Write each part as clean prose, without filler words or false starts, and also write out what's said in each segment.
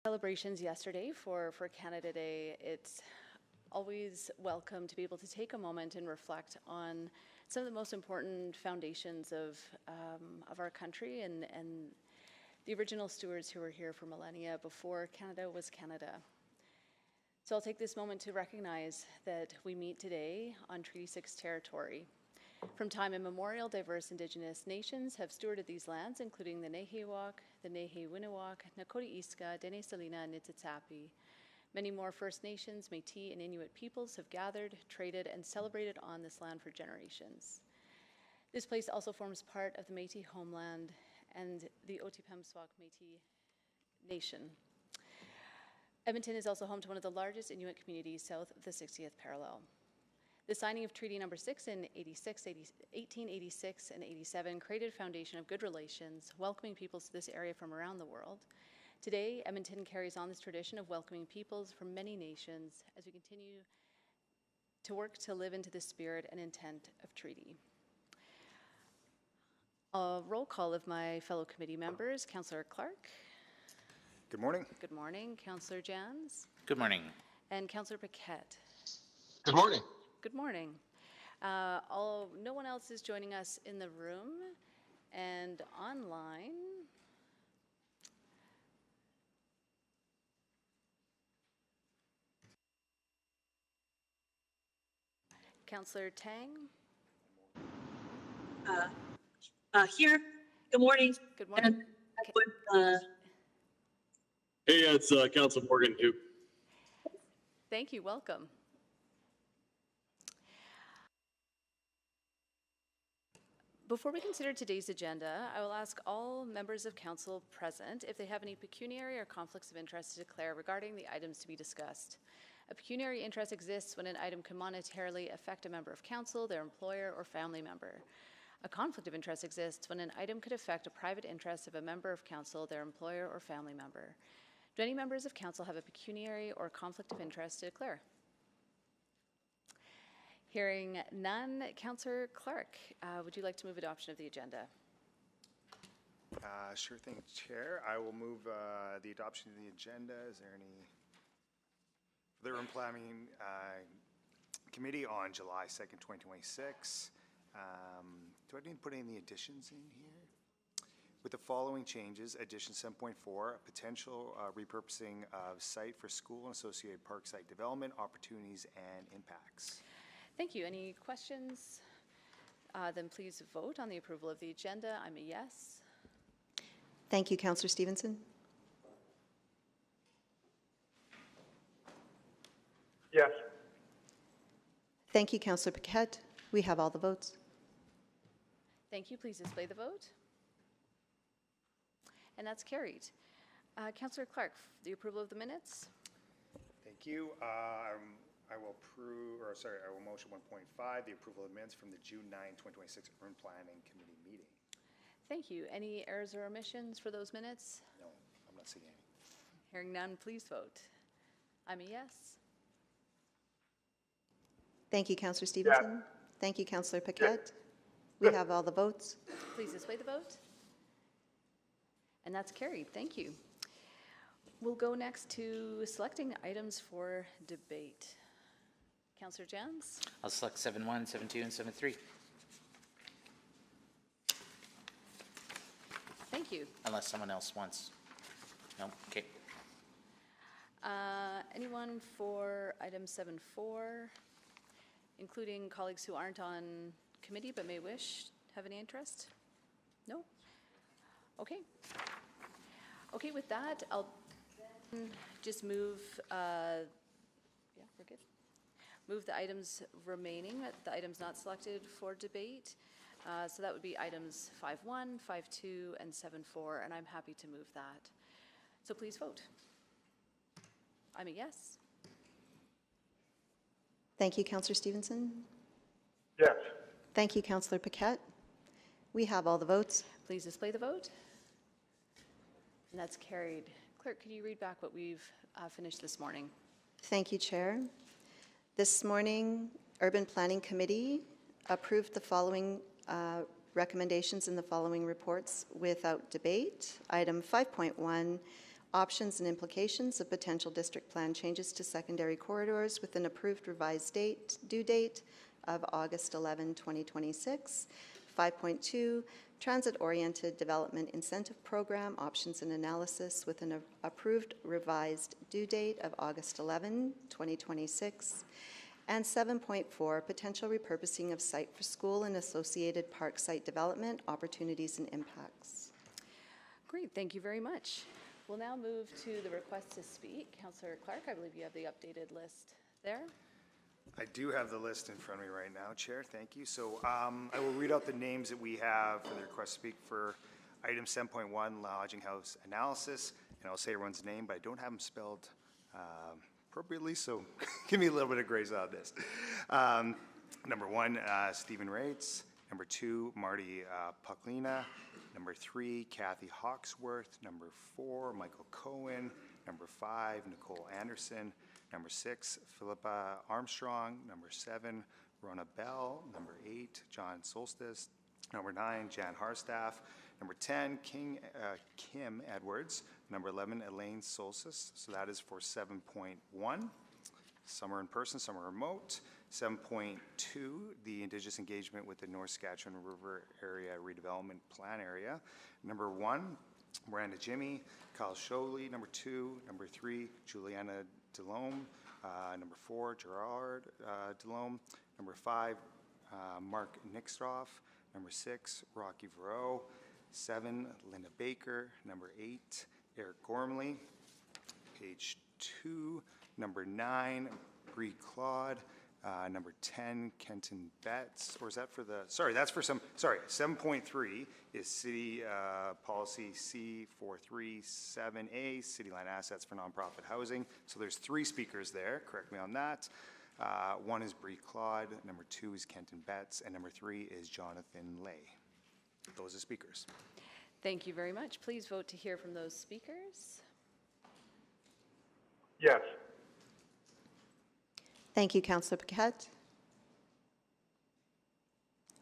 Celebrations yesterday for Canada Day. It's always welcome to be able to take a moment and reflect on some of the most important foundations of our country and the original stewards who were here for millennia before Canada was Canada. So I'll take this moment to recognize that we meet today on Treaty 6 territory. From time immemorial, diverse Indigenous nations have stewarded these lands, including the Nehiyawak, the Nehiyawinawak, Nakota Iska, Dene Salina, and Nitsitsapi. Many more First Nations, Métis, and Inuit peoples have gathered, traded, and celebrated on this land for generations. This place also forms part of the Métis homeland and the Otipemisiwak Métis Nation. Edmonton is also home to one of the largest Inuit communities south of the 60th parallel. The signing of Treaty Number 6 in 1886 and 87 created a foundation of good relations, welcoming peoples to this area from around the world. Today, Edmonton carries on this tradition of welcoming peoples from many nations as we continue to work to live into the spirit and intent of treaty. A roll call of my fellow committee members. Councillor Clark. Good morning. Good morning. Councillor Jans. Good morning. And Councillor Paquette. Good morning. Good morning. No one else is joining us in the room and online. Councillor Tang. Here. Good morning. Good morning. Hey, it's Council Morgan too. Thank you. Welcome. Before we consider today's agenda, I will ask all members of council present if they have any pecuniary or conflicts of interest to declare regarding the items to be discussed. A pecuniary interest exists when an item can monetarily affect a member of council, their employer, or family member. A conflict of interest exists when an item could affect a private interest of a member of council, their employer, or family member. Do any members of council have a pecuniary or conflict of interest to declare? Hearing none, Councillor Clark, would you like to move adoption of the agenda? Sure thing, Chair. I will move the adoption of the agenda. Is there any for the Urban Planning Committee on July 2nd, 2026? Do I need to put any additions in here? With the following changes, addition 7.4, potential repurposing of site for school and associated park site development, opportunities, and impacts. Thank you. Any questions? Then please vote on the approval of the agenda. I'm a yes. Thank you, Councillor Stevenson. Yes. Thank you, Councillor Paquette. We have all the votes. Thank you. Please display the vote. And that's carried. Councillor Clark, the approval of the minutes. Thank you. I will motion 1.5, the approval of minutes from the June 9, 2026 Urban Planning Committee meeting. Thank you. Any errors or omissions for those minutes? No, I'm not seeing any. Hearing none, please vote. I'm a yes. Thank you, Councillor Stevenson. Yeah. Thank you, Councillor Paquette. We have all the votes. Please display the vote. And that's carried. Thank you. We'll go next to selecting items for debate. Councillor Jans? I'll select 7.1, 7.2, and 7.3. Thank you. Unless someone else wants. No? Okay. Anyone for item 7.4, including colleagues who aren't on committee but may wish, have any interest? No? Okay. Okay, with that, I'll just move, yeah, we're good. Move the items remaining, the items not selected for debate. So that would be items 5.1, 5.2, and 7.4, and I'm happy to move that. So please vote. I'm a yes. Thank you, Councillor Stevenson. Yes. Thank you, Councillor Paquette. We have all the votes. Please display the vote. And that's carried. Clerk, could you read back what we've finished this morning? Thank you, Chair. This morning, Urban Planning Committee approved the following recommendations in the following reports without debate. Item 5.1, options and implications of potential district plan changes to secondary corridors with an approved revised due date of August 11, 2026. 5.2, transit-oriented development incentive program options and analysis with an approved revised due date of August 11, 2026. And 7.4, potential repurposing of site for school and associated park site development opportunities and impacts. Great, thank you very much. We'll now move to the request to speak. Councillor Clark, I believe you have the updated list there. I do have the list in front of me right now, Chair. Thank you. So I will read out the names that we have for the request to speak for item 7.1, lodging house analysis. And I'll say everyone's name, but I don't have them spelled appropriately, so give me a little bit of grace on this. Number 1, Stephen Rates. Number 2, Marty Pucklina. Number 3, Kathy Hawksworth. Number 4, Michael Cohen. Number 5, Nicole Anderson. Number 6, Philippa Armstrong. Number 7, Rona Bell. Number 8, John Solstice. Number 9, Jan Harstaff. Number 10, Kim Edwards. Number 11, Elaine Solstice. So that is for 7.1. Some are in person, some are remote. 7.2, the Indigenous engagement with the North Saskatchewan River Area Redevelopment Plan Area. Number 1, Miranda Jimmy. Kyle Sholey. Number 2. Number 3, Juliana Delome. Number 4, Gerard Delome. Number 5, Mark Nixtroff. Number 6, Rocky Verreau. 7, Linda Baker. Number 8, Eric Gormley. Page 2. Number 9, Bree Claude. Number 10, Kenton Betts. Or is that for the, sorry, that's for some, sorry, 7.3 is city policy C437A, city land assets for nonprofit housing. So there's 3 speakers there, correct me on that. 1 is Bree Claude, number 2 is Kenton Betts, and number 3 is Jonathan Lay. Those are speakers. Thank you very much. Please vote to hear from those speakers. Yes. Thank you, Councillor Paquette.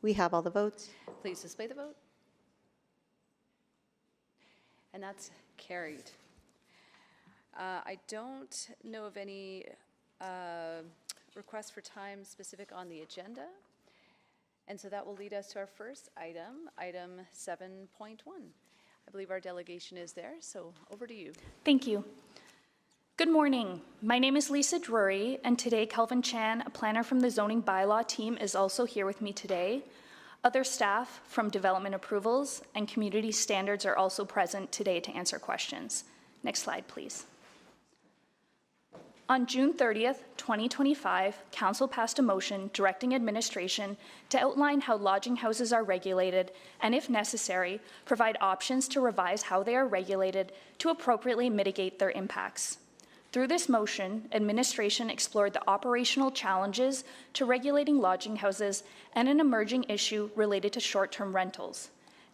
We have all the votes. Please display the vote. And that's carried. I don't know of any requests for time specific on the agenda. And so that will lead us to our first item, item 7.1. I believe our delegation is there, so over to you. Thank you. Good morning. My name is Lisa Drury, and today Kelvin Chan, a planner from the zoning bylaw team, is also here with me today. Other staff from development approvals and community standards are also present today to answer questions. Next slide, please. On June 30th, 2025, Council passed a motion directing administration to outline how lodging houses are regulated and, if necessary, provide options to revise how they are regulated to appropriately mitigate their impacts. Through this motion, administration explored the operational challenges to regulating lodging houses and an emerging issue related to short-term rentals.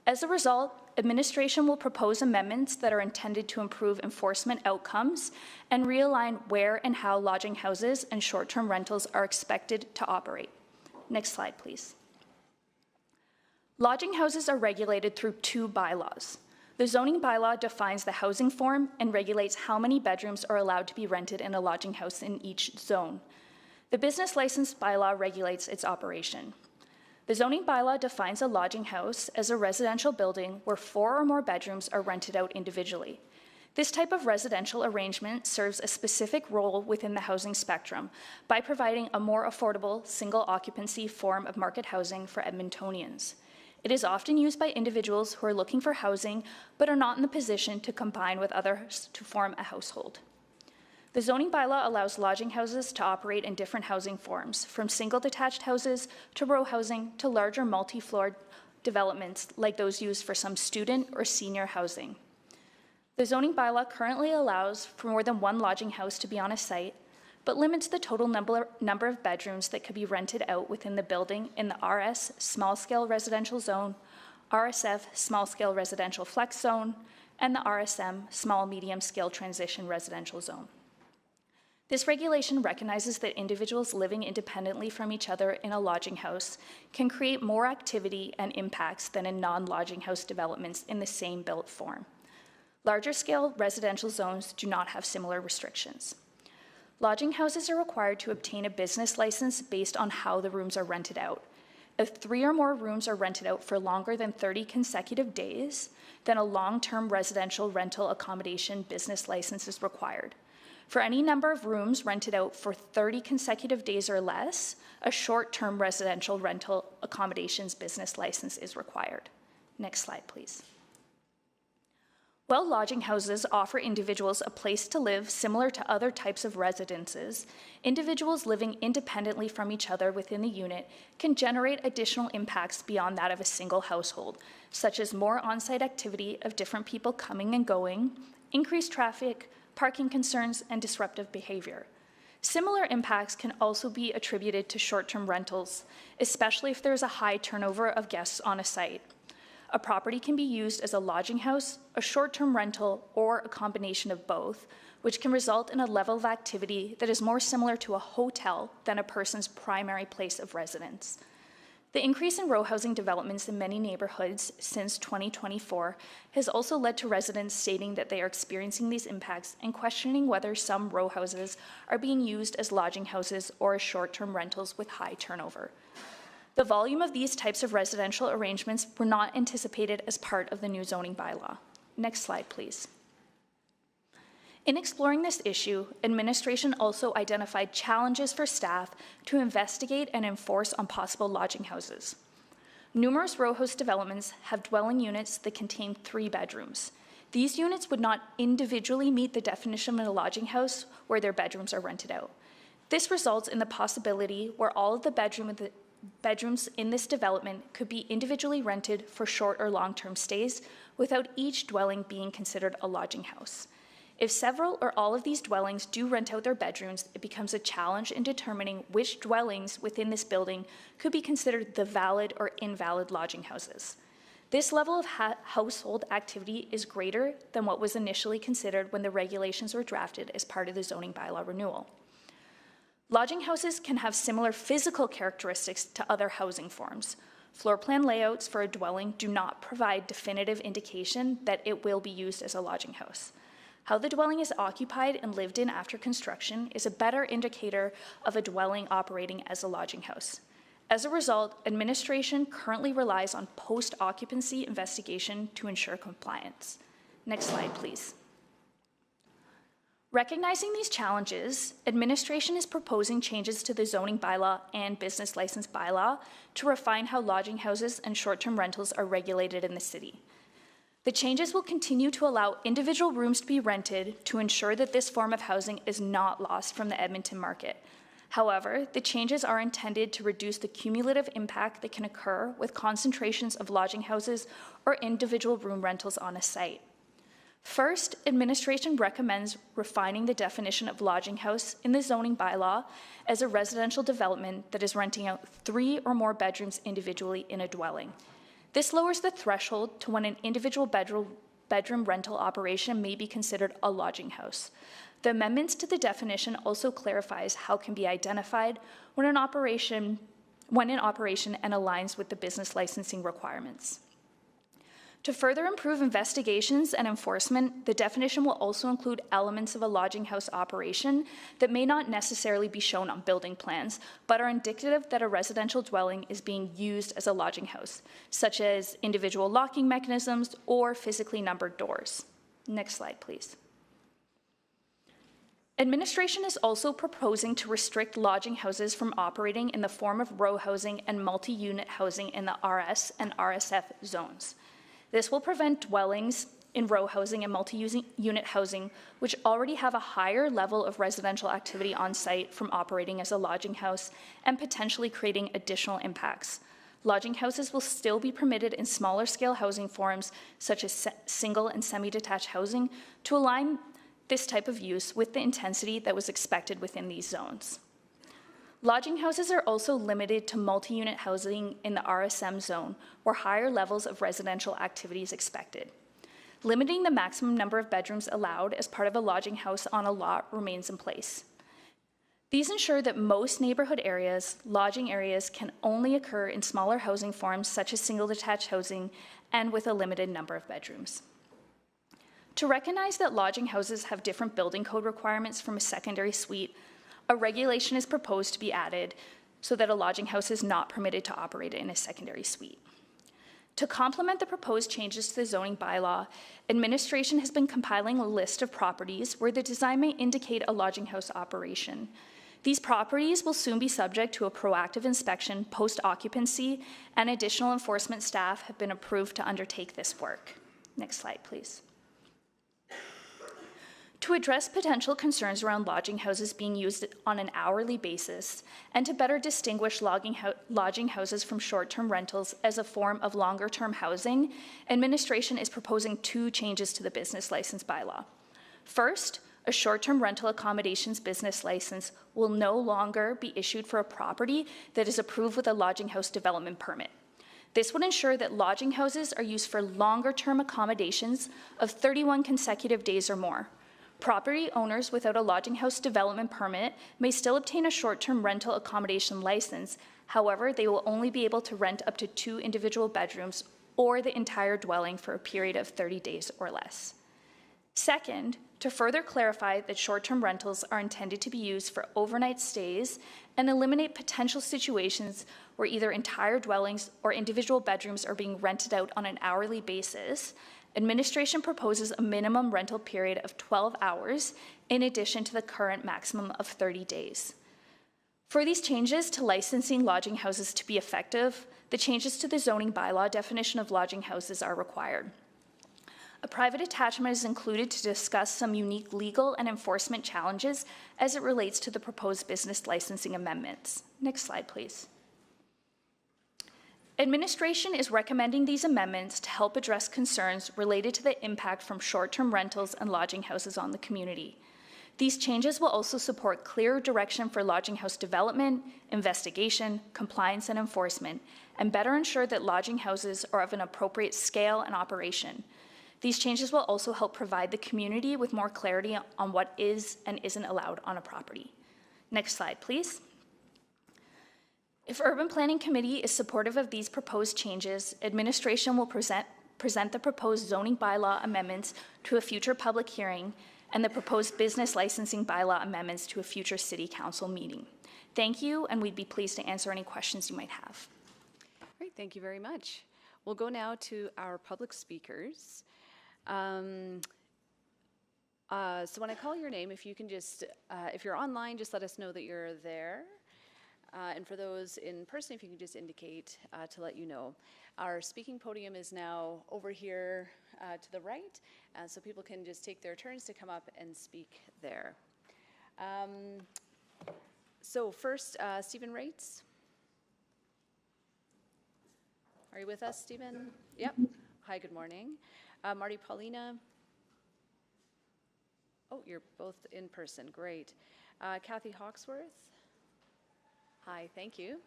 As a result, administration will propose amendments that are intended to improve enforcement outcomes and realign where and how lodging houses and short-term rentals are expected to operate. Next slide, please. Lodging houses are regulated through 2 bylaws. The zoning bylaw defines the housing form and regulates how many bedrooms are allowed to be rented in a lodging house in each zone. The business license bylaw regulates its operation. The zoning bylaw defines a lodging house as a residential building where 4 or more bedrooms are rented out individually. This type of residential arrangement serves a specific role within the housing spectrum by providing a more affordable single occupancy form of market housing for Edmontonians. It is often used by individuals who are looking for housing but are not in the position to combine with others to form a household. The zoning bylaw allows lodging houses to operate in different housing forms, from single detached houses to row housing to larger multi-floor developments like those used for some student or senior housing. The zoning bylaw currently allows for more than 1 lodging house to be on a site, but limits the total number of bedrooms that could be rented out within the building in the RS small-scale residential zone, RSF small-scale residential flex zone, and the RSM small-medium-scale transition residential zone. This regulation recognizes that individuals living independently from each other in a lodging house can create more activity and impacts than in non-lodging house developments in the same built form. Larger scale residential zones do not have similar restrictions. Lodging houses are required to obtain a business license based on how the rooms are rented out. If 3 or more rooms are rented out for longer than 30 consecutive days, then a long-term residential rental accommodation business license is required. For any number of rooms rented out for 30 consecutive days or less, a short-term residential rental accommodations business license is required. Next slide, please. While lodging houses offer individuals a place to live similar to other types of residences, individuals living independently from each other within the unit can generate additional impacts beyond that of a single household, such as more on-site activity of different people coming and going, increased traffic, parking concerns, and disruptive behavior. Similar impacts can also be attributed to short-term rentals, especially if there is a high turnover of guests on a site. A property can be used as a lodging house, a short-term rental, or a combination of both, which can result in a level of activity that is more similar to a hotel than a person's primary place of residence. The increase in row housing developments in many neighborhoods since 2024 has also led to residents stating that they are experiencing these impacts and questioning whether some row houses are being used as lodging houses or as short-term rentals with high turnover. The volume of these types of residential arrangements were not anticipated as part of the new zoning bylaw. Next slide, please. In exploring this issue, administration also identified challenges for staff to investigate and enforce on possible lodging houses. Numerous row house developments have dwelling units that contain 3 bedrooms. These units would not individually meet the definition of a lodging house where their bedrooms are rented out. This results in the possibility where all of the bedrooms in this development could be individually rented for short or long-term stays without each dwelling being considered a lodging house. If several or all of these dwellings do rent out their bedrooms, it becomes a challenge in determining which dwellings within this building could be considered the valid or invalid lodging houses. This level of household activity is greater than what was initially considered when the regulations were drafted as part of the zoning bylaw renewal. Lodging houses can have similar physical characteristics to other housing forms. Floor plan layouts for a dwelling do not provide definitive indication that it will be used as a lodging house. How the dwelling is occupied and lived in after construction is a better indicator of a dwelling operating as a lodging house. As a result, administration currently relies on post-occupancy investigation to ensure compliance. Next slide, please. Recognizing these challenges, administration is proposing changes to the zoning bylaw and business license bylaw to refine how lodging houses and short-term rentals are regulated in the city. The changes will continue to allow individual rooms to be rented to ensure that this form of housing is not lost from the Edmonton market. However, the changes are intended to reduce the cumulative impact that can occur with concentrations of lodging houses or individual room rentals on a site. First, administration recommends refining the definition of lodging house in the zoning bylaw as a residential development that is renting out 3 or more bedrooms individually in a dwelling. This lowers the threshold to when an individual bedroom rental operation may be considered a lodging house. The amendments to the definition also clarifies how it can be identified when in operation and aligns with the business licensing requirements. To further improve investigations and enforcement, the definition will also include elements of a lodging house operation that may not necessarily be shown on building plans, but are indicative that a residential dwelling is being used as a lodging house, such as individual locking mechanisms or physically numbered doors. Next slide, please. Administration is also proposing to restrict lodging houses from operating in the form of row housing and multi-unit housing in the RS and RSF zones. This will prevent dwellings in row housing and multi-unit housing, which already have a higher level of residential activity on site, from operating as a lodging house and potentially creating additional impacts. Lodging houses will still be permitted in smaller scale housing forms, such as single and semi-detached housing, to align this type of use with the intensity that was expected within these zones. Lodging houses are also limited to multi-unit housing in the RSM zone, where higher levels of residential activity is expected. Limiting the maximum number of bedrooms allowed as part of a lodging house on a lot remains in place. These ensure that most neighborhood areas, lodging areas, can only occur in smaller housing forms such as single detached housing and with a limited number of bedrooms. To recognize that lodging houses have different building code requirements from a secondary suite, a regulation is proposed to be added so that a lodging house is not permitted to operate in a secondary suite. To complement the proposed changes to the zoning bylaw, administration has been compiling a list of properties where the design may indicate a lodging house operation. These properties will soon be subject to a proactive inspection post-occupancy, and additional enforcement staff have been approved to undertake this work. Next slide, please. To address potential concerns around lodging houses being used on an hourly basis, and to better distinguish lodging houses from short-term rentals as a form of longer-term housing, administration is proposing 2 changes to the business license bylaw. First, a short-term rental accommodations business license will no longer be issued for a property that is approved with a lodging house development permit. This would ensure that lodging houses are used for longer-term accommodations of 31 consecutive days or more. Property owners without a lodging house development permit may still obtain a short-term rental accommodation license. However, they will only be able to rent up to 2 individual bedrooms or the entire dwelling for a period of 30 days or less. Second, to further clarify that short-term rentals are intended to be used for overnight stays and eliminate potential situations where either entire dwellings or individual bedrooms are being rented out on an hourly basis, administration proposes a minimum rental period of 12 hours in addition to the current maximum of 30 days. For these changes to licensing lodging houses to be effective, the changes to the zoning bylaw definition of lodging houses are required. A private attachment is included to discuss some unique legal and enforcement challenges as it relates to the proposed business licensing amendments. Next slide, please. Administration is recommending these amendments to help address concerns related to the impact from short-term rentals and lodging houses on the community. These changes will also support clearer direction for lodging house development, investigation, compliance, and enforcement, and better ensure that lodging houses are of an appropriate scale and operation. These changes will also help provide the community with more clarity on what is and isn't allowed on a property. Next slide, please. If Urban Planning Committee is supportive of these proposed changes, administration will present the proposed zoning bylaw amendments to a future public hearing and the proposed business licensing bylaw amendments to a future City Council meeting. Thank you, and we'd be pleased to answer any questions you might have. Great, thank you very much. We'll go now to our public speakers. So when I call your name, if you can just, if you're online, just let us know that you're there. And for those in person, if you can just indicate to let you know. Our speaking podium is now over here to the right, so people can just take their turns to come up and speak there. So first, Stephen Rates. Are you with us, Stephen? Yep. Hi, good morning. Marty Paulina. Oh, you're both in person, great. Kathy Hawksworth. Hi, thank you.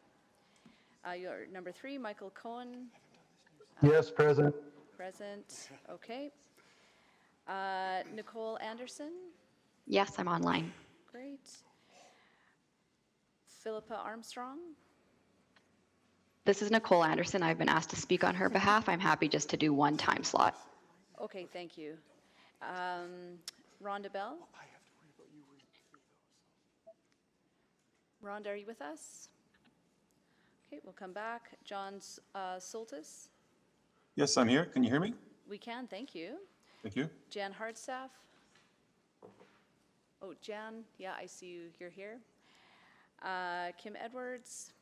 Your number 3, Michael Cohen. Yes, present. Present, okay. Nicole Anderson. Yes, I'm online. Great. Philippa Armstrong. This is Nicole Anderson. I've been asked to speak on her behalf. I'm happy just to do one time slot. Okay, thank you. Rhonda Bell. Rhonda, are you with us? Okay, we'll come back. John Soltis. Yes, I'm here. Can you hear me? We can, thank you. Thank you. Jan Hardstaff. Oh, Jan, yeah, I see you. You're here. Kim Edwards.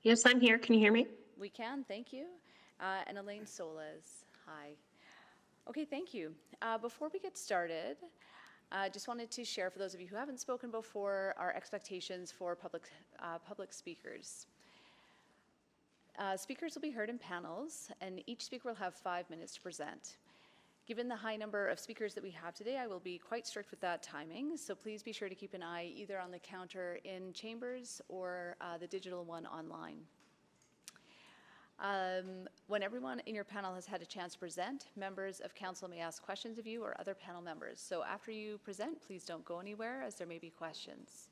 Yes, I'm here. Can you hear me? We can, thank you. And Elaine Solas. Hi. Okay, thank you. Before we get started, I just wanted to share, for those of you who haven't spoken before, our expectations for public speakers. Speakers will be heard in panels, and each speaker will have 5 minutes to present. Given the high number of speakers that we have today, I will be quite strict with that timing, so please be sure to keep an eye either on the counter in chambers or the digital one online. When everyone in your panel has had a chance to present, members of council may ask questions of you or other panel members. So after you present, please don't go anywhere, as there may be questions.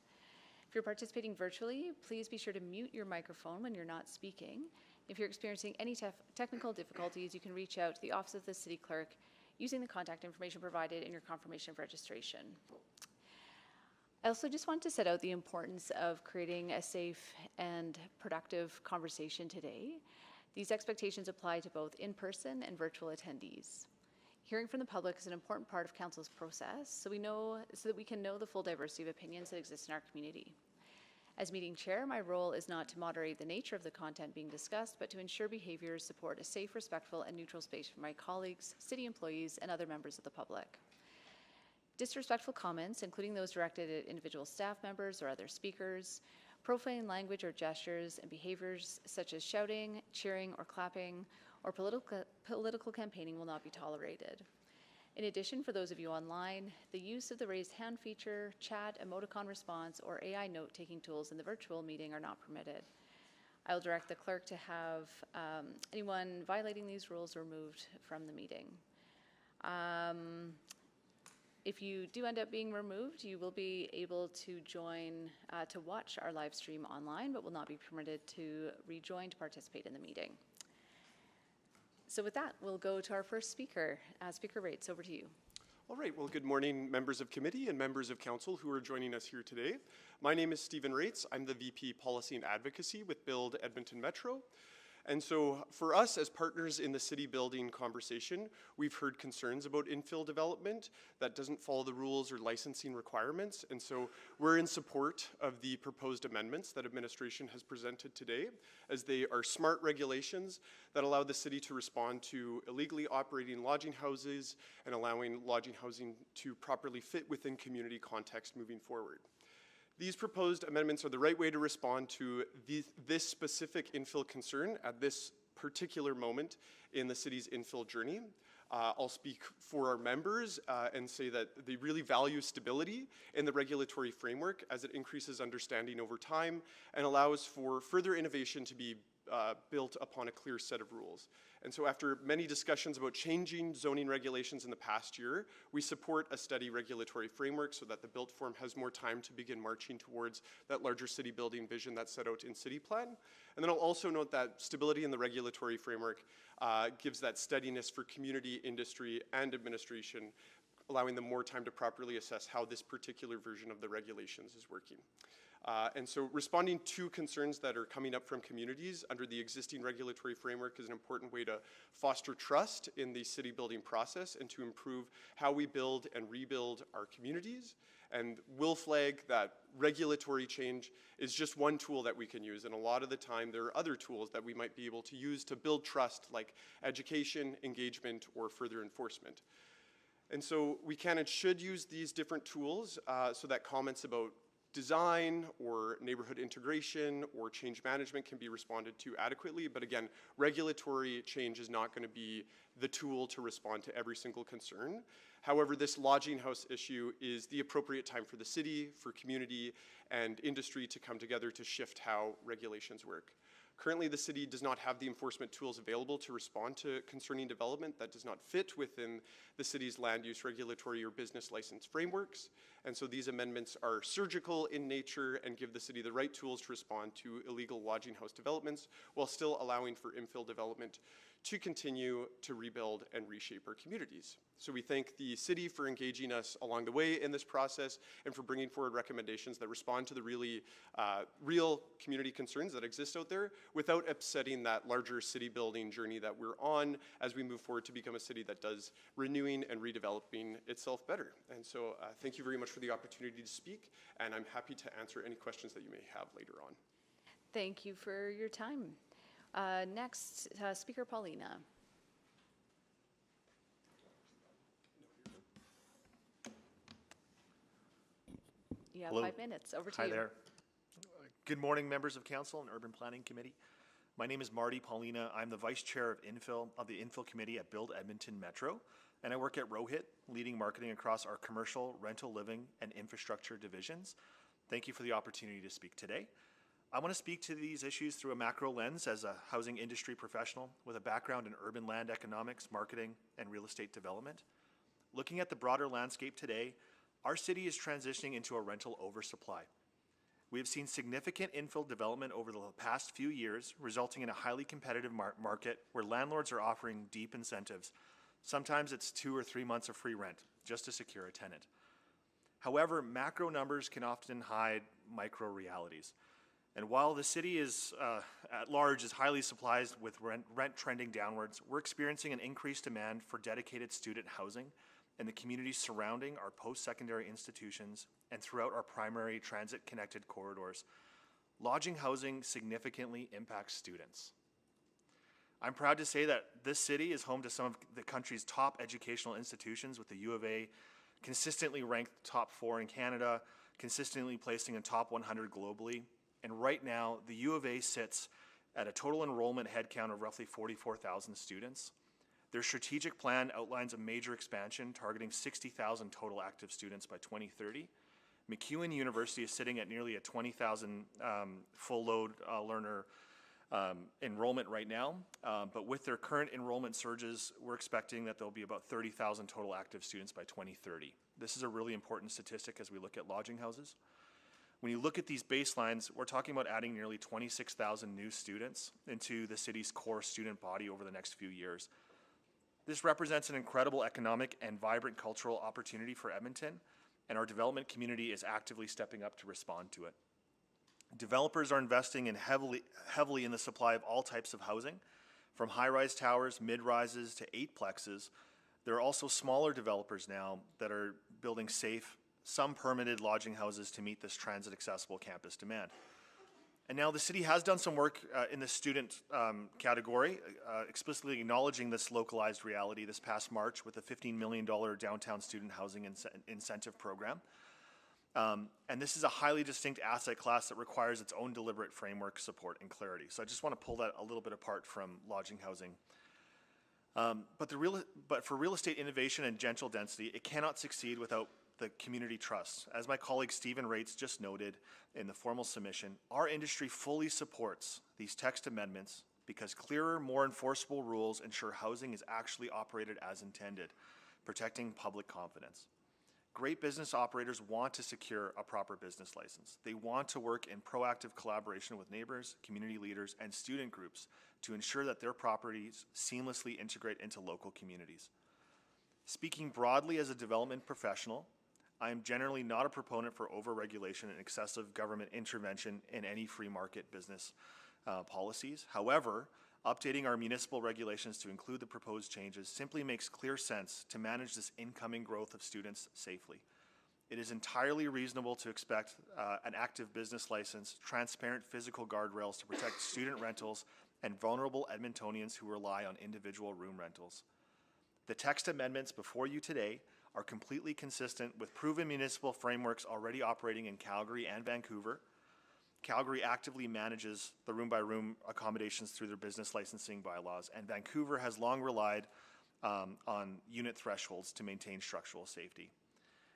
If you're participating virtually, please be sure to mute your microphone when you're not speaking. If you're experiencing any technical difficulties, you can reach out to the Office of the City Clerk using the contact information provided in your confirmation of registration. I also just want to set out the importance of creating a safe and productive conversation today. These expectations apply to both in-person and virtual attendees. Hearing from the public is an important part of Council's process, so that we can know the full diversity of opinions that exist in our community. As meeting chair, my role is not to moderate the nature of the content being discussed, but to ensure behaviors support a safe, respectful, and neutral space for my colleagues, city employees, and other members of the public. Disrespectful comments, including those directed at individual staff members or other speakers, profane language or gestures, and behaviors such as shouting, cheering, or clapping, or political campaigning will not be tolerated. In addition, for those of you online, the use of the raised hand feature, chat, emoticon response, or AI note-taking tools in the virtual meeting are not permitted. I will direct the clerk to have anyone violating these rules removed from the meeting. If you do end up being removed, you will be able to join, to watch our live stream online, but will not be permitted to rejoin to participate in the meeting. So with that, we'll go to our first speaker. Speaker Rates, over to you. All right, well, good morning, members of committee and members of council who are joining us here today. My name is Stephen Rates. I'm the VP Policy and Advocacy with Build Edmonton Metro. And so for us as partners in the city building conversation, we've heard concerns about infill development that doesn't follow the rules or licensing requirements. And so we're in support of the proposed amendments that administration has presented today, as they are smart regulations that allow the city to respond to illegally operating lodging houses and allowing lodging housing to properly fit within community context moving forward. These proposed amendments are the right way to respond to this specific infill concern at this particular moment in the city's infill journey. I'll speak for our members and say that they really value stability in the regulatory framework as it increases understanding over time and allows for further innovation to be built upon a clear set of rules. And so after many discussions about changing zoning regulations in the past year, we support a steady regulatory framework so that the built form has more time to begin marching towards that larger city building vision that's set out in city plan. And then I'll also note that stability in the regulatory framework gives that steadiness for community, industry, and administration, allowing them more time to properly assess how this particular version of the regulations is working. And so responding to concerns that are coming up from communities under the existing regulatory framework is an important way to foster trust in the city building process and to improve how we build and rebuild our communities. And we'll flag that regulatory change is just one tool that we can use. And a lot of the time there are other tools that we might be able to use to build trust, like education, engagement, or further enforcement. And so we can and should use these different tools so that comments about design or neighborhood integration or change management can be responded to adequately. But again, regulatory change is not going to be the tool to respond to every single concern. However, this lodging house issue is the appropriate time for the city, for community, and industry to come together to shift how regulations work. Currently, the city does not have the enforcement tools available to respond to concerning development that does not fit within the city's land use regulatory or business license frameworks. And so these amendments are surgical in nature and give the city the right tools to respond to illegal lodging house developments while still allowing for infill development to continue to rebuild and reshape our communities. So we thank the city for engaging us along the way in this process and for bringing forward recommendations that respond to the really real community concerns that exist out there without upsetting that larger city building journey that we're on as we move forward to become a city that does renewing and redeveloping itself better. And so thank you very much for the opportunity to speak, and I'm happy to answer any questions that you may have later on. Thank you for your time. Next, Speaker Paulina. You have Hello. 5 minutes. Over to you. Hi there. Good morning, members of council and urban planning committee. My name is Marty Paulina. I'm the vice chair of the Infill Committee at Build Edmonton Metro, and I work at Rohit, leading marketing across our commercial, rental living, and infrastructure divisions. Thank you for the opportunity to speak today. I want to speak to these issues through a macro lens as a housing industry professional with a background in urban land economics, marketing, and real estate development. Looking at the broader landscape today, our city is transitioning into a rental oversupply. We have seen significant infill development over the past few years, resulting in a highly competitive market where landlords are offering deep incentives Sometimes it's 2 or 3 months of free rent just to secure a tenant. However, macro numbers can often hide micro realities. And while the city is, at large, is highly supplied with rent trending downwards, we're experiencing an increased demand for dedicated student housing in the communities surrounding our post-secondary institutions and throughout our primary transit-connected corridors. Lodging housing significantly impacts students. I'm proud to say that this city is home to some of the country's top educational institutions, with the U of A consistently ranked top 4 in Canada, consistently placing in top 100 globally. And right now, the U of A sits at a total enrollment headcount of roughly 44,000 students. Their strategic plan outlines a major expansion targeting 60,000 total active students by 2030. MacEwan University is sitting at nearly a 20,000 full load learner enrollment right now, but with their current enrollment surges, we're expecting that there'll be about 30,000 total active students by 2030. This is a really important statistic as we look at lodging houses. When you look at these baselines, we're talking about adding nearly 26,000 new students into the city's core student body over the next few years. This represents an incredible economic and vibrant cultural opportunity for Edmonton, and our development community is actively stepping up to respond to it. Developers are investing in heavily in the supply of all types of housing, from high-rise towers, mid-rises to 8-plexes. There are also smaller developers now that are building safe, some permitted lodging houses to meet this transit-accessible campus demand. And now the city has done some work in the student category, explicitly acknowledging this localized reality this past March with a $15 million downtown student housing incentive program. And this is a highly distinct asset class that requires its own deliberate framework, support, and clarity. So I just want to pull that a little bit apart from lodging housing. But for real estate innovation and gentle density, it cannot succeed without the community trust. As my colleague Stephen Rates just noted in the formal submission, our industry fully supports these text amendments because clearer, more enforceable rules ensure housing is actually operated as intended, protecting public confidence. Great business operators want to secure a proper business license. They want to work in proactive collaboration with neighbors, community leaders, and student groups to ensure that their properties seamlessly integrate into local communities. Speaking broadly as a development professional, I am generally not a proponent for over-regulation and excessive government intervention in any free market business policies. However, updating our municipal regulations to include the proposed changes simply makes clear sense to manage this incoming growth of students safely. It is entirely reasonable to expect an active business license, transparent physical guardrails to protect student rentals, and vulnerable Edmontonians who rely on individual room rentals. The text amendments before you today are completely consistent with proven municipal frameworks already operating in Calgary and Vancouver. Calgary actively manages the room-by-room accommodations through their business licensing bylaws, and Vancouver has long relied on unit thresholds to maintain structural safety.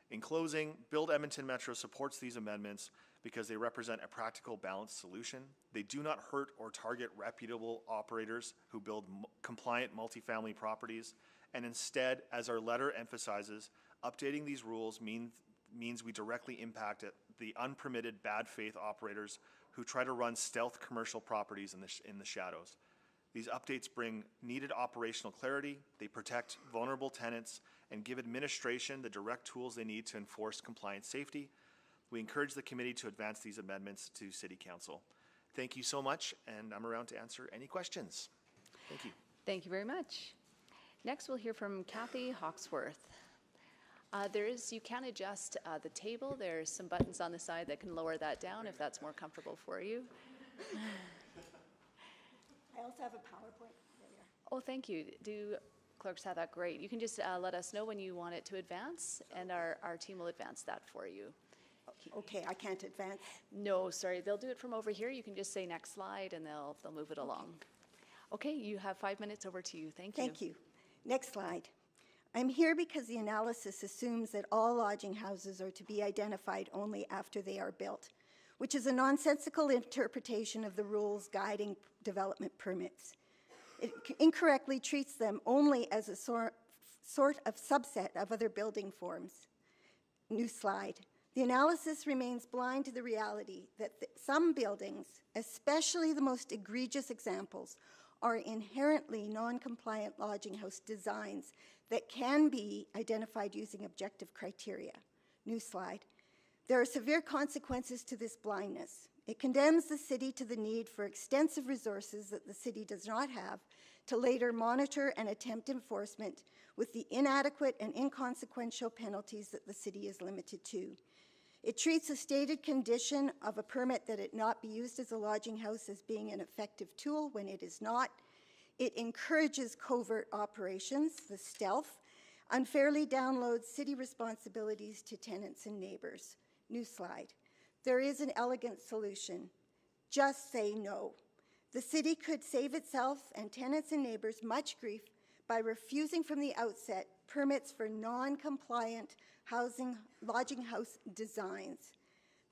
In closing, Build Edmonton Metro supports these amendments because they represent a practical, balanced solution. They do not hurt or target reputable operators who build compliant multifamily properties, and instead, as our letter emphasizes, updating these rules means we directly impact the unpermitted bad faith operators who try to run stealth commercial properties in the shadows. These updates bring needed operational clarity, they protect vulnerable tenants, and give administration the direct tools they need to enforce compliant safety. We encourage the committee to advance these amendments to City Council. Thank you so much, and I'm around to answer any questions. Thank you. Thank you very much. Next, we'll hear from Kathy Hawksworth. You can adjust the table. There's some buttons on the side that can lower that down if that's more comfortable for you. I also have a PowerPoint. There we are. Oh, thank you. Do clerks have that? Great. You can just let us know when you want it to advance, and our team will advance that for you. Okay, I can't advance. No, sorry. They'll do it from over here. You can just say next slide, and they'll move it along. Okay, you have 5 minutes. Over to you. Thank you. Thank you. Next slide. I'm here because the analysis assumes that all lodging houses are to be identified only after they are built, which is a nonsensical interpretation of the rules guiding development permits. It incorrectly treats them only as a sort of subset of other building forms. New slide. The analysis remains blind to the reality that some buildings, especially the most egregious examples, are inherently non-compliant lodging house designs that can be identified using objective criteria. New slide. There are severe consequences to this blindness. It condemns the city to the need for extensive resources that the city does not have to later monitor and attempt enforcement with the inadequate and inconsequential penalties that the city is limited to. It treats a stated condition of a permit that it not be used as a lodging house as being an effective tool when it is not. It encourages covert operations, the stealth, unfairly downloads city responsibilities to tenants and neighbors. New slide. There is an elegant solution. Just say no. The city could save itself and tenants and neighbors much grief by refusing from the outset permits for non-compliant lodging house designs.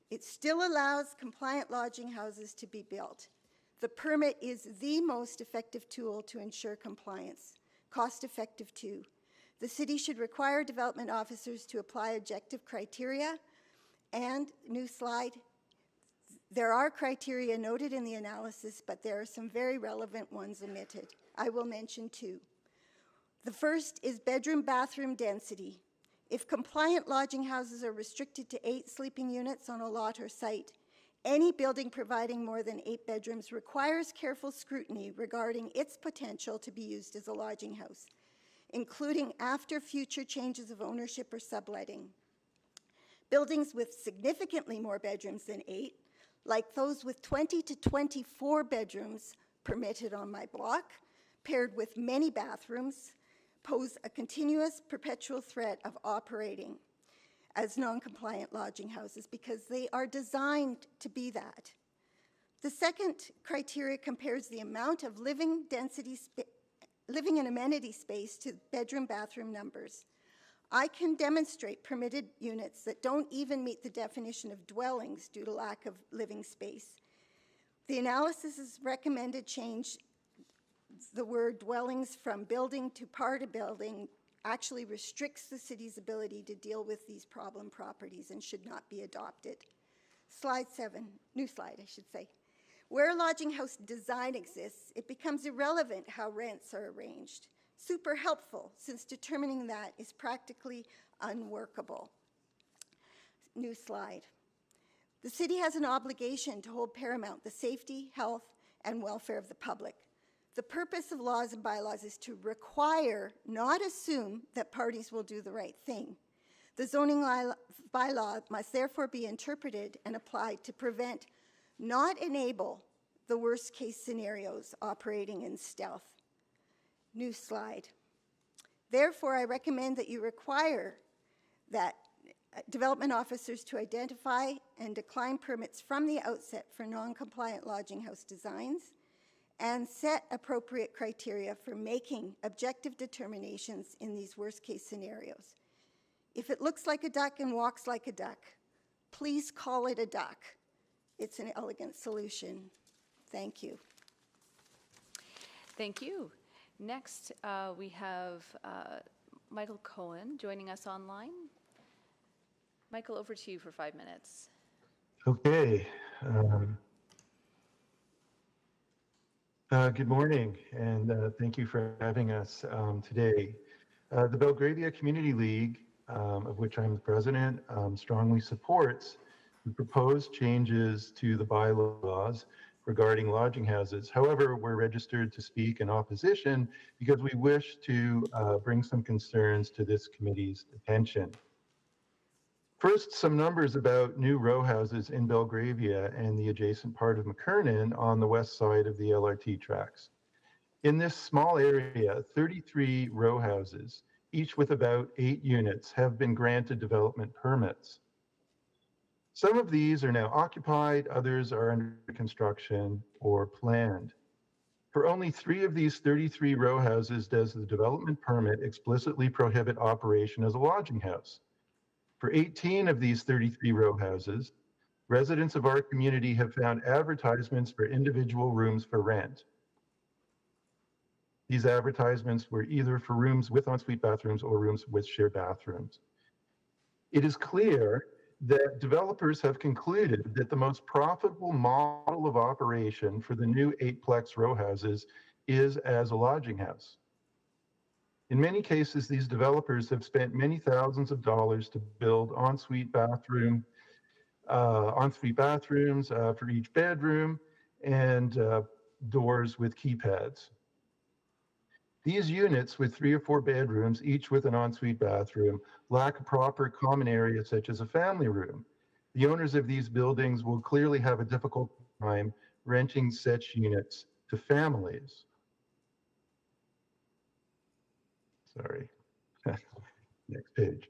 It still allows compliant lodging houses to be built. The permit is the most effective tool to ensure compliance, cost-effective too. The city should require development officers to apply objective criteria. And, new slide, there are criteria noted in the analysis, but there are some very relevant ones omitted. I will mention two. The first is bedroom-bathroom density. If compliant lodging houses are restricted to 8 sleeping units on a lot or site, any building providing more than 8 bedrooms requires careful scrutiny regarding its potential to be used as a lodging house, including after future changes of ownership or subletting. Buildings with significantly more bedrooms than 8, like those with 20 to 24 bedrooms permitted on my block, paired with many bathrooms, pose a continuous, perpetual threat of operating as non-compliant lodging houses because they are designed to be that. The second criteria compares the amount of living and amenity space to bedroom-bathroom numbers. I can demonstrate permitted units that don't even meet the definition of dwellings due to lack of living space. The analysis has recommended change the word dwellings from building to part of building actually restricts the city's ability to deal with these problem properties and should not be adopted. Slide 7, new slide I should say. Where a lodging house design exists, it becomes irrelevant how rents are arranged. Super helpful, since determining that is practically unworkable. New slide. The city has an obligation to hold paramount the safety, health, and welfare of the public. The purpose of laws and bylaws is to require, not assume, that parties will do the right thing. The zoning bylaw must therefore be interpreted and applied to prevent, not enable, the worst-case scenarios operating in stealth. New slide. Therefore, I recommend that you require that development officers to identify and decline permits from the outset for non-compliant lodging house designs and set appropriate criteria for making objective determinations in these worst-case scenarios. If it looks like a duck and walks like a duck, please call it a duck. It's an elegant solution. Thank you. Thank you. Next, we have Michael Cohen joining us online. Michael, over to you for 5 minutes. Okay. Good morning, and thank you for having us today. The Belgravia Community League, of which I'm the president, strongly supports the proposed changes to the bylaws regarding lodging houses. However, we're registered to speak in opposition because we wish to bring some concerns to this committee's attention. First, some numbers about new row houses in Belgravia and the adjacent part of McKernan on the west side of the LRT tracks. In this small area, 33 row houses, each with about 8 units, have been granted development permits. Some of these are now occupied, others are under construction or planned. For only 3 of these 33 row houses does the development permit explicitly prohibit operation as a lodging house. For 18 of these 33 row houses, residents of our community have found advertisements for individual rooms for rent. These advertisements were either for rooms with ensuite bathrooms or rooms with shared bathrooms. It is clear that developers have concluded that the most profitable model of operation for the new 8-plex row houses is as a lodging house. In many cases, these developers have spent many thousands of dollars to build ensuite bathrooms for each bedroom and doors with keypads. These units with 3 or 4 bedrooms, each with an ensuite bathroom, lack a proper common area such as a family room. The owners of these buildings will clearly have a difficult time renting such units to families. Sorry. Next page.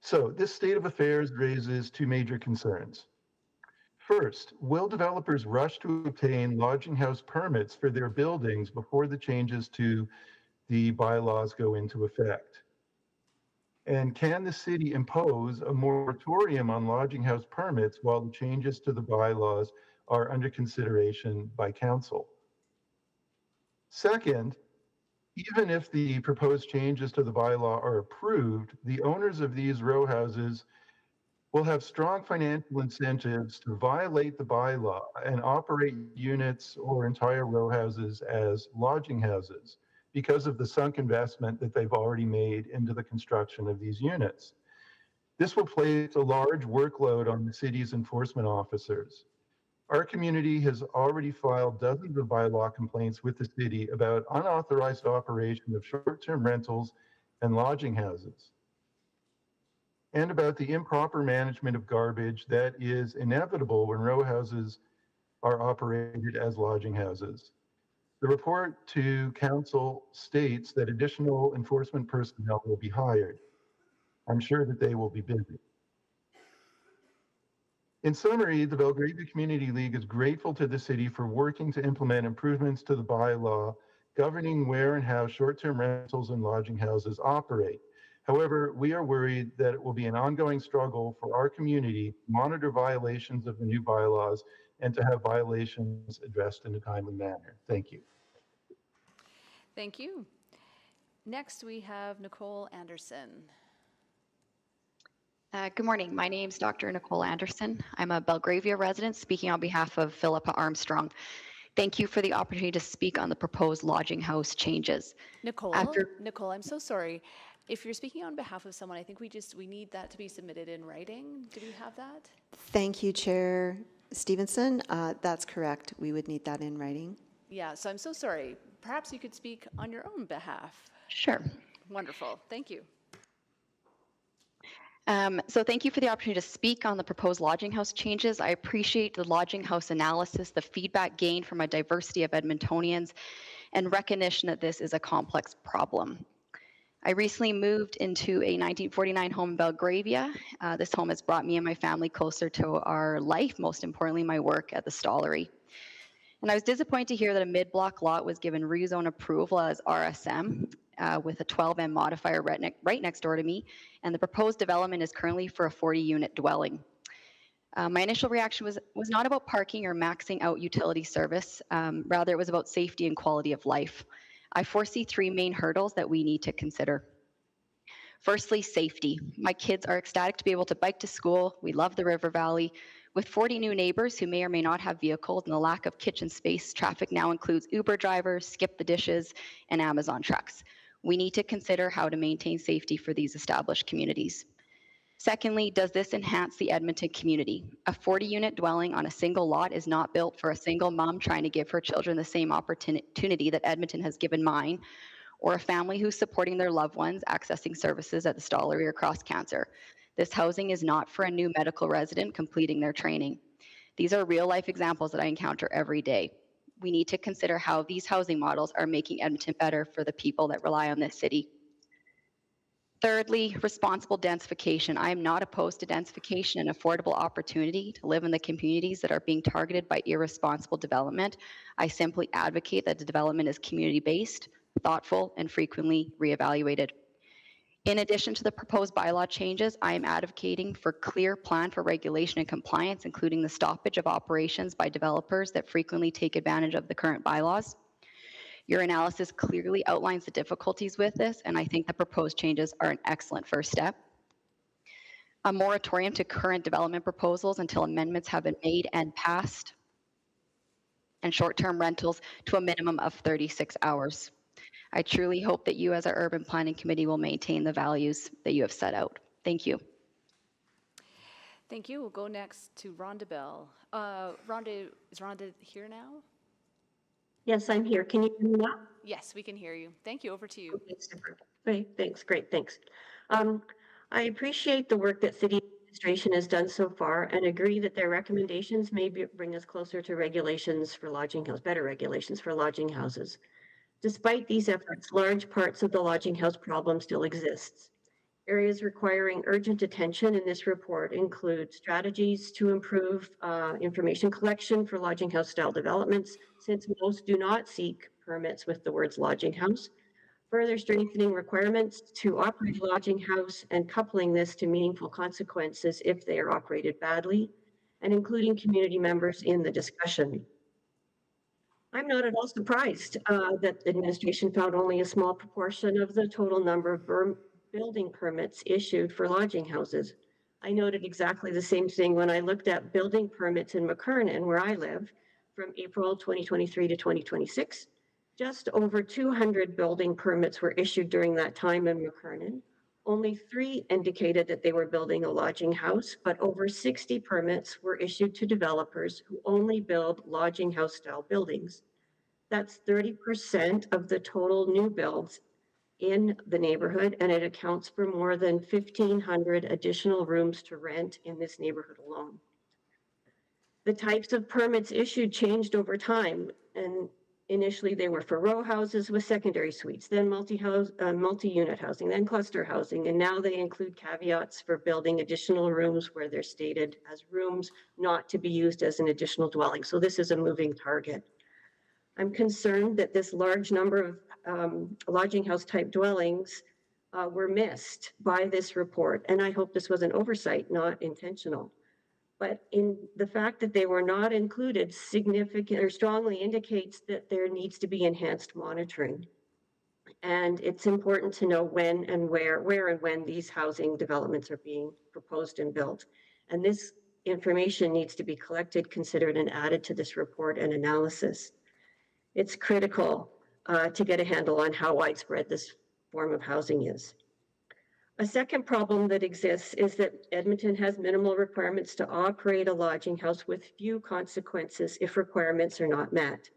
So this state of affairs raises 2 major concerns. First, will developers rush to obtain lodging house permits for their buildings before the changes to the bylaws go into effect? And can the city impose a moratorium on lodging house permits while the changes to the bylaws are under consideration by council? Second, even if the proposed changes to the bylaw are approved, the owners of these row houses will have strong financial incentives to violate the bylaw and operate units or entire row houses as lodging houses because of the sunk investment that they've already made into the construction of these units. This will place a large workload on the city's enforcement officers. Our community has already filed dozens of bylaw complaints with the city about unauthorized operation of short-term rentals and lodging houses, and about the improper management of garbage that is inevitable when row houses are operated as lodging houses. The report to council states that additional enforcement personnel will be hired. I'm sure that they will be busy. In summary, the Belgravia Community League is grateful to the city for working to implement improvements to the bylaw governing where and how short-term rentals and lodging houses operate. However, we are worried that it will be an ongoing struggle for our community to monitor violations of the new bylaws and to have violations addressed in a timely manner. Thank you. Thank you. Next, we have Nicole Anderson. Good morning. My name's Dr. Nicole Anderson. I'm a Belgravia resident speaking on behalf of Philippa Armstrong. Thank you for the opportunity to speak on the proposed lodging house changes. Nicole, Nicole, I'm so sorry. If you're speaking on behalf of someone, I think we need that to be submitted in writing. Do we have that? Thank you, Chair Stevenson. That's correct. We would need that in writing. Yeah, so I'm so sorry. Perhaps you could speak on your own behalf. Sure. Wonderful. Thank you. So thank you for the opportunity to speak on the proposed lodging house changes. I appreciate the lodging house analysis, the feedback gained from a diversity of Edmontonians, and recognition that this is a complex problem. I recently moved into a 1949 home in Belgravia. This home has brought me and my family closer to our life, most importantly, my work at the Stollery. And I was disappointed to hear that a mid-block lot was given rezone approval as RSM with a 12M modifier right next door to me, and the proposed development is currently for a 40-unit dwelling. My initial reaction was not about parking or maxing out utility service, rather it was about safety and quality of life. I foresee 3 main hurdles that we need to consider. Firstly, safety. My kids are ecstatic to be able to bike to school. We love the River Valley. With 40 new neighbors who may or may not have vehicles and the lack of kitchen space, traffic now includes Uber drivers, skip the dishes, and Amazon trucks. We need to consider how to maintain safety for these established communities. Secondly, does this enhance the Edmonton community? A 40-unit dwelling on a single lot is not built for a single mom trying to give her children the same opportunity that Edmonton has given mine, or a family who's supporting their loved ones accessing services at the Stollery or Cross Cancer. This housing is not for a new medical resident completing their training. These are real-life examples that I encounter every day. We need to consider how these housing models are making Edmonton better for the people that rely on this city. Thirdly, responsible densification. I am not opposed to densification and affordable opportunity to live in the communities that are being targeted by irresponsible development. I simply advocate that the development is community-based, thoughtful, and frequently reevaluated. In addition to the proposed bylaw changes, I am advocating for a clear plan for regulation and compliance, including the stoppage of operations by developers that frequently take advantage of the current bylaws. Your analysis clearly outlines the difficulties with this, and I think the proposed changes are an excellent first step. A moratorium to current development proposals until amendments have been made and passed. and short-term rentals to a minimum of 36 hours. I truly hope that you as our urban planning committee will maintain the values that you have set out. Thank you. Thank you. We'll go next to Rhonda Bell. Rhonda, is Rhonda here now? Yes, I'm here. Can you hear me now? Yes, we can hear you. Thank you. Over to you. Okay, super. Okay, thanks. Great, thanks. I appreciate the work that city administration has done so far and agree that their recommendations may bring us closer to regulations for lodging houses, better regulations for lodging houses. Despite these efforts, large parts of the lodging house problem still exists. Areas requiring urgent attention in this report include strategies to improve information collection for lodging house style developments, since most do not seek permits with the words lodging house. Further strengthening requirements to operate a lodging house and coupling this to meaningful consequences if they are operated badly, and including community members in the discussion. I'm not at all surprised that the administration found only a small proportion of the total number of building permits issued for lodging houses. I noted exactly the same thing when I looked at building permits in McKernan, where I live, from April 2023 to 2026. Just over 200 building permits were issued during that time in McKernan. Only 3 indicated that they were building a lodging house, but over 60 permits were issued to developers who only build lodging house style buildings. That's 30% of the total new builds in the neighborhood, and it accounts for more than 1,500 additional rooms to rent in this neighborhood alone. The types of permits issued changed over time, and initially they were for row houses with secondary suites, then multi-unit housing, then cluster housing, and now they include caveats for building additional rooms where they're stated as rooms not to be used as an additional dwelling. So this is a moving target. I'm concerned that this large number of lodging house type dwellings were missed by this report, and I hope this was an oversight, not intentional. But in the fact that they were not included significant or strongly indicates that there needs to be enhanced monitoring. And it's important to know when and where and when these housing developments are being proposed and built. And this information needs to be collected, considered, and added to this report and analysis. It's critical to get a handle on how widespread this form of housing is. A second problem that exists is that Edmonton has minimal requirements to operate a lodging house with few consequences if requirements are not met.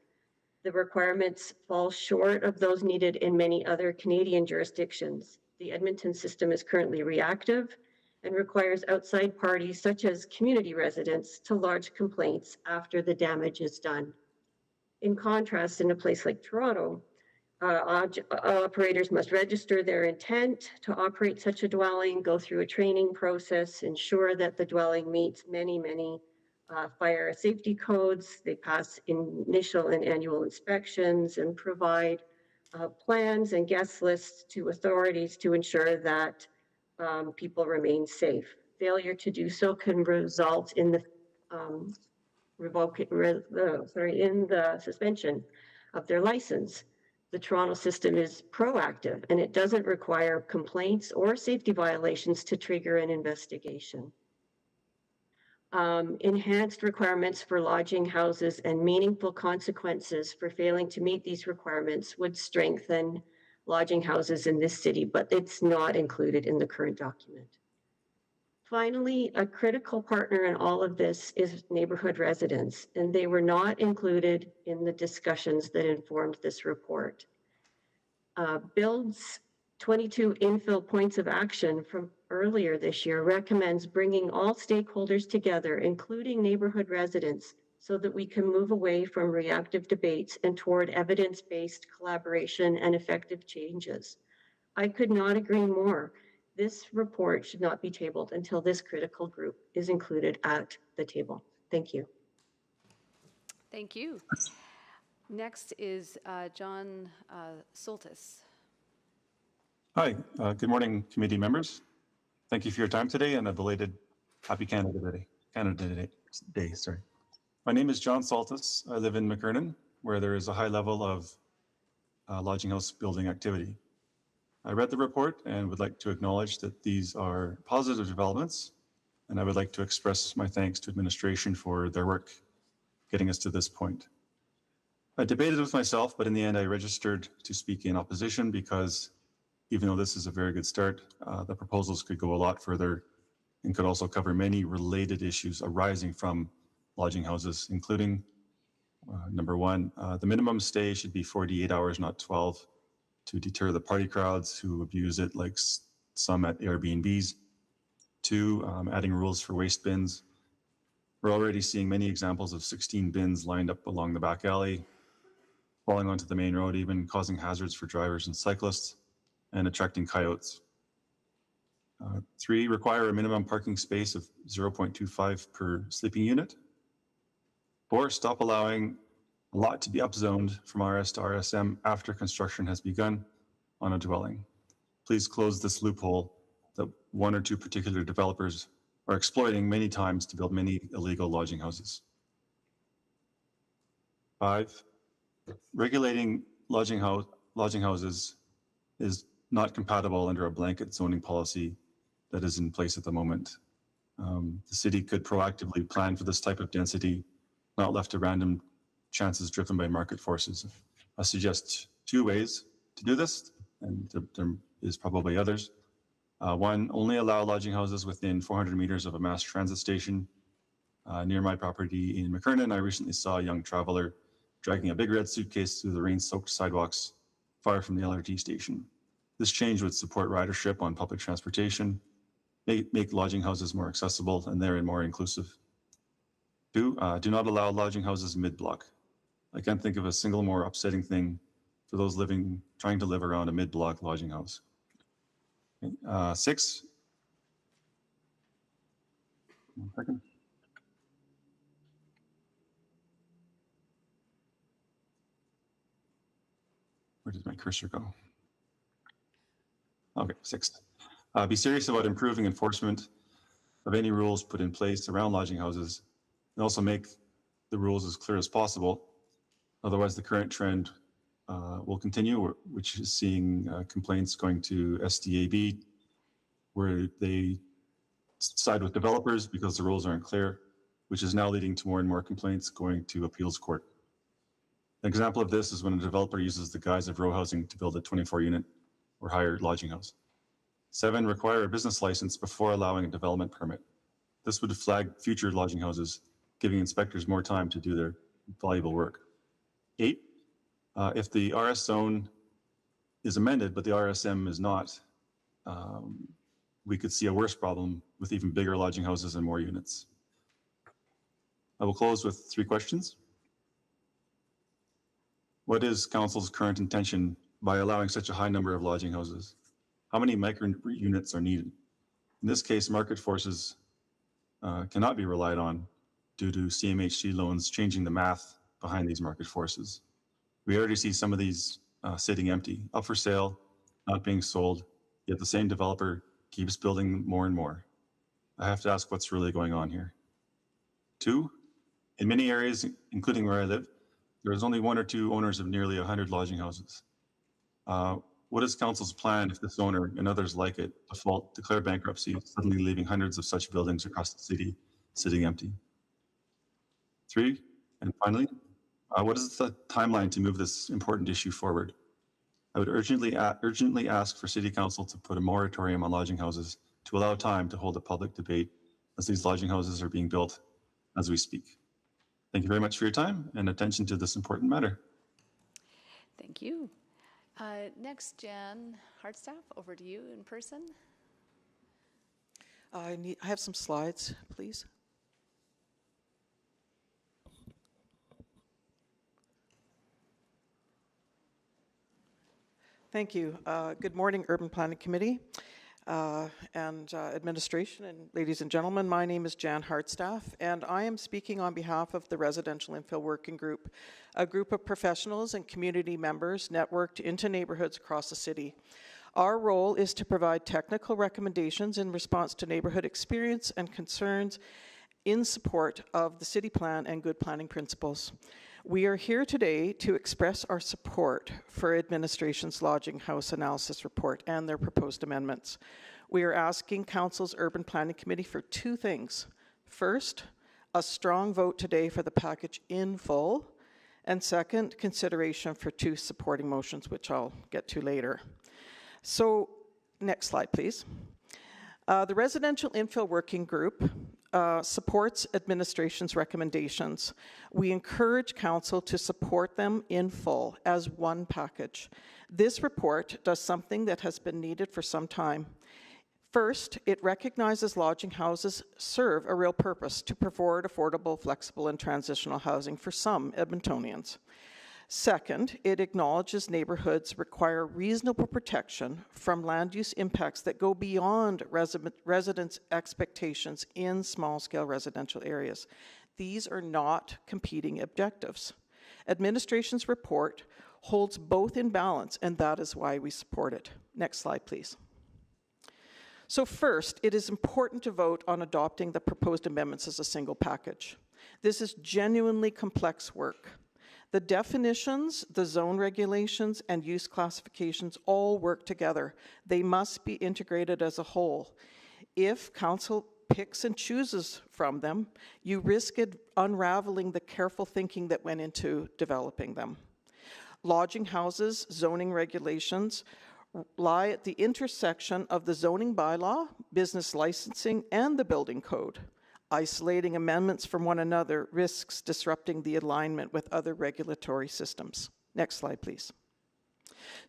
The requirements fall short of those needed in many other Canadian jurisdictions. The Edmonton system is currently reactive and requires outside parties such as community residents to lodge complaints after the damage is done. In contrast, in a place like Toronto, operators must register their intent to operate such a dwelling, go through a training process, ensure that the dwelling meets many fire safety codes. They pass initial and annual inspections and provide plans and guest lists to authorities to ensure that people remain safe. Failure to do so can result in the in the suspension of their license. The Toronto system is proactive and it doesn't require complaints or safety violations to trigger an investigation. Enhanced requirements for lodging houses and meaningful consequences for failing to meet these requirements would strengthen lodging houses in this city, but it's not included in the current document. Finally, a critical partner in all of this is neighborhood residents, and they were not included in the discussions that informed this report. Build's 22 infill points of action from earlier this year recommends bringing all stakeholders together, including neighborhood residents, so that we can move away from reactive debates and toward evidence-based collaboration and effective changes. I could not agree more. This report should not be tabled until this critical group is included at the table. Thank you. Thank you. Next is John Soltis. Hi, good morning, committee members. Thank you for your time today and a belated Happy Canada Day. Sorry. My name is John Soltis. I live in McKernan, where there is a high level of lodging house building activity. I read the report and would like to acknowledge that these are positive developments, and I would like to express my thanks to administration for their work getting us to this point. I debated with myself, but in the end I registered to speak in opposition because even though this is a very good start, the proposals could go a lot further and could also cover many related issues arising from lodging houses, including number one, the minimum stay should be 48 hours, not 12, to deter the party crowds who abuse it, like some at Airbnbs. Two, adding rules for waste bins. We're already seeing many examples of 16 bins lined up along the back alley, falling onto the main road, even causing hazards for drivers and cyclists, and attracting coyotes. Three, require a minimum parking space of 0.25 per sleeping unit. Four, stop allowing a lot to be upzoned from RS to RSM after construction has begun on a dwelling. Please close this loophole that one or two particular developers are exploiting many times to build many illegal lodging houses. Five, regulating lodging houses is not compatible under a blanket zoning policy that is in place at the moment. The city could proactively plan for this type of density, not left to random chances driven by market forces. I suggest two ways to do this, and there is probably others. One, only allow lodging houses within 400 meters of a mass transit station. Near my property in McKernan, I recently saw a young traveler dragging a big red suitcase through the rain-soaked sidewalks far from the LRT station. This change would support ridership on public transportation, make lodging houses more accessible, and therein more inclusive. Two, do not allow lodging houses mid-block. I can't think of a single more upsetting thing for those trying to live around a mid-block lodging house. Six, one second. Where did my cursor go? Okay, sixth. Be serious about improving enforcement of any rules put in place around lodging houses, and also make the rules as clear as possible. Otherwise, the current trend will continue, which is seeing complaints going to SDAB, where they side with developers because the rules aren't clear, which is now leading to more and more complaints going to appeals court. An example of this is when a developer uses the guise of row housing to build a 24-unit or higher lodging house. 7, require a business license before allowing a development permit. This would flag future lodging houses, giving inspectors more time to do their valuable work. 8, if the RS zone is amended, but the RSM is not, we could see a worse problem with even bigger lodging houses and more units. I will close with 3 questions. What is Council's current intention by allowing such a high number of lodging houses? How many micro units are needed? In this case, market forces cannot be relied on due to CMHC loans changing the math behind these market forces. We already see some of these sitting empty, up for sale, not being sold, yet the same developer keeps building more and more. I have to ask what's really going on here. 2, in many areas, including where I live, there is only 1 or 2 owners of nearly 100 lodging houses. What is Council's plan if this owner and others like it default, declare bankruptcy, suddenly leaving hundreds of such buildings across the city sitting empty? 3, and finally, what is the timeline to move this important issue forward? I would urgently ask for City Council to put a moratorium on lodging houses to allow time to hold a public debate as these lodging houses are being built as we speak. Thank you very much for your time and attention to this important matter. Thank you. Next, Jan Hartstaff, over to you in person. I have some slides, please. Thank you. Good morning, Urban Planning Committee and administration, and ladies and gentlemen. My name is Jan Hartstaff, and I am speaking on behalf of the Residential Infill Working Group, a group of professionals and community members networked into neighborhoods across the city. Our role is to provide technical recommendations in response to neighborhood experience and concerns in support of the city plan and good planning principles. We are here today to express our support for administration's lodging house analysis report and their proposed amendments. We are asking Council's Urban Planning Committee for 2 things. First, a strong vote today for the package in full, And second, consideration for 2 supporting motions, which I'll get to later. So, next slide, please. The Residential Infill Working Group supports administration's recommendations. We encourage council to support them in full as one package. This report does something that has been needed for some time. First, it recognizes lodging houses serve a real purpose to provide affordable, flexible, and transitional housing for some Edmontonians. Second, it acknowledges neighborhoods require reasonable protection from land use impacts that go beyond residents' expectations in small-scale residential areas. These are not competing objectives. Administration's report holds both in balance, and that is why we support it. Next slide, please. So first, it is important to vote on adopting the proposed amendments as a single package. This is genuinely complex work. The definitions, the zone regulations, and use classifications all work together. They must be integrated as a whole. If council picks and chooses from them, you risk unraveling the careful thinking that went into developing them. Lodging houses, zoning regulations, lie at the intersection of the zoning bylaw, business licensing, and the building code. Isolating amendments from one another risks disrupting the alignment with other regulatory systems. Next slide, please.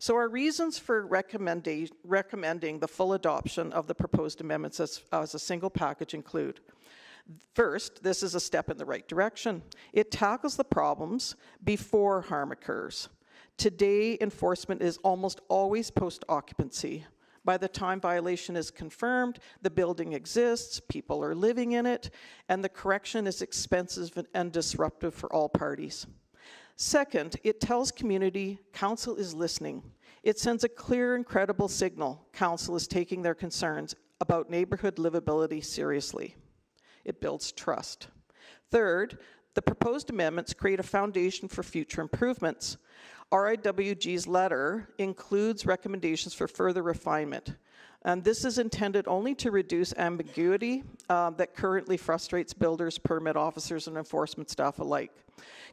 So our reasons for recommending the full adoption of the proposed amendments as a single package include: first, this is a step in the right direction. It tackles the problems before harm occurs. Today, enforcement is almost always post-occupancy. By the time violation is confirmed, the building exists, people are living in it, and the correction is expensive and disruptive for all parties. Second, it tells community council is listening. It sends a clear and credible signal council is taking their concerns about neighborhood livability seriously. It builds trust. Third, the proposed amendments create a foundation for future improvements. RIWG's letter includes recommendations for further refinement, and this is intended only to reduce ambiguity that currently frustrates builders, permit officers, and enforcement staff alike.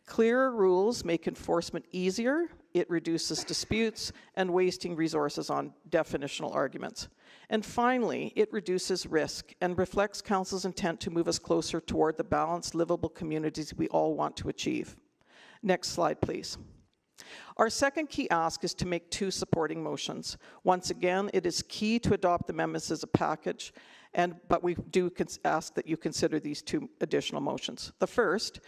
Clearer rules make enforcement easier, it reduces disputes and wasting resources on definitional arguments. And finally, it reduces risk and reflects council's intent to move us closer toward the balanced, livable communities we all want to achieve. Next slide, please. Our second key ask is to make 2 supporting motions. Once again, it is key to adopt the amendments as a package, but we do ask that you consider these 2 additional motions. The first,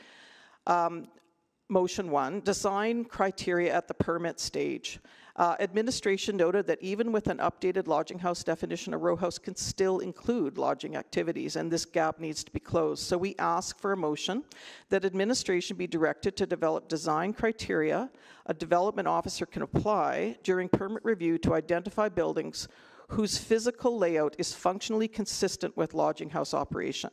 motion 1, design criteria at the permit stage. Administration noted that even with an updated lodging house definition, a row house can still include lodging activities, and this gap needs to be closed. So we ask for a motion that administration be directed to develop design criteria a development officer can apply during permit review to identify buildings whose physical layout is functionally consistent with lodging house operation.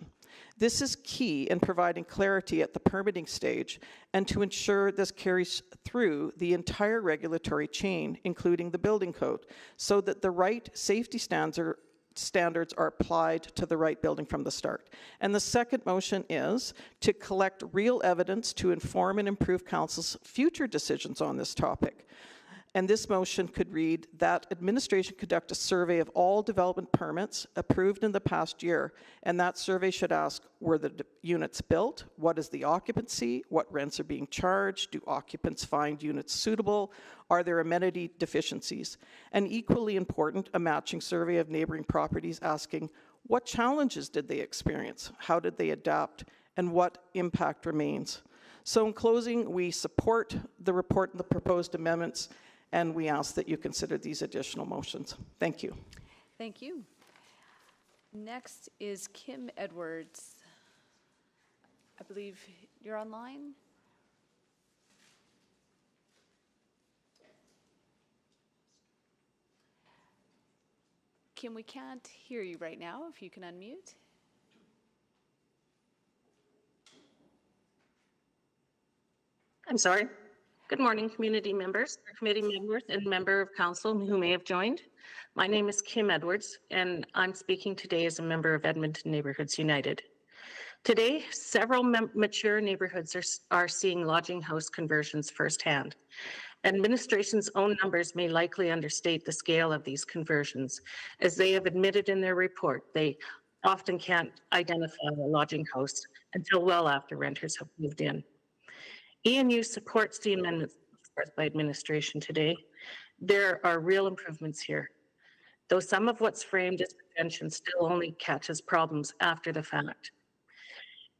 This is key in providing clarity at the permitting stage and to ensure this carries through the entire regulatory chain, including the building code, so that the right safety standards are applied to the right building from the start. And the second motion is to collect real evidence to inform and improve council's future decisions on this topic. And this motion could read that administration conduct a survey of all development permits approved in the past year, and that survey should ask, were the units built? What is the occupancy? What rents are being charged? Do occupants find units suitable? Are there amenity deficiencies? And equally important, a matching survey of neighboring properties asking, what challenges did they experience? How did they adapt? And what impact remains? So in closing, we support the report and the proposed amendments, and we ask that you consider these additional motions. Thank you. Thank you. Next is Kim Edwards. I believe you're online. Kim, we can't hear you right now. If you can unmute. I'm sorry. Good morning, community members, committee members, and member of council who may have joined. My name is Kim Edwards, and I'm speaking today as a member of Edmonton Neighborhoods United. Today, several mature neighborhoods are seeing lodging house conversions firsthand. Administration's own numbers may likely understate the scale of these conversions. As they have admitted in their report, they often can't identify a lodging house until well after renters have moved in. ENU supports the amendments put forth by administration today. There are real improvements here, though some of what's framed as prevention still only catches problems after the fact.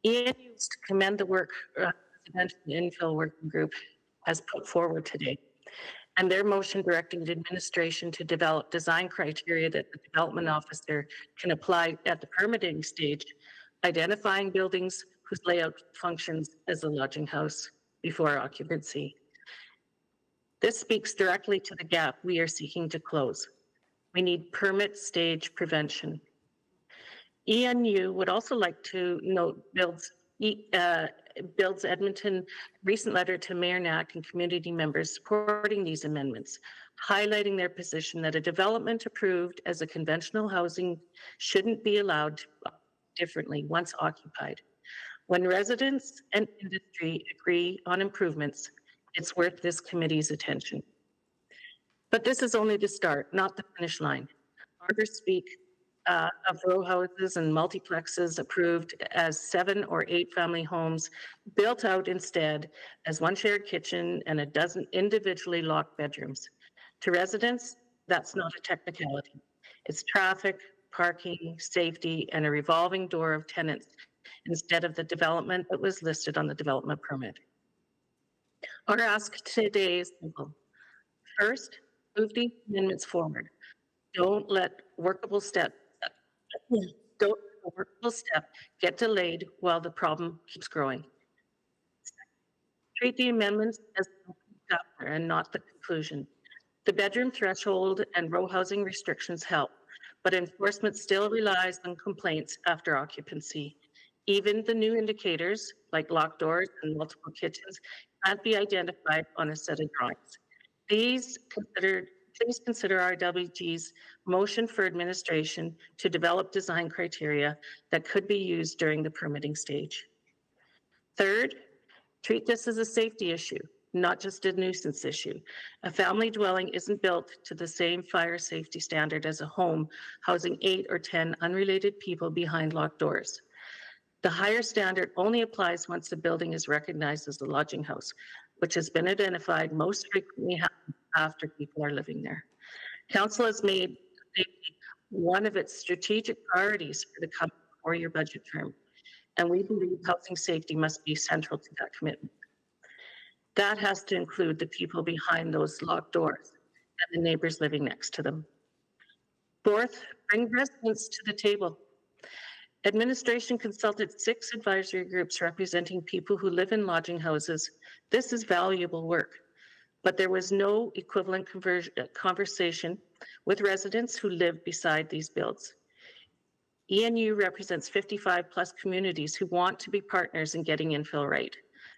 ENU is to commend the work Residential Infill Working Group has put forward today, and their motion directing the administration to develop design criteria that the development officer can apply at the permitting stage, identifying buildings whose layout functions as a lodging house before occupancy. This speaks directly to the gap we are seeking to close. We need permit stage prevention. ENU would also like to note Build's Edmonton recent letter to Mayor Knack and community members supporting these amendments, highlighting their position that a development approved as a conventional housing shouldn't be allowed to differently once occupied. When residents and industry agree on improvements, it's worth this committee's attention. But this is only the start, not the finish line. Others speak of row houses and multiplexes approved as 7 or 8 family homes, built out instead as one shared kitchen and a dozen individually locked bedrooms. To residents, that's not a technicality. It's traffic, parking, safety, and a revolving door of tenants instead of the development that was listed on the development permit. Our ask today is simple. First, move these amendments forward. Don't let a workable step get delayed while the problem keeps growing. Treat the amendments as a chapter and not the conclusion. The bedroom threshold and row housing restrictions help, but enforcement still relies on complaints after occupancy. Even the new indicators, like locked doors and multiple kitchens, can't be identified on a set of drawings. Please consider RWG's motion for administration to develop design criteria that could be used during the permitting stage. Third, treat this as a safety issue, not just a nuisance issue. A family dwelling isn't built to the same fire safety standard as a home housing 8 or 10 unrelated people behind locked doors. The higher standard only applies once the building is recognized as a lodging house, which has been identified most frequently after people are living there. Council has made safety one of its strategic priorities for the coming 4-year budget term, and we believe housing safety must be central to that commitment. That has to include the people behind those locked doors and the neighbors living next to them. Fourth, bring residents to the table. Administration consulted 6 advisory groups representing people who live in lodging houses. This is valuable work, but there was no equivalent conversation with residents who live beside these builds. ENU represents 55 plus communities who want to be partners in getting infill right,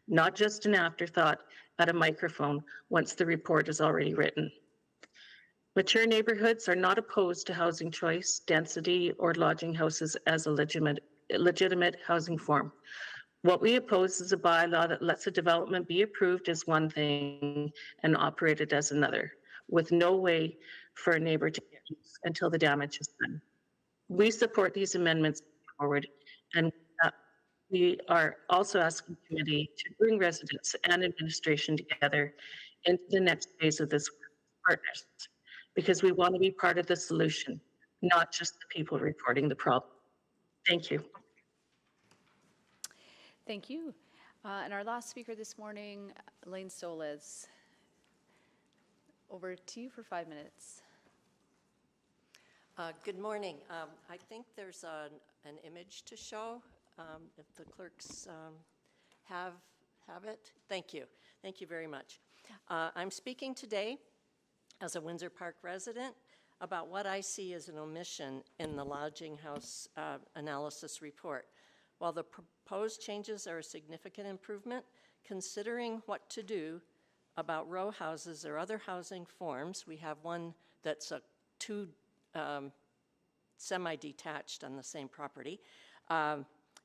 not just an afterthought at a microphone once the report is already written. Mature neighborhoods are not opposed to housing choice, density, or lodging houses as a legitimate housing form. What we oppose is a bylaw that lets a development be approved as one thing and operated as another, with no way for a neighbor to get use until the damage is done. We support these amendments forward, and we are also asking the committee to bring residents and administration together into the next phase of this partners, because we want to be part of the solution, not just the people reporting the problem. Thank you. Thank you. And our last speaker this morning, Elaine Soles. Over to you for 5 minutes. Good morning. I think there's an image to show. If the clerks have it. Thank you. Thank you very much. I'm speaking today as a Windsor Park resident about what I see as an omission in the lodging house analysis report. While the proposed changes are a significant improvement, considering what to do about row houses or other housing forms, we have one that's a 2 semi-detached on the same property,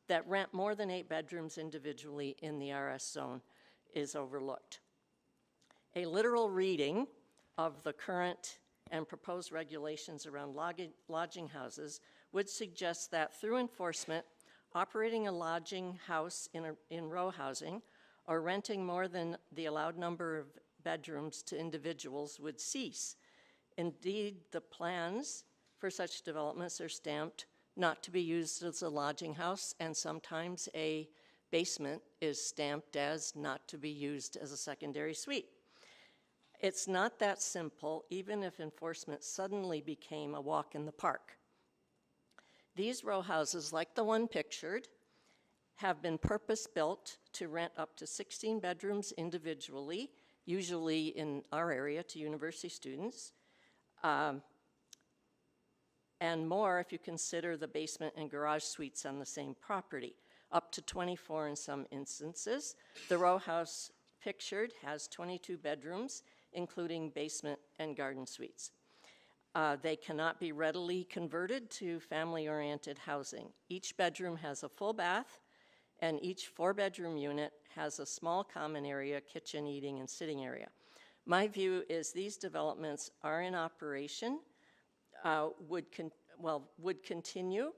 that rent more than 8 bedrooms individually in the RS zone is overlooked. A literal reading of the current and proposed regulations around lodging houses would suggest that through enforcement, operating a lodging house in row housing or renting more than the allowed number of bedrooms to individuals would cease. Indeed, the plans for such developments are stamped not to be used as a lodging house, and sometimes a basement is stamped as not to be used as a secondary suite. It's not that simple, even if enforcement suddenly became a walk in the park. These row houses, like the one pictured, have been purpose-built to rent up to 16 bedrooms individually, usually in our area to university students, and more if you consider the basement and garage suites on the same property, up to 24 in some instances. The row house pictured has 22 bedrooms, including basement and garden suites. They cannot be readily converted to family-oriented housing. Each bedroom has a full bath, and each 4-bedroom unit has a small common area, kitchen, eating, and sitting area. My view is these developments are in operation, would continue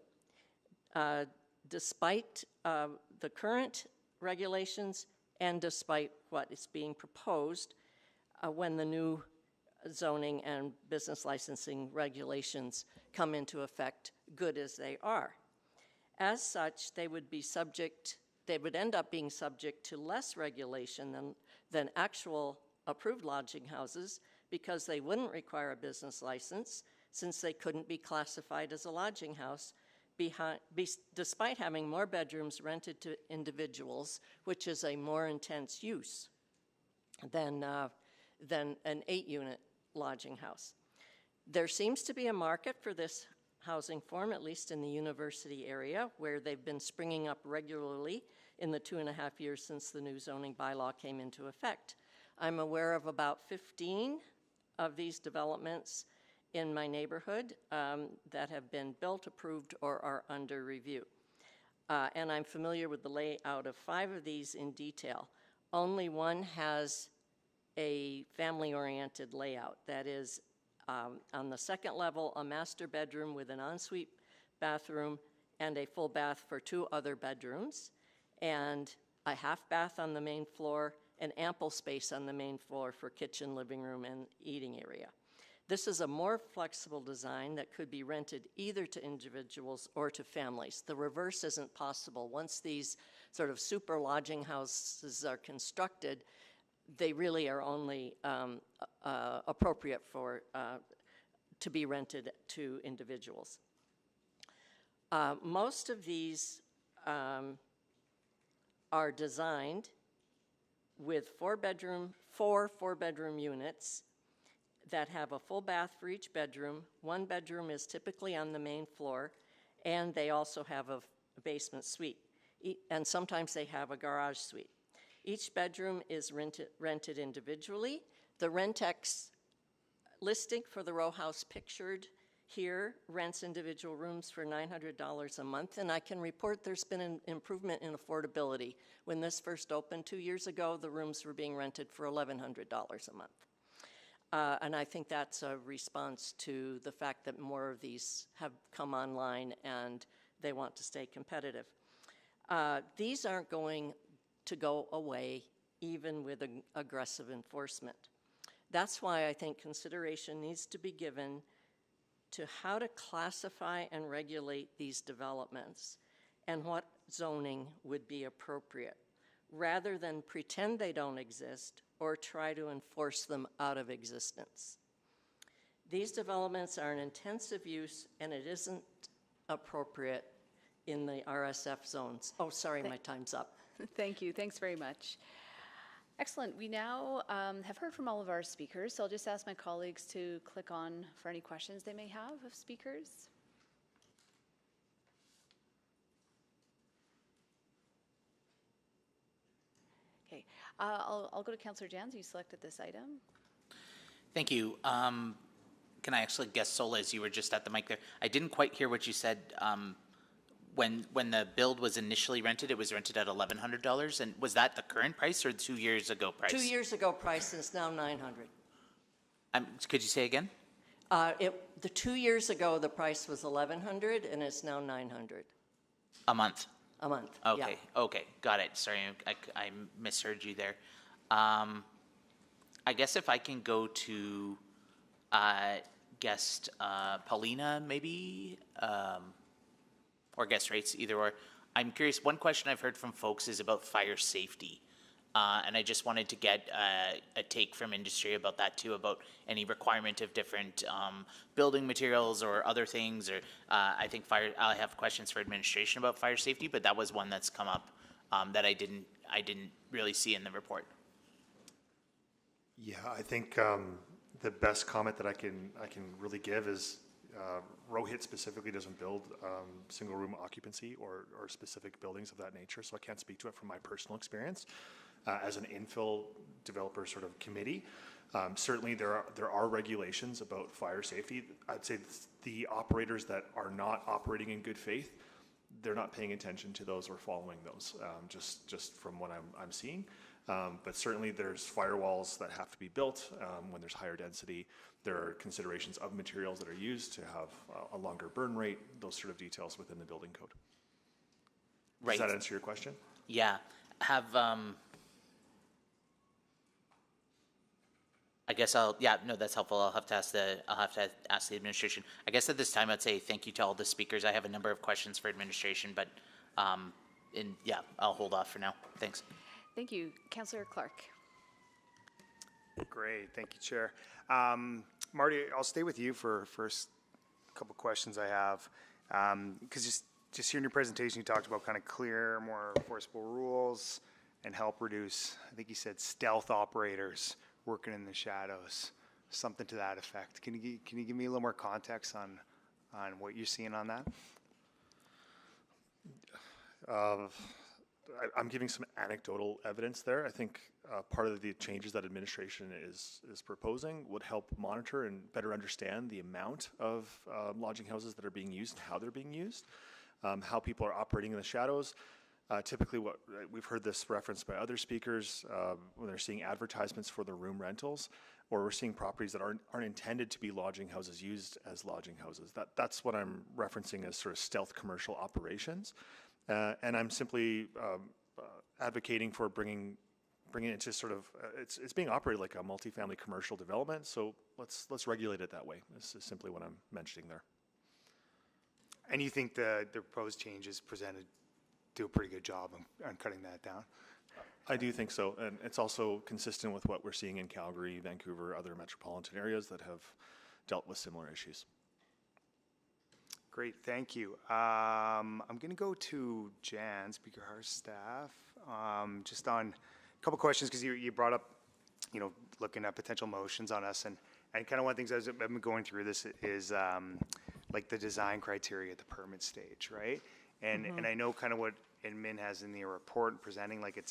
despite the current regulations and despite what is being proposed when the new zoning and business licensing regulations come into effect, good as they are. As such, they would end up being subject to less regulation than actual approved lodging houses, because they wouldn't require a business license, since they couldn't be classified as a lodging house, despite having more bedrooms rented to individuals, which is a more intense use than an 8-unit lodging house. There seems to be a market for this housing form, at least in the university area, where they've been springing up regularly in the 2.5 years since the new zoning bylaw came into effect. I'm aware of about 15 of these developments in my neighborhood that have been built, approved, or are under review. And I'm familiar with the layout of 5 of these in detail. Only one has a family-oriented layout. That is, on the second level, a master bedroom with an ensuite bathroom and a full bath for 2 other bedrooms, and a half bath on the main floor, and ample space on the main floor for kitchen, living room, and eating area. This is a more flexible design that could be rented either to individuals or to families. The reverse isn't possible. Once these sort of super lodging houses are constructed, they really are only appropriate to be rented to individuals. Most of these are designed with 4 4-bedroom units that have a full bath for each bedroom. 1 bedroom is typically on the main floor, and they also have a basement suite, and sometimes they have a garage suite. Each bedroom is rented individually. The Rentex listing for the row house pictured here rents individual rooms for $900 a month, and I can report there's been an improvement in affordability. When this first opened 2 years ago, the rooms were being rented for $1,100 a month. And I think that's a response to the fact that more of these have come online and they want to stay competitive. These aren't going to go away even with aggressive enforcement. That's why I think consideration needs to be given to how to classify and regulate these developments and what zoning would be appropriate, rather than pretend they don't exist or try to enforce them out of existence. These developments are an intensive use, and it isn't appropriate in the RSF zones. Oh, sorry, my time's up. Thank you. Thanks very much. Excellent. We now have heard from all of our speakers, so I'll just ask my colleagues to click on for any questions they may have of speakers. Okay. I'll go to Councillor Jans. You selected this item. Thank you. Can I actually guess, Sola, as you were just at the mic there? I didn't quite hear what you said. when the build was initially rented, it was rented at $1,100, and was that the current price or 2 years ago price? 2 years ago price is now 900. Could you say again? The 2 years ago, the price was 1,100 and it's now 900 A month. a month. Okay, Yeah. okay, got it. Sorry, I misheard you there. I guess if I can go to guest Paulina, maybe, or guest rates, either or. I'm curious, one question I've heard from folks is about fire safety. And I just wanted to get a take from industry about that too, about any requirement of different building materials or other things. Or I think I have questions for administration about fire safety, but that was one that's come up that I didn't really see in the report. Yeah, I think the best comment that I can really give is Rohit specifically doesn't build single room occupancy or specific buildings of that nature, so I can't speak to it from my personal experience. As an infill developer sort of committee, certainly there are regulations about fire safety. I'd say the operators that are not operating in good faith, they're not paying attention to those or following those, just from what I'm seeing. But certainly there's firewalls that have to be built when there's higher density. There are considerations of materials that are used to have a longer burn rate, those sort of details within the building code. Right. Does that answer your question? Yeah. I guess that's helpful. I'll have to ask the administration. I guess at this time I'd say thank you to all the speakers. I have a number of questions for administration, but I'll hold off for now. Thanks. Thank you. Councillor Clark. Great, thank you, Chair. Marty, I'll stay with you for first couple questions I have, because just hearing your presentation, you talked about kind of clear, more enforceable rules and help reduce, I think you said stealth operators working in the shadows, something to that effect. Can you give me a little more context on what you're seeing on that? I'm giving some anecdotal evidence there. I think part of the changes that administration is proposing would help monitor and better understand the amount of lodging houses that are being used and how they're being used, how people are operating in the shadows. Typically, what we've heard this referenced by other speakers when they're seeing advertisements for the room rentals, or we're seeing properties that aren't intended to be lodging houses used as lodging houses. That's what I'm referencing as sort of stealth commercial operations. And I'm simply advocating for bringing it into sort of it's being operated like a multifamily commercial development. So let's regulate it that way. This is simply what I'm mentioning there. And you think the proposed changes presented do a pretty good job on cutting that down? I do think so, and it's also consistent with what we're seeing in Calgary, Vancouver, other metropolitan areas that have dealt with similar issues. Great, thank you. I'm going to go to Jan, Speaker Harstaff, just on a couple questions, because you brought up, looking at potential motions on us, and kind of one of the things I've been going through this is like the design criteria at the permit stage, right? And I know kind of what Admin has in the report presenting, like I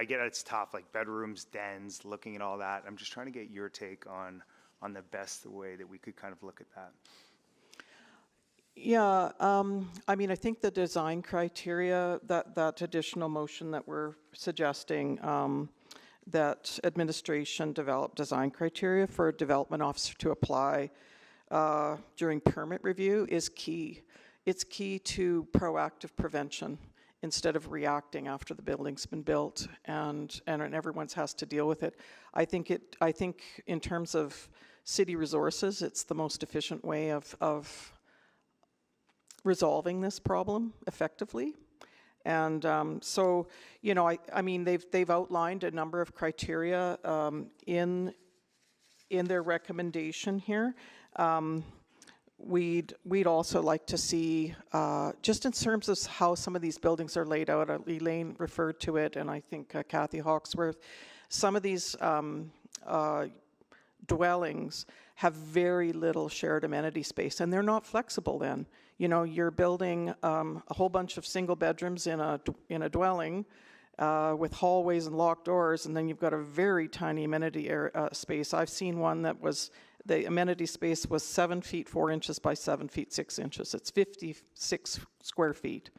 get it's tough, like bedrooms, dens, looking at all that. I'm just trying to get your take on the best way that we could kind of look at that. Yeah, I mean, I think the design criteria, that additional motion that we're suggesting, that administration develop design criteria for a development officer to apply during permit review is key. It's key to proactive prevention instead of reacting after the building's been built and everyone has to deal with it. I think in terms of city resources, it's the most efficient way of resolving this problem effectively. And so, I mean, they've outlined a number of criteria in their recommendation here. We'd also like to see, just in terms of how some of these buildings are laid out, Elaine referred to it, and I think Kathy Hawksworth, some of these dwellings have very little shared amenity space, and they're not flexible then. You're building a whole bunch of single bedrooms in a dwelling with hallways and locked doors, and then you've got a very tiny amenity space. I've seen one that the amenity space was 7 feet 4 inches by 7 feet 6 inches. It's 56 square feet.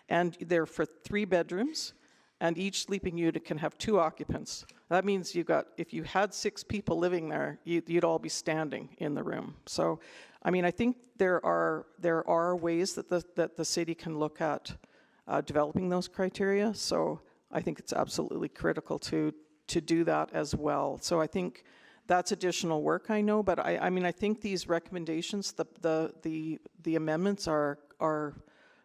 And they're for 3 bedrooms, and each sleeping unit can have 2 occupants. That means if you had 6 people living there, you'd all be standing in the room. So, I mean, I think there are ways that the city can look at developing those criteria. So I think it's absolutely critical to do that as well. So I think that's additional work, I know, but I mean, I think these recommendations, the amendments are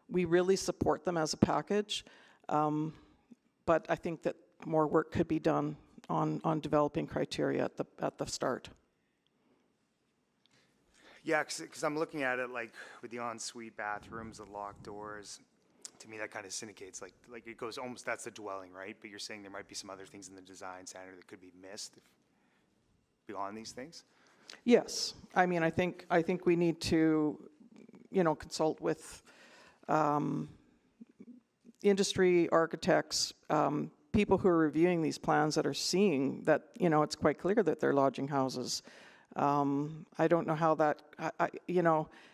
we really support them as a package, but I think that more work could be done on developing criteria at the start. Yeah, because I'm looking at it like with the ensuite bathrooms, the locked doors. To me, that kind of syndicates, like it goes almost, that's the dwelling, right? But you're saying there might be some other things in the design standard that could be missed beyond these things? Yes, I mean, I think we need to, consult with industry, architects, people who are reviewing these plans that are seeing that, it's quite clear that they're lodging houses. I don't know how that,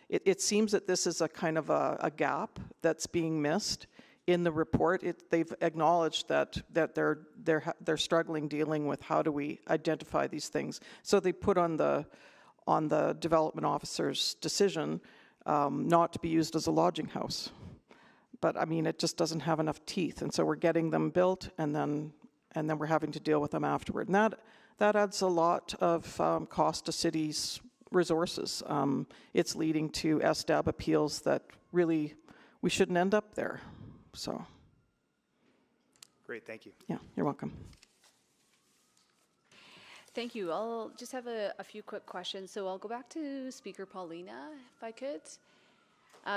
it seems that this is a kind of a gap that's being missed in the report. They've acknowledged that they're struggling dealing with how do we identify these things. So they put on the development officer's decision not to be used as a lodging house. But I mean, it just doesn't have enough teeth, and so we're getting them built, and then we're having to deal with them afterward. And that adds a lot of cost to cities' resources. It's leading to SDAB appeals that really we shouldn't end up there. So. Great, thank you. Yeah, you're welcome. Thank you. I'll just have a few quick questions. So I'll go back to Speaker Paulina, if I could.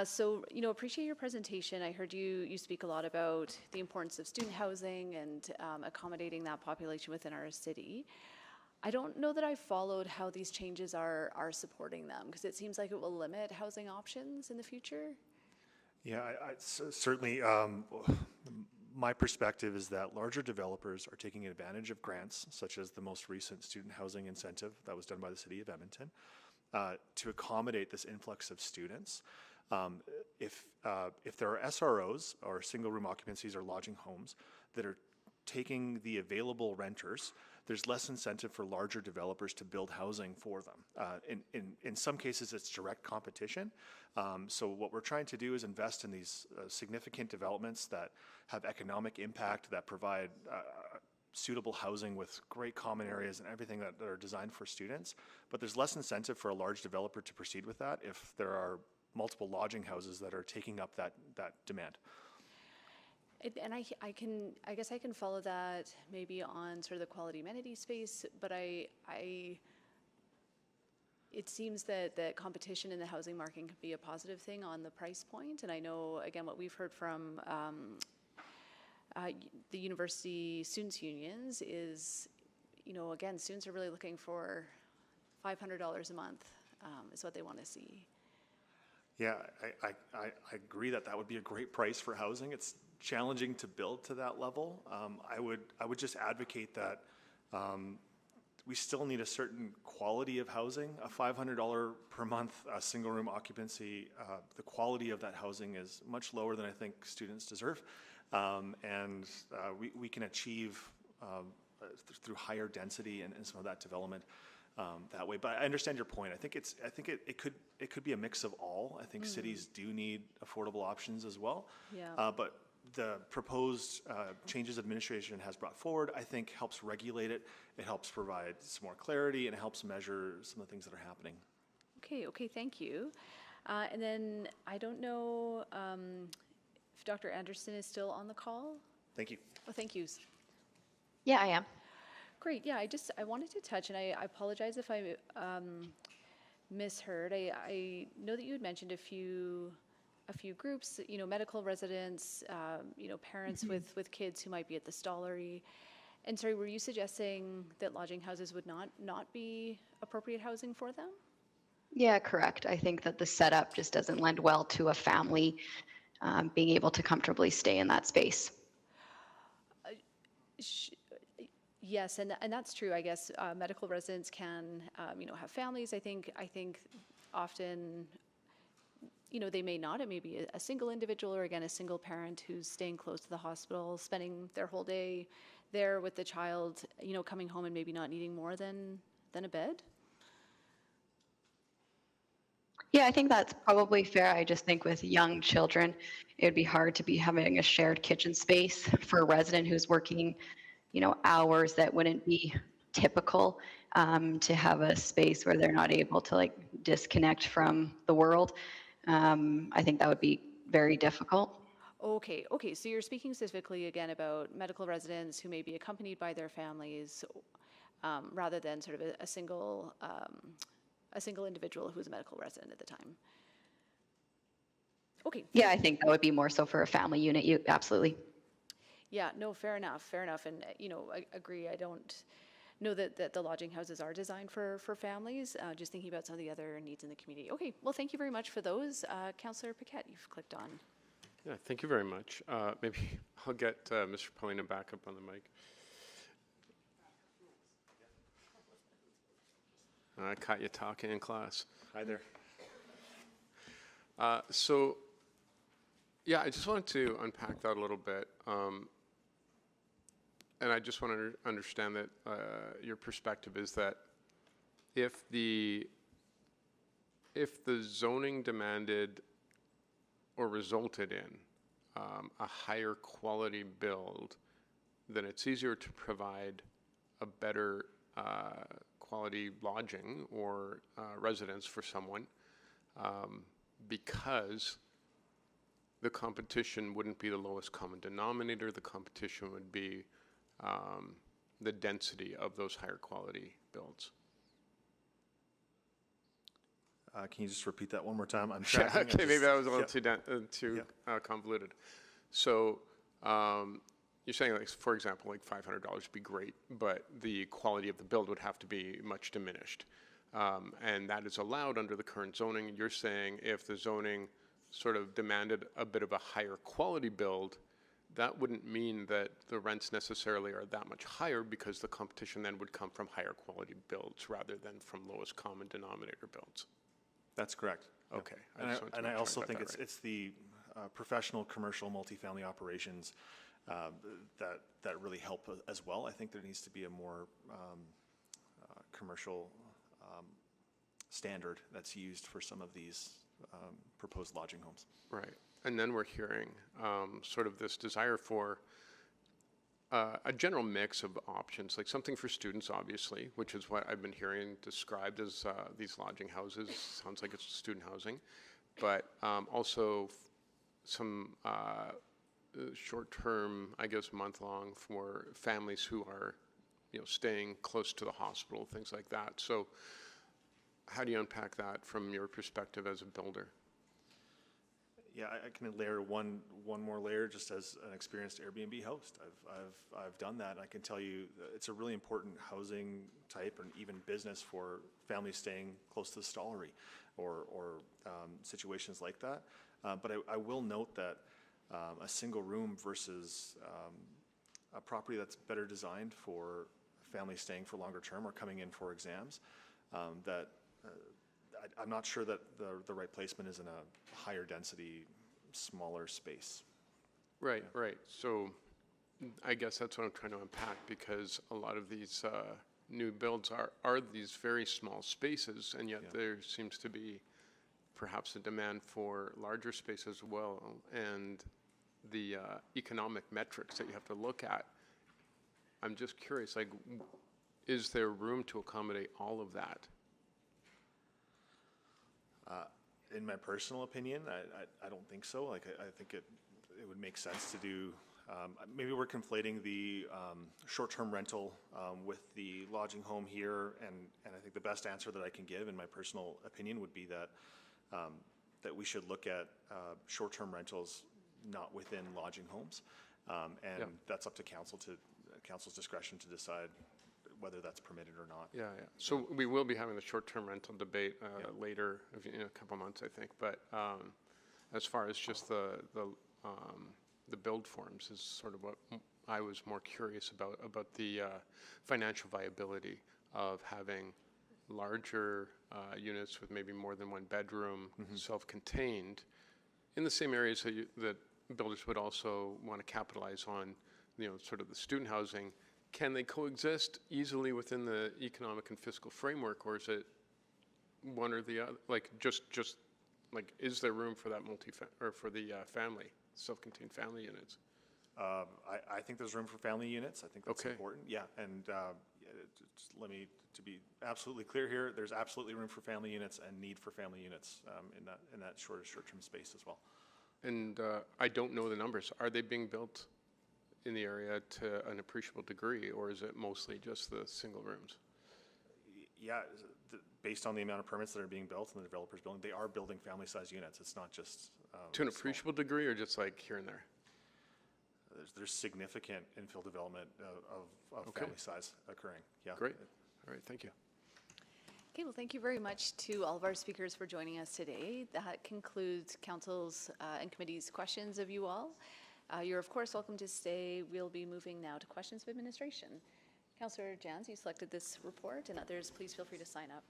So, appreciate your presentation. I heard you speak a lot about the importance of student housing and accommodating that population within our city. I don't know that I followed how these changes are supporting them, because it seems like it will limit housing options in the future. Yeah, certainly my perspective is that larger developers are taking advantage of grants, such as the most recent student housing incentive that was done by the City of Edmonton, to accommodate this influx of students. If there are SROs, or single room occupancies or lodging homes, that are taking the available renters, there's less incentive for larger developers to build housing for them. In some cases, it's direct competition. So what we're trying to do is invest in these significant developments that have economic impact, that provide suitable housing with great common areas and everything that are designed for students. But there's less incentive for a large developer to proceed with that if there are multiple lodging houses that are taking up that demand. And I guess I can follow that maybe on sort of the quality amenity space, but it seems that competition in the housing market can be a positive thing on the price point. And I know, again, what we've heard from the university students' unions is, again, students are really looking for $500 a month is what they want to see. Yeah, I agree that would be a great price for housing. It's challenging to build to that level. I would just advocate that we still need a certain quality of housing. A $500 per month single room occupancy, the quality of that housing is much lower than I think students deserve, and we can achieve through higher density and some of that development that way. But I understand your point. I think it could be a mix of all. I think cities do need affordable options as well. Yeah. But the proposed changes administration has brought forward, I think, helps regulate it. It helps provide some more clarity, and it helps measure some of the things that are happening. Okay, thank you. And then I don't know if Dr. Anderson is still on the call. Thank you. Oh, thank you. Yeah, I am. Great. Yeah, I wanted to touch, and I apologize if I misheard. I know that you had mentioned a few groups, medical residents, parents with kids who might be at the Stollery. And sorry, were you suggesting that lodging houses would not be appropriate housing for them? Yeah, correct. I think that the setup just doesn't lend well to a family being able to comfortably stay in that space. Yes, and that's true. I guess medical residents can, have families. I think often, they may not. It may be a single individual or again a single parent who's staying close to the hospital, spending their whole day there with the child. Coming home and maybe not needing more than a bed. Yeah, I think that's probably fair. I just think with young children, it would be hard to be having a shared kitchen space for a resident who's working, hours that wouldn't be typical, to have a space where they're not able to like disconnect from the world. I think that would be very difficult. Okay. So you're speaking specifically again about medical residents who may be accompanied by their families, rather than sort of a single individual who's a medical resident at the time. Okay. Yeah, I think that would be more so for a family unit. You absolutely. Yeah, no, fair enough. And, I agree. I don't know that the lodging houses are designed for families, just thinking about some of the other needs in the community. Okay, well, thank you very much for those. Councillor Paquette, you've clicked on. Yeah, thank you very much. Maybe I'll get Mr. Paulina back up on the mic. I caught you talking in class. Hi there. So, yeah, I just wanted to unpack that a little bit. And I just want to understand that your perspective is that if the zoning demanded or resulted in a higher quality build, then it's easier to provide a better quality lodging or residence for someone, because the competition wouldn't be the lowest common denominator. The competition would be the density of those higher quality builds. Can you just repeat that one more time? I'm Yeah, tracking. okay, maybe that was a little too convoluted. So you're saying, like, for example, like $500 would be great, but the quality of the build would have to be much diminished. And that is allowed under the current zoning. You're saying if the zoning sort of demanded a bit of a higher quality build, that wouldn't mean that the rents necessarily are that much higher, because the competition then would come from higher quality builds rather than from lowest common denominator builds. That's correct. Okay. Yeah. And I also think it's the professional commercial multifamily operations that really help as well. I think there needs to be a more commercial standard that's used for some of these proposed lodging homes. Right. And then we're hearing sort of this desire for a general mix of options, like something for students, obviously, which is what I've been hearing described as these lodging houses. Sounds like it's student housing, but also some short-term, I guess, month-long for families who are, staying close to the hospital, things like that. So how do you unpack that from your perspective as a builder? Yeah, I can layer one more layer just as an experienced Airbnb host. I've done that. And I can tell you it's a really important housing type and even business for families staying close to the Stollery or situations like that. But I will note that a single room versus a property that's better designed for families staying for longer term or coming in for exams, I'm not sure that the right placement is in a higher density, smaller space. Right, right. So I guess that's what I'm trying to unpack, because a lot of these new builds are these very small spaces, and yet there seems to be perhaps a demand for larger space as well. And the economic metrics that you have to look at, I'm just curious, like, is there room to accommodate all of that? In my personal opinion, I don't think so. Like, I think it would make sense to do, maybe we're conflating the short-term rental with the lodging home here, and I think the best answer that I can give, in my personal opinion, would be that that we should look at short-term rentals not within lodging homes, and that's up to council's discretion to decide whether that's permitted or not. Yeah, yeah. So we will be having the short-term rental debate later, in a couple months, I think. But as far as just the build forms is sort of what I was more curious about the financial viability of having larger units with maybe more than one bedroom, self-contained, in the same areas that builders would also want to capitalize on, sort of the student housing. Can they coexist easily within the economic and fiscal framework, or is it one or the other? Like just like, is there room for that for the family, self-contained family units? I think there's room for family units. I think that's important. Yeah, and to be absolutely clear here, there's absolutely room for family units and need for family units in that short-term space as well. And I don't know the numbers. Are they being built in the area to an appreciable degree, or is it mostly just the single rooms? Yeah, based on the amount of permits that are being built and the developers building, they are building family-sized units. It's not just to an appreciable degree, or just like here and there? There's significant infill development of family size occurring. Yeah. Great. All right. Thank you. Okay, well, thank you very much to all of our speakers for joining us today. That concludes council's and committee's questions of you all. You're, of course, welcome to stay. We'll be moving now to questions of administration. Councillor Jans, you selected this report, and others, please feel free to sign up.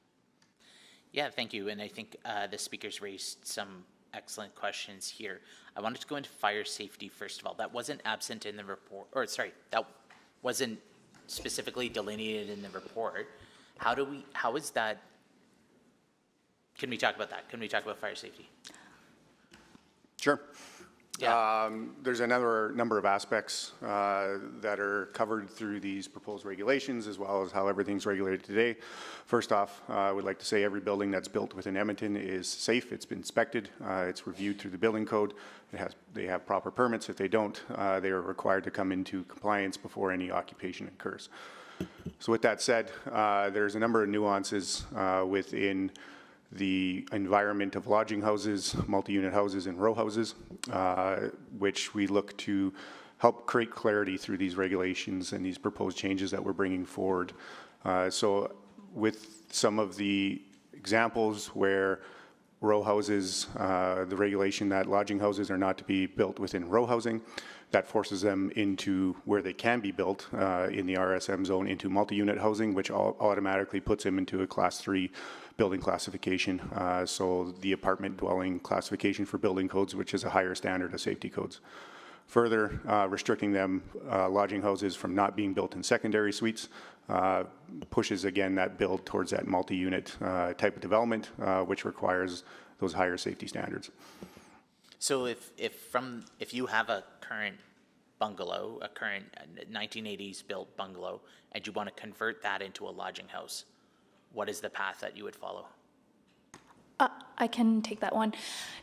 Yeah, thank you. And I think the speakers raised some excellent questions here. I wanted to go into fire safety first of all. That wasn't absent in the report, or sorry, that wasn't specifically delineated in the report. How is that? Can we talk about that? Can we talk about fire safety? Sure. Yeah. There's another number of aspects that are covered through these proposed regulations, as well as how everything's regulated today. First off, I would like to say every building that's built within Edmonton is safe. It's been inspected. It's reviewed through the building code. They have proper permits. If they don't, they are required to come into compliance before any occupation occurs. So with that said, there's a number of nuances within the environment of lodging houses, multi-unit houses, and row houses, which we look to help create clarity through these regulations and these proposed changes that we're bringing forward. So with some of the examples where row houses, the regulation that lodging houses are not to be built within row housing, that forces them into where they can be built in the RSM zone into multi-unit housing, which automatically puts them into a Class 3 building classification. So the apartment dwelling classification for building codes, which is a higher standard of safety codes. Further, restricting them, lodging houses, from not being built in secondary suites pushes again that build towards that multi-unit type of development, which requires those higher safety standards. So if you have a current bungalow, a current 1980s built bungalow, and you want to convert that into a lodging house, what is the path that you would follow? I can take that one.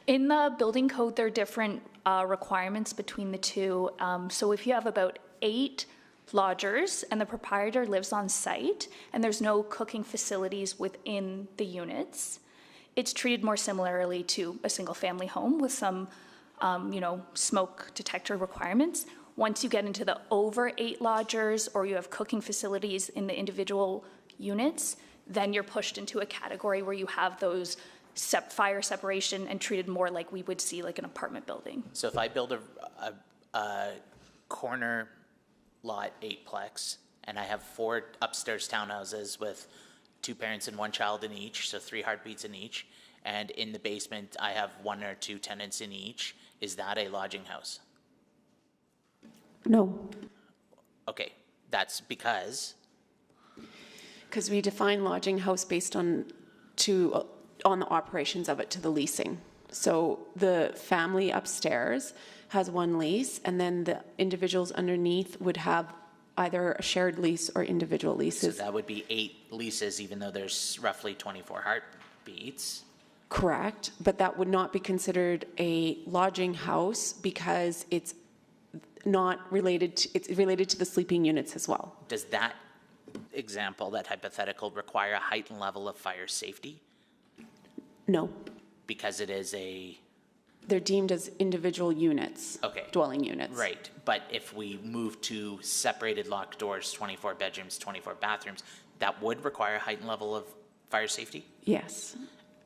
In the building code, there are different requirements between the two. So if you have about 8 lodgers and the proprietor lives on site and there's no cooking facilities within the units, it's treated more similarly to a single family home with some, smoke detector requirements. Once you get into the over 8 lodgers or you have cooking facilities in the individual units, then you're pushed into a category where you have those fire separation and treated more like we would see like an apartment building. So if I build a corner lot 8-plex and I have 4 upstairs townhouses with 2 parents and 1 child in each, so 3 heartbeats in each, and in the basement I have 1 or 2 tenants in each, is that a lodging house? No. Okay, that's because we define lodging house based on the operations of it to the leasing. So the family upstairs has 1 lease, and then the individuals underneath would have either a shared lease or individual leases. So that would be 8 leases, even though there's roughly 24 heartbeats. Correct, but that would not be considered a lodging house because it's not related to, it's related to the sleeping units as well. Does that example, that hypothetical, require a heightened level of fire safety? No. Because it is they're deemed as individual units. Okay. Dwelling units. Right, but if we move to separated locked doors, 24 bedrooms, 24 bathrooms, that would require a heightened level of fire safety? Yes.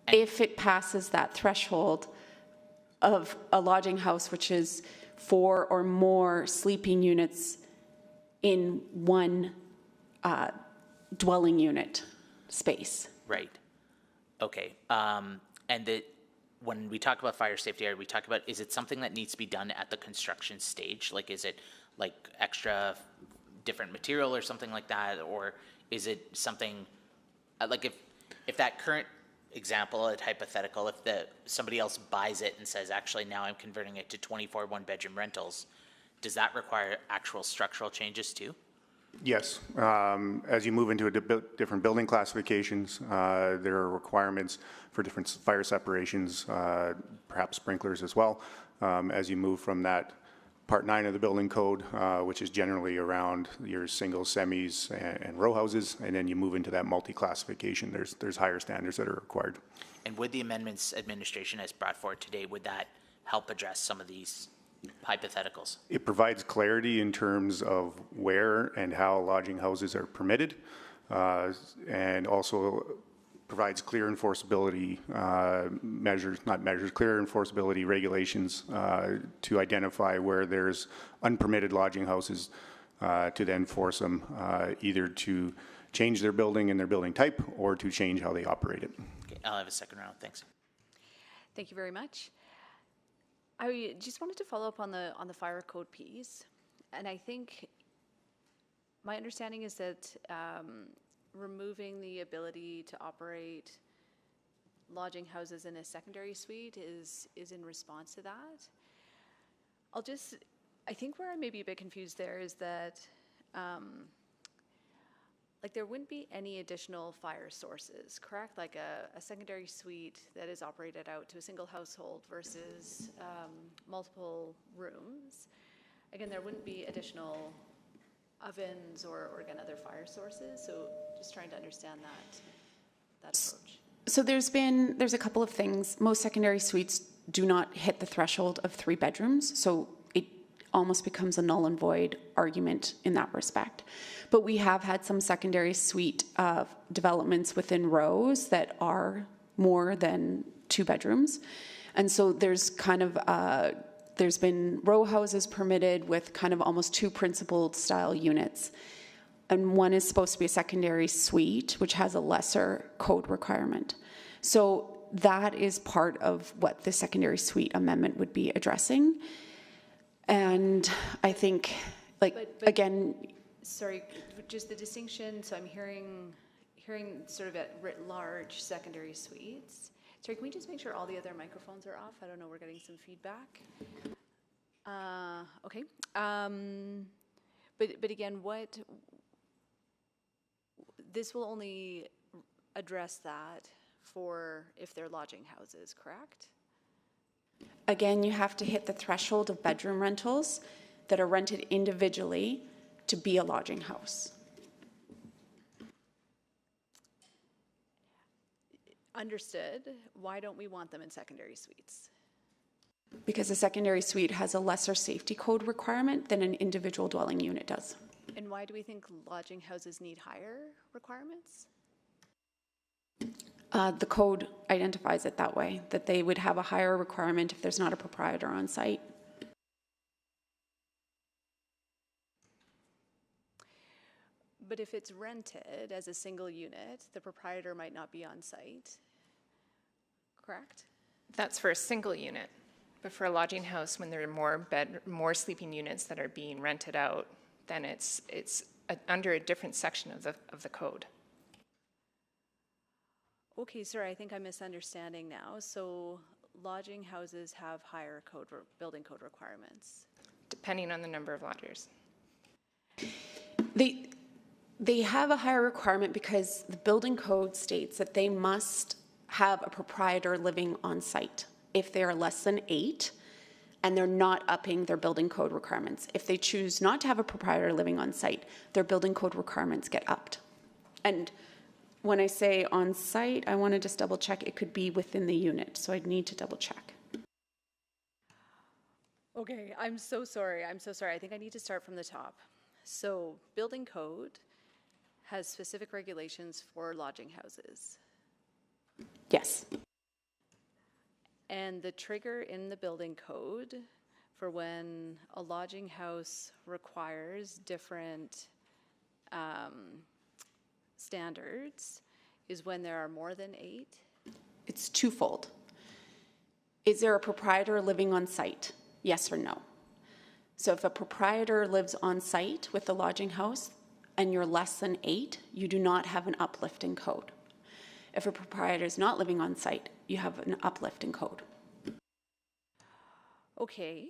And if it passes that threshold of a lodging house, which is 4 or more sleeping units in one dwelling unit space. Right. Okay. When we talk about fire safety, are we talking about, is it something that needs to be done at the construction stage? Like, is it like extra different material or something like that? Or is it something, like if that current example, a hypothetical, if somebody else buys it and says, actually now I'm converting it to 24 one-bedroom rentals, does that require actual structural changes too? Yes. As you move into different building classifications, there are requirements for different fire separations, perhaps sprinklers as well. As you move from that Part 9 of the building code, which is generally around your single, semis, and row houses, and then you move into that multi-classification, there's higher standards that are required. And would the amendments administration has brought forward today, would that help address some of these hypotheticals? It provides clarity in terms of where and how lodging houses are permitted, and also provides clear enforceability clear enforceability regulations to identify where there's unpermitted lodging houses, to then force them either to change their building and their building type or to change how they operate it. Okay, I'll have a second round. Thanks. Thank you very much. I just wanted to follow up on the fire code piece, and I think my understanding is that removing the ability to operate lodging houses in a secondary suite is in response to that. I think where I may be a bit confused there is that like there wouldn't be any additional fire sources, correct? Like a secondary suite that is operated out to a single household versus multiple rooms. Again, there wouldn't be additional ovens or again other fire sources. So just trying to understand that approach. So there's a couple of things. Most secondary suites do not hit the threshold of 3 bedrooms, so it almost becomes a null and void argument in that respect. But we have had some secondary suite developments within rows that are more than 2 bedrooms, and so there's kind of there's been row houses permitted with kind of almost 2 principal style units. And one is supposed to be a secondary suite, which has a lesser code requirement. So that is part of what the secondary suite amendment would be addressing. And I think, again... Sorry, just the distinction, so I'm hearing sort of at writ large secondary suites. Sorry, can we just make sure all the other microphones are off? I don't know, we're getting some feedback. Okay. But again, this will only address that for if they're lodging houses, correct? Again, you have to hit the threshold of bedroom rentals that are rented individually to be a lodging house. Understood. Why don't we want them in secondary suites? Because a secondary suite has a lesser safety code requirement than an individual dwelling unit does. And why do we think lodging houses need higher requirements? The code identifies it that way, that they would have a higher requirement if there's not a proprietor on site. But if it's rented as a single unit, the proprietor might not be on site, correct? That's for a single unit. But for a lodging house, when there are more sleeping units that are being rented out, then it's under a different section of the code. Okay, sorry, I think I'm misunderstanding now. So lodging houses have higher building code requirements? Depending on the number of lodgers. They have a higher requirement because the building code states that they must have a proprietor living on site if they are less than 8 and they're not upping their building code requirements. If they choose not to have a proprietor living on site, their building code requirements get upped. And when I say on site, I want to just double check. It could be within the unit, so I'd need to double check. Okay, I'm so sorry. I think I need to start from the top. So building code has specific regulations for lodging houses. Yes. And the trigger in the building code for when a lodging house requires different standards is when there are more than 8? It's twofold. Is there a proprietor living on site? Yes or no? So if a proprietor lives on site with the lodging house and you're less than 8, you do not have an uplift in code. If a proprietor is not living on site, you have an uplift in code. Okay.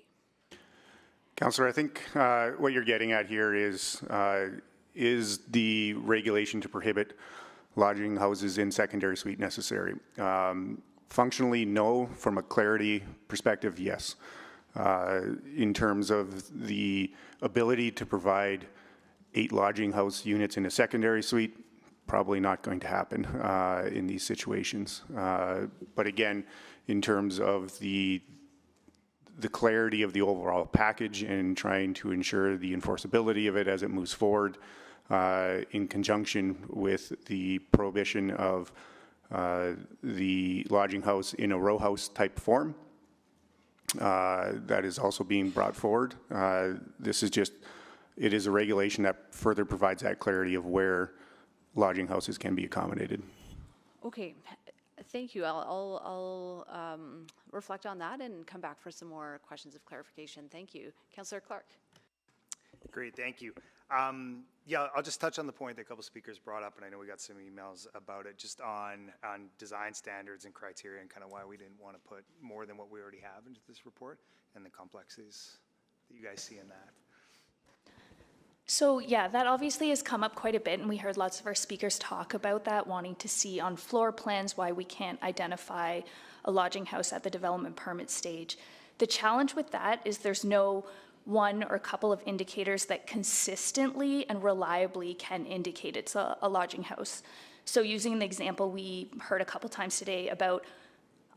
Councillor, I think what you're getting at here is the regulation to prohibit lodging houses in secondary suite necessary? Functionally, no. From a clarity perspective, yes. In terms of the ability to provide 8 lodging house units in a secondary suite, probably not going to happen in these situations. But again, in terms of the clarity of the overall package and trying to ensure the enforceability of it as it moves forward, in conjunction with the prohibition of the lodging house in a row house type form, that is also being brought forward. This is just, it is a regulation that further provides that clarity of where lodging houses can be accommodated. Okay, thank you. I'll reflect on that and come back for some more questions of clarification. Thank you. Councillor Clark. Great, thank you. Yeah, I'll just touch on the point that a couple speakers brought up, and I know we got some emails about it, just on design standards and criteria and kind of why we didn't want to put more than what we already have into this report and the complexities that you guys see in that. So yeah, that obviously has come up quite a bit, and we heard lots of our speakers talk about that, wanting to see on floor plans why we can't identify a lodging house at the development permit stage. The challenge with that is there's no one or a couple of indicators that consistently and reliably can indicate it's a lodging house. So using the example we heard a couple times today about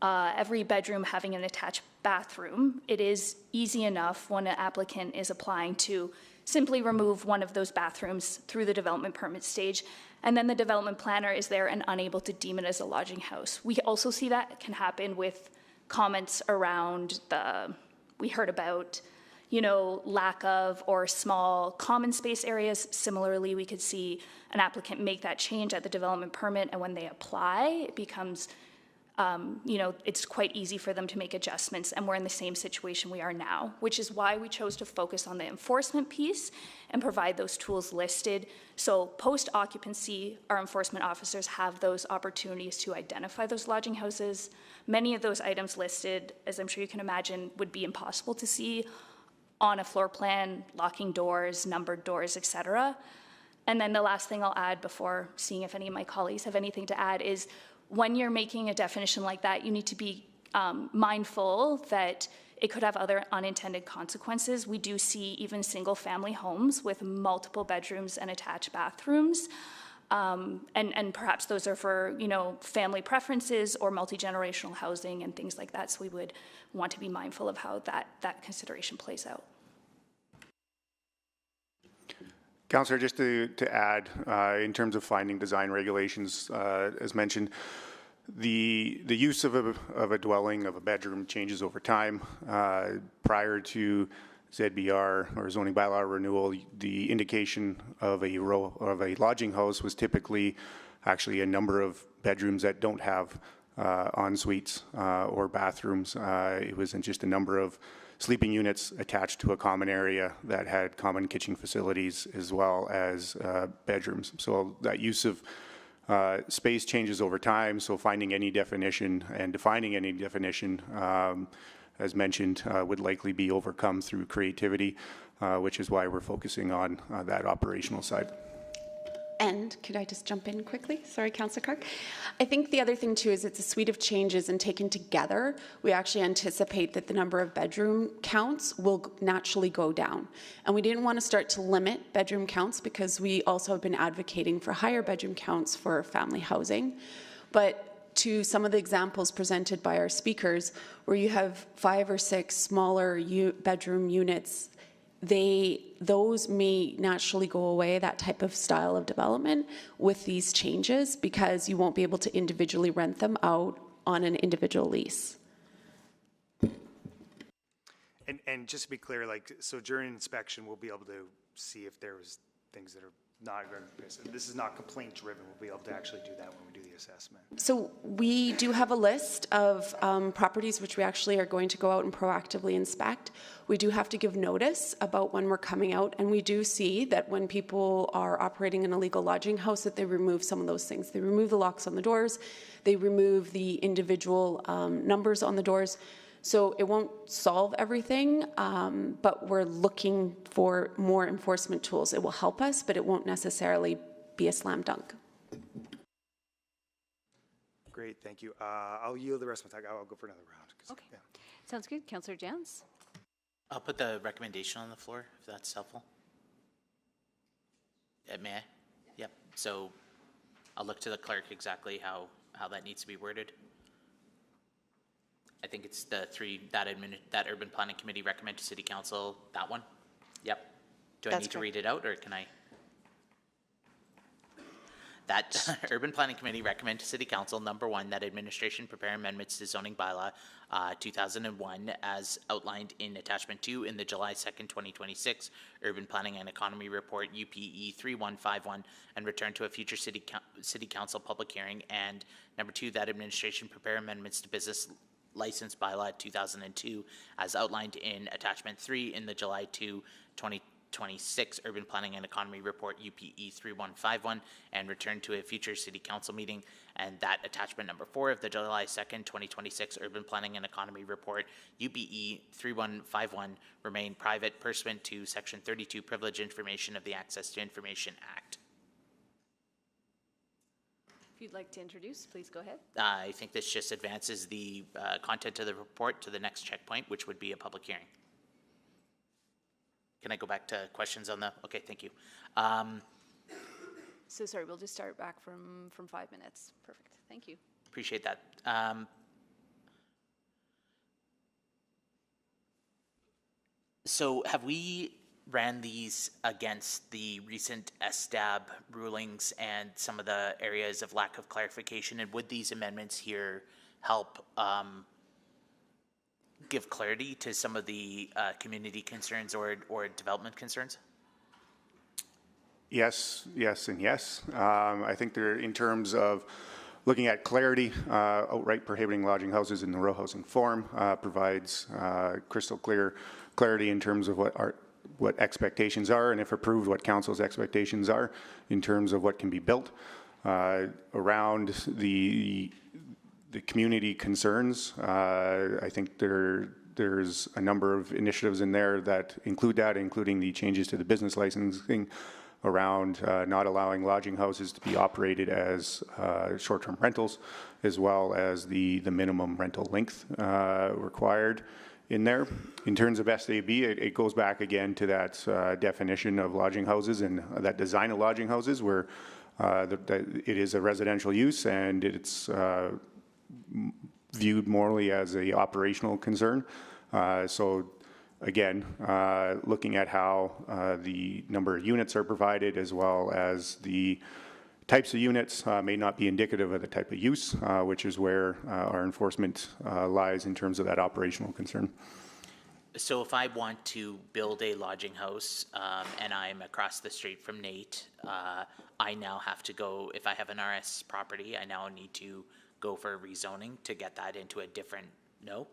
every bedroom having an attached bathroom, it is easy enough when an applicant is applying to simply remove one of those bathrooms through the development permit stage, and then the development planner is there and unable to deem it as a lodging house. We also see that can happen with comments around we heard about, lack of or small common space areas. Similarly, we could see an applicant make that change at the development permit, and when they apply, it becomes it's quite easy for them to make adjustments, and we're in the same situation we are now, which is why we chose to focus on the enforcement piece and provide those tools listed. So post-occupancy, our enforcement officers have those opportunities to identify those lodging houses. Many of those items listed, as I'm sure you can imagine, would be impossible to see on a floor plan, locking doors, numbered doors, etc. And then the last thing I'll add before seeing if any of my colleagues have anything to add is, when you're making a definition like that, you need to be mindful that it could have other unintended consequences. We do see even single-family homes with multiple bedrooms and attached bathrooms, and perhaps those are for family preferences or multi-generational housing and things like that. So we would want to be mindful of how that consideration plays out. Councillor, just to add, in terms of finding design regulations, as mentioned, the use of a dwelling, of a bedroom, changes over time. Prior to ZBR or zoning bylaw renewal, the indication of a lodging house was typically actually a number of bedrooms that don't have en suites or bathrooms. It wasn't just a number of sleeping units attached to a common area that had common kitchen facilities as well as bedrooms. So that use of space changes over time, so finding any definition and defining any definition, as mentioned, would likely be overcome through creativity, which is why we're focusing on that operational side. And could I just jump in quickly? Sorry, Councillor Clark. I think the other thing too is it's a suite of changes, and taken together, we actually anticipate that the number of bedroom counts will naturally go down. And we didn't want to start to limit bedroom counts because we also have been advocating for higher bedroom counts for family housing. But to some of the examples presented by our speakers, where you have 5 or 6 smaller bedroom units, those may naturally go away, that type of style of development, with these changes, because you won't be able to individually rent them out on an individual lease. And just to be clear, like, so during inspection, we'll be able to see if there was things that are not going to, this is not complaint driven, we'll be able to actually do that when we do the assessment. So we do have a list of properties which we actually are going to go out and proactively inspect. We do have to give notice about when we're coming out, and we do see that when people are operating an illegal lodging house that they remove some of those things. They remove the locks on the doors, they remove the individual numbers on the doors. So it won't solve everything, but we're looking for more enforcement tools. It will help us, but it won't necessarily be a slam dunk. Great, thank you. I'll yield the rest of my time. I'll go for another round. Okay, sounds good. Councillor Jans? I'll put the recommendation on the floor, if that's helpful. May I? Yep. So I'll look to the clerk exactly how that needs to be worded. I think it's the three that Urban Planning Committee recommend to City Council, that one? Yep. Do I need to read it out, or can I? That Urban Planning Committee recommend to City Council, number one, that administration prepare amendments to zoning bylaw 2001 as outlined in attachment 2 in the July 2nd, 2026 Urban Planning and Economy Report UPE 3151 and return to a future City Council public hearing. And number 2, that administration prepare amendments to business license bylaw 2002 as outlined in attachment 3 in the July 2, 2026 Urban Planning and Economy Report UPE 3151 and return to a future City Council meeting. And that attachment number 4 of the July 2nd, 2026 Urban Planning and Economy Report UPE 3151 remain private pursuant to Section 32 Privilege Information of the Access to Information Act. If you'd like to introduce, please go ahead. I think this just advances the content of the report to the next checkpoint, which would be a public hearing. Can I go back to questions on the, okay, thank you. So sorry, we'll just start back from 5 minutes. Perfect, thank you. Appreciate that. So have we ran these against the recent SDAB rulings and some of the areas of lack of clarification? And would these amendments here help give clarity to some of the community concerns or development concerns? Yes, yes, and yes. I think they're in terms of looking at clarity, outright prohibiting lodging houses in the row housing form provides crystal clear clarity in terms of what expectations are, and if approved, what council's expectations are in terms of what can be built. Around the community concerns, I think there's a number of initiatives in there that include that, including the changes to the business licensing around not allowing lodging houses to be operated as short-term rentals, as well as the minimum rental length required in there. In terms of SAB, it goes back again to that definition of lodging houses and that design of lodging houses where it is a residential use and it's viewed morally as a operational concern. So again, looking at how the number of units are provided as well as the types of units may not be indicative of the type of use, which is where our enforcement lies in terms of that operational concern. So if I want to build a lodging house and I'm across the street from Nate, I now have to go, if I have an RS property, I now need to go for rezoning to get that into a different, no?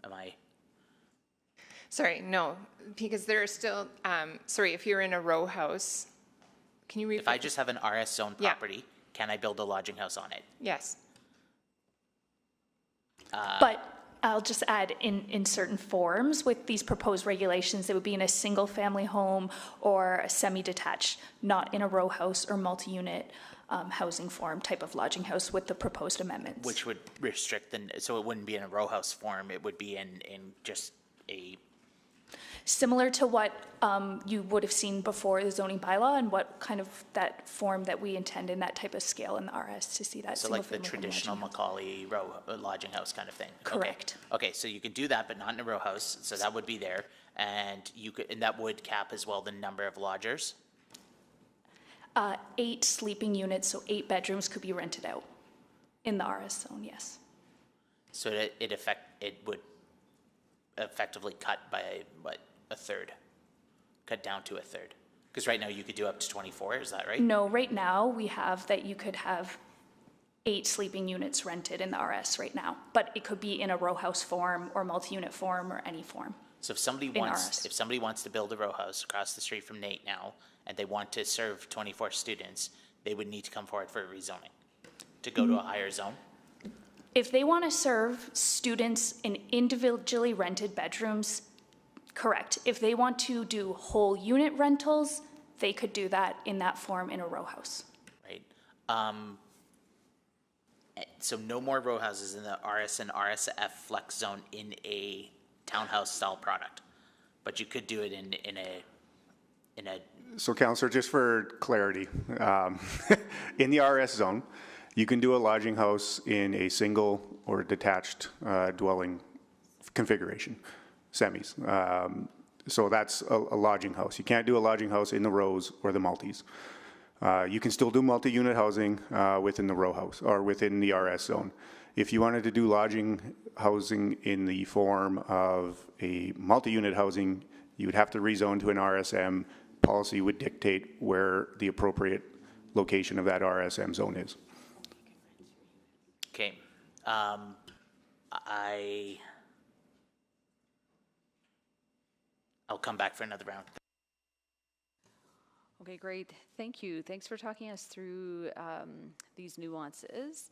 Am I? Sorry, no, because there are still, sorry, if you're in a row house, can you read? If I just have an RS zone property, can I build a lodging house on it? Yes. But I'll just add in certain forms with these proposed regulations, it would be in a single family home or a semi-detached, not in a row house or multi-unit housing form type of lodging house with the proposed amendments. Which would restrict so it wouldn't be in a row house form, it would be in just a... Similar to what you would have seen before the zoning bylaw and what kind of that form that we intend in that type of scale in the RS to see that. So like the traditional Macaulay row lodging house kind of thing. Correct. Okay, so you can do that, but not in a row house. So that would be there, and you could, and that would cap as well the number of lodgers. 8 sleeping units, so 8 bedrooms could be rented out in the RS zone. Yes. So it would effectively cut by, what, a third? Cut down to a third? Because right now you could do up to 24, is that right? No, right now we have that you could have 8 sleeping units rented in the RS right now, but it could be in a row house form or multi-unit form or any form. So if somebody wants to build a row house across the street from Nate now, and they want to serve 24 students, they would need to come forward for a rezoning to go to a higher zone? If they want to serve students in individually rented bedrooms, correct. If they want to do whole unit rentals, they could do that in that form in a row house. Right. So no more row houses in the RS and RSF flex zone in a townhouse style product, but you could do it in a. So Councillor, just for clarity, in the RS zone, you can do a lodging house in a single or detached dwelling configuration, semis. So that's a lodging house. You can't do a lodging house in the rows or the multis. You can still do multi-unit housing within the row house or within the RS zone. If you wanted to do lodging housing in the form of a multi-unit housing, you would have to rezone to an RSM. Policy would dictate where the appropriate location of that RSM zone is. Okay. I'll come back for another round. Okay, great. Thank you. Thanks for talking us through these nuances.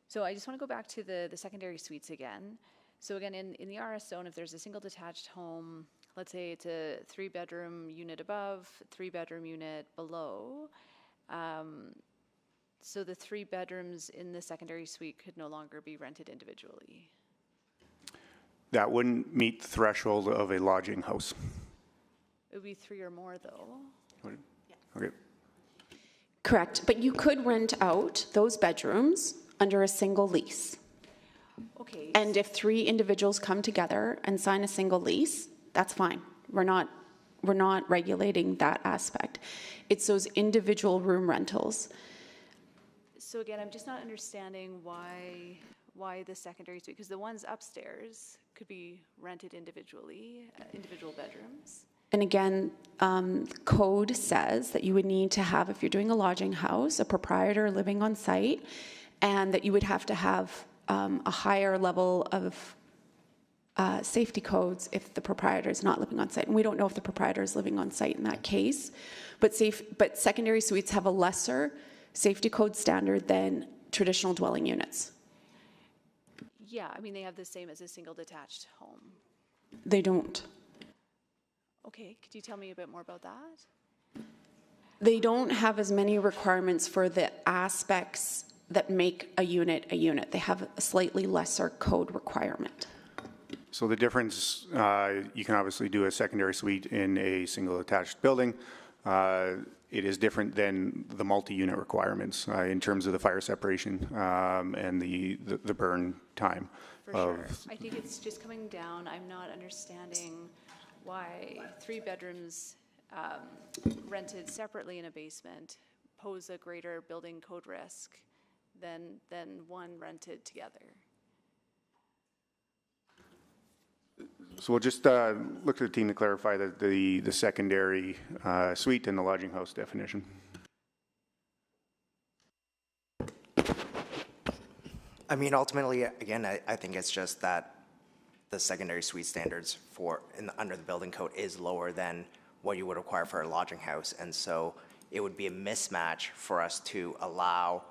So I just want to go back to the secondary suites again. So again, in the RS zone, if there's a single detached home, let's say it's a 3-bedroom unit above, 3-bedroom unit below, so the 3 bedrooms in the secondary suite could no longer be rented individually. That wouldn't meet the threshold of a lodging house. It would be 3 or more though. Okay. Correct, but you could rent out those bedrooms under a single lease. Okay. And if 3 individuals come together and sign a single lease, that's fine. We're not regulating that aspect. It's those individual room rentals. So again, I'm just not understanding why the secondary suite, because the ones upstairs could be rented individually, individual bedrooms. And again, code says that you would need to have, if you're doing a lodging house, a proprietor living on site, and that you would have to have a higher level of safety codes if the proprietor is not living on site. And we don't know if the proprietor is living on site in that case. But secondary suites have a lesser safety code standard than traditional dwelling units. Yeah, I mean, they have the same as a single detached home. They don't. Okay, could you tell me a bit more about that? They don't have as many requirements for the aspects that make a unit a unit. They have a slightly lesser code requirement. So the difference, you can obviously do a secondary suite in a single attached building. It is different than the multi-unit requirements in terms of the fire separation and the burn time. For sure. I think it's just coming down. I'm not understanding why 3 bedrooms rented separately in a basement pose a greater building code risk than one rented together. So we'll just look to the team to clarify the secondary suite and the lodging house definition. I mean, ultimately, again, I think it's just that the secondary suite standards under the building code is lower than what you would require for a lodging house. And so it would be a mismatch for us to allow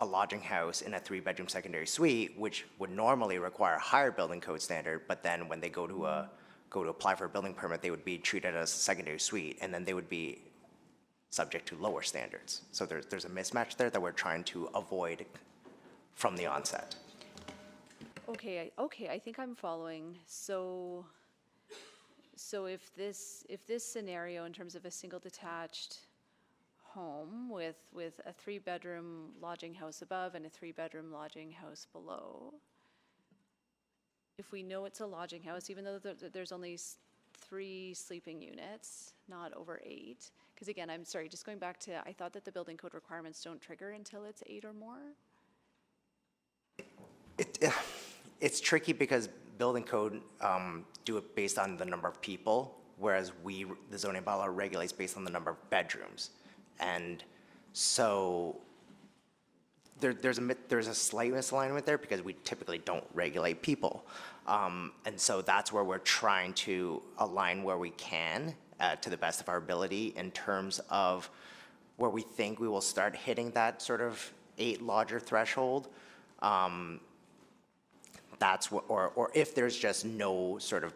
a lodging house in a 3-bedroom secondary suite, which would normally require a higher building code standard, but then when they go to apply for a building permit, they would be treated as a secondary suite, and then they would be subject to lower standards. So there's a mismatch there that we're trying to avoid from the onset. Okay, I think I'm following. So if this scenario in terms of a single detached home with a 3-bedroom lodging house above and a 3-bedroom lodging house below, if we know it's a lodging house, even though there's only 3 sleeping units, not over 8, because again, I'm sorry, just going back to, I thought that the building code requirements don't trigger until it's 8 or more. It's tricky because building code do it based on the number of people, whereas the zoning bylaw regulates based on the number of bedrooms. And so there's a slight misalignment there because we typically don't regulate people. And so that's where we're trying to align where we can to the best of our ability in terms of where we think we will start hitting that sort of 8 lodger threshold. That's what, or if there's just no sort of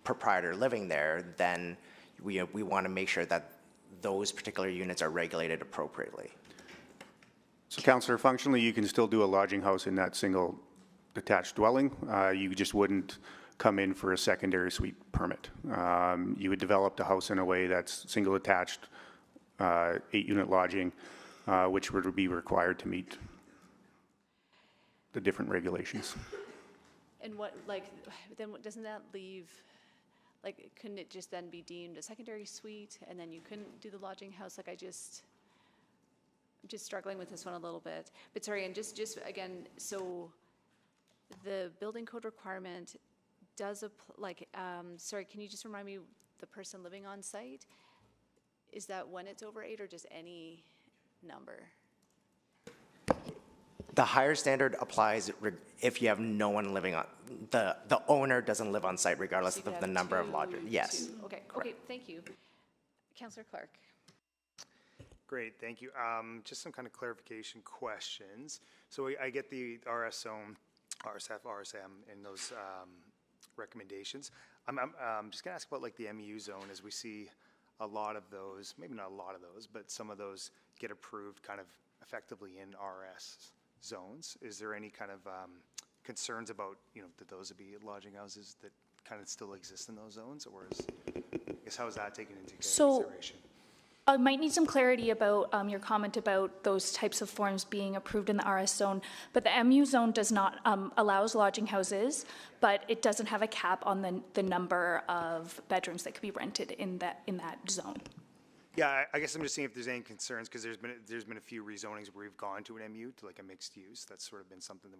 proprietor living there, then we want to make sure that those particular units are regulated appropriately. So, Councillor, functionally, you can still do a lodging house in that single detached dwelling. You just wouldn't come in for a secondary suite permit. You would develop the house in a way that's single attached, 8-unit lodging, which would be required to meet the different regulations. And what, like, then doesn't that leave, like, couldn't it just then be deemed a secondary suite and then you couldn't do the lodging house? Like, I'm just struggling with this one a little bit. But sorry, and just again, so the building code requirement does sorry, can you just remind me, the person living on site, is that when it's over 8 or just any number? The higher standard applies if you have no one living on, the owner doesn't live on site regardless of the number of lodgers. Yes. Okay, thank you. Councillor Clark. Great, thank you. Just some kind of clarification questions. So I get the RS zone, RSF, RSM in those recommendations. I'm just gonna ask about like the MU zone, as we see a lot of those, maybe not a lot of those, but some of those get approved kind of effectively in RS zones. Is there any kind of concerns about, that those would be lodging houses that kind of still exist in those zones, or I guess how is that taken into consideration? I might need some clarity about your comment about those types of forms being approved in the RS zone, but the MU zone does not allows lodging houses, but it doesn't have a cap on the number of bedrooms that could be rented in that zone. Yeah, I guess I'm just seeing if there's any concerns, because there's been a few rezonings where we've gone to an MU, to like a mixed use. That's sort of been something that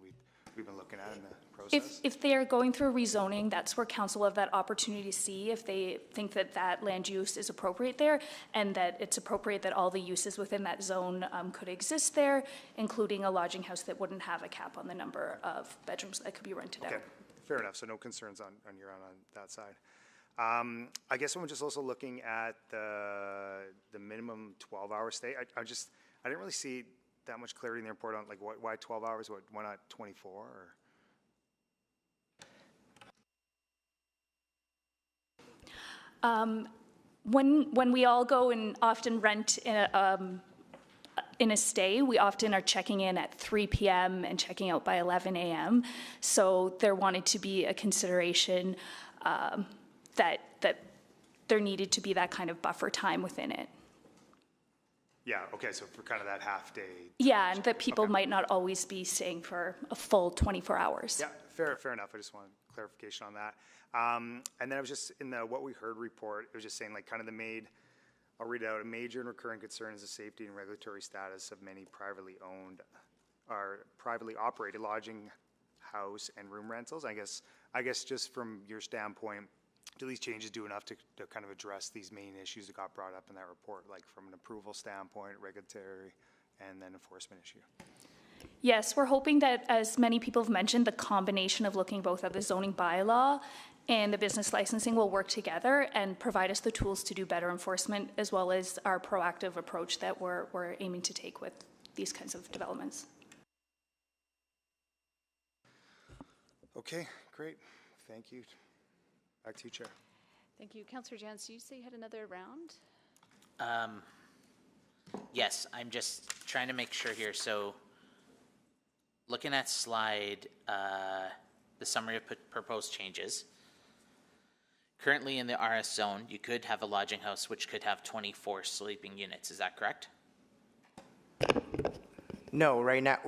we've been looking at in the process. If they are going through a rezoning, that's where council will have that opportunity to see if they think that land use is appropriate there, and that it's appropriate that all the uses within that zone could exist there, including a lodging house that wouldn't have a cap on the number of bedrooms that could be rented out. Okay, fair enough. So no concerns on your end on that side. I guess I'm just also looking at the minimum 12-hour stay. I didn't really see that much clarity in the report on like why 12 hours, why not 24? Or? When we all go and often rent in a stay, we often are checking in at 3 p.m. and checking out by 11 a.m. So there wanted to be a consideration that there needed to be that kind of buffer time within it. Yeah, okay, so for kind of that half day. Yeah, and that people might not always be staying for a full 24 hours. Yeah, fair enough. I just wanted clarification on that. And then I was just in the What We Heard report, it was just saying like kind of I'll read it out, a major and recurring concern is the safety and regulatory status of many privately owned or privately operated lodging house and room rentals. I guess just from your standpoint, do these changes do enough to kind of address these main issues that got brought up in that report, like from an approval standpoint, regulatory, and then enforcement issue? Yes, we're hoping that, as many people have mentioned, the combination of looking both at the zoning bylaw and the business licensing will work together and provide us the tools to do better enforcement, as well as our proactive approach that we're aiming to take with these kinds of developments. Okay, great. Thank you. Back to you, Chair. Thank you. Councillor Jans, did you say you had another round? Yes, I'm just trying to make sure here. So looking at slide, the summary of proposed changes. Currently in the RS zone, you could have a lodging house which could have 24 sleeping units. Is that correct? No, right now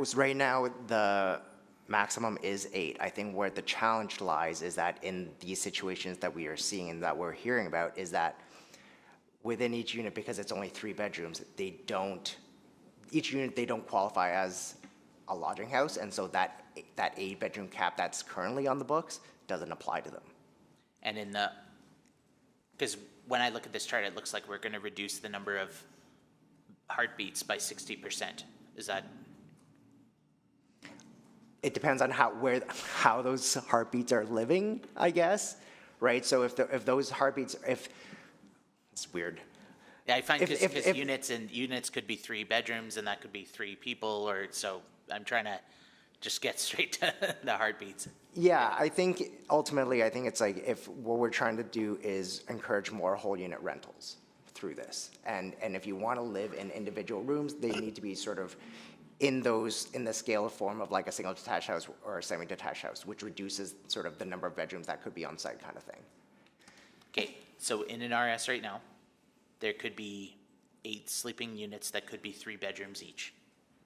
the maximum is 8. I think where the challenge lies is that in these situations that we are seeing and that we're hearing about is that within each unit, because it's only 3 bedrooms, each unit, they don't qualify as a lodging house. And so that 8-bedroom cap that's currently on the books doesn't apply to them. And in the, because when I look at this chart, it looks like we're going to reduce the number of heartbeats by 60%. Is that? It depends on how those heartbeats are living, I guess, right? So if those heartbeats, it's weird. Yeah, I find because units could be 3 bedrooms and that could be 3 people, or so I'm trying to just get straight to the heartbeats. Yeah, I think ultimately, it's like if what we're trying to do is encourage more whole unit rentals through this. And if you want to live in individual rooms, they need to be sort of in the scale of form of like a single detached house or a semi-detached house, which reduces sort of the number of bedrooms that could be on site kind of thing. Okay, so in an RS right now, there could be 8 sleeping units that could be 3 bedrooms each.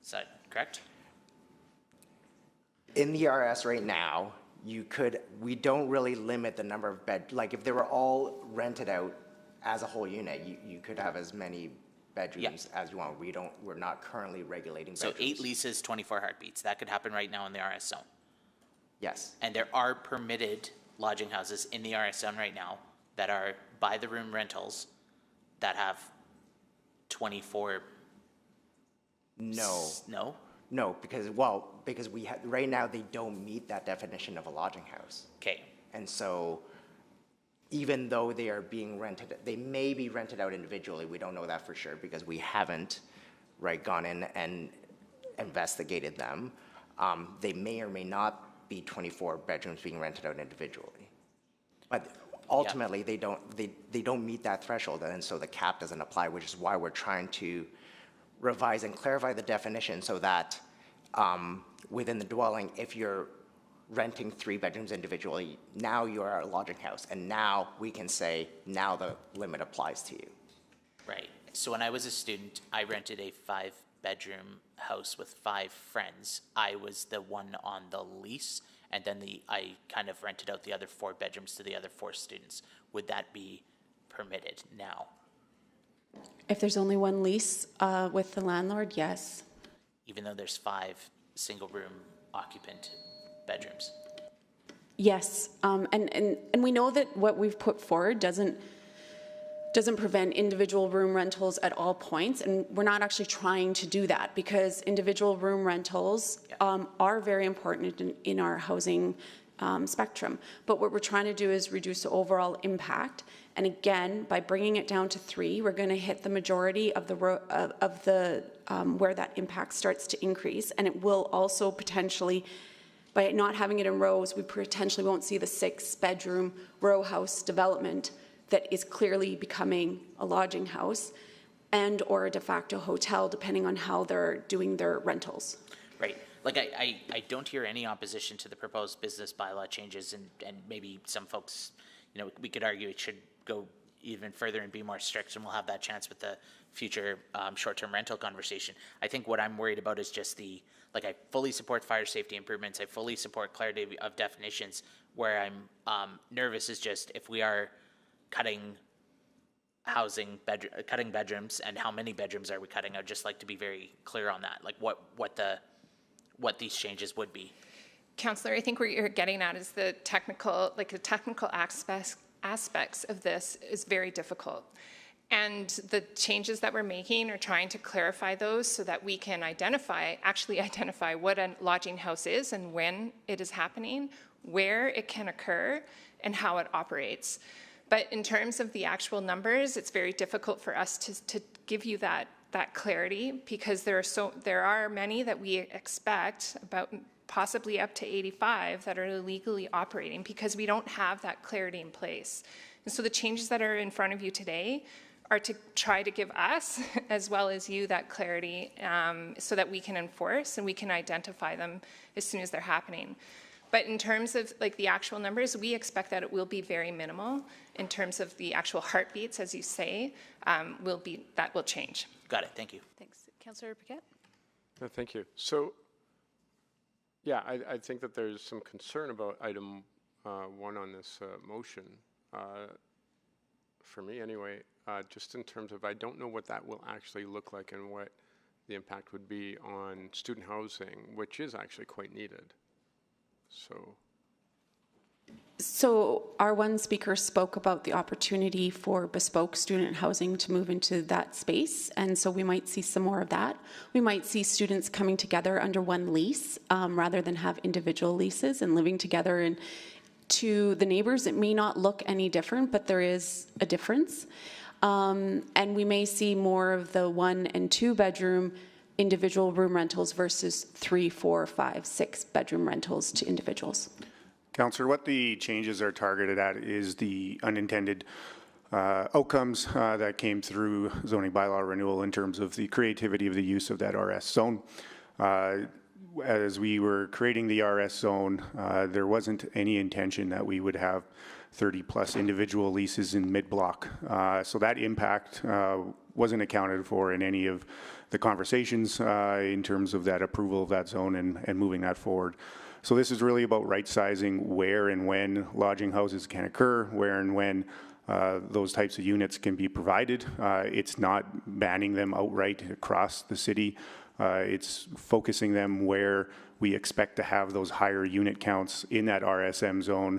Is that correct? In the RS right now, we don't really limit the number of like if they were all rented out as a whole unit, you could have as many bedrooms as you want. We're not currently regulating bedrooms. So 8 leases, 24 heartbeats. That could happen right now in the RS zone. Yes. And there are permitted lodging houses in the RS zone right now that are by the room rentals that have 24. No. No? No, because right now they don't meet that definition of a lodging house. Okay. And so even though they are being rented, they may be rented out individually. We don't know that for sure because we haven't gone in and investigated them. They may or may not be 24 bedrooms being rented out individually. But ultimately, they don't meet that threshold, and so the cap doesn't apply, which is why we're trying to revise and clarify the definition so that within the dwelling, if you're renting 3 bedrooms individually, now you are a lodging house, and now we can say, now the limit applies to you. Right. So when I was a student, I rented a 5-bedroom house with 5 friends. I was the one on the lease, and then I kind of rented out the other 4 bedrooms to the other 4 students. Would that be permitted now? If there's only one lease with the landlord, yes. Even though there's 5 single-room occupant bedrooms? Yes, and we know that what we've put forward doesn't prevent individual room rentals at all points, and we're not actually trying to do that because individual room rentals are very important in our housing spectrum. But what we're trying to do is reduce the overall impact. And again, by bringing it down to 3, we're going to hit the majority of the where that impact starts to increase, and it will also potentially. By not having it in rows, we potentially won't see the 6-bedroom row house development that is clearly becoming a lodging house and or a de facto hotel, depending on how they're doing their rentals. Right. Like I don't hear any opposition to the proposed business bylaw changes, and maybe some folks, we could argue it should go even further and be more strict, and we'll have that chance with the future short-term rental conversation. I think what I'm worried about is just I fully support fire safety improvements. I fully support clarity of definitions. Where I'm nervous is just if we are cutting bedrooms, and how many bedrooms are we cutting? I'd just like to be very clear on that, like what these changes would be. Councillor, I think what you're getting at is the technical aspects of this is very difficult. And the changes that we're making are trying to clarify those so that we can actually identify what a lodging house is and when it is happening, where it can occur, and how it operates. But in terms of the actual numbers, it's very difficult for us to give you that clarity because there are many that we expect, about possibly up to 85, that are illegally operating because we don't have that clarity in place. And so the changes that are in front of you today are to try to give us, as well as you, that clarity so that we can enforce and we can identify them as soon as they're happening. But in terms of the actual numbers, we expect that it will be very minimal in terms of the actual heartbeats, as you say, that will change. Got it, thank you. Thanks. Councillor Paquette? No, thank you. So, yeah, I think that there's some concern about item 1 on this motion, for me anyway, just in terms of I don't know what that will actually look like and what the impact would be on student housing, which is actually quite needed. So So our one speaker spoke about the opportunity for bespoke student housing to move into that space, and so we might see some more of that. We might see students coming together under one lease rather than have individual leases and living together. And to the neighbors, it may not look any different, but there is a difference. And we may see more of the 1 and 2 bedroom individual room rentals versus 3, 4, 5, 6 bedroom rentals to individuals. Councillor, what the changes are targeted at is the unintended outcomes that came through zoning bylaw renewal in terms of the creativity of the use of that RS zone. As we were creating the RS zone, there wasn't any intention that we would have 30 plus individual leases in mid-block. So that impact wasn't accounted for in any of the conversations in terms of that approval of that zone and moving that forward. So this is really about right-sizing where and when lodging houses can occur, where and when those types of units can be provided. It's not banning them outright across the city. It's focusing them where we expect to have those higher unit counts in that RSM zone,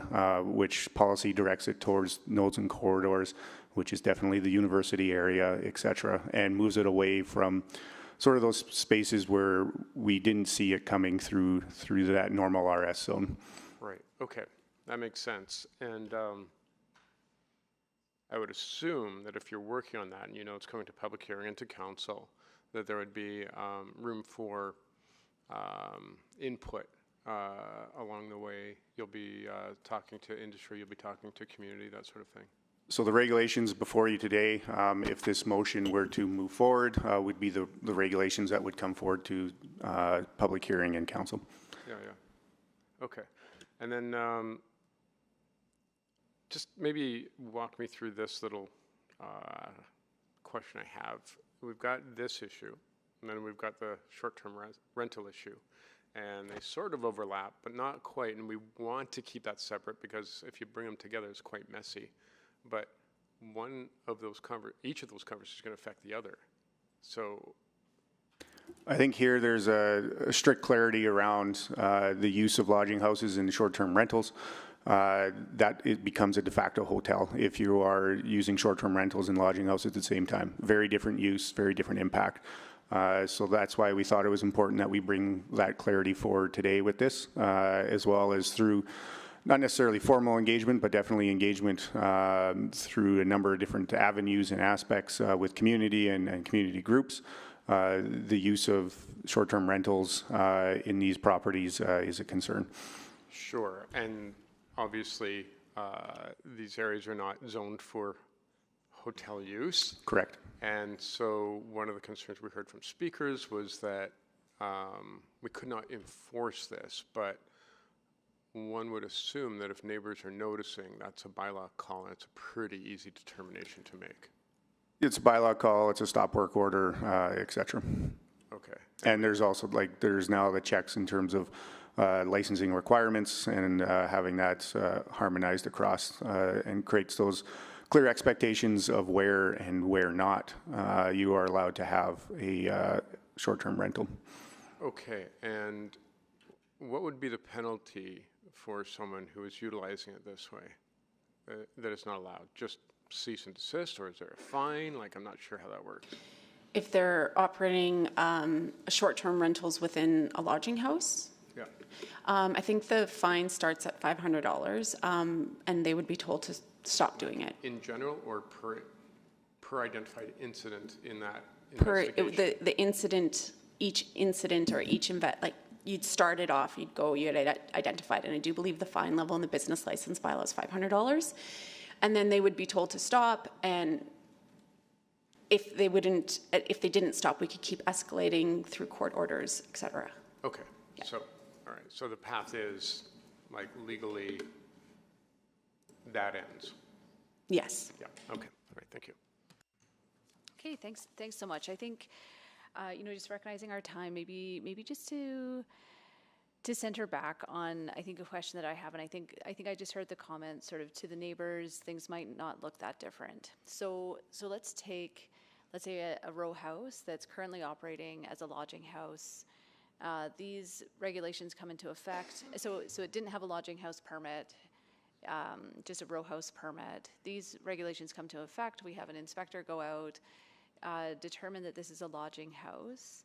which policy directs it towards nodes and corridors, which is definitely the university area, et cetera, and moves it away from sort of those spaces where we didn't see it coming through that normal RS zone. Right, okay, that makes sense. And I would assume that if you're working on that and you know it's coming to public hearing and to council, that there would be room for input along the way. You'll be talking to industry, you'll be talking to community, that sort of thing. So the regulations before you today, if this motion were to move forward, would be the regulations that would come forward to public hearing and council. Yeah. Okay. And then just maybe walk me through this little question I have. We've got this issue, and then we've got the short-term rental issue. And they sort of overlap, but not quite. And we want to keep that separate because if you bring them together, it's quite messy. But each of those conversations is going to affect the other. So I think here there's a strict clarity around the use of lodging houses and short-term rentals. That it becomes a de facto hotel if you are using short-term rentals and lodging houses at the same time. Very different use, very different impact. So that's why we thought it was important that we bring that clarity forward today with this, as well as through not necessarily formal engagement, but definitely engagement through a number of different avenues and aspects with community and community groups. The use of short-term rentals in these properties is a concern. Sure, and obviously these areas are not zoned for hotel use. Correct. And so one of the concerns we heard from speakers was that we could not enforce this, but one would assume that if neighbors are noticing, that's a bylaw call, and it's a pretty easy determination to make. It's a bylaw call, it's a stop work order, et cetera. Okay. And there's also, there's now the checks in terms of licensing requirements and having that harmonized across and creates those clear expectations of where and where not you are allowed to have a short-term rental. Okay, and what would be the penalty for someone who is utilizing it this way, that it's not allowed? Just cease and desist, or is there a fine? I'm not sure how that works. If they're operating short-term rentals within a lodging house, yeah. I think the fine starts at $500, and they would be told to stop doing it. In general, or per identified incident in that investigation? The incident, each incident or each you'd start it off, you'd identify it, and I do believe the fine level in the business license bylaw is $500, and then they would be told to stop, and if they didn't stop, we could keep escalating through court orders, et cetera. Okay, yeah. So, all right, so the path is legally that ends? Yes. Yeah, okay, all right, thank you. Okay, thanks so much. I think, just recognizing our time, maybe just to center back on, I think, a question that I have, and I think I just heard the comment sort of to the neighbors, things might not look that different. So let's say a row house that's currently operating as a lodging house. These regulations come into effect. So it didn't have a lodging house permit. just a row house permit. These regulations come to effect. We have an inspector go out, determine that this is a lodging house.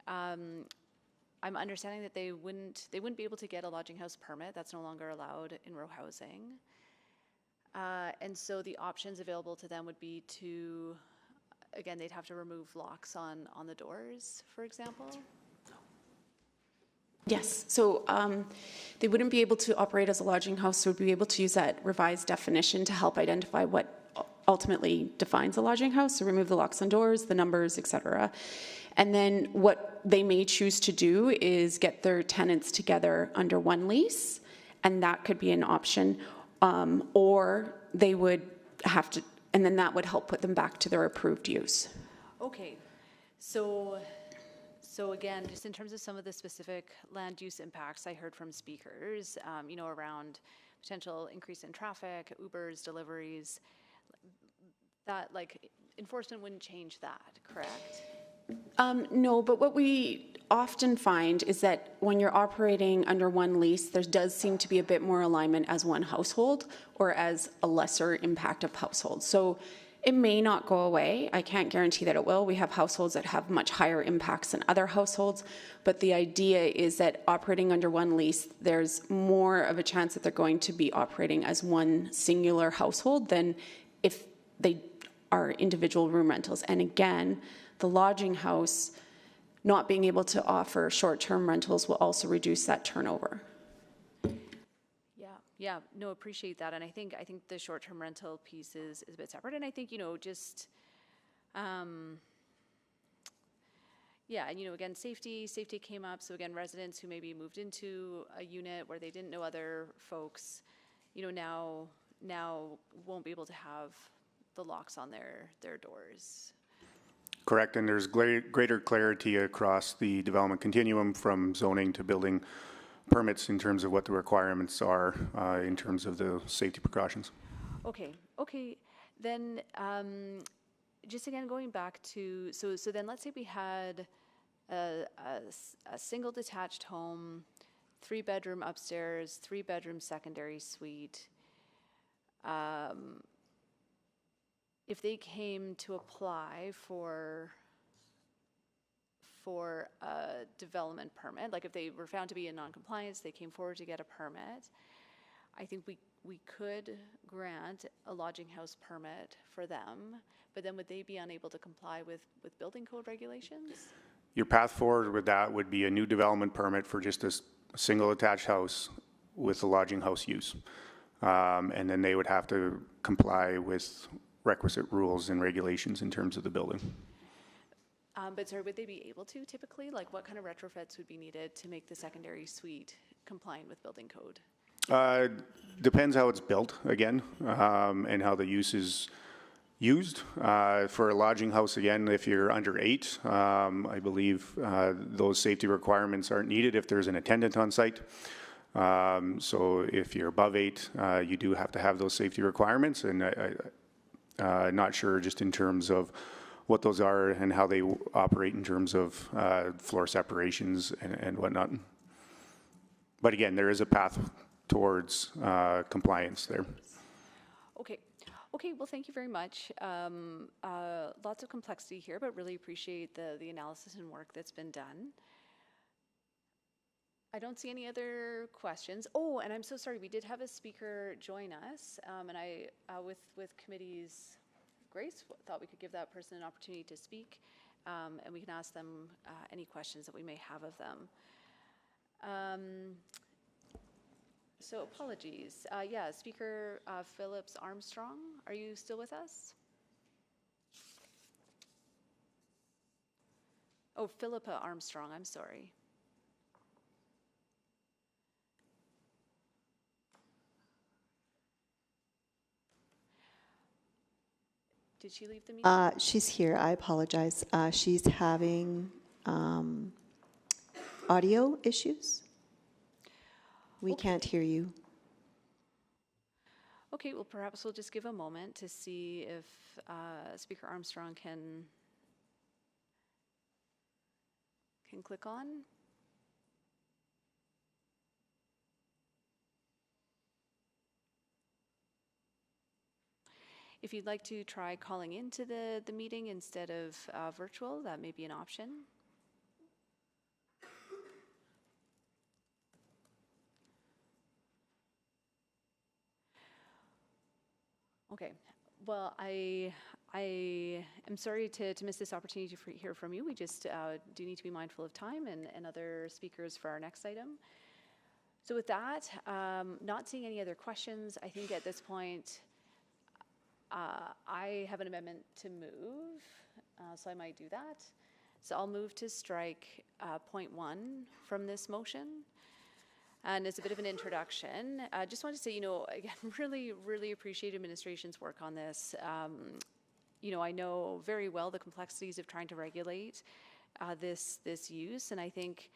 I'm understanding that they wouldn't be able to get a lodging house permit. That's no longer allowed in row housing. And so the options available to them would be to, again, they'd have to remove locks on the doors, for example. Yes, so they wouldn't be able to operate as a lodging house, so would be able to use that revised definition to help identify what ultimately defines a lodging house, so remove the locks on doors, the numbers, etc. And then what they may choose to do is get their tenants together under one lease, and that could be an option, or they would have to, and then that would help put them back to their approved use. Okay, so again, just in terms of some of the specific land use impacts I heard from speakers, you know, around potential increase in traffic, Ubers, deliveries, that like enforcement wouldn't change that, correct? No, but what we often find is that when you're operating under one lease, there does seem to be a bit more alignment as one household or as a lesser impact of households. So it may not go away. I can't guarantee that it will. We have households that have much higher impacts than other households, but the idea is that operating under one lease, there's more of a chance that they're going to be operating as one singular household than if they are individual room rentals. And again, the lodging house not being able to offer short-term rentals will also reduce that turnover. Yeah, no, appreciate that. And I think the short-term rental piece is a bit separate. And I think, you know, just, yeah, and, you know, again, safety came up. So again, residents who maybe moved into a unit where they didn't know other folks, you know, now won't be able to have the locks on their doors. Correct, and there's greater clarity across the development continuum from zoning to building permits in terms of what the requirements are in terms of the safety precautions. Okay, then just again going back to, so then let's say we had a single detached home, 3-bedroom upstairs, 3-bedroom secondary suite. If they came to apply for a development permit, like if they were found to be in non-compliance, they came forward to get a permit, I think we could grant a lodging house permit for them, but then would they be unable to comply with building code regulations? Your path forward with that would be a new development permit for just a single attached house with a lodging house use. And then they would have to comply with requisite rules and regulations in terms of the building. But sorry, would they be able to typically? Like what kind of retrofits would be needed to make the secondary suite compliant with building code? Depends how it's built, again, and how the use is used. For a lodging house, again, if you're under 8, I believe those safety requirements aren't needed if there's an attendant on site. So if you're above 8, you do have to have those safety requirements, and not sure just in terms of what those are and how they operate in terms of floor separations and whatnot. But again, there is a path towards compliance there. Okay, well, thank you very much. Lots of complexity here, but really appreciate the analysis and work that's been done. I don't see any other questions. Oh, and I'm so sorry, we did have a speaker join us, and I, with committee's grace, thought we could give that person an opportunity to speak, and we can ask them any questions that we may have of them. So apologies. Yeah, Speaker Phillips Armstrong, are you still with us? Oh, Philippa Armstrong, I'm sorry. Did she leave the meeting? She's here. I apologize. She's having audio issues. We can't hear you. Okay, well, perhaps we'll just give a moment to see if Speaker Armstrong can click on. If you'd like to try calling into the meeting instead of virtual, that may be an option. Okay, well, I am sorry to miss this opportunity to hear from you. We just do need to be mindful of time and other speakers for our next item. So with that, not seeing any other questions, I think at this point, I have an amendment to move, so I might do that. So I'll move to strike point 1 from this motion. And as a bit of an introduction, I just want to say, again, really appreciate administration's work on this. I know very well the complexities of trying to regulate this use, and I think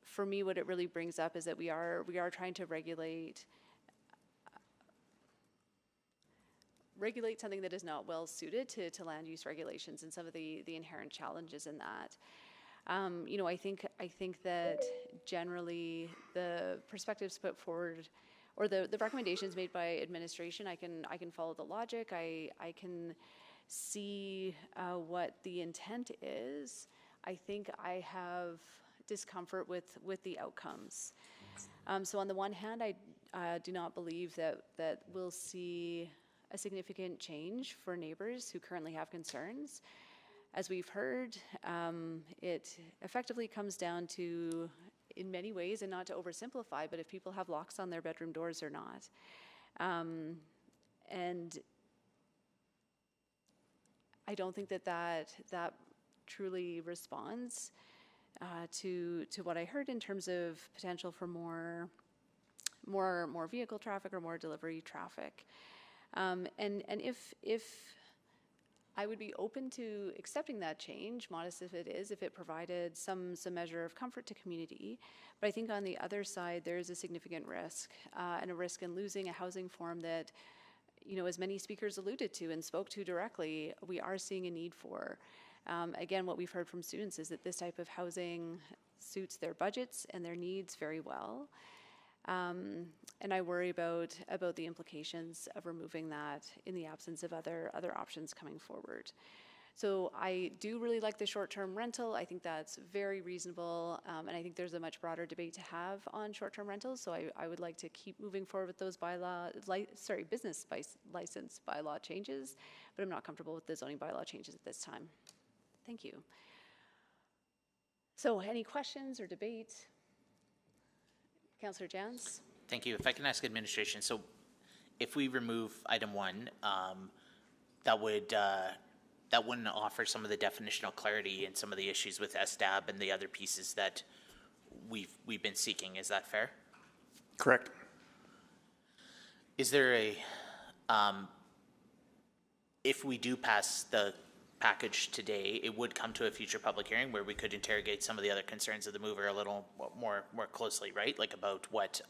for me, what it really brings up is that we are trying to regulate something that is not well suited to land use regulations and some of the inherent challenges in that. I think that generally the perspectives put forward or the recommendations made by administration, I can follow the logic. I can see what the intent is. I think I have discomfort with the outcomes. So on the one hand, I do not believe that we'll see a significant change for neighbors who currently have concerns. As we've heard, it effectively comes down to, in many ways, and not to oversimplify, but if people have locks on their bedroom doors or not. And I don't think that truly responds to what I heard in terms of potential for more vehicle traffic or more delivery traffic. And if I would be open to accepting that change, modest if it provided some measure of comfort to community. But I think on the other side, there is a significant risk, and a risk in losing a housing form that, as many speakers alluded to and spoke to directly, we are seeing a need for. Again, what we've heard from students is that this type of housing suits their budgets and their needs very well. And I worry about the implications of removing that in the absence of other options coming forward. So I do really like the short-term rental. I think that's very reasonable, and I think there's a much broader debate to have on short-term rentals. So I would like to keep moving forward with those business license bylaw changes, but I'm not comfortable with the zoning bylaw changes at this time. Thank you. So any questions or debate? Councillor Jans? Thank you. If I can ask administration, so if we remove item 1, that wouldn't offer some of the definitional clarity and some of the issues with SDAB and the other pieces that we've been seeking. Is that fair? Correct. Is there if we do pass the package today, it would come to a future public hearing where we could interrogate some of the other concerns of the mover a little more closely, right? Like about what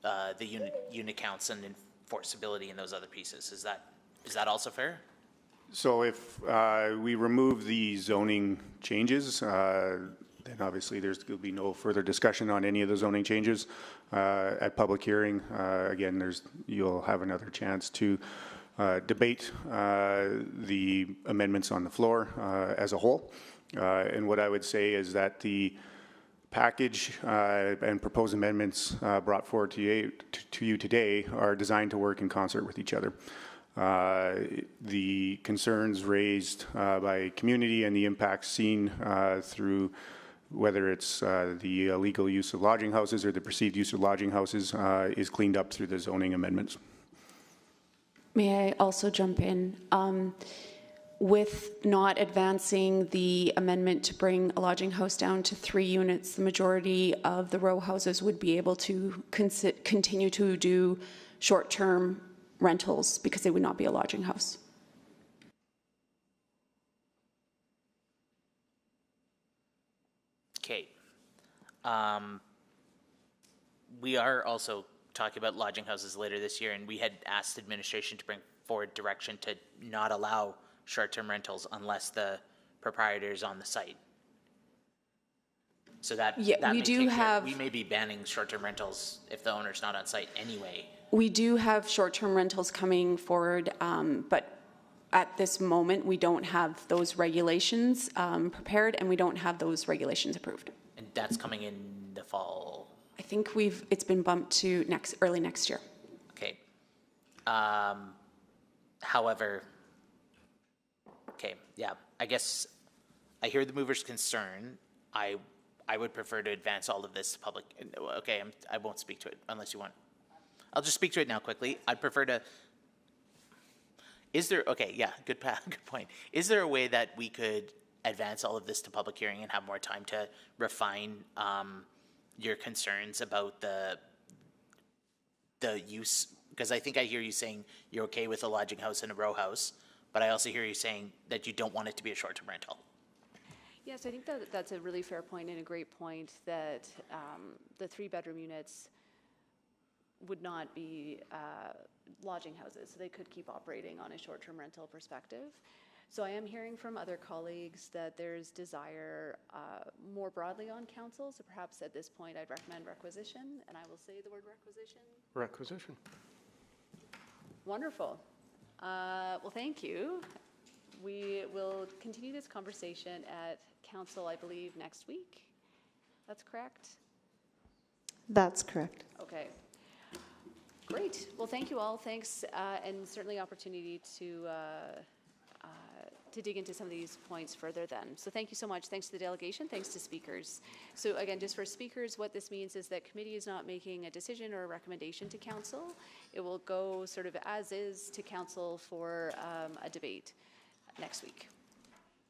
the unit counts and enforceability and those other pieces. Is that also fair? So if we remove the zoning changes, then obviously will be no further discussion on any of the zoning changes at public hearing. Again, you'll have another chance to debate the amendments on the floor as a whole. And what I would say is that the package and proposed amendments brought forward to you today are designed to work in concert with each other. The concerns raised by community and the impacts seen through whether it's the illegal use of lodging houses or the perceived use of lodging houses is cleaned up through the zoning amendments. May I also jump in? With not advancing the amendment to bring a lodging house down to 3 units, the majority of the row houses would be able to continue to do short-term rentals because they would not be a lodging house. Okay. We are also talking about lodging houses later this year, and we had asked administration to bring forward direction to not allow short-term rentals unless the proprietor is on the site. So that we do have. We may be banning short-term rentals if the owner's not on site anyway. We do have short-term rentals coming forward, but at this moment, we don't have those regulations prepared, and we don't have those regulations approved. And that's coming in the fall? I think it's been bumped to early next year. Okay. However, okay, yeah, I guess I hear the mover's concern. I would prefer to advance all of this to public. Okay, I won't speak to it unless you want. I'll just speak to it now quickly. I'd prefer to. Is there, okay, yeah, good point. Is there a way that we could advance all of this to public hearing and have more time to refine your concerns about the use? Because I think I hear you saying you're okay with a lodging house and a row house, but I also hear you saying that you don't want it to be a short-term rental. Yes, I think that's a really fair point and a great point that the 3-bedroom units would not be lodging houses, so they could keep operating on a short-term rental perspective. So I am hearing from other colleagues that there's desire more broadly on council, so perhaps at this point I'd recommend requisition, and I will say the word requisition. Requisition. Wonderful. Well, thank you. We will continue this conversation at council, I believe, next week. That's correct? That's correct. Okay. Great. Well, thank you all. Thanks, and certainly opportunity to dig into some of these points further then. So thank you so much. Thanks to the delegation. Thanks to speakers. So again, just for speakers, what this means is that committee is not making a decision or a recommendation to council. It will go sort of as is to council for a debate next week.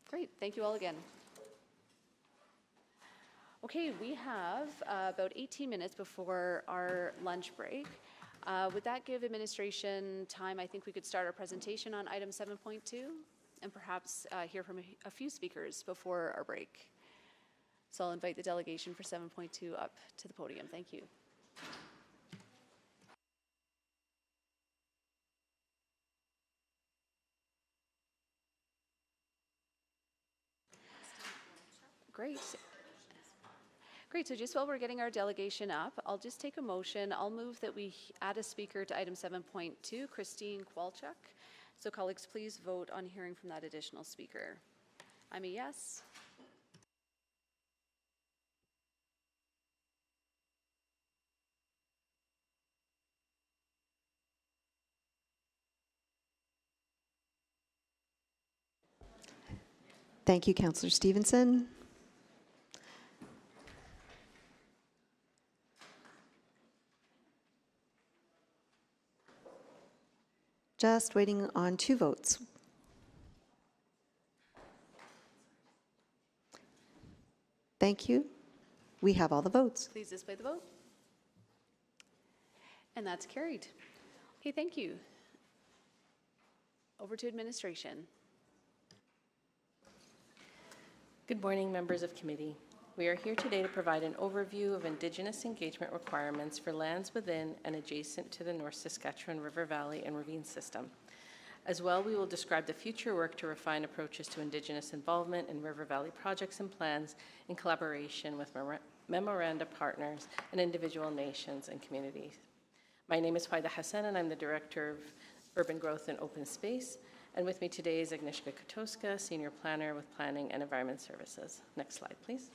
Great. Thank you all again. Okay, we have about 18 minutes before our lunch break. Would that give administration time? I think we could start our presentation on item 7.2 and perhaps hear from a few speakers before our break. So I'll invite the delegation for 7.2 up to the podium. Thank you. Great. Great, so just while we're getting our delegation up, I'll just take a motion. I'll move that we add a speaker to item 7.2, Christine Kowalchuk. So colleagues, please vote on hearing from that additional speaker. I'm a yes. Thank you, Councillor Stevenson. Just waiting on 2 votes. Thank you. We have all the votes. Please display the vote. And that's carried. Okay, thank you. Over to administration. Good morning, members of committee. We are here today to provide an overview of Indigenous engagement requirements for lands within and adjacent to the North Saskatchewan River Valley and Ravine System. As well, we will describe the future work to refine approaches to Indigenous involvement in River Valley projects and plans in collaboration with memoranda partners and individual nations and communities. My name is Faida Hassan, and I'm the Director of Urban Growth and Open Space. And with me today is Agnieszka Kotoska, Senior Planner with Planning and Environment Services. Next slide, please.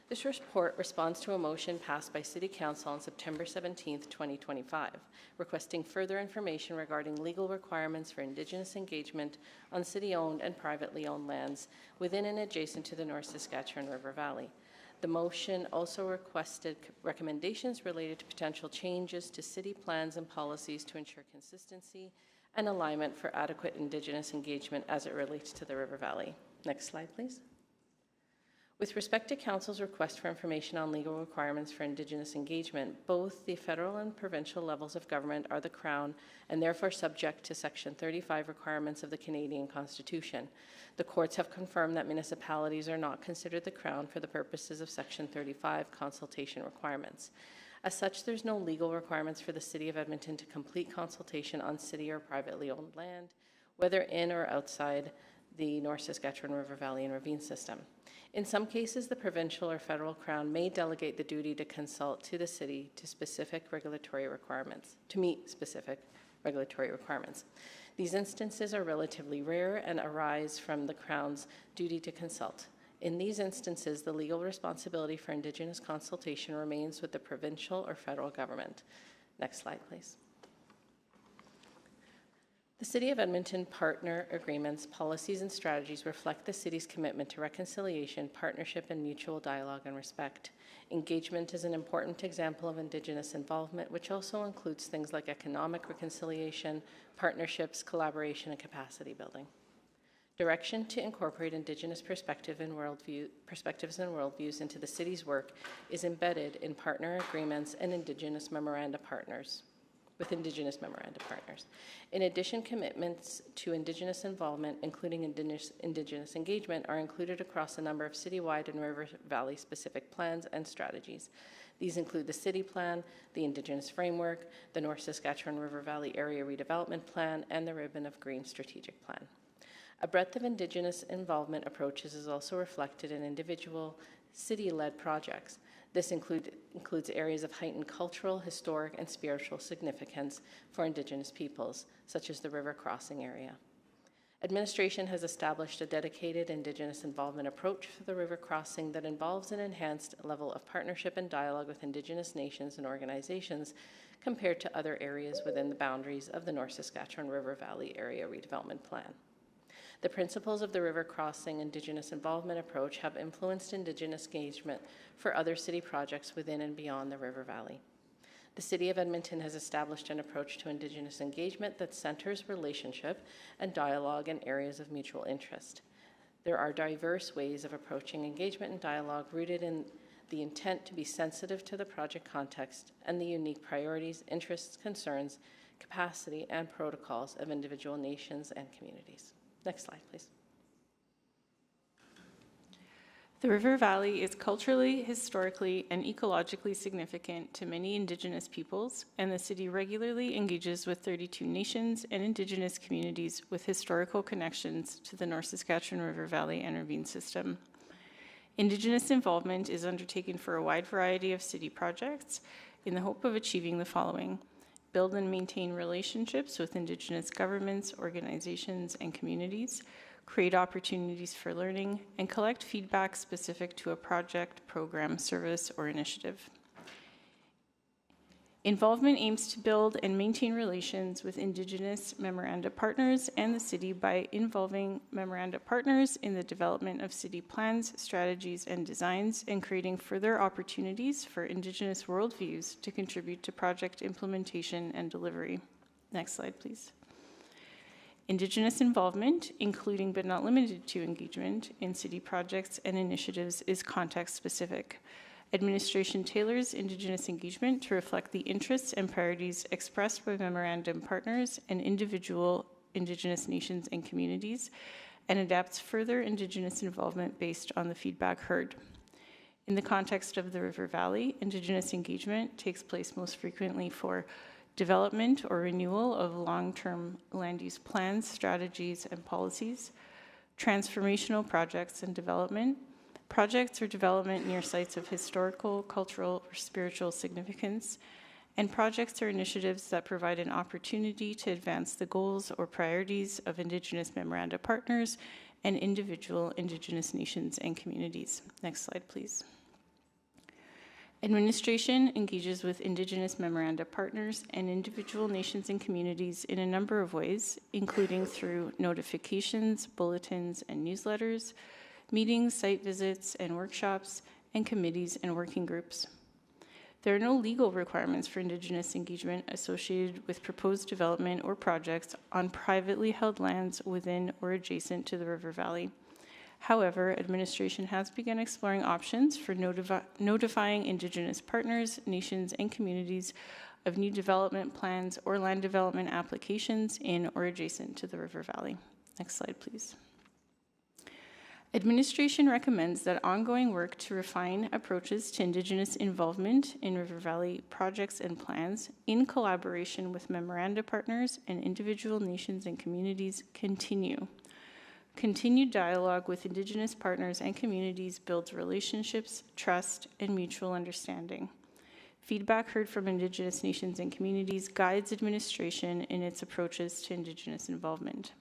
This report responds to a motion passed by City Council on September 17, 2025, requesting further information regarding legal requirements for Indigenous engagement on city-owned and privately owned lands within and adjacent to the North Saskatchewan River Valley. The motion also requested recommendations related to potential changes to city plans and policies to ensure consistency and alignment for adequate Indigenous engagement as it relates to the River Valley. Next slide, please. With respect to Council's request for information on legal requirements for Indigenous engagement, both the federal and provincial levels of government are the Crown and therefore subject to Section 35 requirements of the Canadian Constitution. The courts have confirmed that municipalities are not considered the Crown for the purposes of Section 35 consultation requirements. As such, there's no legal requirements for the City of Edmonton to complete consultation on city or privately owned land, whether in or outside the North Saskatchewan River Valley and Ravine System. In some cases, the provincial or federal crown may delegate the duty to consult to the city to specific regulatory requirements, to meet specific regulatory requirements. These instances are relatively rare and arise from the Crown's duty to consult. In these instances, the legal responsibility for Indigenous consultation remains with the provincial or federal government. Next slide, please. The City of Edmonton partner agreements, policies, and strategies reflect the city's commitment to reconciliation, partnership, and mutual dialogue and respect. Engagement is an important example of Indigenous involvement, which also includes things like economic reconciliation, partnerships, collaboration, and capacity building. Direction to incorporate Indigenous perspectives and worldviews into the city's work is embedded in partner agreements and Indigenous memoranda partners. With Indigenous memoranda partners. In addition, commitments to Indigenous involvement, including Indigenous engagement, are included across a number of citywide and River Valley specific plans and strategies. These include the City Plan, the Indigenous Framework, the North Saskatchewan River Valley Area Redevelopment Plan, and the Ribbon of Green Strategic Plan. A breadth of Indigenous involvement approaches is also reflected in individual city-led projects. This includes areas of heightened cultural, historic, and spiritual significance for Indigenous peoples, such as the river crossing area. Administration has established a dedicated Indigenous involvement approach for the river crossing that involves an enhanced level of partnership and dialogue with Indigenous nations and organizations compared to other areas within the boundaries of the North Saskatchewan River Valley Area Redevelopment Plan. The principles of the river crossing Indigenous involvement approach have influenced Indigenous engagement for other city projects within and beyond the River Valley. The City of Edmonton has established an approach to Indigenous engagement that centers relationship and dialogue in areas of mutual interest. There are diverse ways of approaching engagement and dialogue rooted in the intent to be sensitive to the project context and the unique priorities, interests, concerns, capacity, and protocols of individual nations and communities. Next slide, please. The River Valley is culturally, historically, and ecologically significant to many Indigenous peoples, and the city regularly engages with 32 nations and Indigenous communities with historical connections to the North Saskatchewan River Valley and Ravine System. Indigenous involvement is undertaken for a wide variety of city projects in the hope of achieving the following: build and maintain relationships with Indigenous governments, organizations, and communities, create opportunities for learning, and collect feedback specific to a project, program, service, or initiative. Involvement aims to build and maintain relations with Indigenous memoranda partners and the city by involving memoranda partners in the development of city plans, strategies, and designs, and creating further opportunities for Indigenous worldviews to contribute to project implementation and delivery. Next slide, please. Indigenous involvement, including but not limited to engagement in city projects and initiatives, is context-specific. Administration tailors Indigenous engagement to reflect the interests and priorities expressed by memorandum partners and individual Indigenous nations and communities, and adapts further Indigenous involvement based on the feedback heard. In the context of the River Valley, Indigenous engagement takes place most frequently for development or renewal of long-term land use plans, strategies, and policies, transformational projects and development, projects or development near sites of historical, cultural, or spiritual significance, and projects or initiatives that provide an opportunity to advance the goals or priorities of Indigenous memoranda partners and individual Indigenous nations and communities. Next slide, please. Administration engages with Indigenous memoranda partners and individual nations and communities in a number of ways, including through notifications, bulletins, and newsletters, meetings, site visits, and workshops, and committees and working groups. There are no legal requirements for Indigenous engagement associated with proposed development or projects on privately held lands within or adjacent to the River Valley. However, administration has begun exploring options for notifying Indigenous partners, nations, and communities of new development plans or land development applications in or adjacent to the River Valley. Next slide, please. Administration recommends that ongoing work to refine approaches to Indigenous involvement in River Valley projects and plans in collaboration with memoranda partners and individual nations and communities continue. Continued dialogue with Indigenous partners and communities builds relationships, trust, and mutual understanding. Feedback heard from Indigenous nations and communities guides administration in its approaches to Indigenous involvement.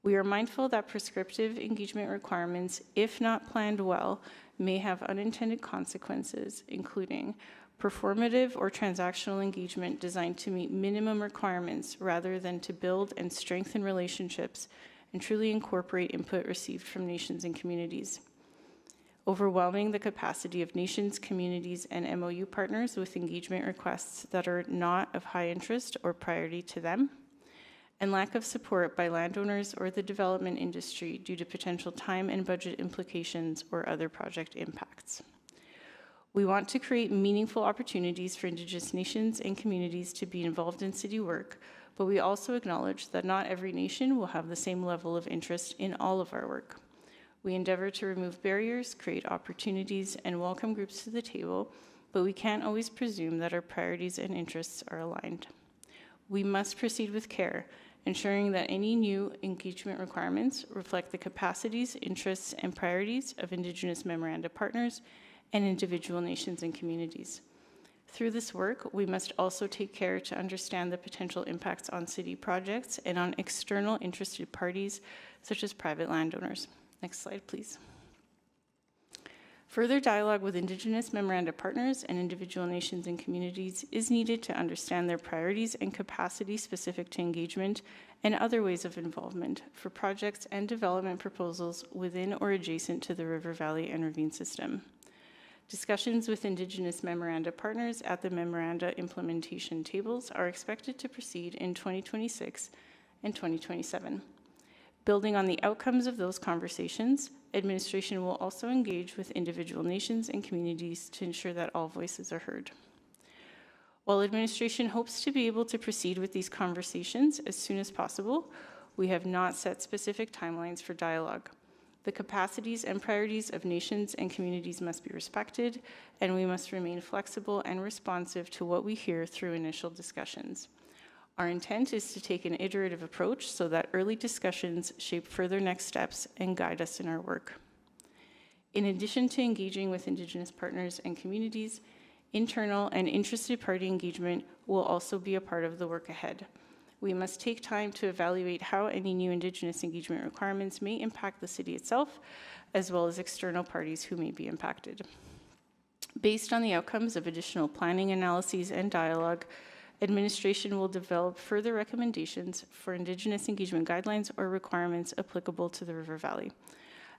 We are mindful that prescriptive engagement requirements, if not planned well, may have unintended consequences, including performative or transactional engagement designed to meet minimum requirements rather than to build and strengthen relationships and truly incorporate input received from nations and communities. Overwhelming the capacity of nations, communities, and MOU partners with engagement requests that are not of high interest or priority to them, and lack of support by landowners or the development industry due to potential time and budget implications or other project impacts. We want to create meaningful opportunities for Indigenous nations and communities to be involved in city work, but we also acknowledge that not every nation will have the same level of interest in all of our work. We endeavor to remove barriers, create opportunities, and welcome groups to the table, but we can't always presume that our priorities and interests are aligned. We must proceed with care, ensuring that any new engagement requirements reflect the capacities, interests, and priorities of Indigenous memoranda partners and individual nations and communities. Through this work, we must also take care to understand the potential impacts on city projects and on external interested parties, such as private landowners. Next slide, please. Further dialogue with Indigenous memoranda partners and individual nations and communities is needed to understand their priorities and capacity specific to engagement and other ways of involvement for projects and development proposals within or adjacent to the River Valley and Ravine system. Discussions with Indigenous memoranda partners at the memoranda implementation tables are expected to proceed in 2026 and 2027. Building on the outcomes of those conversations, administration will also engage with individual nations and communities to ensure that all voices are heard. While administration hopes to be able to proceed with these conversations as soon as possible, we have not set specific timelines for dialogue. The capacities and priorities of nations and communities must be respected, and we must remain flexible and responsive to what we hear through initial discussions. Our intent is to take an iterative approach so that early discussions shape further next steps and guide us in our work. In addition to engaging with Indigenous partners and communities, internal and interested party engagement will also be a part of the work ahead. We must take time to evaluate how any new Indigenous engagement requirements may impact the city itself, as well as external parties who may be impacted. Based on the outcomes of additional planning analyses and dialogue, administration will develop further recommendations for Indigenous engagement guidelines or requirements applicable to the River Valley.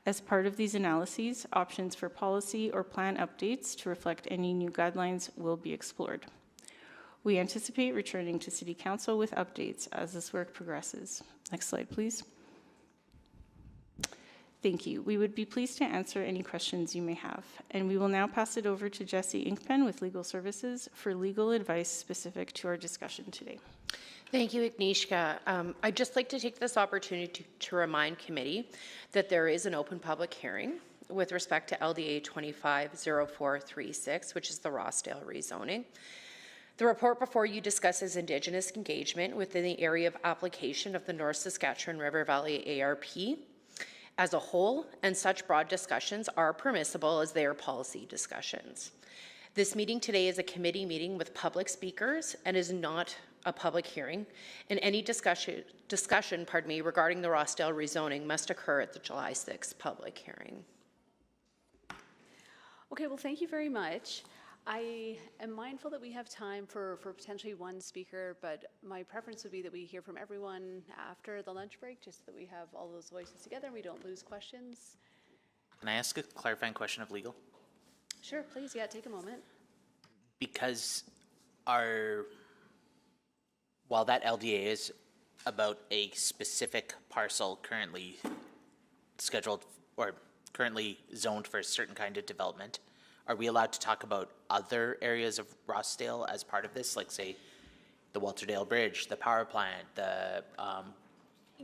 As part of these analyses, options for policy or plan updates to reflect any new guidelines will be explored. We anticipate returning to City Council with updates as this work progresses. Next slide, please. Thank you. We would be pleased to answer any questions you may have. And we will now pass it over to Jesse Inkpen with Legal Services for legal advice specific to our discussion today. Thank you, Agnieszka. I'd just like to take this opportunity to remind committee that there is an open public hearing with respect to LDA 250436, which is the Rossdale rezoning. The report before you discusses Indigenous engagement within the area of application of the North Saskatchewan River Valley ARP as a whole, and such broad discussions are permissible as they are policy discussions. This meeting today is a committee meeting with public speakers and is not a public hearing, and any discussion regarding the Rossdale rezoning must occur at the July 6th public hearing. Okay, well, thank you very much. I am mindful that we have time for potentially one speaker, but my preference would be that we hear from everyone after the lunch break, just so that we have all those voices together and we don't lose questions. Can I ask a clarifying question of legal? Sure, please, yeah, take a moment. Because while that LDA is about a specific parcel currently scheduled or currently zoned for a certain kind of development, are we allowed to talk about other areas of Rossdale as part of this, like say the Walterdale Bridge, the power plant, the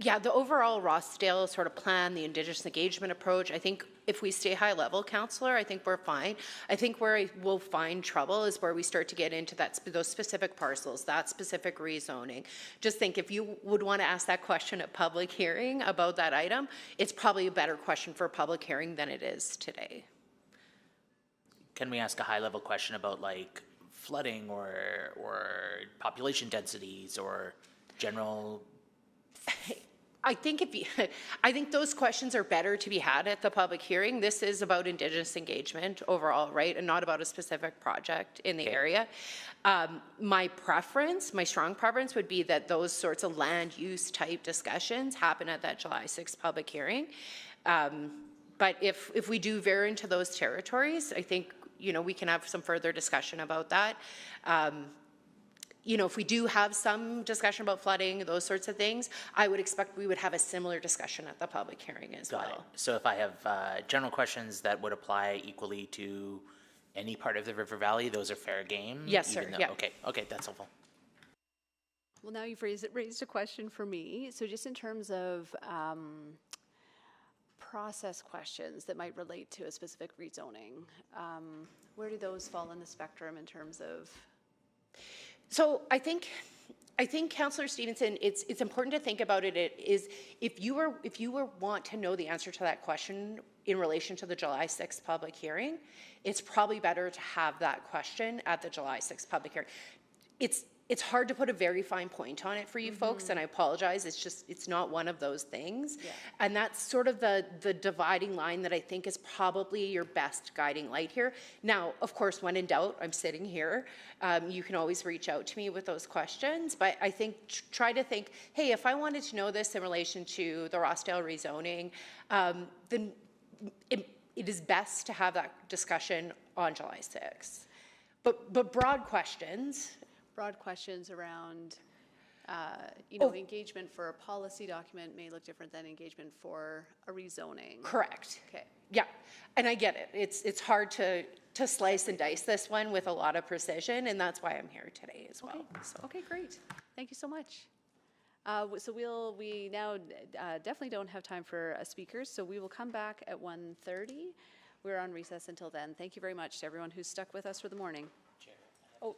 Yeah, the overall Rossdale sort of plan, the Indigenous engagement approach, I think if we stay high level, Councillor, I think we're fine. I think where we'll find trouble is where we start to get into those specific parcels, that specific rezoning. Just think if you would want to ask that question at public hearing about that item, it's probably a better question for a public hearing than it is today. Can we ask a high level question about like flooding or population densities or general? I think I think those questions are better to be had at the public hearing. This is about Indigenous engagement overall, right, and not about a specific project in the area. My strong preference would be that those sorts of land use type discussions happen at that July 6th public hearing. But if we do veer into those territories, I think, you know, we can have some further discussion about that. You know, if we do have some discussion about flooding, those sorts of things, I would expect we would have a similar discussion at the public hearing as well. Got it. So if I have general questions that would apply equally to any part of the River Valley, those are fair game? Yes, sir. Yeah. Okay, that's helpful. Well, now you've raised a question for me. So just in terms of process questions that might relate to a specific rezoning, where do those fall in the spectrum in terms of? So I think Councillor Stevenson, it's important to think about it. If you want to know the answer to that question in relation to the July 6th public hearing, it's probably better to have that question at the July 6th public hearing. It's hard to put a very fine point on it for you folks, and I apologize. It's not one of those things. Yeah. And that's sort of the dividing line that I think is probably your best guiding light here. Now, of course, when in doubt, I'm sitting here. You can always reach out to me with those questions, but I think try to think, hey, if I wanted to know this in relation to the Rossdale rezoning, then it is best to have that discussion on July 6th. But broad questions Around, you know, engagement for a policy document may look different than engagement for a rezoning. Correct. Okay. Yeah, and I get it. It's hard to slice and dice this one with a lot of precision, and that's why I'm here today as well. Okay, okay, great. Thank you so much. So we now definitely don't have time for speakers, so we will come back at 1:30. We're on recess until then. Thank you very much to everyone who's stuck with us for the morning. Oh.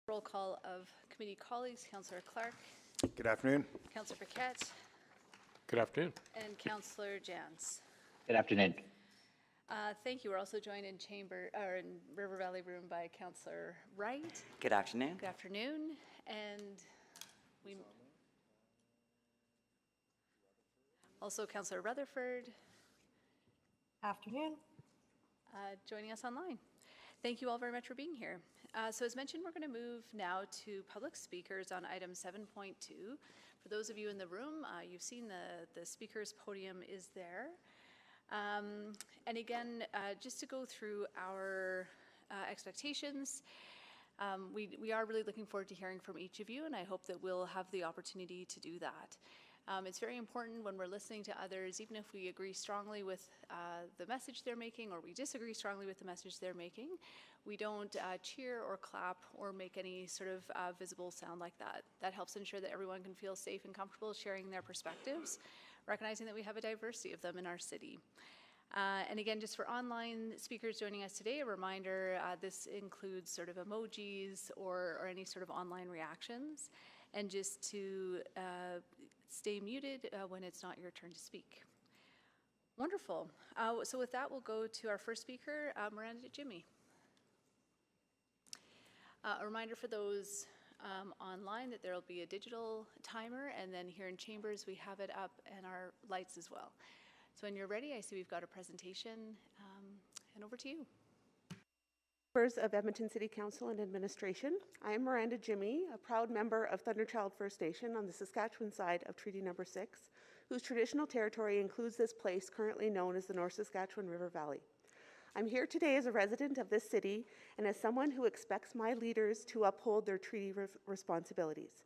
Roll call of committee colleagues, Councillor Clark, Good afternoon. Councillor Paquette, Good afternoon. and Councillor Jans. Good afternoon. Thank you. We're also joined in River Valley Room by Councillor Wright. Good afternoon. Good afternoon. And we also Councillor Rutherford. Afternoon. Joining us online. Thank you all very much for being here. So as mentioned, we're going to move now to public speakers on item 7.2. For those of you in the room, you've seen the speaker's podium is there. And again, just to go through our expectations, we are really looking forward to hearing from each of you, and I hope that we'll have the opportunity to do that. It's very important when we're listening to others, even if we agree strongly with the message they're making or we disagree strongly with the message they're making, we don't cheer or clap or make any sort of visible sound like that. That helps ensure that everyone can feel safe and comfortable sharing their perspectives, recognizing that we have a diversity of them in our city. And again, just for online speakers joining us today, a reminder, this includes sort of emojis or any sort of online reactions, and just to stay muted when it's not your turn to speak. Wonderful. So with that, we'll go to our first speaker, Miranda Jimmy. A reminder for those online that there will be a digital timer, and then here in chambers we have it up and our lights as well. So when you're ready, I see we've got a presentation, and over to you. Members of Edmonton City Council and Administration, I am Miranda Jimmy, a proud member of Thunderchild First Nation on the Saskatchewan side of Treaty Number 6, whose traditional territory includes this place currently known as the North Saskatchewan River Valley. I'm here today as a resident of this city and as someone who expects my leaders to uphold their treaty responsibilities.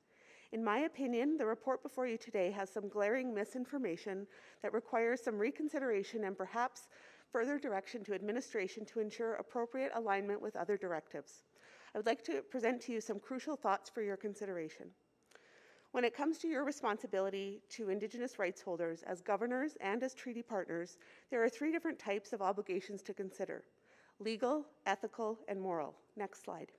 In my opinion, the report before you today has some glaring misinformation that requires some reconsideration and perhaps further direction to administration to ensure appropriate alignment with other directives. I would like to present to you some crucial thoughts for your consideration. When it comes to your responsibility to Indigenous rights holders as governors and as treaty partners, there are three different types of obligations to consider: legal, ethical, and moral. Next slide.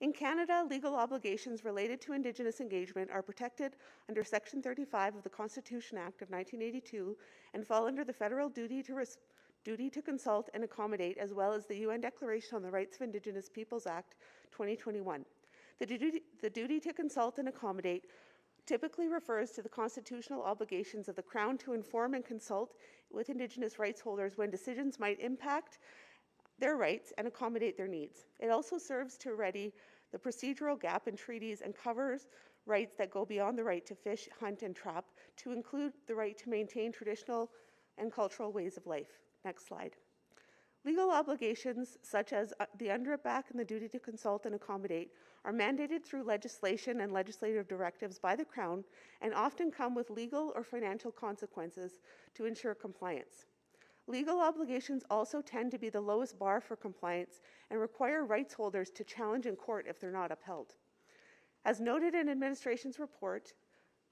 In Canada, legal obligations related to Indigenous engagement are protected under Section 35 of the Constitution Act of 1982 and fall under the federal duty to consult and accommodate, as well as the UN Declaration on the Rights of Indigenous Peoples Act 2021. The duty to consult and accommodate typically refers to the constitutional obligations of the Crown to inform and consult with Indigenous rights holders when decisions might impact their rights and accommodate their needs. It also serves to remedy the procedural gap in treaties and covers rights that go beyond the right to fish, hunt, and trap, to include the right to maintain traditional and cultural ways of life. Next slide. Legal obligations such as the UNDRIP Act and the duty to consult and accommodate are mandated through legislation and legislative directives by the Crown and often come with legal or financial consequences to ensure compliance. Legal obligations also tend to be the lowest bar for compliance and require rights holders to challenge in court if they're not upheld. As noted in administration's report,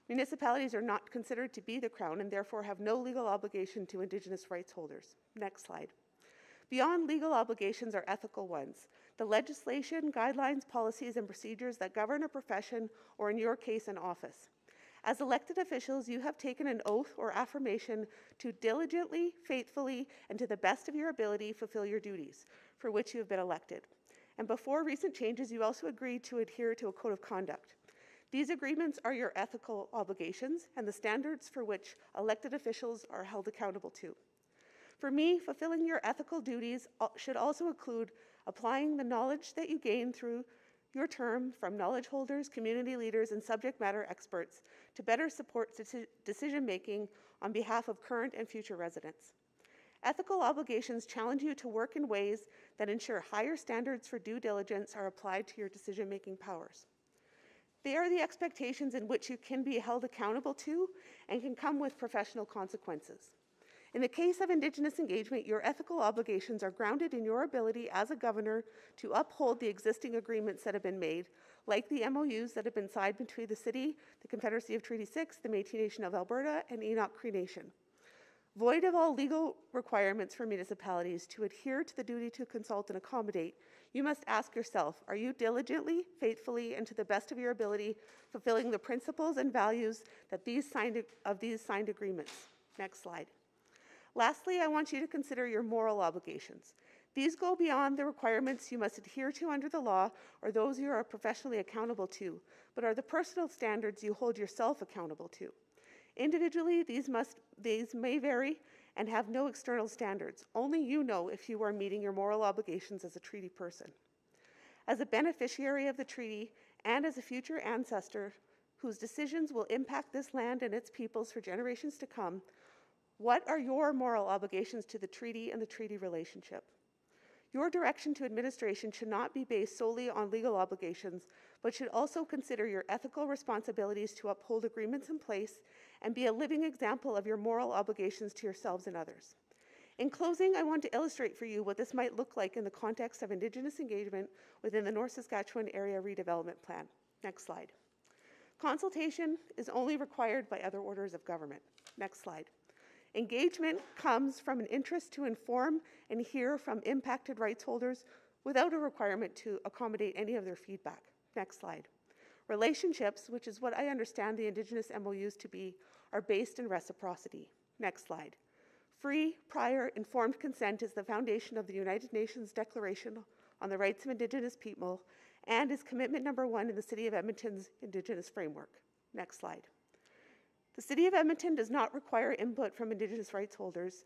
municipalities are not considered to be the Crown and therefore have no legal obligation to Indigenous rights holders. Next slide. Beyond legal obligations are ethical ones: the legislation, guidelines, policies, and procedures that govern a profession, or in your case, an office. As elected officials, you have taken an oath or affirmation to diligently, faithfully, and to the best of your ability fulfill your duties for which you have been elected. And before recent changes, you also agreed to adhere to a code of conduct. These agreements are your ethical obligations and the standards for which elected officials are held accountable to. For me, fulfilling your ethical duties should also include applying the knowledge that you gain through your term from knowledge holders, community leaders, and subject matter experts to better support decision-making on behalf of current and future residents. Ethical obligations challenge you to work in ways that ensure higher standards for due diligence are applied to your decision-making powers. They are the expectations in which you can be held accountable to and can come with professional consequences. In the case of Indigenous engagement, your ethical obligations are grounded in your ability as a governor to uphold the existing agreements that have been made, like the MOUs that have been signed between the City, the Confederacy of Treaty 6, the Métis Nation of Alberta, and Enoch Cree Nation. Void of all legal requirements for municipalities to adhere to the duty to consult and accommodate, You must ask yourself, are you diligently, faithfully, and to the best of your ability fulfilling the principles and values that these signed agreements? Next slide. Lastly, I want you to consider your moral obligations. These go beyond the requirements you must adhere to under the law or those you are professionally accountable to, but are the personal standards you hold yourself accountable to. Individually, these may vary and have no external standards. Only you know if you are meeting your moral obligations as a treaty person. As a beneficiary of the treaty and as a future ancestor whose decisions will impact this land and its peoples for generations to come, what are your moral obligations to the treaty and the treaty relationship? Your direction to administration should not be based solely on legal obligations, but should also consider your ethical responsibilities to uphold agreements in place and be a living example of your moral obligations to yourselves and others. In closing, I want to illustrate for you what this might look like in the context of Indigenous engagement within the North Saskatchewan Area Redevelopment Plan. Next slide. Consultation is only required by other orders of government. Next slide. Engagement comes from an interest to inform and hear from impacted rights holders without a requirement to accommodate any of their feedback. Next slide. Relationships, which is what I understand the Indigenous MOUs to be, are based in reciprocity. Next slide. Free, prior, informed consent is the foundation of the United Nations Declaration on the Rights of Indigenous People and is commitment number 1 in the City of Edmonton's Indigenous Framework. Next slide. The City of Edmonton does not require input from Indigenous rights holders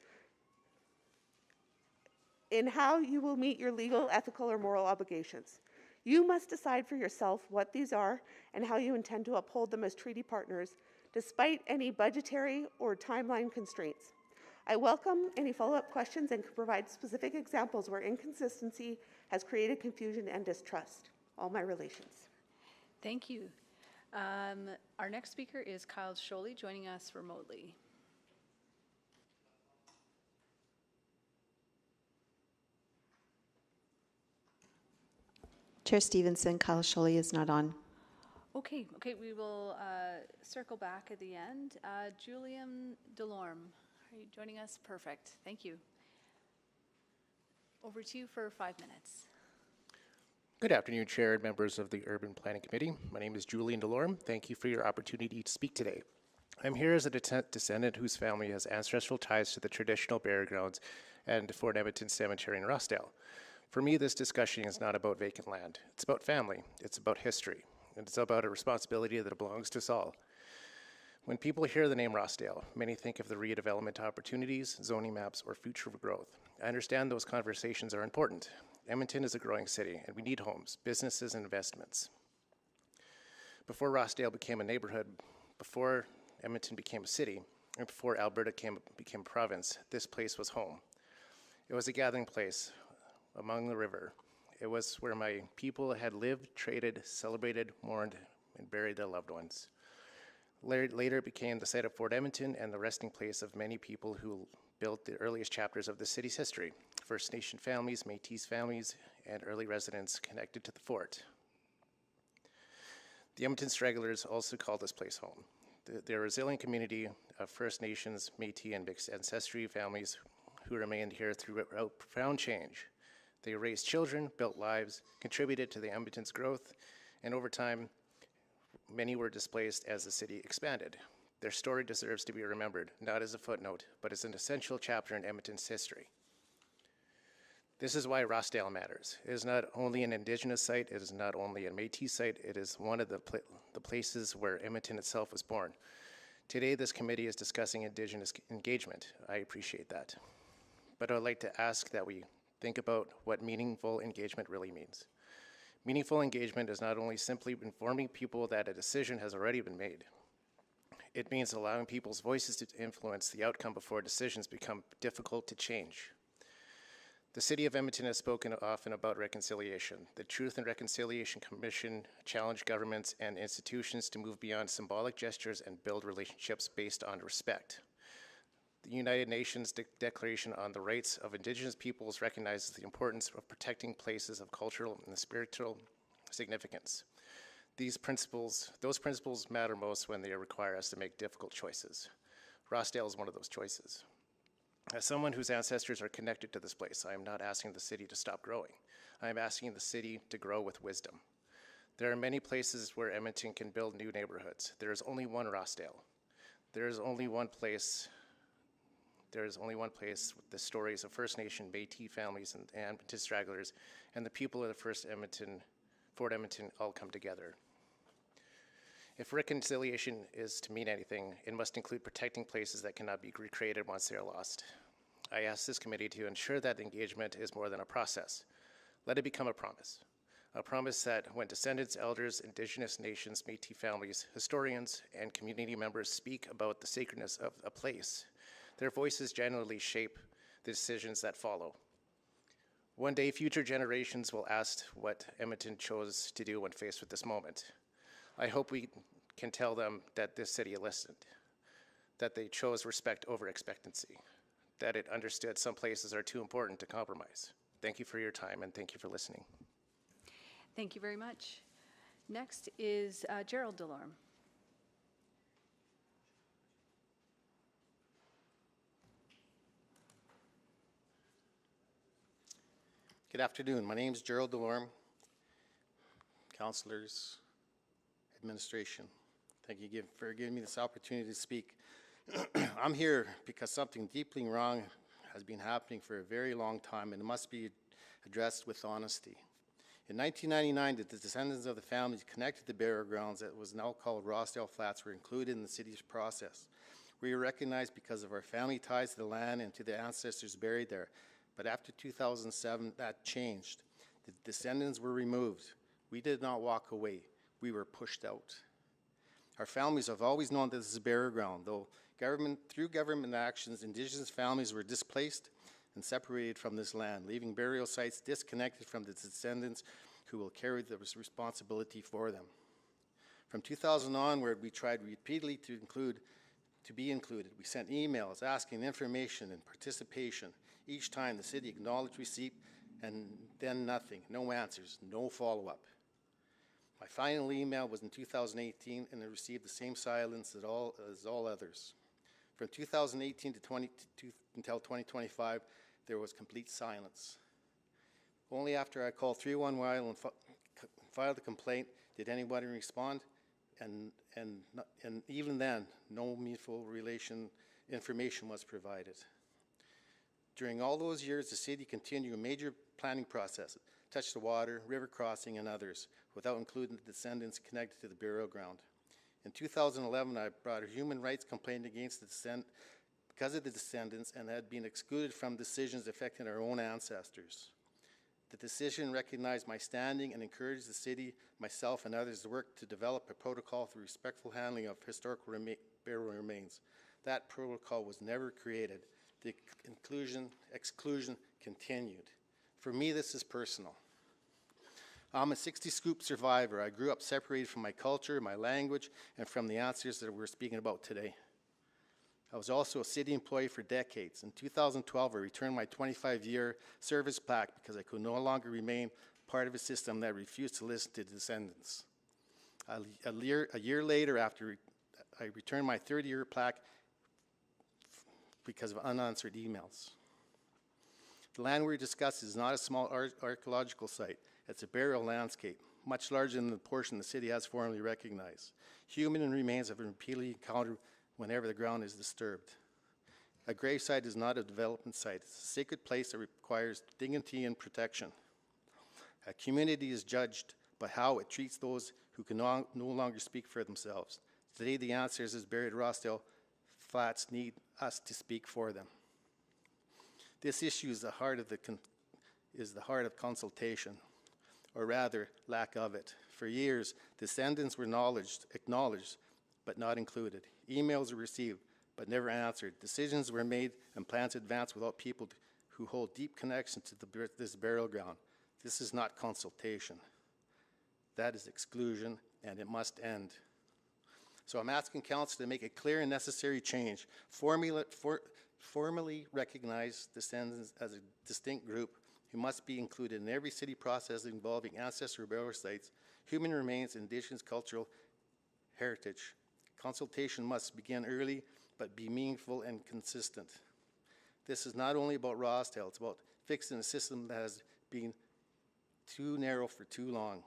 in how you will meet your legal, ethical, or moral obligations. You must decide for yourself what these are and how you intend to uphold them as treaty partners, despite any budgetary or timeline constraints. I welcome any follow-up questions and can provide specific examples where inconsistency has created confusion and distrust. All my relations. Thank you. Our next speaker is Kyle Scholey, joining us remotely. Chair Stevenson, Kyle Scholey is not on. Okay, we will circle back at the end. Julian Delorme, are you joining us? Perfect, thank you. Over to you for 5 minutes. Good afternoon, Chair and members of the Urban Planning Committee. My name is Julian Delorme. Thank you for your opportunity to speak today. I'm here as a descendant whose family has ancestral ties to the traditional burial grounds and Fort Edmonton Cemetery in Rossdale. For me, this discussion is not about vacant land. It's about family. It's about history. And it's about a responsibility that belongs to us all. When people hear the name Rossdale, many think of the redevelopment opportunities, zoning maps, or future growth. I understand those conversations are important. Edmonton is a growing city, and we need homes, businesses, and investments. Before Rossdale became a neighborhood, before Edmonton became a city, and before Alberta became a province, this place was home. It was a gathering place along the river. It was where my people had lived, traded, celebrated, mourned, and buried their loved ones. Later, it became the site of Fort Edmonton and the resting place of many people who built the earliest chapters of the city's history. First Nation families, Métis families, and early residents connected to the fort. The Edmonton Stragglers also call this place home. They're a resilient community of First Nations, Métis, and mixed ancestry families who remained here throughout profound change. They raised children, built lives, contributed to the Edmonton's growth, and over time, many were displaced as the city expanded. Their story deserves to be remembered, not as a footnote, but as an essential chapter in Edmonton's history. This is why Rossdale matters. It is not only an Indigenous site, it is not only a Métis site, it is one of the places where Edmonton itself was born. Today, this committee is discussing Indigenous engagement. I appreciate that. But I'd like to ask that we think about what meaningful engagement really means. Meaningful engagement is not only simply informing people that a decision has already been made. It means allowing people's voices to influence the outcome before decisions become difficult to change. The City of Edmonton has spoken often about reconciliation. The Truth and Reconciliation Commission challenged governments and institutions to move beyond symbolic gestures and build relationships based on respect. The United Nations Declaration on the Rights of Indigenous Peoples recognizes the importance of protecting places of cultural and spiritual significance. Those principles matter most when they require us to make difficult choices. Rossdale is one of those choices. As someone whose ancestors are connected to this place, I am not asking the city to stop growing. I am asking the city to grow with wisdom. There are many places where Edmonton can build new neighborhoods. There is only one Rossdale. There is only one place with the stories of First Nation, Métis families, and Edmonton stragglers, and the people of the Fort Edmonton all come together. If reconciliation is to mean anything, it must include protecting places that cannot be recreated once they are lost. I ask this committee to ensure that engagement is more than a process. Let it become a promise that when descendants, elders, Indigenous nations, Métis families, historians, and community members speak about the sacredness of a place, their voices generally shape the decisions that follow. One day, future generations will ask what Edmonton chose to do when faced with this moment. I hope we can tell them that this city listened, that they chose respect over expectancy, that it understood some places are too important to compromise. Thank you for your time, and thank you for listening. Thank you very much. Next is Gerald Delorme. Good afternoon. My name is Gerald Delorme. Councillors, administration, thank you for giving me this opportunity to speak. I'm here because something deeply wrong has been happening for a very long time, and it must be addressed with honesty. In 1999, the descendants of the families connected to burial grounds that was now called Rossdale Flats were included in the city's process. We were recognized because of our family ties to the land and to the ancestors buried there. But after 2007, that changed. The descendants were removed. We did not walk away. We were pushed out. Our families have always known that this is a burial ground, though through government actions, Indigenous families were displaced and separated from this land, leaving burial sites disconnected from the descendants who will carry the responsibility for them. From 2000 onward, we tried repeatedly to be included. We sent emails asking information and participation. Each time the city acknowledged receipt, and then nothing, no answers, no follow-up. My final email was in 2018, and I received the same silence as all others. From 2018 until 2025, there was complete silence. Only after I called 311 and filed a complaint did anybody respond, and even then, no meaningful information was provided. During all those years, the city continued a major planning process, touched the water, river crossing, and others, without including the descendants connected to the burial ground. In 2011, I brought a human rights complaint against the because of the descendants and had been excluded from decisions affecting our own ancestors. The decision recognized my standing and encouraged the city, myself, and others to work to develop a protocol for respectful handling of historical burial remains. That protocol was never created. The exclusion continued. For me, this is personal. I'm a 60 scoop survivor. I grew up separated from my culture, my language, and from the ancestors that we're speaking about today. I was also a city employee for decades. In 2012, I returned my 25-year service plaque because I could no longer remain part of a system that refused to listen to descendants. A year later, after I returned my 30-year plaque because of unanswered emails. The land we discussed is not a small archaeological site. It's a burial landscape, much larger than the portion the city has formally recognized. Human remains have been repeatedly encountered whenever the ground is disturbed. A grave site is not a development site. It's a sacred place that requires dignity and protection. A community is judged by how it treats those who can no longer speak for themselves. Today, the ancestors buried at Rossdale Flats need us to speak for them. This issue is the heart of consultation, or rather, lack of it. For years, descendants were acknowledged, but not included. Emails were received, but never answered. Decisions were made and plans advanced without people who hold deep connection to this burial ground. This is not consultation. That is exclusion, and it must end. So I'm asking council to make a clear and necessary change. Formally recognize descendants as a distinct group who must be included in every city process involving ancestral burial sites, human remains, and Indigenous cultural heritage. Consultation must begin early, but be meaningful and consistent. This is not only about Rossdale, it's about fixing a system that has been too narrow for too long.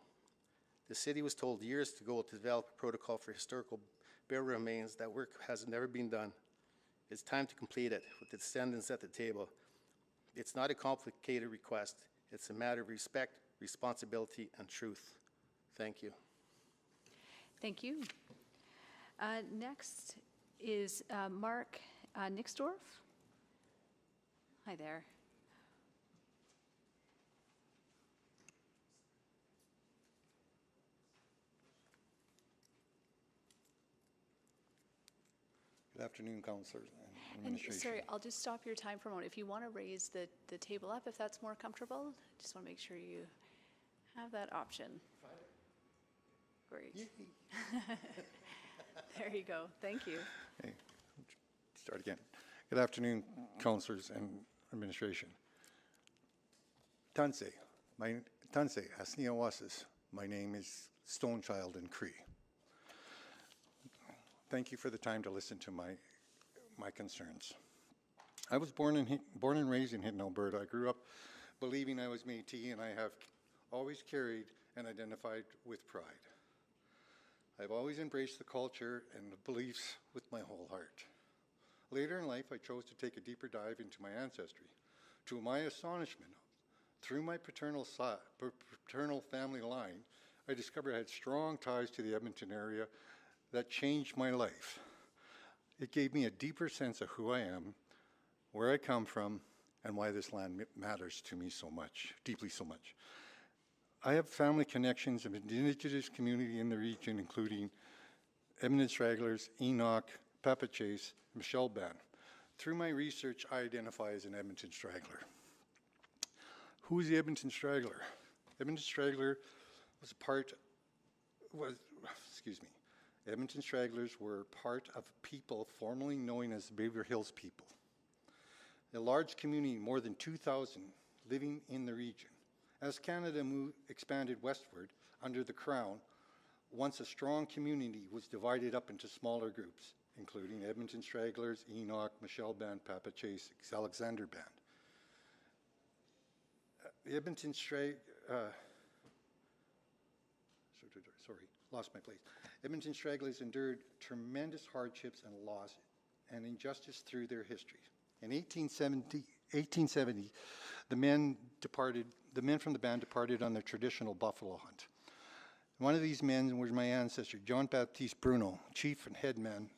The city was told years ago to develop a protocol for historical burial remains. That work has never been done. It's time to complete it with the descendants at the table. It's not a complicated request. It's a matter of respect, responsibility, and truth. Thank you. Thank you. Next is Mark Nixdorf. Hi there. Good afternoon, councillors and And administration. sorry, I'll just stop your time for a moment. If you want to raise the table up, if that's more comfortable, just want to make sure you have that option. Great. There you go. Thank you. Okay, start again. Good afternoon, councillors and administration. Tanse, Asniawasis. My name is Stonechild in Cree. Thank you for the time to listen to my concerns. I was born and raised in Hinton, Alberta. I grew up believing I was Métis, and I have always carried and identified with pride. I've always embraced the culture and the beliefs with my whole heart. Later in life, I chose to take a deeper dive into my ancestry. To my astonishment, through my paternal family line, I discovered I had strong ties to the Edmonton area that changed my life. It gave me a deeper sense of who I am, where I come from, and why this land matters to me so much, deeply so much. I have family connections of Indigenous community in the region, including Edmonton Stragglers, Enoch, Papa Chase, Michelle Ban. Through my research, I identify as an Edmonton Straggler. Who is the Edmonton Straggler? Edmonton Straggler Edmonton Stragglers were part of people formerly known as the Beaver Hills people. A large community, more than 2,000, living in the region. As Canada expanded westward under the Crown, once a strong community was divided up into smaller groups, including Edmonton Stragglers, Enoch, Michelle Band, Papa Chase, Alexander Band. The Edmonton Edmonton Stragglers endured tremendous hardships and loss and injustice through their history. In 1870, the men from the band departed on their traditional buffalo hunt. One of these men was my ancestor, John Baptiste Bruno, chief and headman,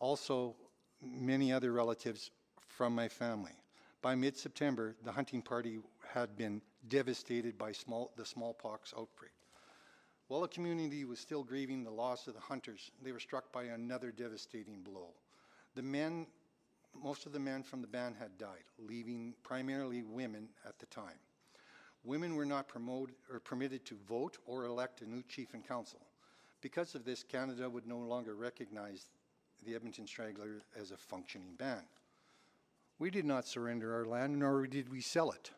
also many other relatives from my family. By mid-September, the hunting party had been devastated by the smallpox outbreak. While the community was still grieving the loss of the hunters, they were struck by another devastating blow. Most of the men from the band had died, leaving primarily women at the time. Women were not permitted to vote or elect a new chief and council. Because of this, Canada would no longer recognize the Edmonton Straggler as a functioning band. We did not surrender our land, nor did we sell it.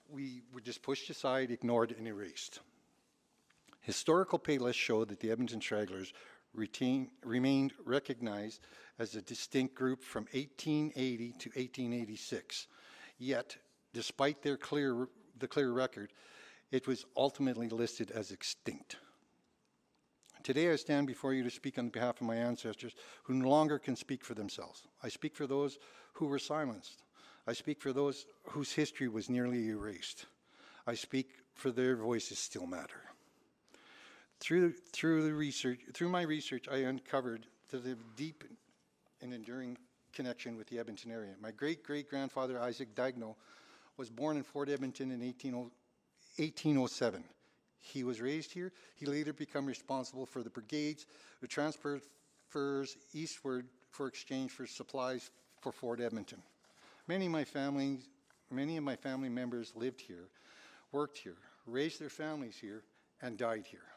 We were just pushed aside, ignored, and erased. Historical pay lists show that the Edmonton Stragglers remained recognized as a distinct group from 1880 to 1886. Yet, despite the clear record, it was ultimately listed as extinct. Today I stand before you to speak on behalf of my ancestors who no longer can speak for themselves. I speak for those who were silenced. I speak for those whose history was nearly erased. I speak for their voices still matter. Through my research, I uncovered the deep and enduring connection with the Edmonton area. My great-great-grandfather, Isaac Dagno, was born in Fort Edmonton in 1807. He was raised here. He later became responsible for the brigades who transferred furs eastward for exchange for supplies for Fort Edmonton. Many of my family members lived here, worked here, raised their families here, and died here.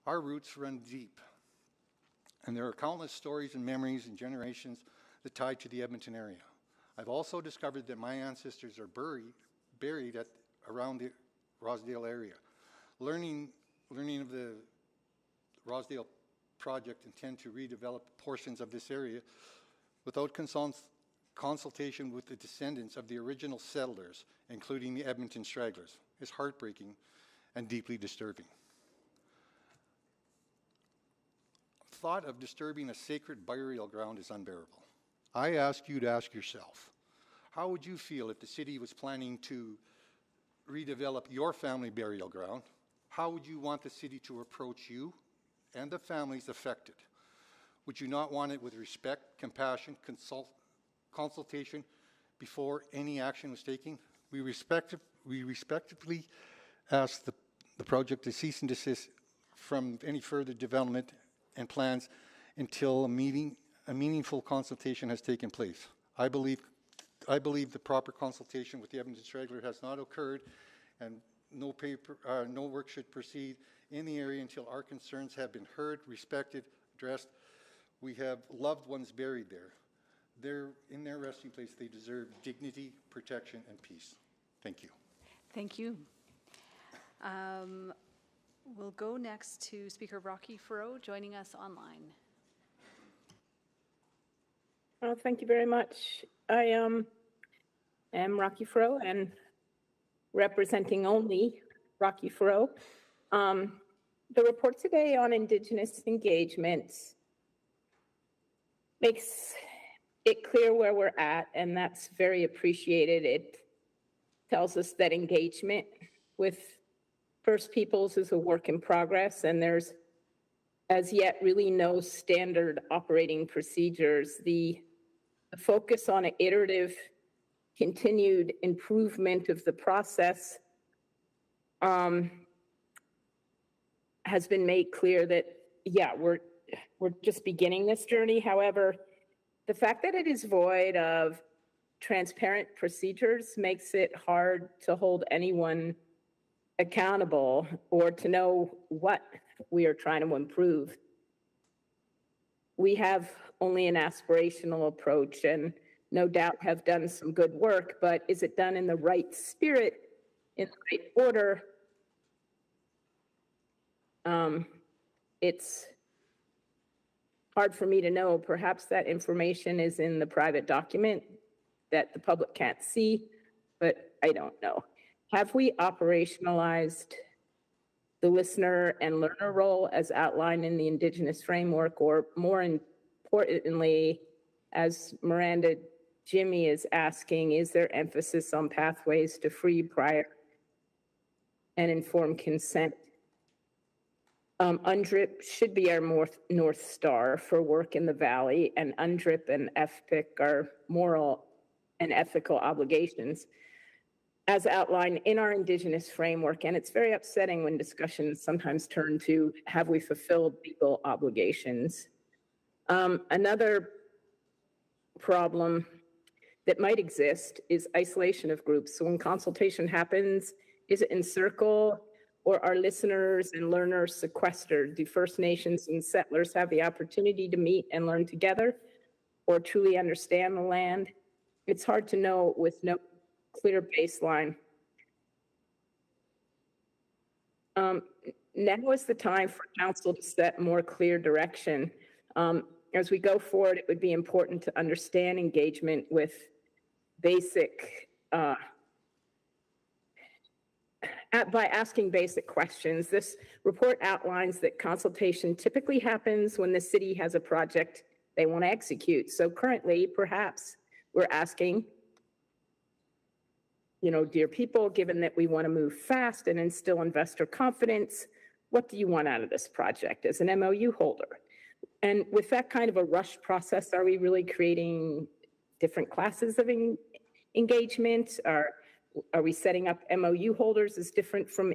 Our roots run deep, and there are countless stories and memories and generations that tie to the Edmonton area. I've also discovered that my ancestors are buried around the Rossdale area. Learning of the Rossdale project intent to redevelop portions of this area without consultation with the descendants of the original settlers, including the Edmonton stragglers, is heartbreaking and deeply disturbing. Thought of disturbing a sacred burial ground is unbearable. I ask you to ask yourself, how would you feel if the city was planning to redevelop your family burial ground? How would you want the city to approach you and the families affected? Would you not want it with respect, compassion, consultation before any action was taken? We respectively ask the project to cease and desist from any further development and plans until a meaningful consultation has taken place. I believe the proper consultation with the Edmonton Straggler has not occurred, and no work should proceed in the area until our concerns have been heard, respected, addressed. We have loved ones buried there. They're in their resting place. They deserve dignity, protection, and peace. Thank you. Thank you. We'll go next to Speaker Rocky Furrow, joining us online. Thank you very much. I am Rocky Furrow and representing only Rocky Furrow. The report today on Indigenous engagement makes it clear where we're at, and that's very appreciated. It tells us that engagement with First Peoples is a work in progress, and there's as yet really no standard operating procedures. The focus on an iterative, continued improvement of the process has been made clear that, yeah, we're just beginning this journey. However, the fact that it is void of transparent procedures makes it hard to hold anyone accountable or to know what we are trying to improve. We have only an aspirational approach and no doubt have done some good work, but is it done in the right spirit, in the right order? It's hard for me to know. Perhaps that information is in the private document that the public can't see, but I don't know. Have we operationalized the listener and learner role as outlined in the Indigenous framework, or more importantly, as Miranda Jimmy is asking, is there emphasis on pathways to free, prior, and informed consent? UNDRIP should be our North Star for work in the Valley, and UNDRIP and FPIC are moral and ethical obligations as outlined in our Indigenous framework. And it's very upsetting when discussions sometimes turn to, have we fulfilled legal obligations? Another problem that might exist is isolation of groups. So when consultation happens, is it in circle, or are listeners and learners sequestered? Do First Nations and settlers have the opportunity to meet and learn together or truly understand the land? It's hard to know with no clear baseline. Now is the time for council to set more clear direction. As we go forward, it would be important to understand engagement with basic, by asking basic questions. This report outlines that consultation typically happens when the city has a project they want to execute. So currently, perhaps we're asking, dear people, given that we want to move fast and instill investor confidence, what do you want out of this project as an MOU holder? And with that kind of a rush process, are we really creating different classes of engagement? Are we setting up MOU holders as different from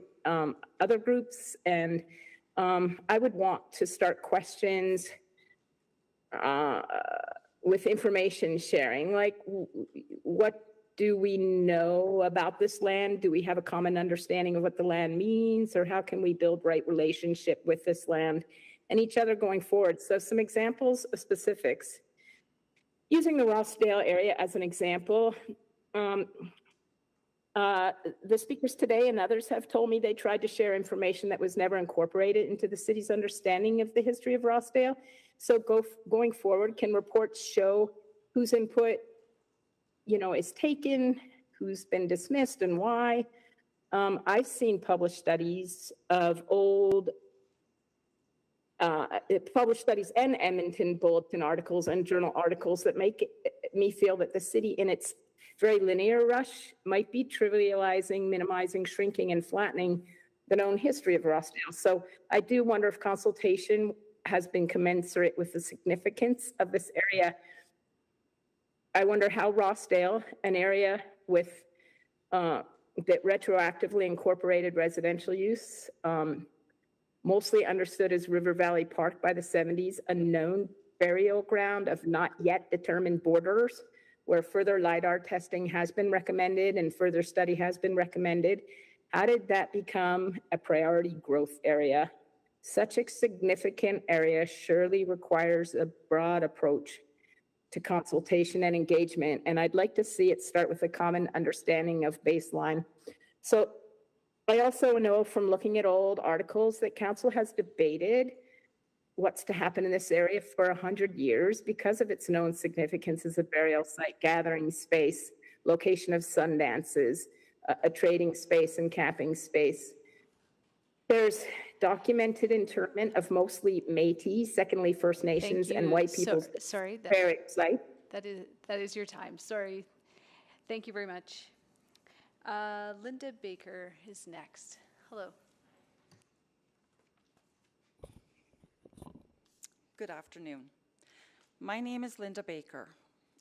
other groups? And I would want to start questions with information sharing, like what do we know about this land? Do we have a common understanding of what the land means? Or how can we build right relationship with this land and each other going forward? So some examples of specifics. Using the Rossdale area as an example, the speakers today and others have told me they tried to share information that was never incorporated into the city's understanding of the history of Rossdale. So going forward, can reports show whose input, is taken, who's been dismissed and why. I've seen published studies of published studies and Edmonton Bulletin articles and journal articles that make me feel that the city in its very linear rush might be trivializing, minimizing, shrinking, and flattening the known history of Rossdale. So I do wonder if consultation has been commensurate with the significance of this area. I wonder how Rossdale, an area with that retroactively incorporated residential use, mostly understood as River Valley Park by the 70s, a known burial ground of not yet determined borders, where further LIDAR testing has been recommended and further study has been recommended. How did that become a priority growth area? Such a significant area surely requires a broad approach to consultation and engagement, and I'd like to see it start with a common understanding of baseline. So I also know from looking at old articles that council has debated what's to happen in this area for 100 years because of its known significance as a burial site, gathering space, location of sun dances, a trading space and camping space. There's documented internment of mostly Métis, secondly First Nations, and white people's burial site. That is your time. Sorry. Thank you very much. Linda Baker is next. Hello. Good afternoon. My name is Linda Baker.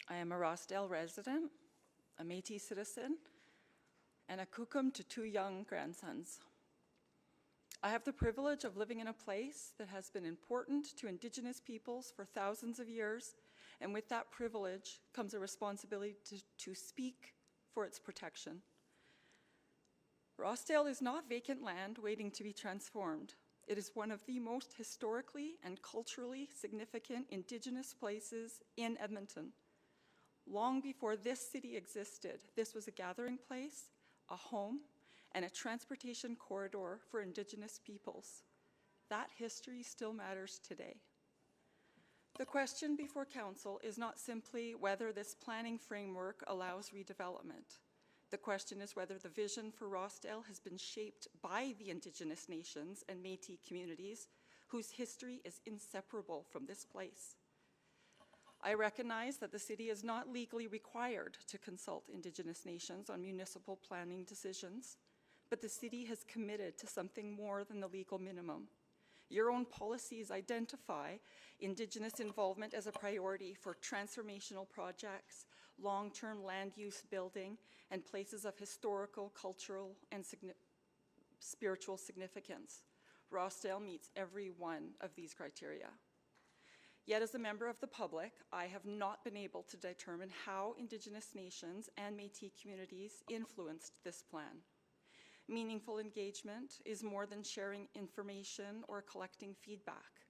I am a Rossdale resident, a Métis citizen, and a Kukum to 2 young grandsons. I have the privilege of living in a place that has been important to Indigenous peoples for thousands of years, and with that privilege comes a responsibility to speak for its protection. Rossdale is not vacant land waiting to be transformed. It is one of the most historically and culturally significant Indigenous places in Edmonton. Long before this city existed, this was a gathering place, a home, and a transportation corridor for Indigenous peoples. That history still matters today. The question before Council is not simply whether this planning framework allows redevelopment. The question is whether the vision for Rossdale has been shaped by the Indigenous nations and Métis communities whose history is inseparable from this place. I recognize that the city is not legally required to consult Indigenous nations on municipal planning decisions, but the city has committed to something more than the legal minimum. Your own policies identify Indigenous involvement as a priority for transformational projects, long-term land use building, and places of historical, cultural, and spiritual significance. Rossdale meets every one of these criteria. Yet as a member of the public, I have not been able to determine how Indigenous nations and Métis communities influenced this plan. Meaningful engagement is more than sharing information or collecting feedback.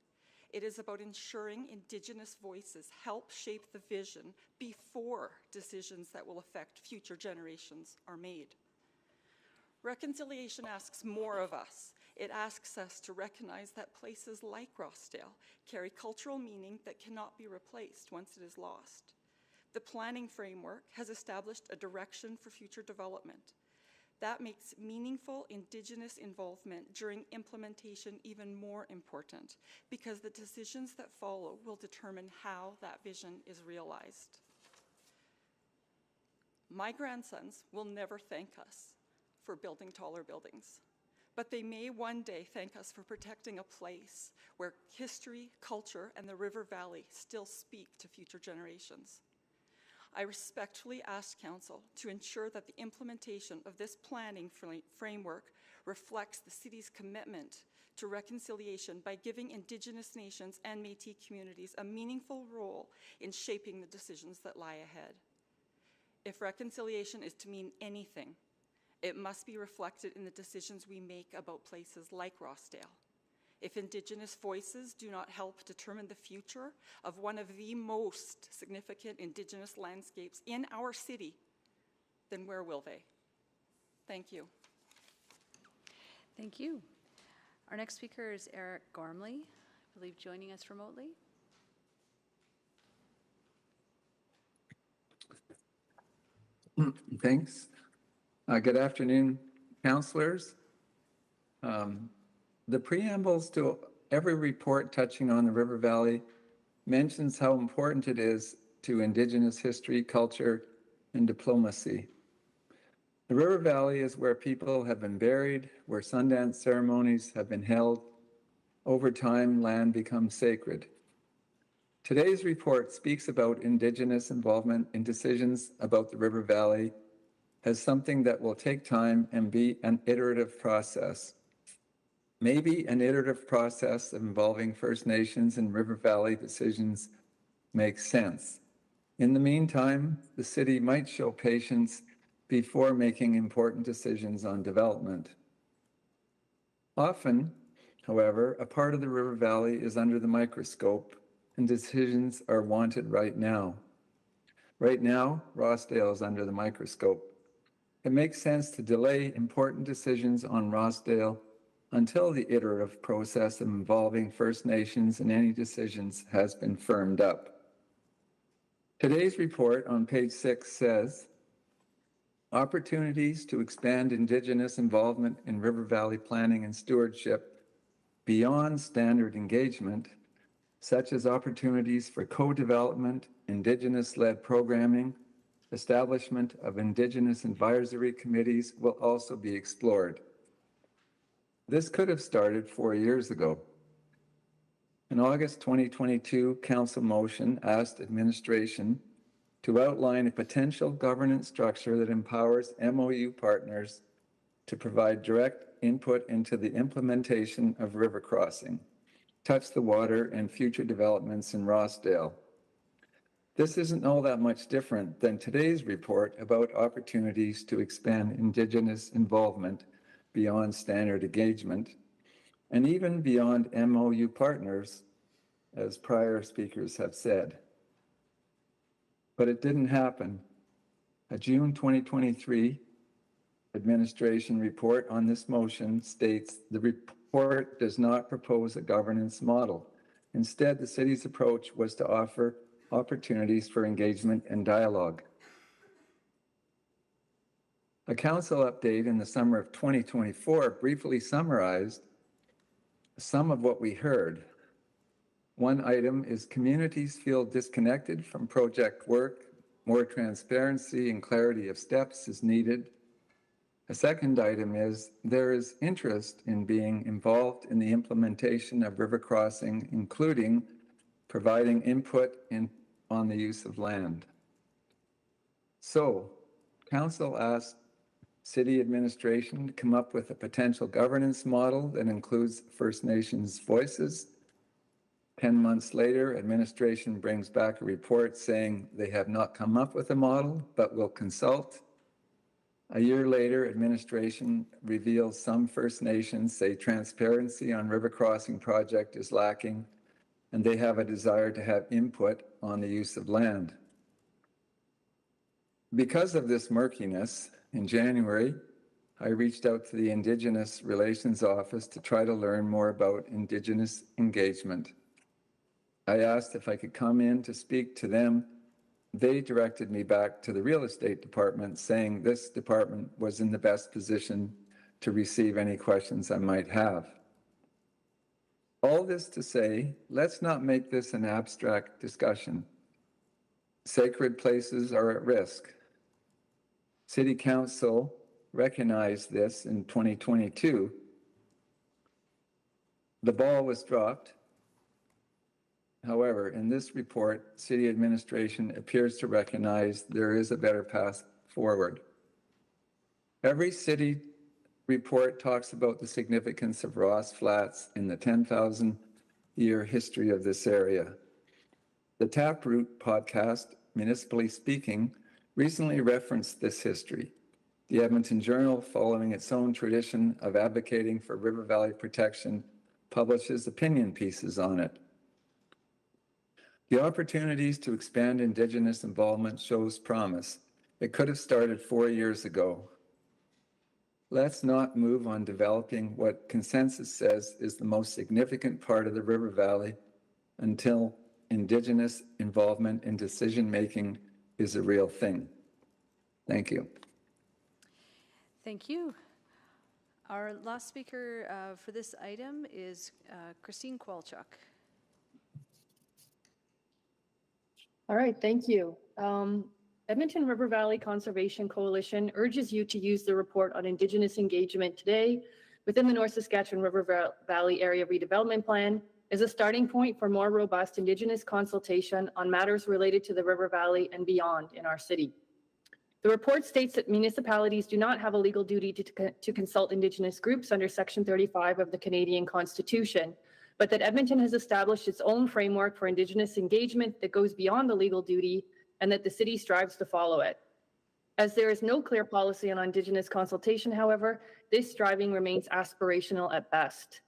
It is about ensuring Indigenous voices help shape the vision before decisions that will affect future generations are made. Reconciliation asks more of us. It asks us to recognize that places like Rossdale carry cultural meaning that cannot be replaced once it is lost. The planning framework has established a direction for future development. That makes meaningful Indigenous involvement during implementation even more important because the decisions that follow will determine how that vision is realized. My grandsons will never thank us for building taller buildings, but they may one day thank us for protecting a place where history, culture, and the River Valley still speak to future generations. I respectfully ask Council to ensure that the implementation of this planning framework reflects the city's commitment to reconciliation by giving Indigenous nations and Métis communities a meaningful role in shaping the decisions that lie ahead. If reconciliation is to mean anything, it must be reflected in the decisions we make about places like Rossdale. If Indigenous voices do not help determine the future of one of the most significant Indigenous landscapes in our city, then where will they? Thank you. Thank you. Our next speaker is Eric Gormley, I believe joining us remotely. Thanks. Good afternoon, councillors. The preambles to every report touching on the River Valley mentions how important it is to Indigenous history, culture, and diplomacy. The River Valley is where people have been buried, where Sundance ceremonies have been held. Over time, land becomes sacred. Today's report speaks about Indigenous involvement in decisions about the River Valley as something that will take time and be an iterative process. Maybe an iterative process involving First Nations and River Valley decisions makes sense. In the meantime, the city might show patience before making important decisions on development. Often, however, a part of the River Valley is under the microscope and decisions are wanted right now. Right now, Rossdale is under the microscope. It makes sense to delay important decisions on Rossdale until the iterative process involving First Nations and any decisions has been firmed up. Today's report on page 6 says, opportunities to expand Indigenous involvement in River Valley planning and stewardship beyond standard engagement, such as opportunities for co-development, Indigenous-led programming, establishment of Indigenous advisory committees will also be explored. This could have started 4 years ago. An August 2022 council motion asked administration to outline a potential governance structure that empowers MOU partners to provide direct input into the implementation of river crossing, touch the water, and future developments in Rossdale. This isn't all that much different than today's report about opportunities to expand Indigenous involvement beyond standard engagement, and even beyond MOU partners, as prior speakers have said. But it didn't happen. A June 2023 administration report on this motion states the report does not propose a governance model. Instead, the city's approach was to offer opportunities for engagement and dialogue. A council update in the summer of 2024 briefly summarized some of what we heard. One item is communities feel disconnected from project work. More transparency and clarity of steps is needed. A second item is there is interest in being involved in the implementation of river crossing, including providing input on the use of land. So, council asked city administration to come up with a potential governance model that includes First Nations voices. 10 months later, administration brings back a report saying they have not come up with a model, but will consult. A year later, administration reveals some First Nations say transparency on river crossing project is lacking, and they have a desire to have input on the use of land. Because of this murkiness, in January, I reached out to the Indigenous Relations Office to try to learn more about Indigenous engagement. I asked if I could come in to speak to them. They directed me back to the real estate department, saying this department was in the best position to receive any questions I might have. All this to say, let's not make this an abstract discussion. Sacred places are at risk. City Council recognized this in 2022. The ball was dropped. However, in this report, city administration appears to recognize there is a better path forward. Every city report talks about the significance of Ross Flats in the 10,000-year history of this area. The Taproot podcast, Municipally Speaking, recently referenced this history. The Edmonton Journal, following its own tradition of advocating for River Valley protection, publishes opinion pieces on it. The opportunities to expand Indigenous involvement shows promise. It could have started 4 years ago. Let's not move on developing what consensus says is the most significant part of the River Valley until Indigenous involvement in decision-making is a real thing. Thank you. Thank you. Our last speaker for this item is Christine Kowalchuk. All right, thank you. Edmonton River Valley Conservation Coalition urges you to use the report on Indigenous engagement today within the North Saskatchewan River Valley Area Redevelopment Plan as a starting point for more robust Indigenous consultation on matters related to the River Valley and beyond in our city. The report states that municipalities do not have a legal duty to consult Indigenous groups under Section 35 of the Canadian Constitution, but that Edmonton has established its own framework for Indigenous engagement that goes beyond the legal duty and that the city strives to follow it. As there is no clear policy on Indigenous consultation, however, this striving remains aspirational at best.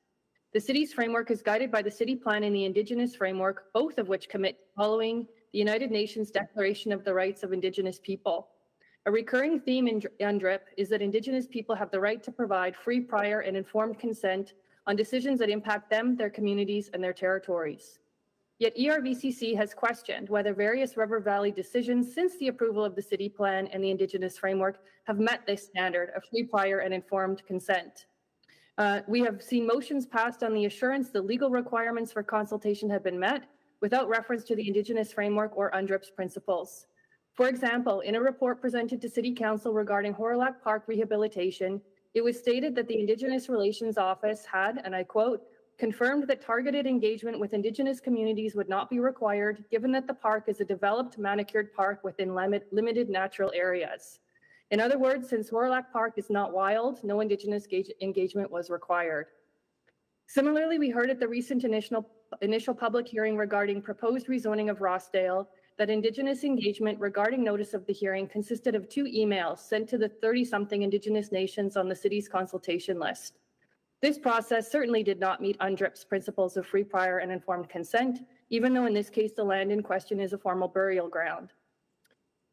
The city's framework is guided by the city plan and the Indigenous framework, both of which commit to following the United Nations Declaration of the Rights of Indigenous People. A recurring theme in UNDRIP is that Indigenous people have the right to provide free, prior, and informed consent on decisions that impact them, their communities, and their territories. Yet ERVCC has questioned whether various River Valley decisions since the approval of the city plan and the Indigenous framework have met this standard of free, prior, and informed consent. We have seen motions passed on the assurance the legal requirements for consultation have been met without reference to the Indigenous framework or UNDRIP's principles. For example, in a report presented to City Council regarding Horilac Park rehabilitation, it was stated that the Indigenous Relations Office had, and I quote, confirmed that targeted engagement with Indigenous communities would not be required, given that the park is a developed manicured park within limited natural areas. In other words, since Horilac Park is not wild, no Indigenous engagement was required. Similarly, we heard at the recent initial public hearing regarding proposed rezoning of Rossdale that Indigenous engagement regarding notice of the hearing consisted of 2 emails sent to the 30-something Indigenous nations on the city's consultation list. This process certainly did not meet UNDRIP's principles of free, prior, and informed consent, even though in this case the land in question is a formal burial ground.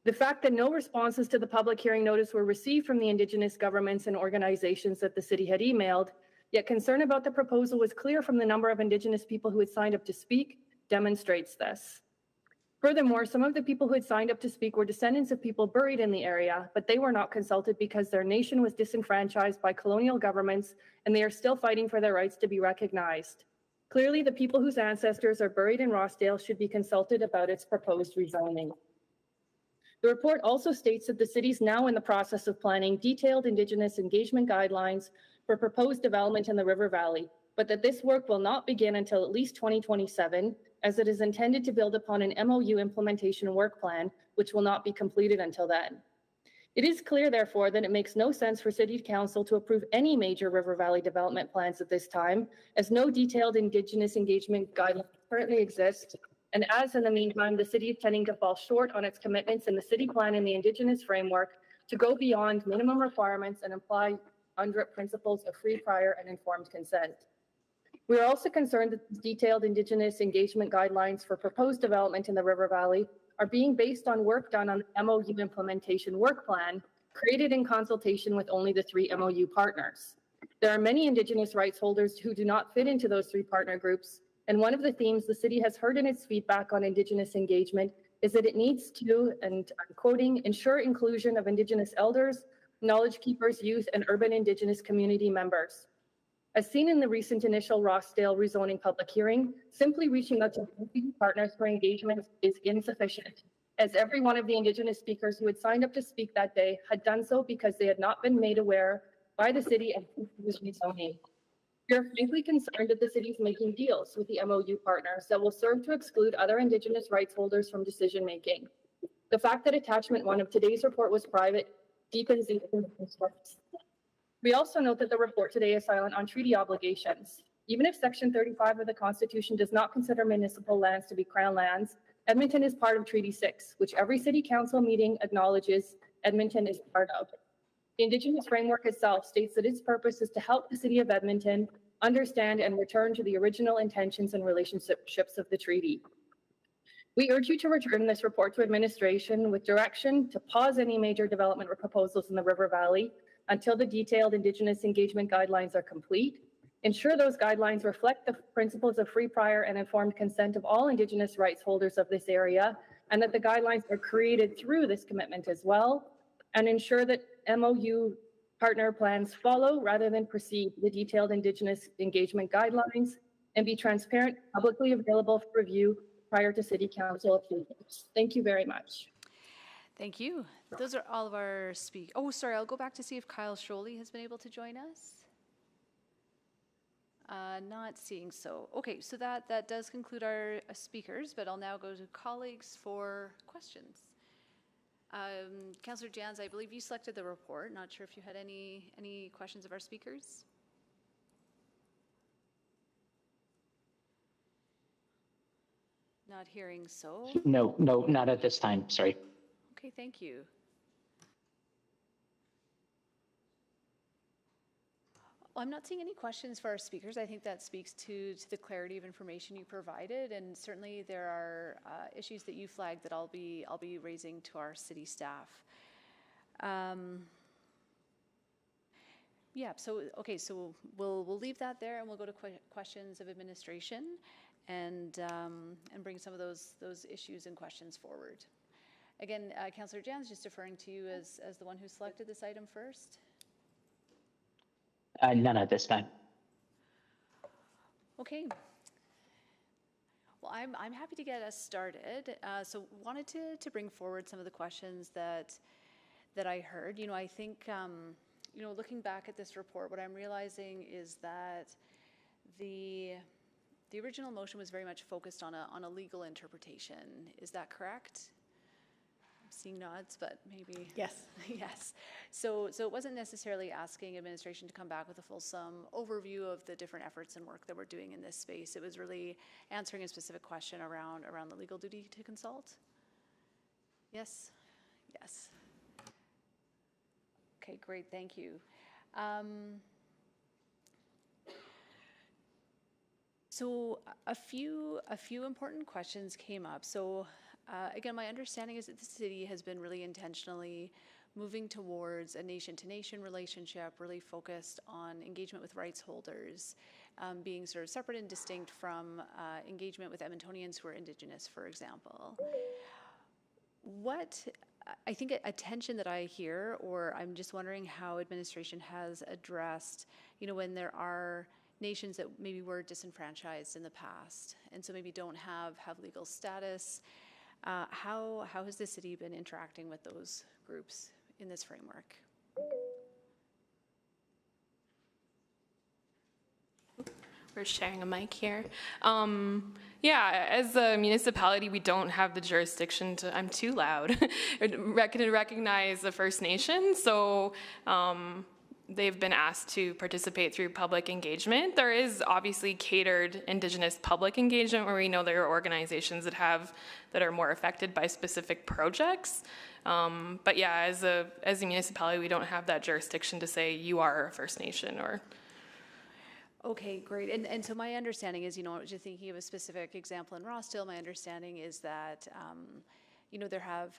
The fact that no responses to the public hearing notice were received from the Indigenous governments and organizations that the city had emailed, yet concern about the proposal was clear from the number of Indigenous people who had signed up to speak, demonstrates this. Furthermore, some of the people who had signed up to speak were descendants of people buried in the area, but they were not consulted because their nation was disenfranchised by colonial governments and they are still fighting for their rights to be recognized. Clearly, the people whose ancestors are buried in Rossdale should be consulted about its proposed rezoning. The report also states that the city is now in the process of planning detailed Indigenous engagement guidelines for proposed development in the River Valley, but that this work will not begin until at least 2027, as it is intended to build upon an MOU implementation work plan, which will not be completed until then. It is clear, therefore, that it makes no sense for City Council to approve any major River Valley development plans at this time, as no detailed Indigenous engagement guidelines currently exist, and as in the meantime, the city is tending to fall short on its commitments in the city plan and the Indigenous framework to go beyond minimum requirements and apply UNDRIP principles of free, prior, and informed consent. We are also concerned that detailed Indigenous engagement guidelines for proposed development in the River Valley are being based on work done on the MOU implementation work plan, created in consultation with only the 3 MOU partners. There are many Indigenous rights holders who do not fit into those 3 partner groups, and one of the themes the city has heard in its feedback on Indigenous engagement is that it needs to, and I'm quoting, ensure inclusion of Indigenous elders, knowledge keepers, youth, and urban Indigenous community members. As seen in the recent initial Rossdale rezoning public hearing, simply reaching out to partners for engagement is insufficient, as every one of the Indigenous speakers who had signed up to speak that day had done so because they had not been made aware by the city of this rezoning. We are frankly concerned that the city is making deals with the MOU partners that will serve to exclude other Indigenous rights holders from decision-making. The fact that attachment 1 of today's report was private deepens these concerns. We also note that the report today is silent on treaty obligations. Even if Section 35 of the Constitution does not consider municipal lands to be Crown lands, Edmonton is part of Treaty 6, which every City Council meeting acknowledges Edmonton is part of. The Indigenous framework itself states that its purpose is to help the City of Edmonton understand and return to the original intentions and relationships of the treaty. We urge you to return this report to administration with direction to pause any major development or proposals in the River Valley until the detailed Indigenous engagement guidelines are complete. Ensure those guidelines reflect the principles of free, prior, and informed consent of all Indigenous rights holders of this area, and that the guidelines are created through this commitment as well. and ensure that MOU partner plans follow rather than precede the detailed Indigenous engagement guidelines and be transparent, publicly available for review prior to City Council approvals. Thank you very much. Thank you. Those are all of our Oh, sorry, I'll go back to see if Kyle Scholey has been able to join us. Not seeing so. Okay, so that does conclude our speakers, but I'll now go to colleagues for questions. Councillor Jans, I believe you selected the report. Not sure if you had any questions of our speakers. Not hearing so. No, not at this time. Sorry. Okay, thank you. Well, I'm not seeing any questions for our speakers. I think that speaks to the clarity of information you provided, and certainly there are issues that you flagged that I'll be raising to our city staff. Yeah. So okay. So we'll leave that there, and we'll go to questions of administration, and bring some of those issues and questions forward. Again, Councillor Jans, just deferring to you as the one who selected this item first. None at this time. Okay. Well, I'm happy to get us started. So wanted to bring forward some of the questions that I heard. You know, I think looking back at this report, what I'm realizing is that the original motion was very much focused on a legal interpretation. Is that correct? Seeing nods, but maybe yes. Yes. So it wasn't necessarily asking administration to come back with a fulsome overview of the different efforts and work that we're doing in this space. It was really answering a specific question around the legal duty to consult. Yes. Yes. Okay, great. Thank you. So a few important questions came up. So. Again, my understanding is that the city has been really intentionally moving towards a nation-to-nation relationship, really focused on engagement with rights holders, being sort of separate and distinct from engagement with Edmontonians who are Indigenous, for example. What, I think a tension that I hear, or I'm just wondering how administration has addressed, when there are nations that maybe were disenfranchised in the past, and so maybe don't have legal status. How has the city been interacting with those groups in this framework? We're sharing a mic here. Yeah, as a municipality, we don't have the jurisdiction to, I'm too loud, recognize the First Nations. So they've been asked to participate through public engagement. There is obviously catered Indigenous public engagement where we know there are organizations that are more affected by specific projects. But yeah, as a municipality, we don't have that jurisdiction to say you are a First Nation or. Okay, great. And so my understanding is, just thinking of a specific example in Rossdale, my understanding is that there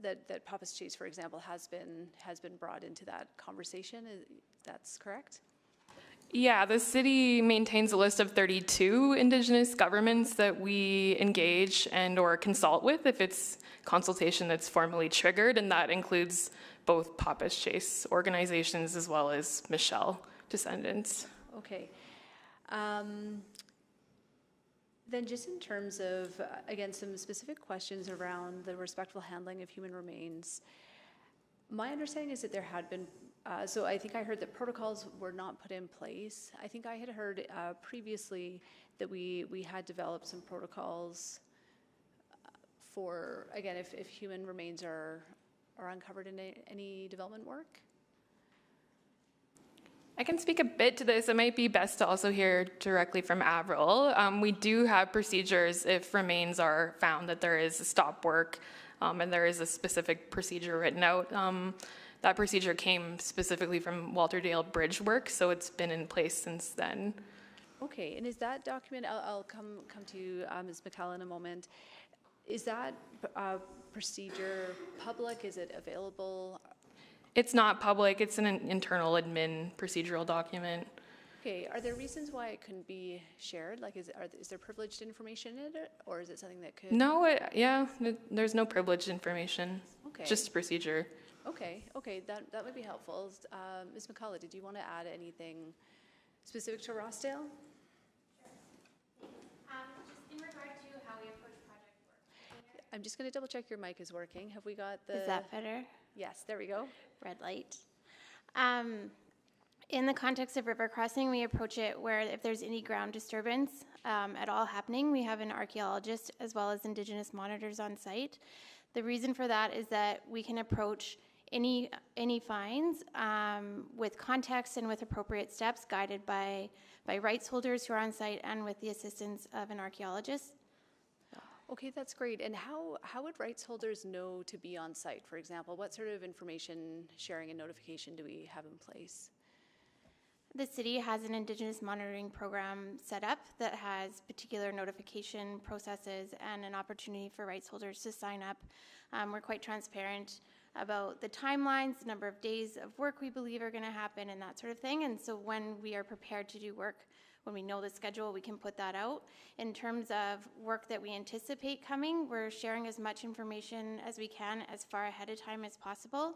that Papa's Chase, for example, has been brought into that conversation. That's correct? Yeah, the city maintains a list of 32 Indigenous governments that we engage and or consult with if it's consultation that's formally triggered, and that includes both Papa's Chase organizations as well as Michelle descendants. Okay. Then just in terms of, again, some specific questions around the respectful handling of human remains, my understanding is that there had been, so I think I heard that protocols were not put in place. I think I had heard previously that we had developed some protocols for, again, if human remains are uncovered in any development work. I can speak a bit to this. It might be best to also hear directly from Avril. We do have procedures if remains are found that there is a stop work and there is a specific procedure written out. That procedure came specifically from Walter Dale Bridge work, so it's been in place since then. Okay, and is that document, I'll come to you, Ms. McCall, in a moment. Is that procedure public? Is it available? It's not public. It's an internal admin procedural document. Okay. Are there reasons why it couldn't be shared? Like, is there privileged information in it, or is it something that could? No. There's no privileged information. Okay. Just a procedure. Okay, okay, that would be helpful. Ms. McCullough, did you want to add anything specific to Rossdale? Just in regard to how we approach project work. I'm just going to double check your mic is working. Have we got the... Is that better? Yes, there we go. Red light. In the context of river crossing, we approach it where if there's any ground disturbance at all happening, we have an archaeologist as well as Indigenous monitors on site. The reason for that is that we can approach any finds with context and with appropriate steps guided by rights holders who are on site and with the assistance of an archaeologist. Okay, that's great. And how would rights holders know to be on site, for example? What sort of information sharing and notification do we have in place? The city has an Indigenous monitoring program set up that has particular notification processes and an opportunity for rights holders to sign up. We're quite transparent about the timelines, the number of days of work we believe are going to happen, and that sort of thing. And so when we are prepared to do work, when we know the schedule, we can put that out. In terms of work that we anticipate coming, we're sharing as much information as we can as far ahead of time as possible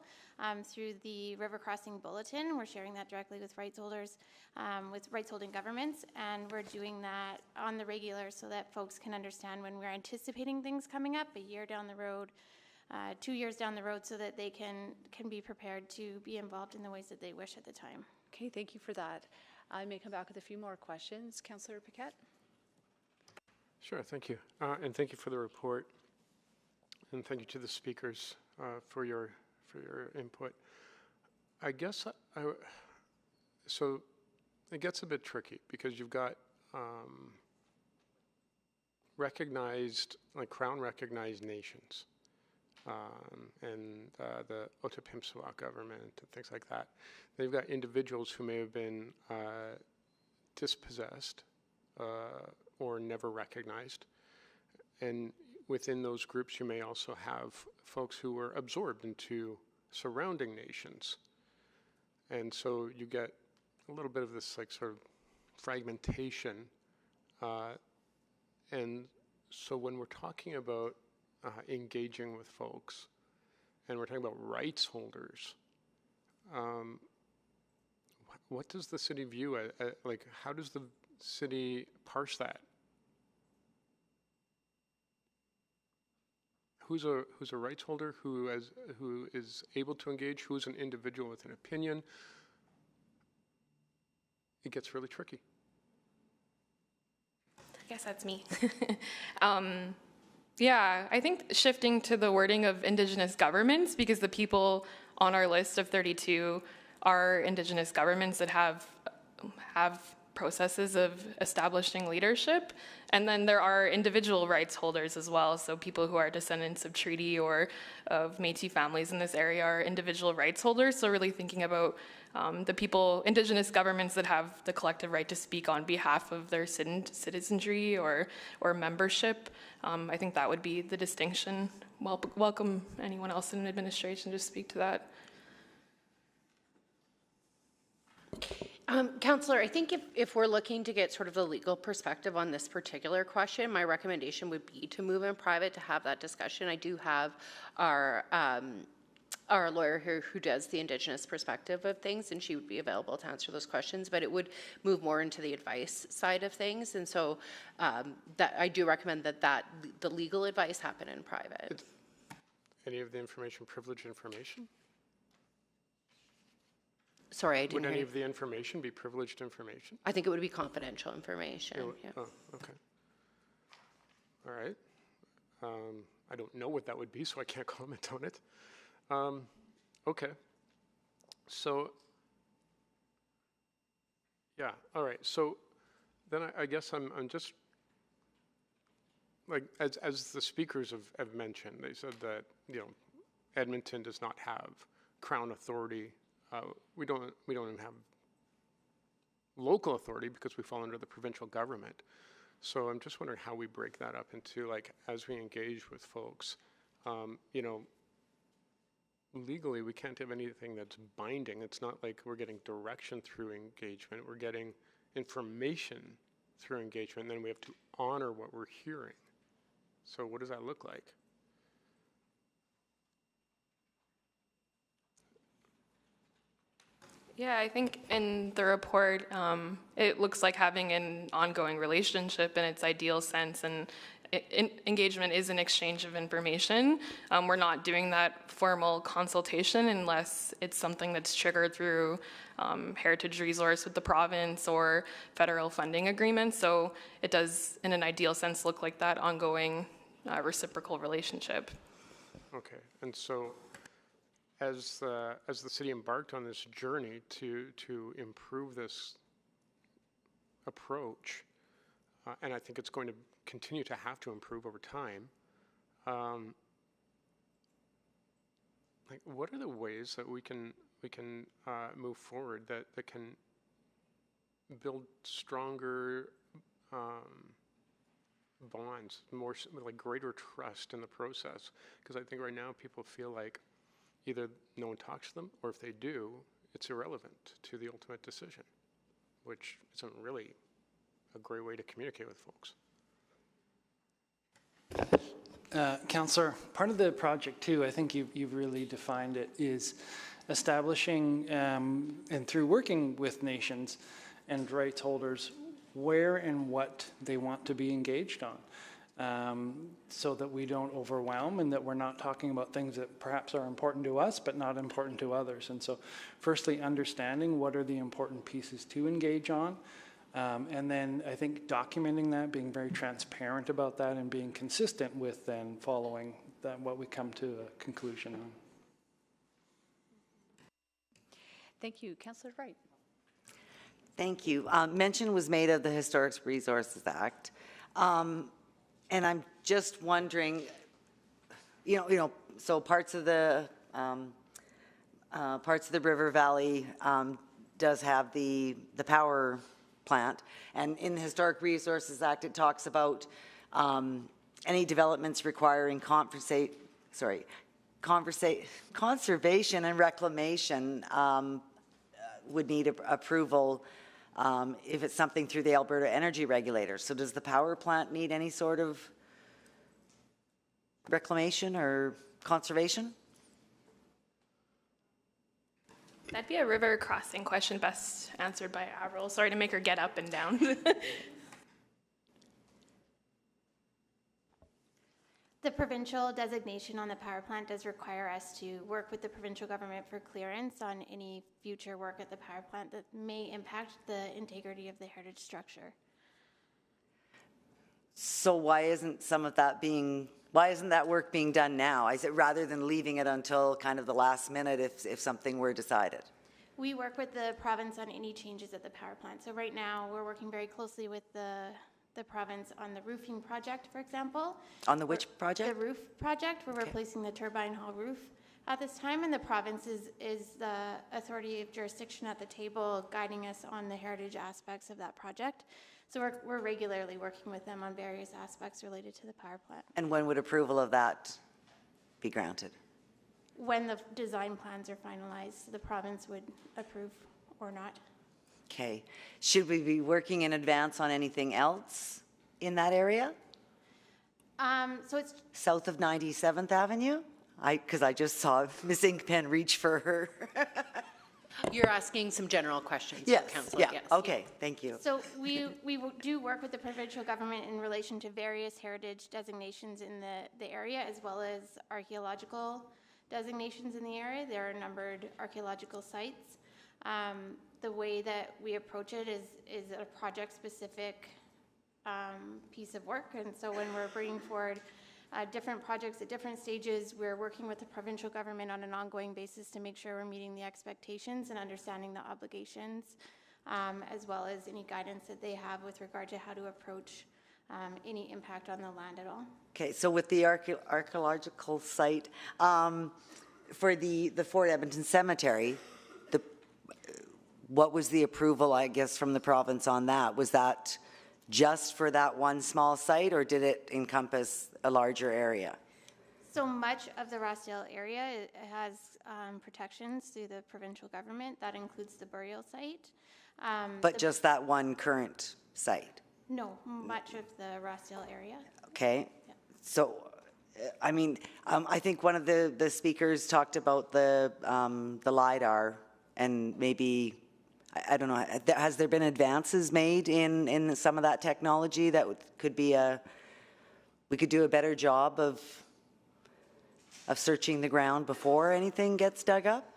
through the River Crossing Bulletin. We're sharing that directly with rights holders, with rights holding governments, and we're doing that on the regular so that folks can understand when we're anticipating things coming up a year down the road, 2 years down the road, so that they can be prepared to be involved in the ways that they wish at the time. Okay, thank you for that. I may come back with a few more questions. Councillor Paquette? Sure, thank you. And thank you for the report. And thank you to the speakers for your input. I guess, so it gets a bit tricky because you've got recognized, like Crown recognized nations. And the Otipemisiwak government and things like that. They've got individuals who may have been dispossessed or never recognized. And within those groups, you may also have folks who were absorbed into surrounding nations. And so you get a little bit of this like sort of fragmentation. And so when we're talking about engaging with folks, and we're talking about rights holders, what does the city view like? How does the city parse that? Who's a rights holder? Who is able to engage? Who's an individual with an opinion? It gets really tricky. I guess that's me. Yeah, I think shifting to the wording of Indigenous governments, because the people on our list of 32 are Indigenous governments that have processes of establishing leadership. And then there are individual rights holders as well. So people who are descendants of treaty or of Métis families in this area are individual rights holders. So really thinking about the people, Indigenous governments that have the collective right to speak on behalf of their citizenry or membership. I think that would be the distinction. Welcome anyone else in administration to speak to that. Councillor, I think if we're looking to get sort of the legal perspective on this particular question, my recommendation would be to move in private to have that discussion. I do have our lawyer here who does the Indigenous perspective of things, and she would be available to answer those questions, but it would move more into the advice side of things. And so that I do recommend that the legal advice happen in private. Any of the information privileged information? Sorry, I didn't Would hear any you. of the information be privileged information? I think it would be confidential information. Yeah. Oh, okay. All right. I don't know what that would be, so I can't comment on it. Okay. So, yeah, all right. So then I guess I'm just, like, as the speakers have mentioned, they said that, Edmonton does not have Crown authority. We don't even have local authority because we fall under the provincial government. So I'm just wondering how we break that up into, like, as we engage with folks, legally we can't have anything that's binding. It's not like we're getting direction through engagement. We're getting information through engagement, and then we have to honor what we're hearing. So what does that look like? Yeah, I think in the report, it looks like having an ongoing relationship in its ideal sense, and engagement is an exchange of information. We're not doing that formal consultation unless it's something that's triggered through heritage resource with the province or federal funding agreements. So it does, in an ideal sense, look like that ongoing reciprocal relationship. Okay, and so as the city embarked on this journey to improve this approach, and I think it's going to continue to have to improve over time, like what are the ways that we can move forward that can build stronger bonds, more like greater trust in the process? Because I think right now people feel like either no one talks to them, or if they do, it's irrelevant to the ultimate decision, which isn't really a great way to communicate with folks. Councillor, part of the project too, I think you've really defined it, is establishing and through working with nations and rights holders where and what they want to be engaged on. So that we don't overwhelm and that we're not talking about things that perhaps are important to us but not important to others. And so firstly, understanding what are the important pieces to engage on, and then I think documenting that, being very transparent about that, and being consistent with then following that, what we come to a conclusion on. Thank you. Councillor Wright. Thank you. Mention was made of the Historic Resources Act. And I'm just wondering, so parts of the river valley does have the power plant, and in the Historic Resources Act it talks about any developments requiring conservation and reclamation would need approval if it's something through the Alberta Energy Regulator. So does the power plant need any sort of reclamation or conservation? That'd be a river crossing question best answered by Avril. Sorry to make her get up and down. The provincial designation on the power plant does require us to work with the provincial government for clearance on any future work at the power plant that may impact the integrity of the heritage structure. So why isn't that work being done now? I said, rather than leaving it until kind of the last minute if something were decided. We work with the province on any changes at the power plant. So right now we're working very closely with the province on the roofing project, for example. On the which project? The roof project. We're replacing the turbine hall roof at this time, and the province is the authority of jurisdiction at the table guiding us on the heritage aspects of that project. So we're regularly working with them on various aspects related to the power plant. And when would approval of that be granted? When the design plans are finalized, the province would approve or not. Okay. Should we be working in advance on anything else in that area? So it's south of 97th Avenue? Because I just saw Miss Inkpen reach for her. You're asking some general questions, yes, Councillor. yeah, yes. Okay, thank you. So we do work with the provincial government in relation to various heritage designations in the area, as well as archaeological designations in the area. There are numbered archaeological sites. The way that we approach it is a project-specific piece of work, and so when we're bringing forward different projects at different stages, we're working with the provincial government on an ongoing basis to make sure we're meeting the expectations and understanding the obligations, as well as any guidance that they have with regard to how to approach any impact on the land at all. Okay, so with the archaeological site, for the Fort Edmonton Cemetery, what was the approval, I guess, from the province on that? Was that just for that one small site, or did it encompass a larger area? So much of the Rossdale area has protections through the provincial government. That includes the burial site. But just that one current site? No, much of the Rossdale area. Okay. Yeah. So, I mean, I think one of the speakers talked about the LIDAR And maybe, I don't know, has there been advances made in some of that technology that could be we could do a better job of searching the ground before anything gets dug up?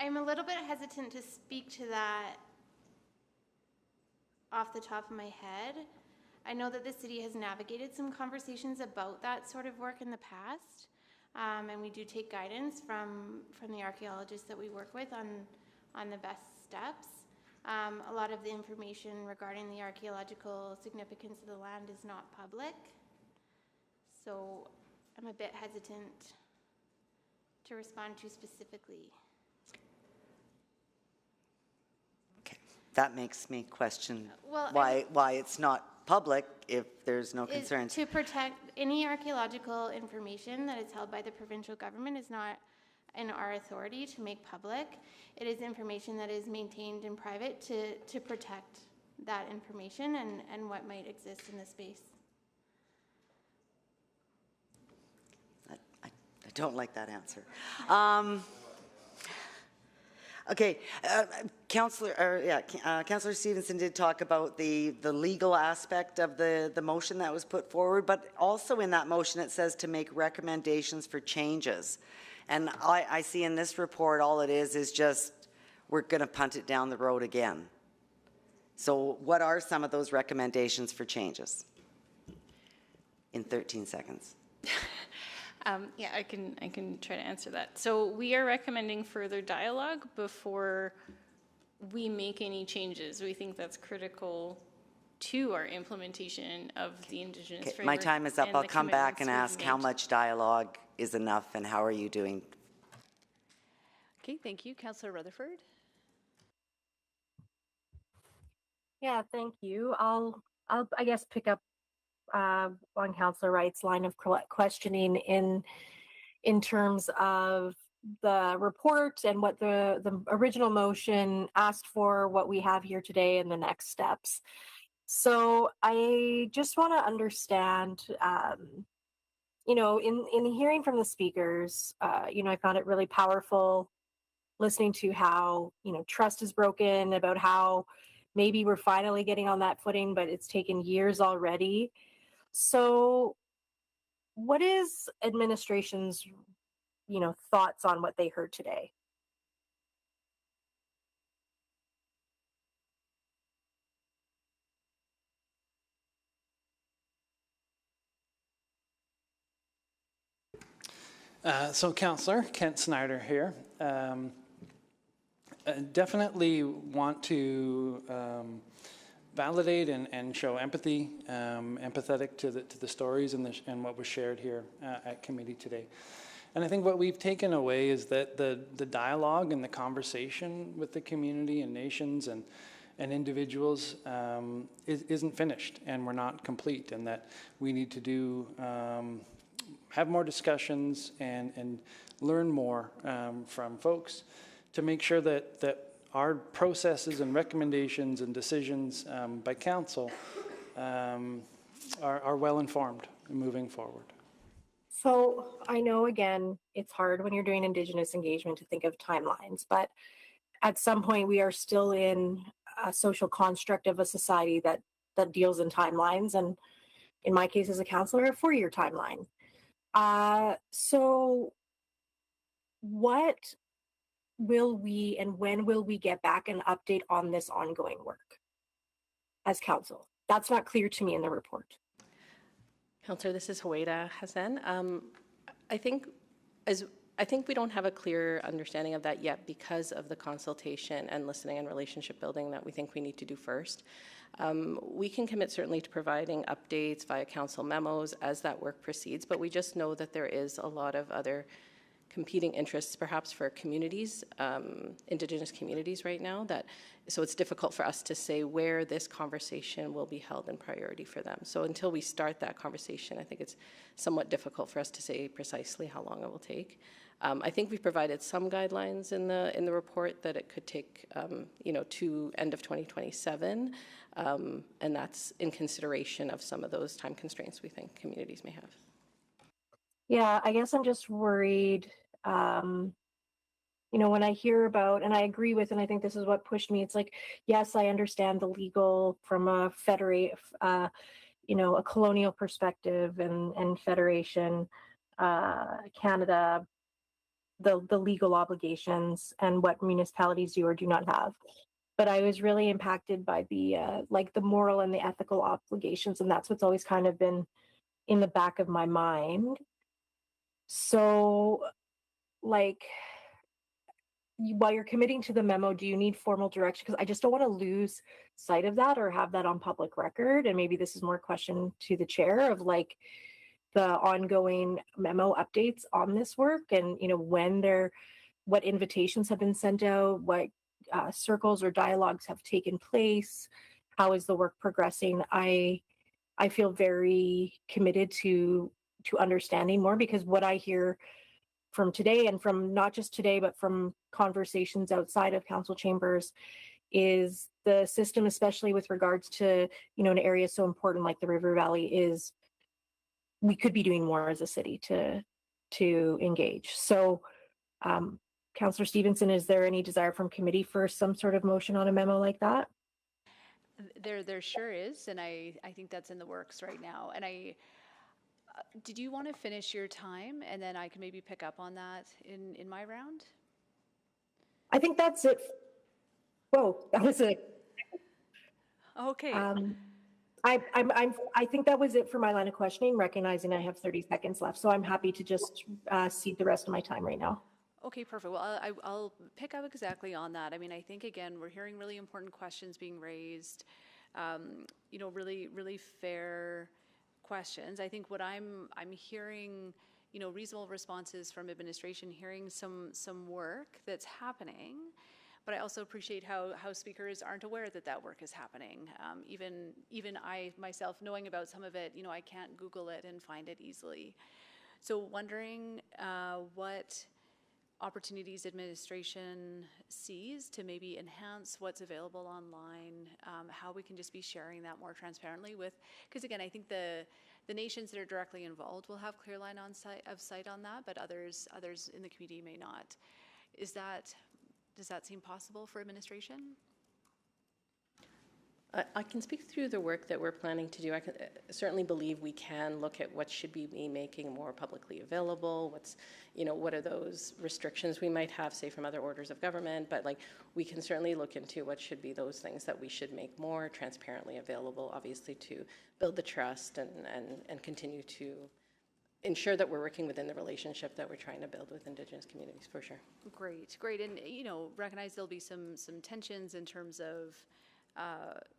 I'm a little bit hesitant to speak to that off the top of my head. I know that the city has navigated some conversations about that sort of work in the past, and we do take guidance from the archaeologists that we work with on the best steps. A lot of the information regarding the archaeological significance of the land is not public, so I'm a bit hesitant to respond too specifically. That makes me question Well, why it's not public if there's no concerns. To protect any archaeological information that is held by the provincial government is not in our authority to make public. It is information that is maintained in private to protect that information and what might exist in the space. I don't like that answer. Okay, Councillor Stevenson did talk about the legal aspect of the motion that was put forward, but also in that motion it says to make recommendations for changes. And I see in this report all it is just we're going to punt it down the road again. So what are some of those recommendations for changes? In 13 seconds. Yeah, I can try to answer that. So we are recommending further dialogue before we make any changes. We think that's critical to our implementation of the Indigenous framework. My time is up. I'll come back and ask how much dialogue is enough and how are you doing? Okay, thank you. Councillor Rutherford. Yeah, thank you. I'll I guess pick up on Councillor Wright's line of questioning in terms of the report and what the original motion asked for, what we have here today, and the next steps. So I just want to understand, you know, in hearing from the speakers, you know, I found it really powerful listening to how, you know, trust is broken, about how maybe we're finally getting on that footing, but it's taken years already. So what is administration's, you know, thoughts on what they heard today? So Councillor Kent Snyder here. Definitely want to validate and show empathy, empathetic to the stories and what was shared here at committee today. And I think what we've taken away is that the dialogue and the conversation with the community and nations and individuals isn't finished, and we're not complete, and that we need to do have more discussions and learn more from folks to make sure that our processes and recommendations and decisions by council are well informed moving forward. So I know, again, it's hard when you're doing Indigenous engagement to think of timelines, but at some point we are still in a social construct of a society that deals in timelines, and in my case as a councillor, a 4-year timeline. So what will we and when will we get back an update on this ongoing work as council? That's not clear to me in the report. Councillor, this is Huwaida Hassan. I think we don't have a clear understanding of that yet because of the consultation and listening and relationship building that we think we need to do first. We can commit certainly to providing updates via council memos as that work proceeds, but we just know that there is a lot of other competing interests perhaps for communities, Indigenous communities right now, so it's difficult for us to say where this conversation will be held in priority for them. So until we start that conversation, I think it's somewhat difficult for us to say precisely how long it will take. I think we've provided some guidelines in the report that it could take, you know, to end of 2027, and that's in consideration of some of those time constraints we think communities may have. Yeah, I guess I'm just worried. You know, when I hear about, and I agree with, and I think this is what pushed me, it's like, yes, I understand the legal from a you know, a colonial perspective and federation, Canada, the legal obligations and what municipalities do or do not have. But I was really impacted by the like the moral and the ethical obligations, and that's what's always kind of been in the back of my mind. So, like, while you're committing to the memo, do you need formal direction? Because I just don't want to lose sight of that or have that on public record. And maybe this is more a question to the chair of like the ongoing memo updates on this work, and you know what invitations have been sent out, what circles or dialogues have taken place, how is the work progressing. I feel very committed to understanding more, because what I hear from today, and from not just today but from conversations outside of council chambers, is the system, especially with regards to, you know, an area so important like the River Valley, is we could be doing more as a city to engage. So Councillor Stevenson, is there any desire from committee for some sort of motion on a memo like that? There sure is, and I think that's in the works right now. And did you want to finish your time, and then I can maybe pick up on that in my round? I think that's it. Whoa, that was it. Okay. I think that was it for my line of questioning, recognizing I have 30 seconds left. So I'm happy to just cede the rest of my time right now. Okay, perfect. Well, I'll pick up exactly on that. I mean, I think, again, we're hearing really important questions being raised, you know, really, really fair questions. I think what I'm hearing, you know, reasonable responses from administration, hearing some work that's happening, but I also appreciate how speakers aren't aware that work is happening. Even I myself, knowing about some of it, you know, I can't Google it and find it easily. So wondering what opportunities administration sees to maybe enhance what's available online, how we can just be sharing that more transparently with, because again, I think the nations that are directly involved will have clear line of sight on that, but others in the community may not. Does that seem possible for administration? I can speak through the work that we're planning to do. I certainly believe we can look at what should be making more publicly available, what are those restrictions we might have, say, from other orders of government, but like we can certainly look into what should be those things that we should make more transparently available, obviously to build the trust and continue to ensure that we're working within the relationship that we're trying to build with Indigenous communities, for sure. Great, and you know, recognize there'll be some tensions in terms of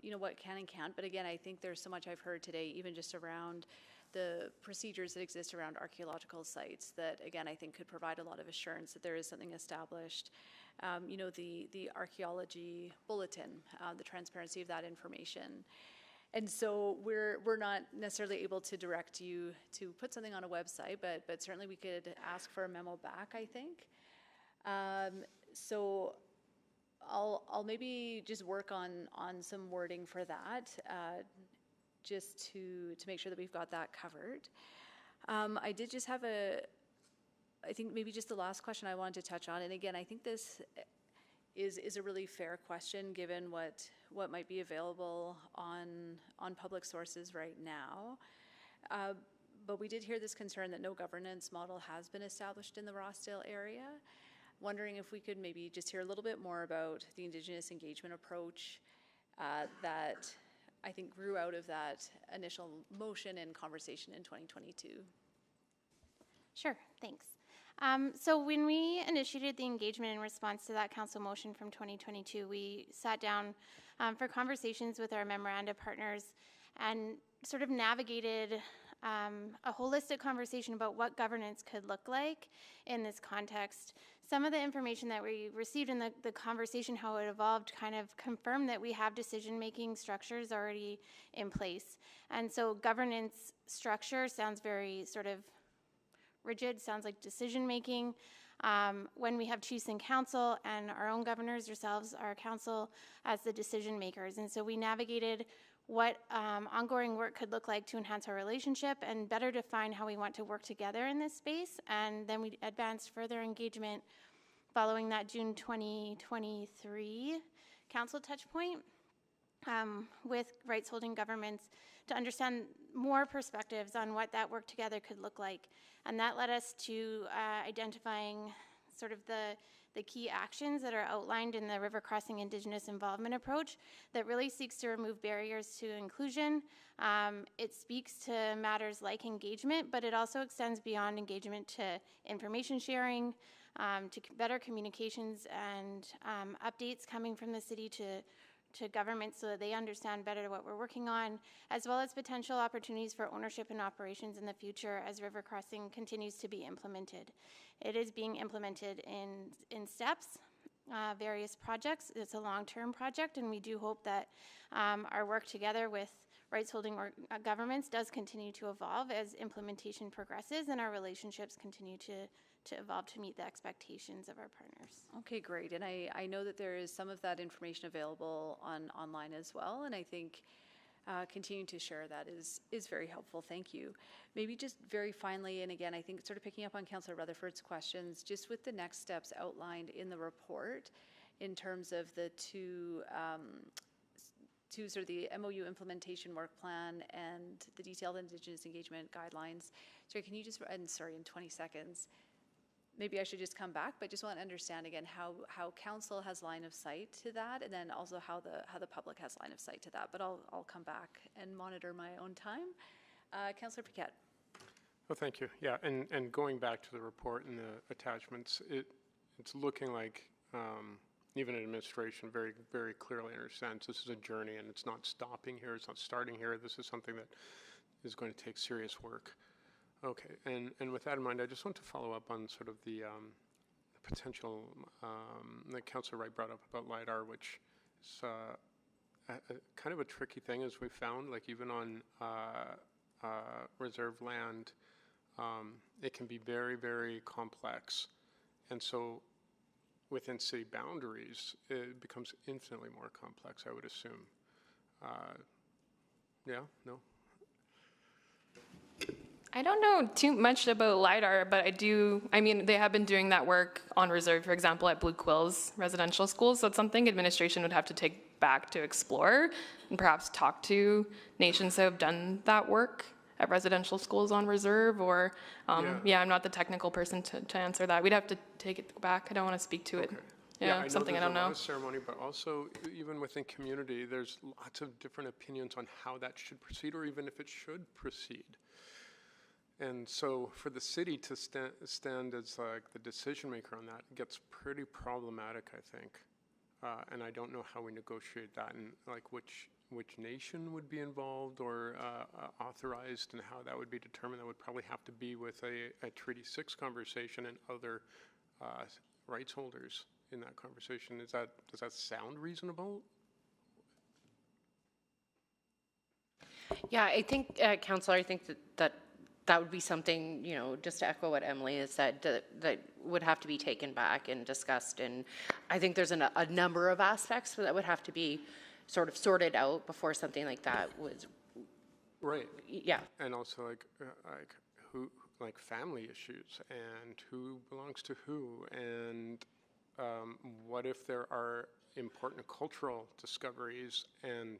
you know, what can and can't. But again, I think there's so much I've heard today, even just around the procedures that exist around archaeological sites, that again, I think could provide a lot of assurance that there is something established. You know, the archaeology bulletin, the transparency of that information. And so we're not necessarily able to direct you to put something on a website, but certainly we could ask for a memo back, I think. So I'll maybe just work on some wording for that, just to make sure that we've got that covered. I did just have I think maybe just the last question I wanted to touch on, and again, I think this is a really fair question given what might be available on public sources right now. But we did hear this concern that no governance model has been established in the Rossdale area. Wondering if we could maybe just hear a little bit more about the Indigenous engagement approach that I think grew out of that initial motion and conversation in 2022. Sure, thanks. So when we initiated the engagement in response to that council motion from 2022, we sat down for conversations with our memoranda partners and sort of navigated a holistic conversation about what governance could look like in this context. Some of the information that we received in the conversation, how it evolved, kind of confirmed that we have decision-making structures already in place. And so governance structure sounds very sort of rigid, sounds like decision-making. When we have chiefs in council and our own governors, yourselves, our council, as the decision makers. And so we navigated what ongoing work could look like to enhance our relationship and better define how we want to work together in this space. And then we advanced further engagement following that June 2023 council touch point with rights holding governments to understand more perspectives on what that work together could look like. And that led us to identifying sort of the key actions that are outlined in the River Crossing Indigenous Involvement Approach that really seeks to remove barriers to inclusion. It speaks to matters like engagement, but it also extends beyond engagement to information sharing, to better communications and updates coming from the city to government so that they understand better what we're working on, as well as potential opportunities for ownership and operations in the future as River Crossing continues to be implemented. It is being implemented in steps, various projects. It's a long-term project, and we do hope that our work together with rights-holding governments does continue to evolve as implementation progresses and our relationships continue to evolve to meet the expectations of our partners. Okay, great. And I know that there is some of that information available online as well, and I think continuing to share that is very helpful. Thank you. Maybe just very finally, and again, I think sort of picking up on Councillor Rutherford's questions, just with the next steps outlined in the report in terms of the two sort of the MOU implementation work plan and the detailed Indigenous engagement guidelines. Sorry, can you just, and sorry, in 20 seconds, maybe I should just come back, but just want to understand again how council has line of sight to that, and then also how the public has line of sight to that. But I'll come back and monitor my own time. Councillor Paquette. Well, thank you. Yeah, and going back to the report and the attachments, it's looking like even administration very, very clearly understands this is a journey and it's not stopping here, it's not starting here. This is something that is going to take serious work. Okay, and with that in mind, I just want to follow up on sort of the potential that Councillor Wright brought up about LiDAR, which is kind of a tricky thing, as we found, like even on reserve land, it can be very, very complex. And so within city boundaries, it becomes infinitely more complex, I would assume. Yeah, no? I don't know too much about LiDAR, but I mean, they have been doing that work on reserve, for example, at Blue Quills residential schools. So it's something administration would have to take back to explore and perhaps talk to nations that have done that work at residential schools on reserve, or, yeah, I'm not the technical person to answer that. We'd have to take it back. I don't want to speak to it. Yeah, something I don't know. There's a lot of ceremony, but also even within community, there's lots of different opinions on how that should proceed, or even if it should proceed. And so for the city to stand as like the decision maker on that gets pretty problematic, I think. And I don't know how we negotiate that, and like which nation would be involved or authorized, and how that would be determined. That would probably have to be with a Treaty 6 conversation and other rights holders in that conversation. Does that sound reasonable? Yeah, I think, Councillor, I think that would be something, you know, just to echo what Emily has said, that would have to be taken back and discussed. And I think there's a number of aspects that would have to be sort of sorted out before something like that was. Right. Yeah. And also like who, like family issues and who belongs to who, and what if there are important cultural discoveries, and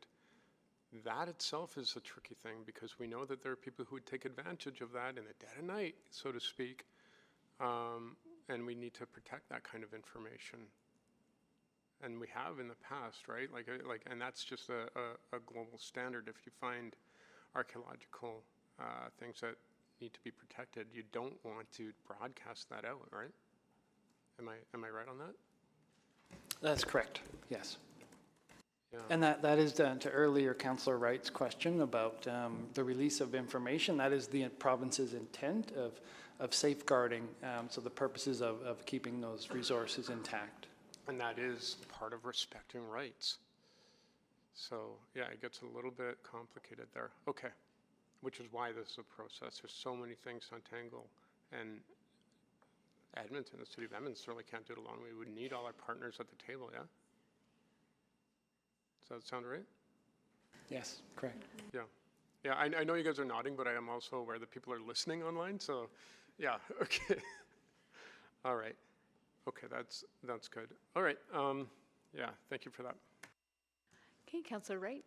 that itself is a tricky thing, because we know that there are people who would take advantage of that in the dead of night, so to speak, and we need to protect that kind of information. And we have in the past, right? And that's just a global standard. If you find archaeological things that need to be protected, you don't want to broadcast that out, right? Am I right on that? That's correct, yes. Yeah. And that is to earlier Councillor Wright's question about the release of information. That is the province's intent of safeguarding, so the purposes of keeping those resources intact. And that is part of respecting rights. So yeah, it gets a little bit complicated there. Okay, which is why this is a process. There's so many things to untangle, and Edmonton, the city of Edmonton, certainly can't do it alone. We would need all our partners at the table, yeah? Does that sound right? Yes, correct. Yeah. Yeah, I know you guys are nodding, but I am also aware that people are listening online, so yeah, okay. All right. Okay, that's good. All right, yeah, thank you for that. Okay, Councillor Wright.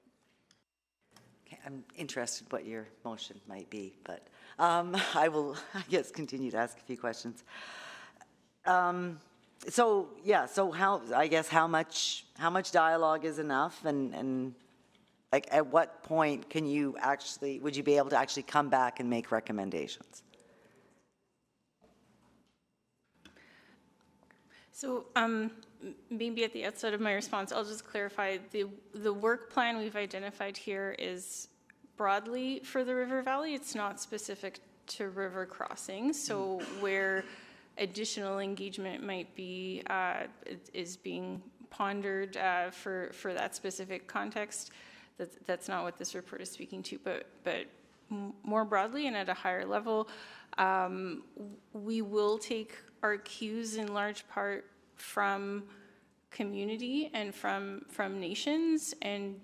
Okay, I'm interested what your motion might be, but I will, I guess, continue to ask a few questions. So how much dialogue is enough, and like at what point would you be able to actually come back and make recommendations? So maybe at the outset of my response, I'll just clarify the work plan we've identified here is broadly for the River Valley. It's not specific to river crossings. So where additional engagement might be is being pondered for that specific context. That's not what this report is speaking to, but more broadly and at a higher level, we will take our cues in large part from community and from nations, and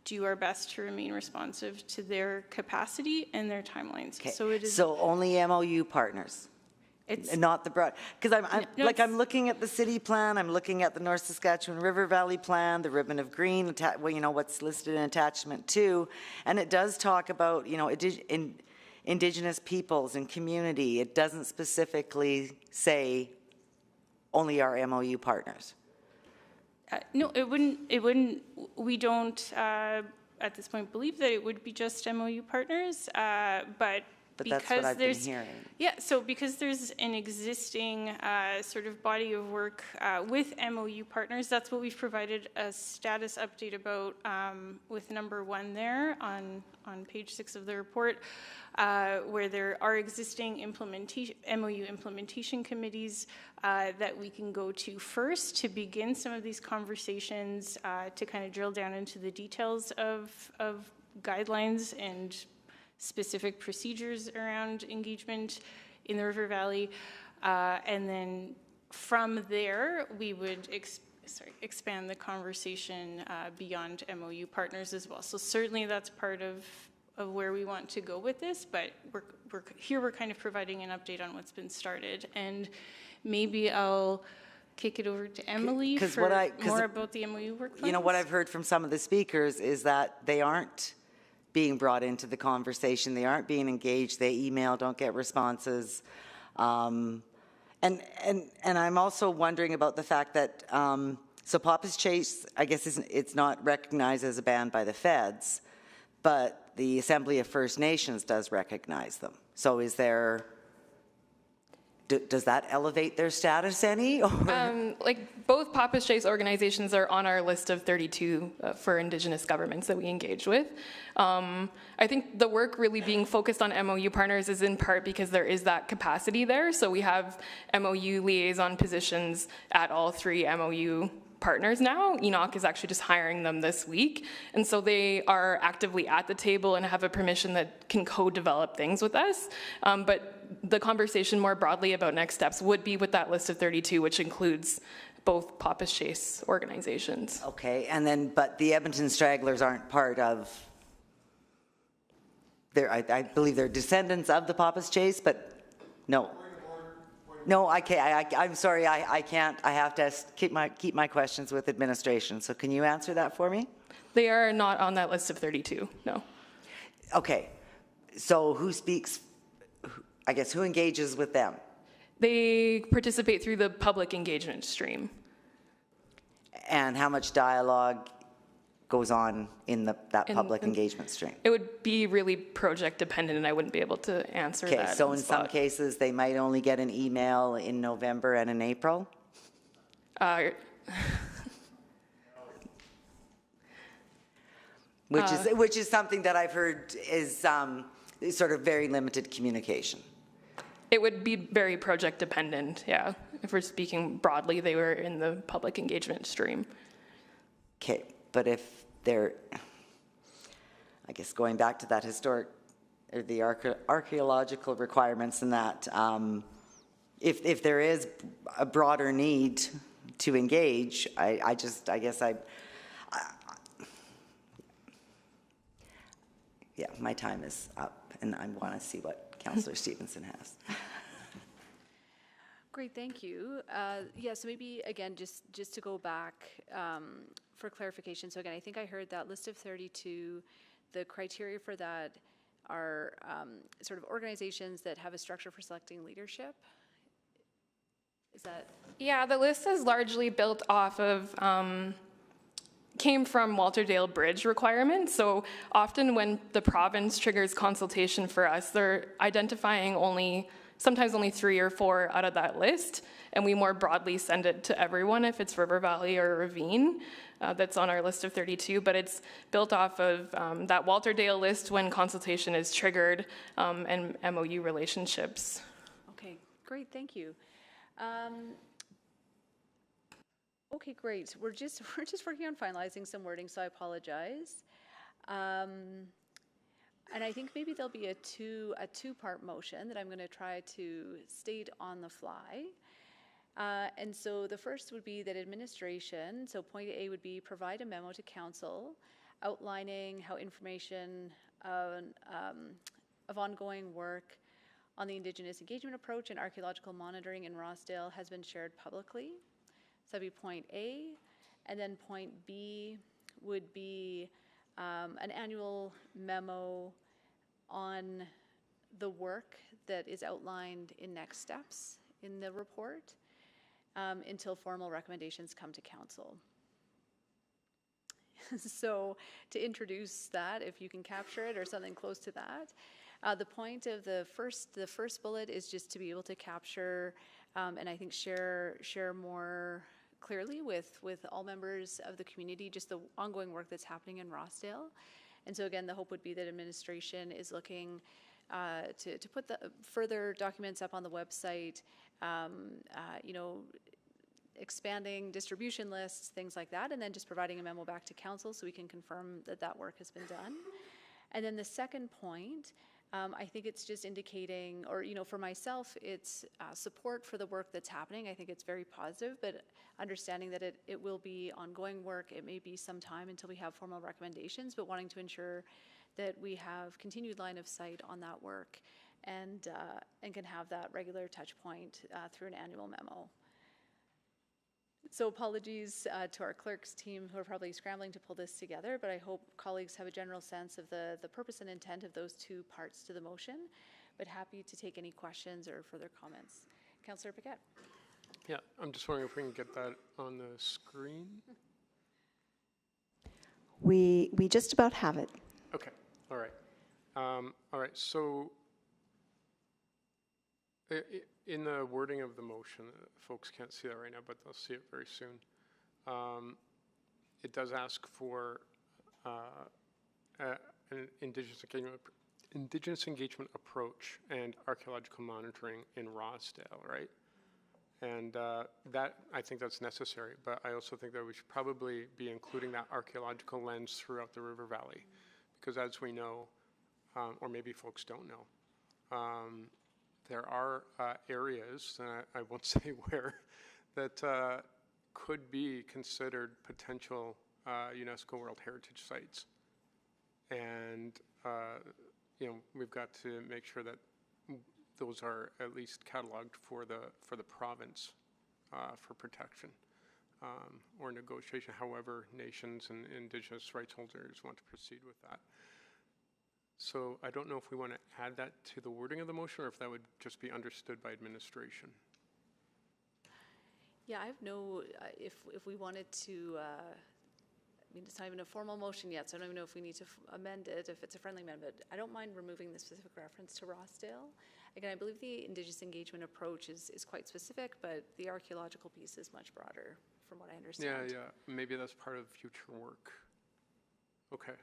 do our best to remain responsive to their capacity and their timelines. Okay. So it is. So only MOU partners. It's not the broad, because I'm looking at the city plan, I'm looking at the North Saskatchewan River Valley plan, the ribbon of green, what's listed in attachment 2, and it does talk about, Indigenous peoples and community. It doesn't specifically say only our MOU partners. No, it wouldn't. We don't at this point believe that it would be just MOU partners, but that's what I've been hearing. Yeah, so because there's an existing sort of body of work with MOU partners, that's what we've provided a status update about with number 1 there on page 6 of the report, where there are existing MOU implementation committees that we can go to first to begin some of these conversations, to kind of drill down into the details of guidelines and specific procedures around engagement in the River Valley. And then from there, we would expand the conversation beyond MOU partners as well. So certainly that's part of where we want to go with this, but we're kind of providing an update on what's been started. And maybe I'll kick it over to Emily for more about the MOU work plans. What I've heard from some of the speakers is that they aren't being brought into the conversation. They aren't being engaged. They email, don't get responses. And I'm also wondering about the fact that, so Papa's Chase, I guess it's not recognized as a band by the feds, but the Assembly of First Nations does recognize them. So is there, does that elevate their status any? Like both Papa's Chase organizations are on our list of 32 for Indigenous governments that we engage with. I think the work really being focused on MOU partners is in part because there is that capacity there. So we have MOU liaison positions at all 3 MOU partners now. Enoch is actually just hiring them this week. And so they are actively at the table and have a permission that can co-develop things with us. But the conversation more broadly about next steps would be with that list of 32, which includes both Papa's Chase organizations. Okay, and then, but the Edmonton Stragglers aren't part of, I believe they're descendants of the Papa's Chase, but no. No, I can't. I'm sorry. I can't. I have to keep my questions with administration. So can you answer that for me? They are not on that list of 32. No. Okay. So who speaks? I guess who engages with them? They participate through the public engagement stream. And how much dialogue goes on in that public engagement stream? It would be really project dependent, and I wouldn't be able to answer that. Okay, so in some cases, they might only get an email in November and in April? Which is something that I've heard is sort of very limited communication. It would be very project dependent, yeah. If we're speaking broadly, they were in the public engagement stream. Okay, but if they're, I guess going back to that historic, or the archaeological requirements and that, if there is a broader need to engage, yeah, my time is up, and I want to see what Councillor Stevenson has. Great, thank you. Yeah, so maybe, again, just to go back for clarification. So again, I think I heard that list of 32, the criteria for that are sort of organizations that have a structure for selecting leadership. Is that? Yeah, the list is largely built off of, came from Walter Dale Bridge requirements. So often when the province triggers consultation for us, they're identifying sometimes only 3 or 4 out of that list, and we more broadly send it to everyone if it's River Valley or Ravine. That's on our list of 32, but it's built off of that Walter Dale list when consultation is triggered, and MOU relationships. Okay, great, thank you. Okay, great. We're just working on finalizing some wording, so I apologize. And I think maybe there'll be a two-part motion that I'm going to try to state on the fly. And so the first would be that administration, so point A would be provide a memo to council outlining how information of ongoing work on the Indigenous engagement approach and archaeological monitoring in Rossdale has been shared publicly. So that'd be point A. And then point B would be an annual memo on the work that is outlined in next steps in the report until formal recommendations come to council. So to introduce that, if you can capture it or something close to that, the point of the first bullet is just to be able to capture and I think share more clearly with all members of the community just the ongoing work that's happening in Rossdale. And so again, the hope would be that administration is looking to put the further documents up on the website, you know, expanding distribution lists, things like that, and then just providing a memo back to council so we can confirm that that work has been done. And then the second point, I think it's just indicating, or, you know, for myself, it's support for the work that's happening. I think it's very positive, but understanding that it will be ongoing work. It may be some time until we have formal recommendations, but wanting to ensure that we have continued line of sight on that work and can have that regular touch point through an annual memo. So apologies to our clerks team who are probably scrambling to pull this together, but I hope colleagues have a general sense of the purpose and intent of those two parts to the motion, but happy to take any questions or further comments. Councillor Paquette. Yeah, I'm just wondering if we can get that on the screen. We just about have it. Okay, all right. All right, so in the wording of the motion, folks can't see that right now, but they'll see it very soon. It does ask for an Indigenous engagement approach and archaeological monitoring in Rossdale, right? And that, I think that's necessary, but I also think that we should probably be including that archaeological lens throughout the River Valley, because as we know, or maybe folks don't know, there are areas, and I won't say where, that could be considered potential UNESCO World Heritage Sites. And, you know, we've got to make sure that those are at least cataloged for the province for protection or negotiation, however nations and Indigenous rights holders want to proceed with that. So I don't know if we want to add that to the wording of the motion or if that would just be understood by administration. Yeah, I have no, if we wanted to, I mean, it's not even a formal motion yet, so I don't even know if we need to amend it, if it's a friendly amendment. I don't mind removing the specific reference to Rossdale. Again, I believe the Indigenous engagement approach is quite specific, but the archaeological piece is much broader, from what I understand. Yeah, maybe that's part of future work. Okay,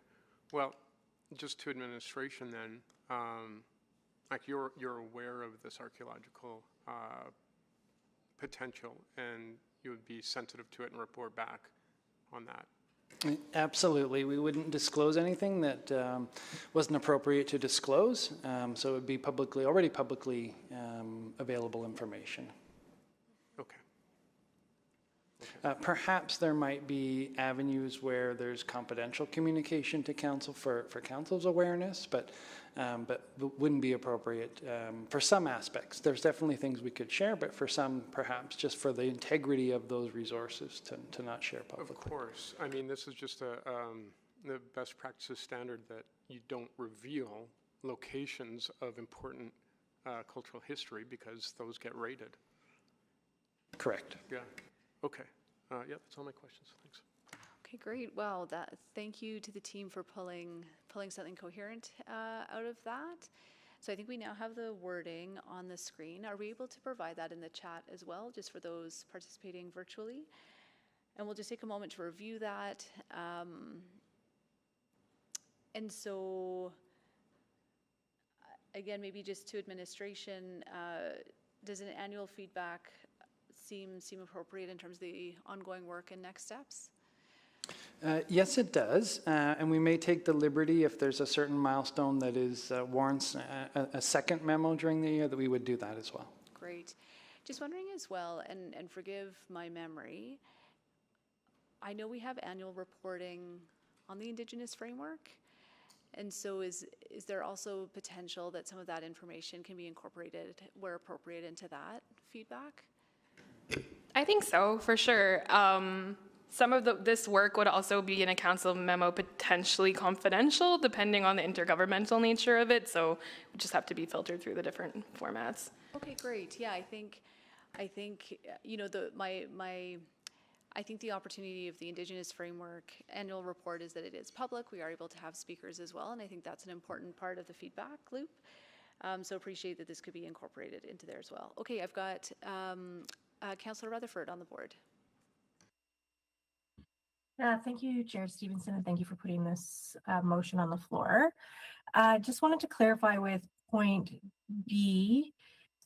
well, just to administration then, like you're aware of this archaeological potential and you would be sensitive to it and report back on that. Absolutely. We wouldn't disclose anything that wasn't appropriate to disclose. So it would be already publicly available information. Okay. Perhaps there might be avenues where there's confidential communication to council for council's awareness, but wouldn't be appropriate for some aspects. There's definitely things we could share, but for some, perhaps just for the integrity of those resources to not share publicly. Of course. I mean, this is just the best practices standard that you don't reveal locations of important cultural history because those get rated. Correct. Yeah. Okay. Yeah, that's all my questions. Thanks. Okay, great. Well, thank you to the team for pulling something coherent out of that. So I think we now have the wording on the screen. Are we able to provide that in the chat as well, just for those participating virtually? And we'll just take a moment to review that. And so, again, maybe just to administration, does an annual feedback seem appropriate in terms of the ongoing work and next steps? Yes, it does. And we may take the liberty, if there's a certain milestone that warrants a second memo during the year, that we would do that as well. Great. Just wondering as well, and forgive my memory, I know we have annual reporting on the Indigenous framework. And so is there also potential that some of that information can be incorporated where appropriate into that feedback? I think so, for sure. Some of this work would also be in a council memo, potentially confidential, depending on the intergovernmental nature of it. So we just have to be filtered through the different formats. Okay, great. Yeah, I think you know, I think the opportunity of the Indigenous Framework annual report is that it is public. We are able to have speakers as well, and I think that's an important part of the feedback loop. So appreciate that this could be incorporated into there as well. Okay, I've got Councillor Rutherford on the board. Thank you, Chair Stevenson, and thank you for putting this motion on the floor. Just wanted to clarify with point B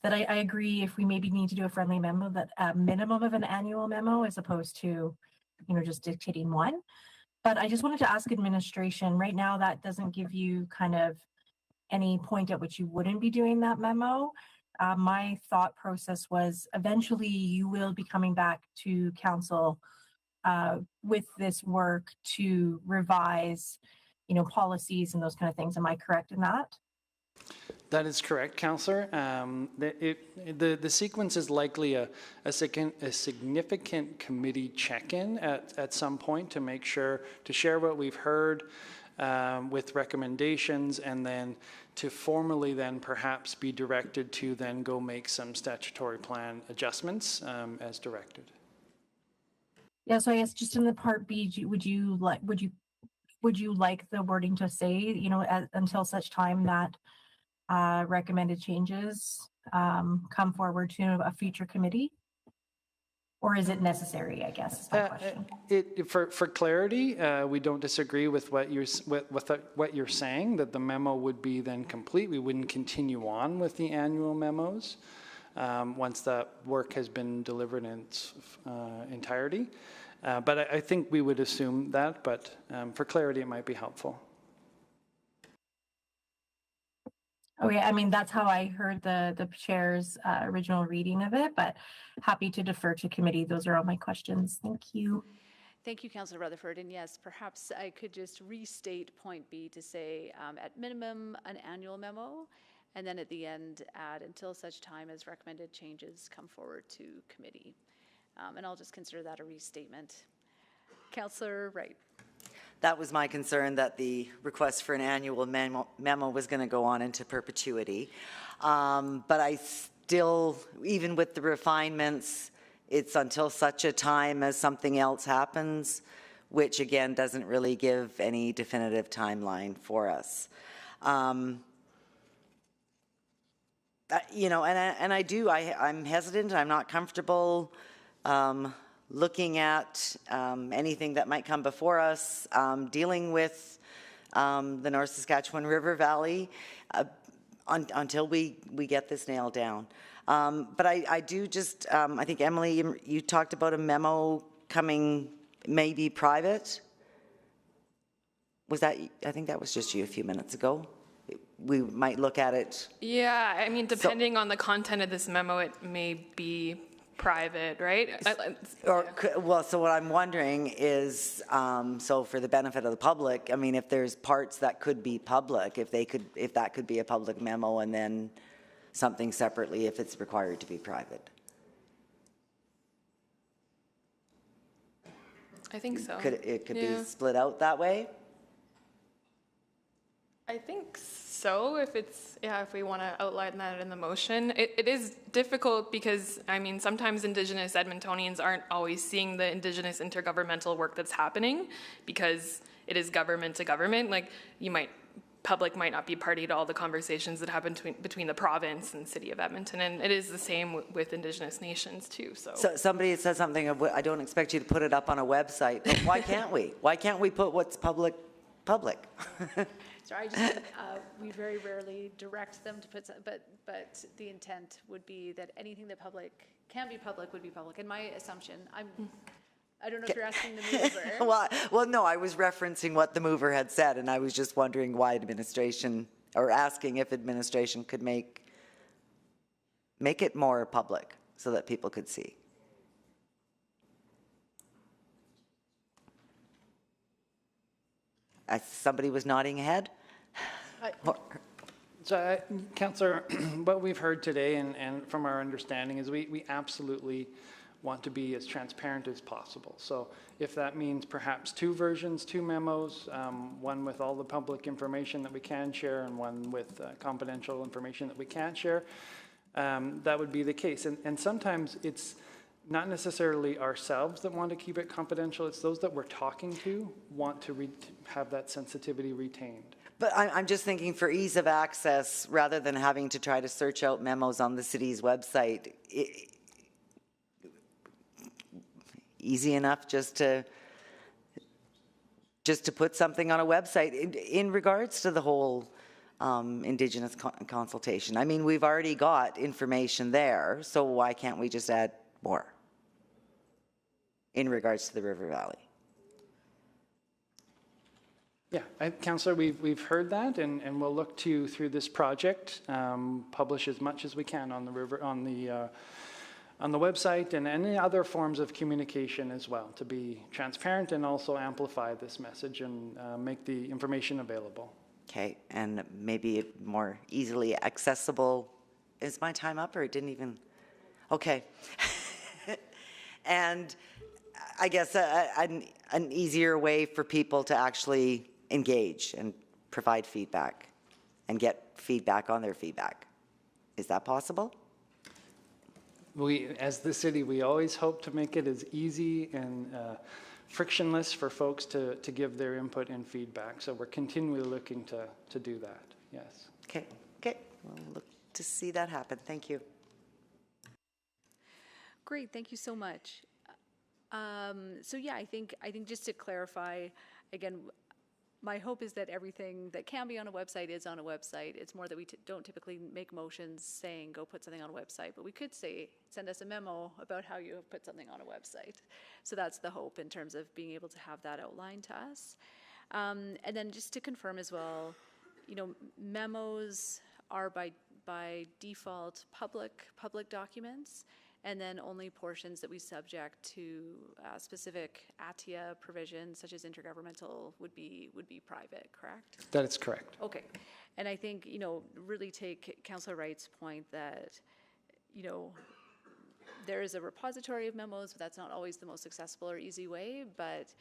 that I agree if we maybe need to do a friendly memo, that a minimum of an annual memo as opposed to, you know, just dictating one. But I just wanted to ask administration, right now that doesn't give you kind of any point at which you wouldn't be doing that memo. My thought process was eventually you will be coming back to council with this work to revise, you know, policies and those kind of things. Am I correct in that? That is correct, Councillor. The sequence is likely a significant committee check-in at some point to make sure, to share what we've heard with recommendations, and then to formally then perhaps be directed to then go make some statutory plan adjustments as directed. Yeah, so I guess just in the part B, would you like the wording to say, you know, until such time that recommended changes come forward to a future committee? Or is it necessary, I guess, is my question. For clarity, we don't disagree with what you're saying, that the memo would be then complete. We wouldn't continue on with the annual memos once that work has been delivered in its entirety. But I think we would assume that, but for clarity, it might be helpful. Okay, I mean, that's how I heard the chair's original reading of it, but happy to defer to committee. Those are all my questions. Thank you. Thank you, Councillor Rutherford. And yes, perhaps I could just restate point B to say at minimum an annual memo, and then at the end add until such time as recommended changes come forward to committee. And I'll just consider that a restatement. Councillor Wright. That was my concern, that the request for an annual memo was going to go on into perpetuity. But I still, even with the refinements, it's until such a time as something else happens, which again doesn't really give any definitive timeline for us. You know, and I'm hesitant, I'm not comfortable looking at anything that might come before us, dealing with the North Saskatchewan River Valley until we get this nailed down. But I do just, I think, Emily, you talked about a memo coming maybe private. Was that, I think that was just you a few minutes ago. We might look at it. Yeah, I mean, depending on the content of this memo, it may be private, right? So what I'm wondering is, so for the benefit of the public, I mean, if there's parts that could be public, if that could be a public memo, and then something separately if it's required to be private. I think so. It could be split out that way? I think so, if we want to outline that in the motion. It is difficult because, I mean, sometimes Indigenous Edmontonians aren't always seeing the Indigenous intergovernmental work that's happening because it is government to government. Like, public might not be party to all the conversations that happen between the province and city of Edmonton, and it is the same with Indigenous nations too. So somebody said something of, I don't expect you to put it up on a website, but why can't we? Why can't we put what's public? Sorry, I just we very rarely direct them to put, but the intent would be that anything that can be public would be public. And my assumption, I don't know if you're asking the mover. well, no, I was referencing what the mover had said, and I was just wondering why administration, or asking if administration could make it more public so that people could see. Somebody was nodding ahead. So, Councillor, what we've heard today and from our understanding is we absolutely want to be as transparent as possible. So if that means perhaps 2 versions, 2 memos, one with all the public information that we can share and one with confidential information that we can't share, that would be the case. And sometimes it's not necessarily ourselves that want to keep it confidential, it's those that we're talking to want to have that sensitivity retained. But I'm just thinking for ease of access, rather than having to try to search out memos on the city's website, easy enough just to put something on a website in regards to the whole Indigenous consultation. I mean, we've already got information there, so why can't we just add more in regards to the River Valley? Yeah, Councillor, we've heard that, and we'll look to, through this project, publish as much as we can on the river, on the website and any other forms of communication as well, to be transparent and also amplify this message and make the information available. Okay, and maybe more easily accessible. Is my time up, or it didn't even? Okay. And I guess an easier way for people to actually engage and provide feedback and get feedback on their feedback. Is that possible? As the city, we always hope to make it as easy and frictionless for folks to give their input and feedback. So we're continually looking to do that, yes. Okay, we'll look to see that happen. Thank you. Great, thank you so much. So yeah, I think just to clarify, again, my hope is that everything that can be on a website is on a website. It's more that we don't typically make motions saying go put something on a website, but we could say send us a memo about how you have put something on a website. So that's the hope in terms of being able to have that outlined to us. And then just to confirm as well, memos are by default public documents, and then only portions that we subject to specific ATIA provisions, such as intergovernmental, would be private, correct? That is correct. Okay. And I think, really take Councillor Wright's point that, there is a repository of memos, but that's not always the most accessible or easy way. But,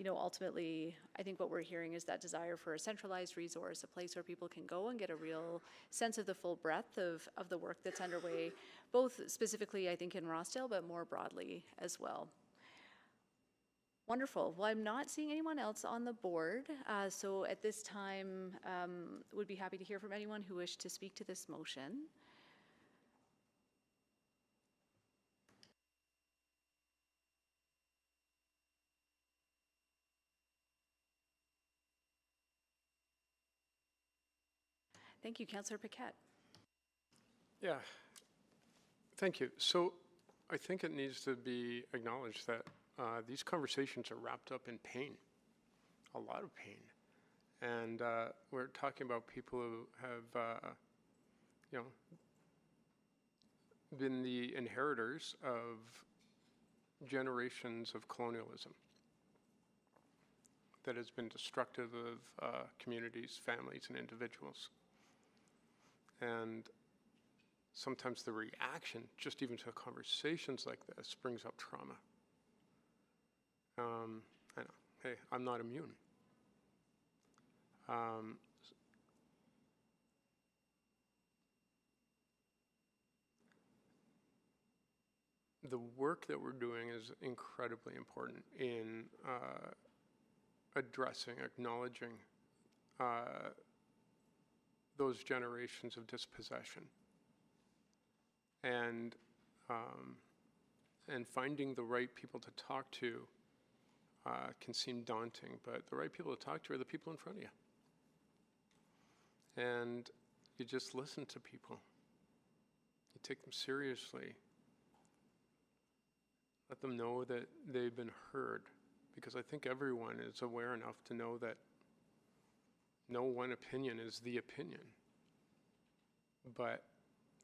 ultimately, I think what we're hearing is that desire for a centralized resource, a place where people can go and get a real sense of the full breadth of the work that's underway, both specifically, I think, in Rossdale, but more broadly as well. Wonderful. Well, I'm not seeing anyone else on the board. So at this time, would be happy to hear from anyone who wished to speak to this motion. Thank you, Councillor Paquette. Yeah, thank you. So I think it needs to be acknowledged that these conversations are wrapped up in pain, a lot of pain. And we're talking about people who have, been the inheritors of generations of colonialism that has been destructive of communities, families, and individuals. And sometimes the reaction, just even to conversations like this, brings up trauma. I know, hey, I'm not immune. The work that we're doing is incredibly important in addressing, acknowledging those generations of dispossession, and finding the right people to talk to can seem daunting, but the right people to talk to are the people in front of you. And you just listen to people. You take them seriously. Let them know that they've been heard, because I think everyone is aware enough to know that no one opinion is the opinion. But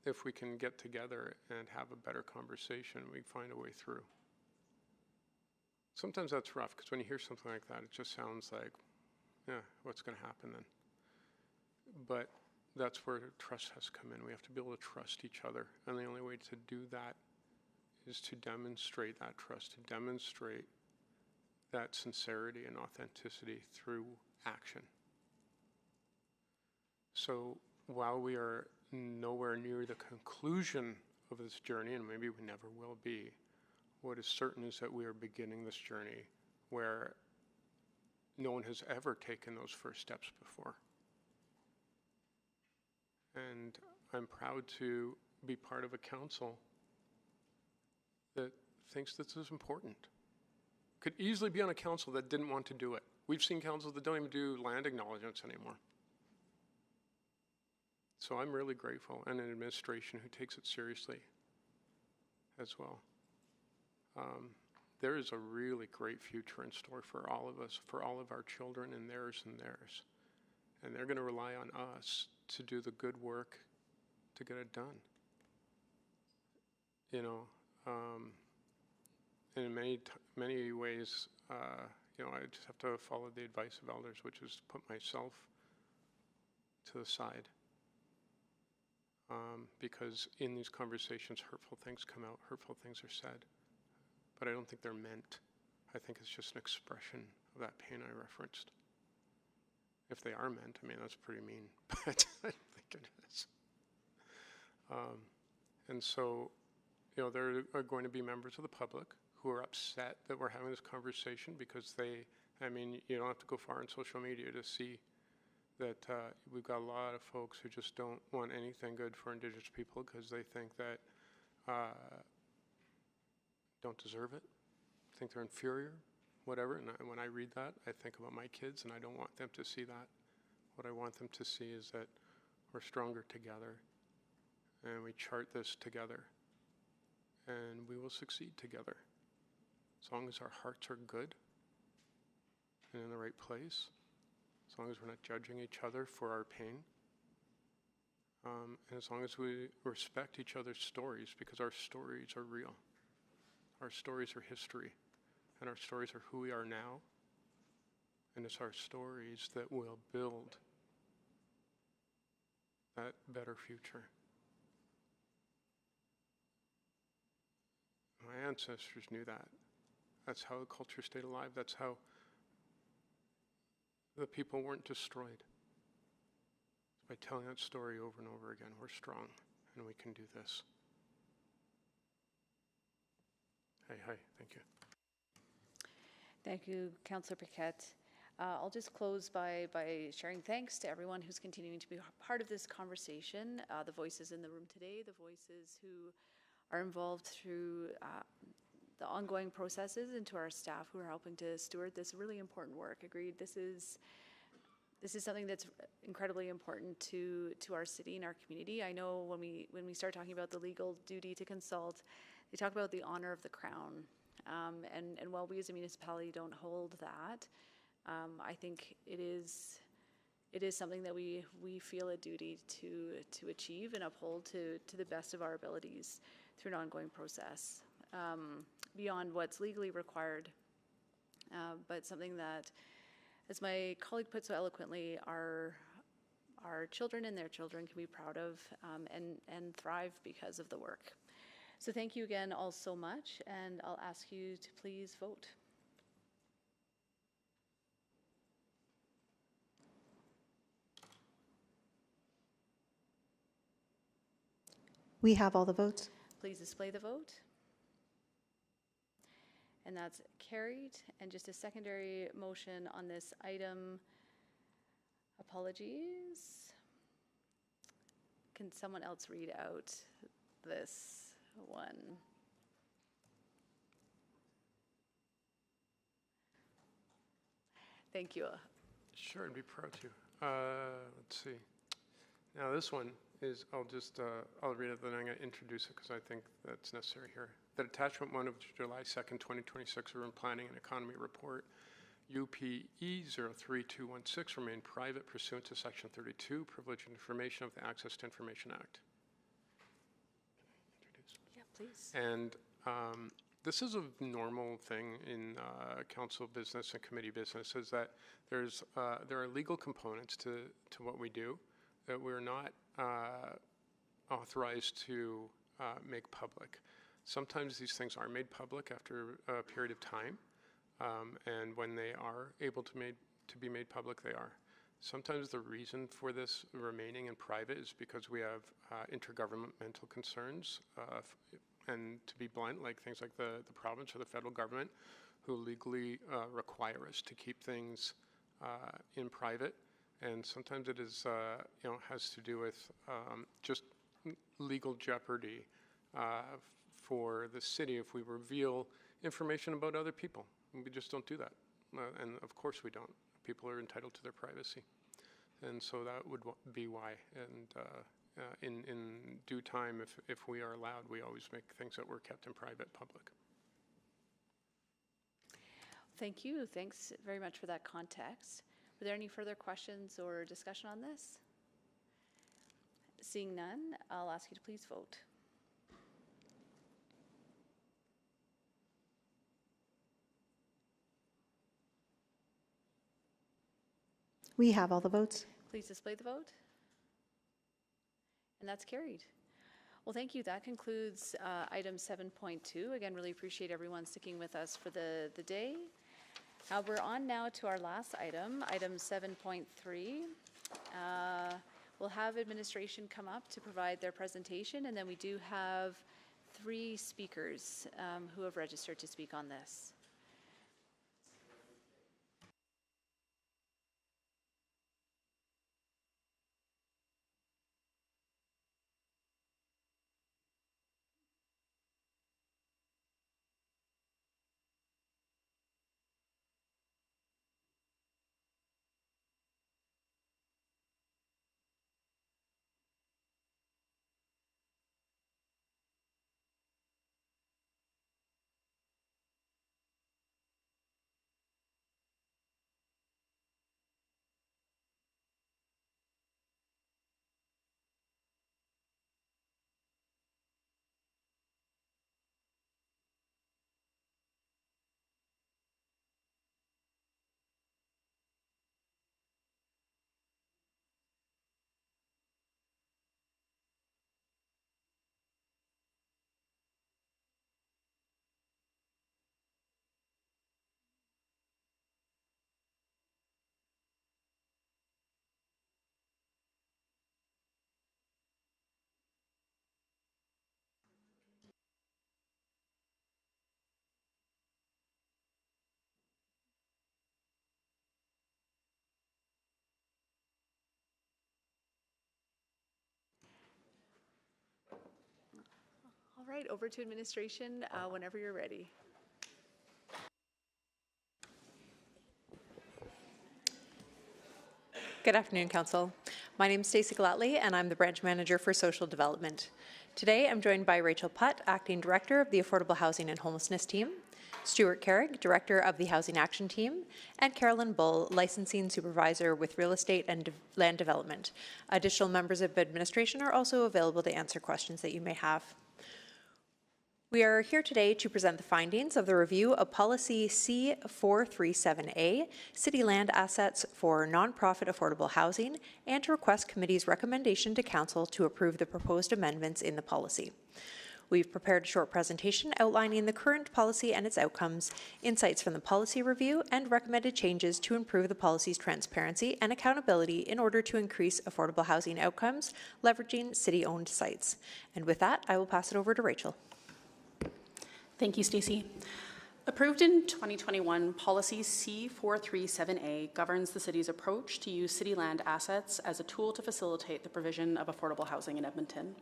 if we can get together and have a better conversation, we find a way through. Sometimes that's rough, because when you hear something like that, it just sounds like, yeah, what's going to happen then? But that's where trust has come in. We have to be able to trust each other, and the only way to do that is to demonstrate that trust, to demonstrate that sincerity and authenticity through action. So while we are nowhere near the conclusion of this journey, and maybe we never will be, what is certain is that we are beginning this journey where no one has ever taken those first steps before. And I'm proud to be part of a council that thinks this is important. Could easily be on a council that didn't want to do it. We've seen councils that don't even do land acknowledgements anymore. So I'm really grateful, and an administration who takes it seriously as well. There is a really great future in store for all of us, for all of our children and theirs and theirs. And they're going to rely on us to do the good work to get it done. You know, in many ways, you know, I just have to follow the advice of elders, which is to put myself to the side. Because in these conversations, hurtful things come out, hurtful things are said. But I don't think they're meant. I think it's just an expression of that pain I referenced. If they are meant, I mean, that's pretty mean, but I don't think it is. And so, you know, there are going to be members of the public who are upset that we're having this conversation because they, I mean, you don't have to go far on social media to see that we've got a lot of folks who just don't want anything good for Indigenous people because they think that don't deserve it, think they're inferior, whatever. And when I read that, I think about my kids, and I don't want them to see that. What I want them to see is that we're stronger together, and we chart this together, and we will succeed together. As long as our hearts are good and in the right place, as long as we're not judging each other for our pain, and as long as we respect each other's stories, because our stories are real. Our stories are history, and our stories are who we are now, and it's our stories that will build that better future. My ancestors knew that. That's how the culture stayed alive. That's how the people weren't destroyed. By telling that story over and over again, we're strong, and we can do this. Hi, thank you. Thank you, Councillor Paquette. I'll just close by sharing thanks to everyone who's continuing to be part of this conversation, the voices in the room today, the voices who are involved through the ongoing processes, and to our staff who are helping to steward this really important work. Agreed, this is something that's incredibly important to our city and our community. I know when we start talking about the legal duty to consult, they talk about the honor of the crown. And while we as a municipality don't hold that, I think it is it is something that we feel a duty to achieve and uphold to the best of our abilities through an ongoing process, beyond what's legally required, but something that, as my colleague put so eloquently, our children and their children can be proud of, and thrive because of the work. So thank you again all so much, and I'll ask you to please vote. We have all the votes. Please display the vote. And that's carried. And just a secondary motion on this item. Apologies. Can someone else read out this one? Thank you. Sure, I'd be proud to. Let's see. Now this one is, I'll read it, then I'm going to introduce it because I think that's necessary here. That attachment 1 of July 2nd, 2026 Urban Planning and Economy Report, UPE 03216, remain private pursuant to Section 32, Privileged Information of the Access to Information Act. Yeah, please. And this is a normal thing in council business and committee business, is that there are legal components to what we do that we're not authorized to make public. Sometimes these things are made public after a period of time, and when they are able to be made public, they are. Sometimes the reason for this remaining in private is because we have intergovernmental concerns, and to be blunt, like things like the province or the federal government, who legally require us to keep things in private. And sometimes it is, has to do with just legal jeopardy for the city if we reveal information about other people. We just don't do that. And of course we don't. People are entitled to their privacy. And so that would be why. And in due time, if we are allowed, we always make things that were kept in private public. Thank you. Thanks very much for that context. Are there any further questions or discussion on this? Seeing none, I'll ask you to please vote. We have all the votes. Please display the vote. And that's carried. Well, thank you. That concludes item 7.2. Again, really appreciate everyone sticking with us for the day. We're on now to our last item, item 7.3. We'll have administration come up to provide their presentation, and then we do have 3 speakers who have registered to speak on this. All right, over to administration whenever you're ready. Good afternoon, Council. My name is Stacey Glatley, and I'm the Branch Manager for Social Development. Today, I'm joined by Rachel Putt, Acting Director of the Affordable Housing and Homelessness Team. Stuart Carrick, Director of the Housing Action Team, and Carolyn Bull, Licensing Supervisor with Real Estate and Land Development. Additional members of administration are also available to answer questions that you may have. We are here today to present the findings of the review of Policy C437A, City Land Assets for Nonprofit Affordable Housing, and to request Committee's recommendation to Council to approve the proposed amendments in the policy. We've prepared a short presentation outlining the current policy and its outcomes, insights from the policy review, and recommended changes to improve the policy's transparency and accountability in order to increase affordable housing outcomes, leveraging city-owned sites. And with that, I will pass it over to Rachel. Thank you, Stacey. Approved in 2021, Policy C437A governs the city's approach to use city land assets as a tool to facilitate the provision of affordable housing in Edmonton.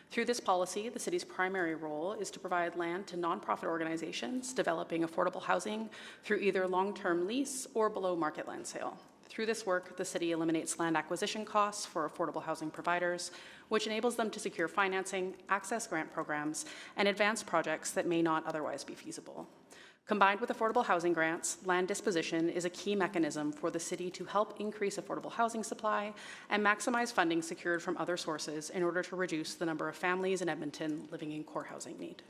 Through this policy, the city's primary role is to provide land to nonprofit organizations developing affordable housing through either long-term lease or below-market land sale. Through this work, the city eliminates land acquisition costs for affordable housing providers, which enables them to secure financing, access grant programs, and advance projects that may not otherwise be feasible. Combined with affordable housing grants, land disposition is a key mechanism for the city to help increase affordable housing supply and maximize funding secured from other sources in order to reduce the number of families in Edmonton living in core housing need.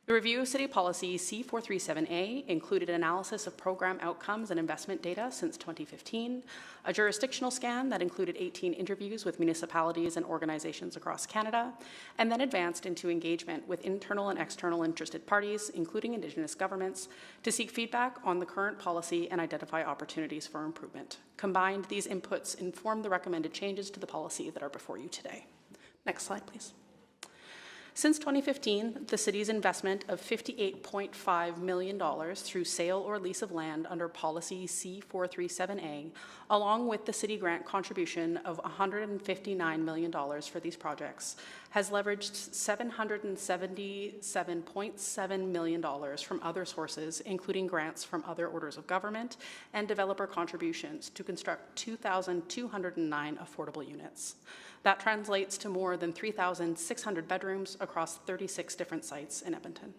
The review of City Policy C437A included analysis of program outcomes and investment data since 2015, a jurisdictional scan that included 18 interviews with municipalities and organizations across Canada, and then advanced into engagement with internal and external interested parties, including Indigenous governments, to seek feedback on the current policy and identify opportunities for improvement. Combined, these inputs inform the recommended changes to the policy that are before you today. Next slide, please. Since 2015, the city's investment of $58.5 million through sale or lease of land under Policy C437A, along with the city grant contribution of $159 million for these projects, has leveraged $777.7 million from other sources, including grants from other orders of government and developer contributions to construct 2,209 affordable units. That translates to more than 3,600 bedrooms across 36 different sites in Edmonton.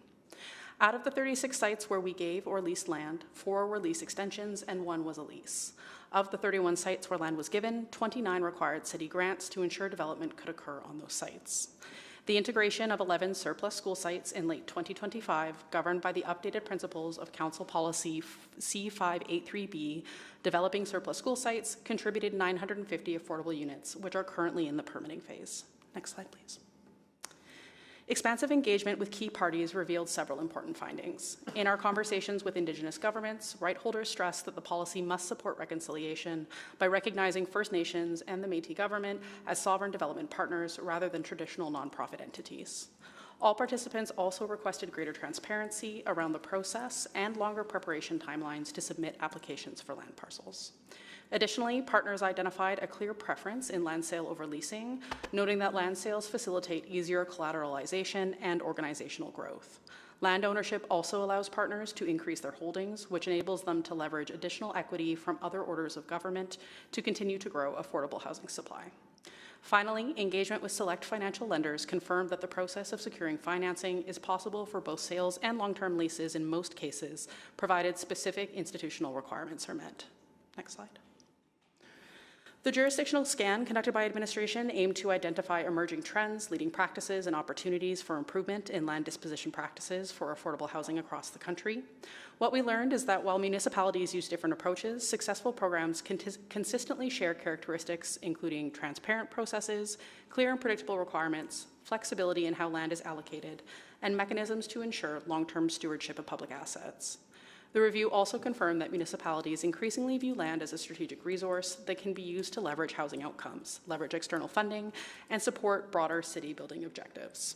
Out of the 36 sites where we gave or leased land, 4 were lease extensions and 1 was a lease. Of the 31 sites where land was given, 29 required city grants to ensure development could occur on those sites. The integration of 11 surplus school sites in late 2025, governed by the updated principles of Council Policy C583B, developing surplus school sites, contributed 950 affordable units, which are currently in the permitting phase. Next slide, please. Expansive engagement with key parties revealed several important findings. In our conversations with Indigenous governments, right holders stressed that the policy must support reconciliation by recognizing First Nations and the Métis government as sovereign development partners rather than traditional nonprofit entities. All participants also requested greater transparency around the process and longer preparation timelines to submit applications for land parcels. Additionally, partners identified a clear preference in land sale over leasing, noting that land sales facilitate easier collateralization and organizational growth. Land ownership also allows partners to increase their holdings, which enables them to leverage additional equity from other orders of government to continue to grow affordable housing supply. Finally, engagement with select financial lenders confirmed that the process of securing financing is possible for both sales and long-term leases in most cases, provided specific institutional requirements are met. Next slide. The jurisdictional scan conducted by administration aimed to identify emerging trends, leading practices, and opportunities for improvement in land disposition practices for affordable housing across the country. What we learned is that while municipalities use different approaches, successful programs consistently share characteristics including transparent processes, clear and predictable requirements, flexibility in how land is allocated, and mechanisms to ensure long-term stewardship of public assets. The review also confirmed that municipalities increasingly view land as a strategic resource that can be used to leverage housing outcomes, leverage external funding, and support broader city building objectives.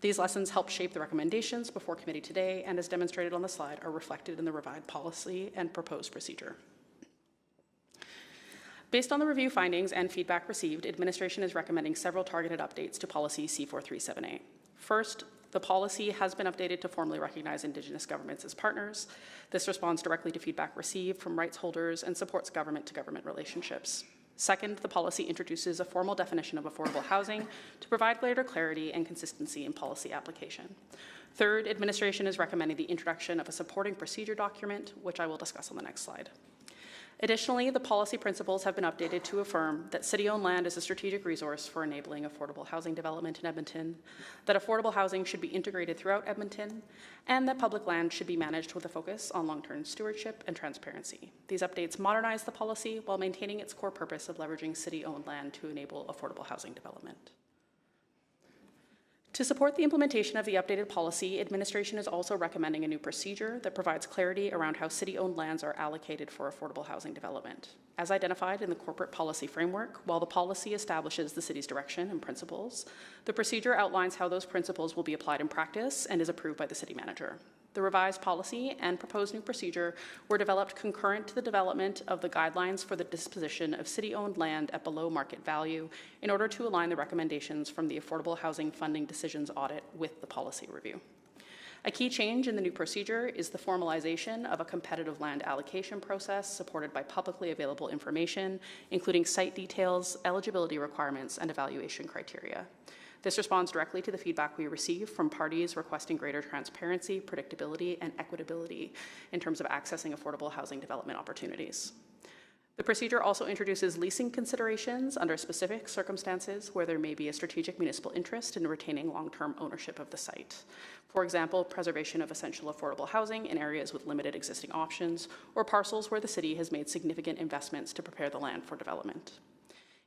These lessons help shape the recommendations before committee today, and as demonstrated on the slide, are reflected in the revised policy and proposed procedure. Based on the review findings and feedback received, administration is recommending several targeted updates to Policy C437A. First, the policy has been updated to formally recognize Indigenous governments as partners. This responds directly to feedback received from rights holders and supports government-to-government relationships. Second, the policy introduces a formal definition of affordable housing to provide greater clarity and consistency in policy application. Third, administration is recommending the introduction of a supporting procedure document, which I will discuss on the next slide. Additionally, the policy principles have been updated to affirm that city-owned land is a strategic resource for enabling affordable housing development in Edmonton, that affordable housing should be integrated throughout Edmonton, and that public land should be managed with a focus on long-term stewardship and transparency. These updates modernize the policy while maintaining its core purpose of leveraging city-owned land to enable affordable housing development. To support the implementation of the updated policy, administration is also recommending a new procedure that provides clarity around how city-owned lands are allocated for affordable housing development. As identified in the corporate policy framework, while the policy establishes the city's direction and principles, the procedure outlines how those principles will be applied in practice and is approved by the city manager. The revised policy and proposed new procedure were developed concurrent to the development of the guidelines for the disposition of city-owned land at below market value in order to align the recommendations from the Affordable Housing Funding Decisions Audit with the policy review. A key change in the new procedure is the formalization of a competitive land allocation process supported by publicly available information, including site details, eligibility requirements, and evaluation criteria. This responds directly to the feedback we receive from parties requesting greater transparency, predictability, and equitability in terms of accessing affordable housing development opportunities. The procedure also introduces leasing considerations under specific circumstances where there may be a strategic municipal interest in retaining long-term ownership of the site. For example, preservation of essential affordable housing in areas with limited existing options, or parcels where the city has made significant investments to prepare the land for development.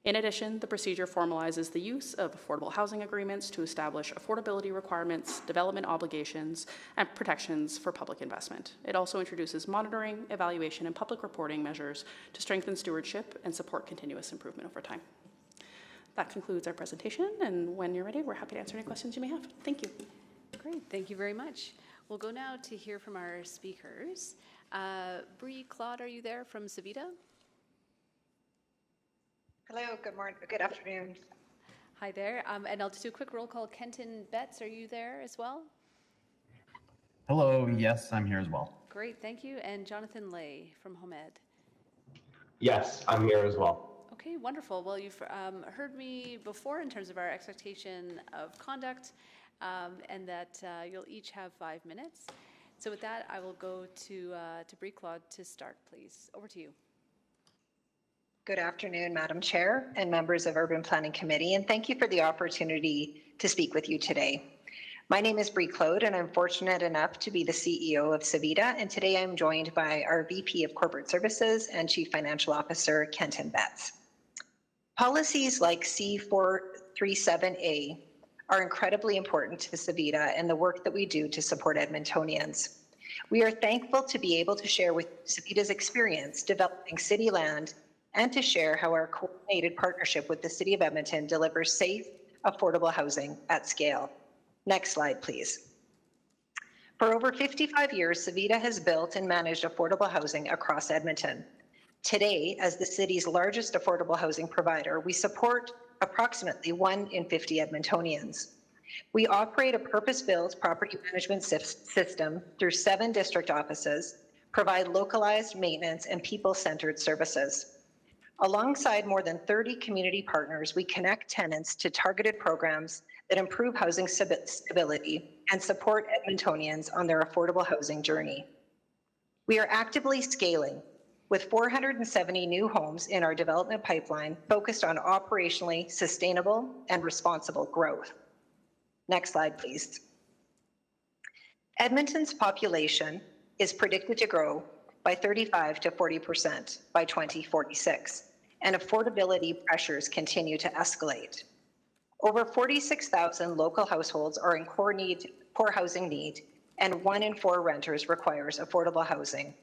In addition, the procedure formalizes the use of affordable housing agreements to establish affordability requirements, development obligations, and protections for public investment. It also introduces monitoring, evaluation, and public reporting measures to strengthen stewardship and support continuous improvement over time. That concludes our presentation, and when you're ready, we're happy to answer any questions you may have. Thank you. Great, thank you very much. We'll go now to hear from our speakers. Bree, Claude, are you there from Savita? Hello, good morning, good afternoon. Hi there, and I'll just do a quick roll call. Kenton Betts, are you there as well? Hello, yes, I'm here as well. Great, thank you. And Jonathan Lay from HomeEd. Yes, I'm here as well. Okay, wonderful. Well, you've heard me before in terms of our expectation of conduct, and that you'll each have 5 minutes. So with that, I will go to Bree Claude to start, please. Over to you. Good afternoon, Madam Chair and members of Urban Planning Committee, and thank you for the opportunity to speak with you today. My name is Bree Claude, and I'm fortunate enough to be the CEO of Savita, and today I'm joined by our VP of Corporate Services and Chief Financial Officer, Kenton Betts. Policies like C437A are incredibly important to Savita and the work that we do to support Edmontonians. We are thankful to be able to share with Savita's experience developing city land and to share how our coordinated partnership with the City of Edmonton delivers safe, affordable housing at scale. Next slide, please. For over 55 years, Savita has built and managed affordable housing across Edmonton. Today, as the city's largest affordable housing provider, we support approximately 1 in 50 Edmontonians. We operate a purpose-built property management system through 7 district offices, provide localized maintenance and people-centered services. Alongside more than 30 community partners, we connect tenants to targeted programs that improve housing stability and support Edmontonians on their affordable housing journey. We are actively scaling with 470 new homes in our development pipeline focused on operationally sustainable and responsible growth. Next slide, please. Edmonton's population is predicted to grow by 35 to 40% by 2046, and affordability pressures continue to escalate. Over 46,000 local households are in core housing need, and 1 in 4 renters requires affordable housing,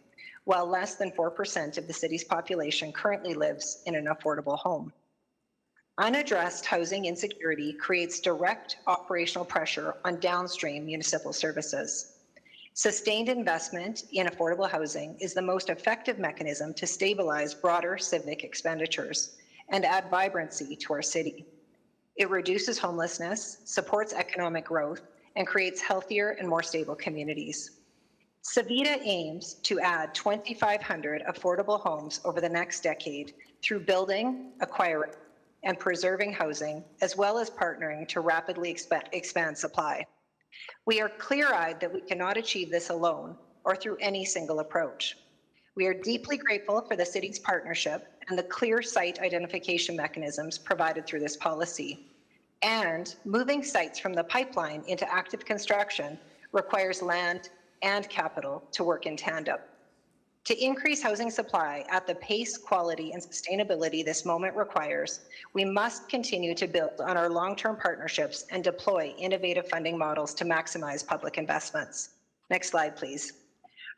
while less than 4% of the city's population currently lives in an affordable home. Unaddressed housing insecurity creates direct operational pressure on downstream municipal services. Sustained investment in affordable housing is the most effective mechanism to stabilize broader civic expenditures and add vibrancy to our city. It reduces homelessness, supports economic growth, and creates healthier and more stable communities. Savita aims to add 2,500 affordable homes over the next decade through building, acquiring, and preserving housing, as well as partnering to rapidly expand supply. We are clear-eyed that we cannot achieve this alone or through any single approach. We are deeply grateful for the city's partnership and the clear site identification mechanisms provided through this policy. And moving sites from the pipeline into active construction requires land and capital to work in tandem. To increase housing supply at the pace, quality, and sustainability this moment requires, we must continue to build on our long-term partnerships and deploy innovative funding models to maximize public investments. Next slide, please.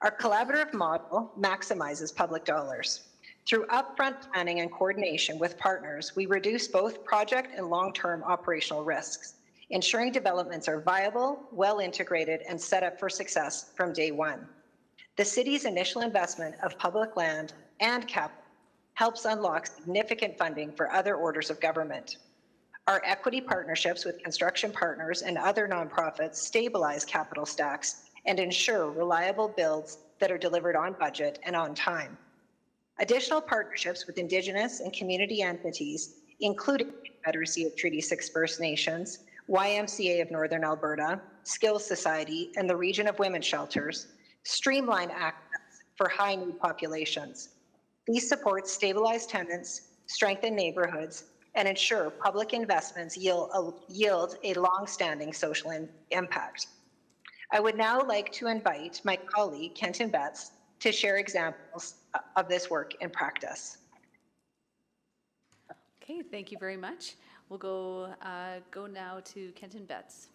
Our collaborative model maximizes public dollars. Through upfront planning and coordination with partners, we reduce both project and long-term operational risks, ensuring developments are viable, well-integrated, and set up for success from day one. The city's initial investment of public land and capital helps unlock significant funding for other orders of government. Our equity partnerships with construction partners and other nonprofits stabilize capital stacks and ensure reliable builds that are delivered on budget and on time. Additional partnerships with Indigenous and community entities, including the Confederacy of Treaty 6 First Nations, YMCA of Northern Alberta, Skills Society, and the Region of Women's Shelters, streamline access for high-need populations. These supports stabilize tenants, strengthen neighborhoods, and ensure public investments yield a long-standing social impact. I would now like to invite my colleague, Kenton Betts, to share examples of this work in practice. Okay, thank you very much. We'll go now to Kenton Betts.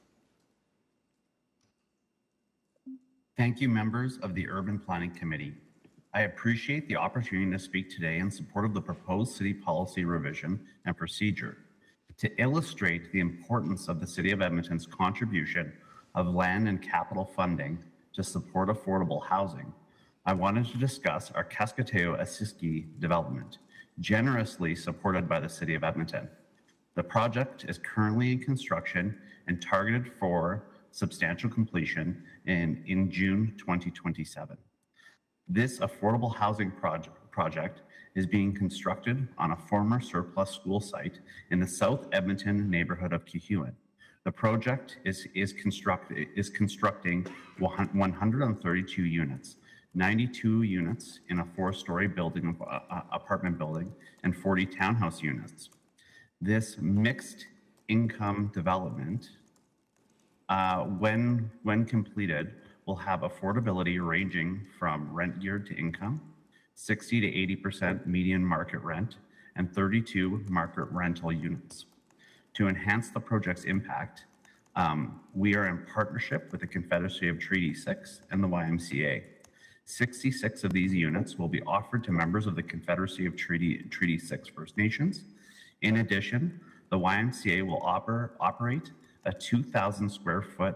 Thank you, members of the Urban Planning Committee. I appreciate the opportunity to speak today in support of the proposed city policy revision and procedure. To illustrate the importance of the City of Edmonton's contribution of land and capital funding to support affordable housing, I wanted to discuss our Kaskateo-Asiski development, generously supported by the City of Edmonton. The project is currently in construction and targeted for substantial completion in June 2027. This affordable housing project is being constructed on a former surplus school site in the South Edmonton neighborhood of Kehuen. The project is constructing 132 units, 92 units in a 4-story building, apartment building, and 40 townhouse units. This mixed income development, when completed, will have affordability ranging from rent geared to income, 60 to 80% median market rent, and 32 market rental units. To enhance the project's impact, we are in partnership with the Confederacy of Treaty 6 and the YMCA. 66 of these units will be offered to members of the Confederacy of Treaty 6 First Nations. In addition, the YMCA will operate a 2,000 square foot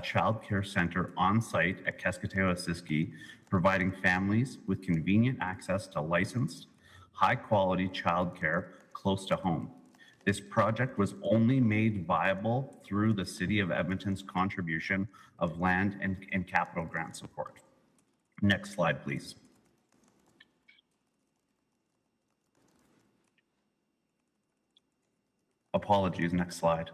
child care center on site at Kaskateo-Asiski, providing families with convenient access to licensed, high quality child care close to home. This project was only made viable through the City of Edmonton's contribution of land and capital grant support. Next slide, please. Apologies, next slide.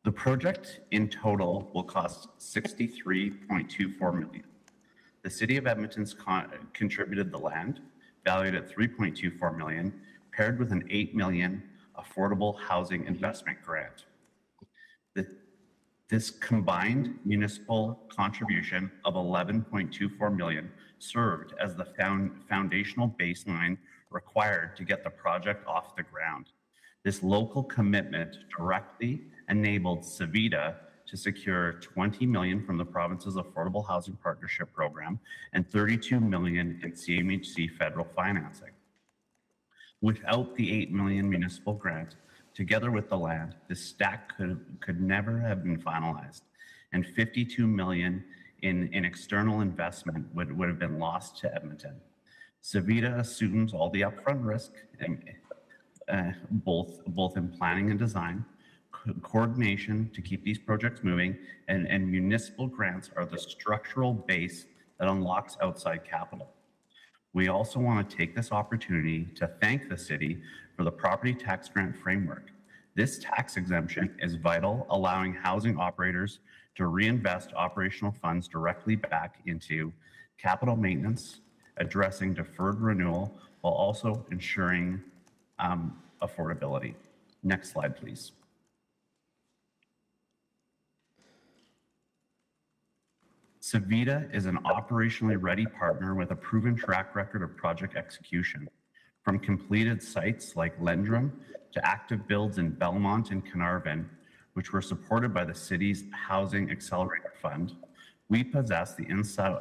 The project in total will cost $63.24 million. The City of Edmonton's contributed the land, valued at $3.24 million, paired with an $8 million affordable housing investment grant. This combined municipal contribution of $11.24 million served as the foundational baseline required to get the project off the ground. This local commitment directly enabled Savita to secure $20 million from the province's Affordable Housing Partnership Program and $32 million in CMHC federal financing. Without the $8 million municipal grant, together with the land, this stack could never have been finalized, and $52 million in external investment would have been lost to Edmonton. Savita assumes all the upfront risk, both in planning and design, coordination to keep these projects moving, and municipal grants are the structural base that unlocks outside capital. We also want to take this opportunity to thank the city for the property tax grant framework. This tax exemption is vital, allowing housing operators to reinvest operational funds directly back into capital maintenance, addressing deferred renewal, while also ensuring affordability. Next slide, please. Savita is an operationally ready partner with a proven track record of project execution. From completed sites like Lendrum to active builds in Belmont and Carnarvon, which were supported by the city's Housing Accelerator Fund, we possess the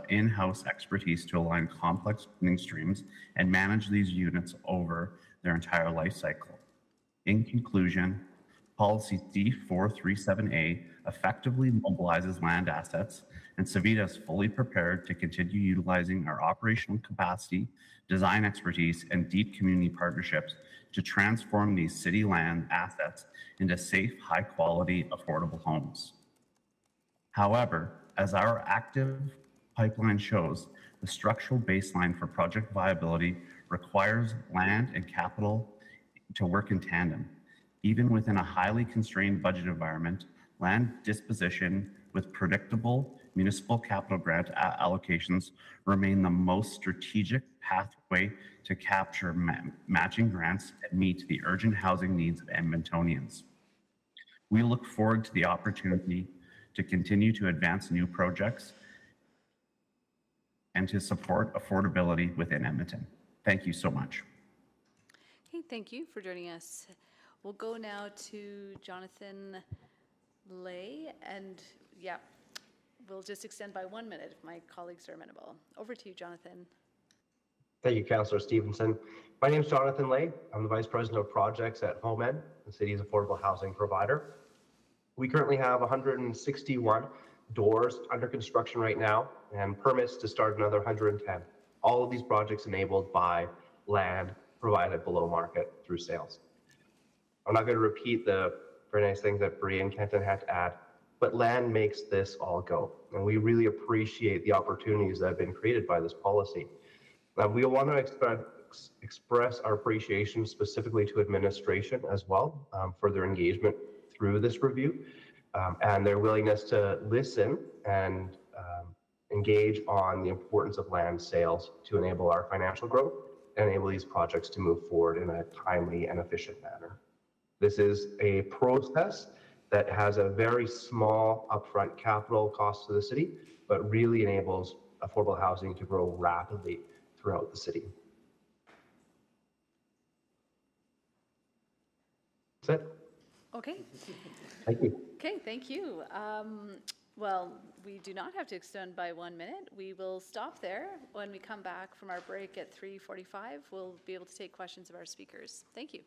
in-house expertise to align complex funding streams and manage these units over their entire life cycle. In conclusion, Policy D437A effectively mobilizes land assets, and Savita is fully prepared to continue utilizing our operational capacity, design expertise, and deep community partnerships to transform these city land assets into safe, high-quality, affordable homes. However, as our active pipeline shows, the structural baseline for project viability requires land and capital to work in tandem. Even within a highly constrained budget environment, land disposition with predictable municipal capital grant allocations remain the most strategic pathway to capture matching grants and meet the urgent housing needs of Edmontonians. We look forward to the opportunity to continue to advance new projects and to support affordability within Edmonton. Thank you so much. Okay, thank you for joining us. We'll go now to Jonathan Lay, and yeah, we'll just extend by 1 minute if my colleagues are amenable. Over to you, Jonathan. Thank you, Councillor Stevenson. My name is Jonathan Lay. I'm the Vice President of Projects at HomeEd, the city's affordable housing provider. We currently have 161 doors under construction right now and permits to start another 110. All of these projects enabled by land provided below market through sales. I'm not going to repeat the very nice things that Bree and Kenton had to add, but land makes this all go. And we really appreciate the opportunities that have been created by this policy. We want to express our appreciation specifically to administration as well for their engagement through this review and their willingness to listen and engage on the importance of land sales to enable our financial growth and enable these projects to move forward in a timely and efficient manner. This is a process that has a very small upfront capital cost to the city, but really enables affordable housing to grow rapidly throughout the city. That's it. Okay. Thank you. Okay, thank you. Well, we do not have to extend by 1 minute. We will stop there. When we come back from our break at 3:45, we'll be able to take questions of our speakers. Thank you.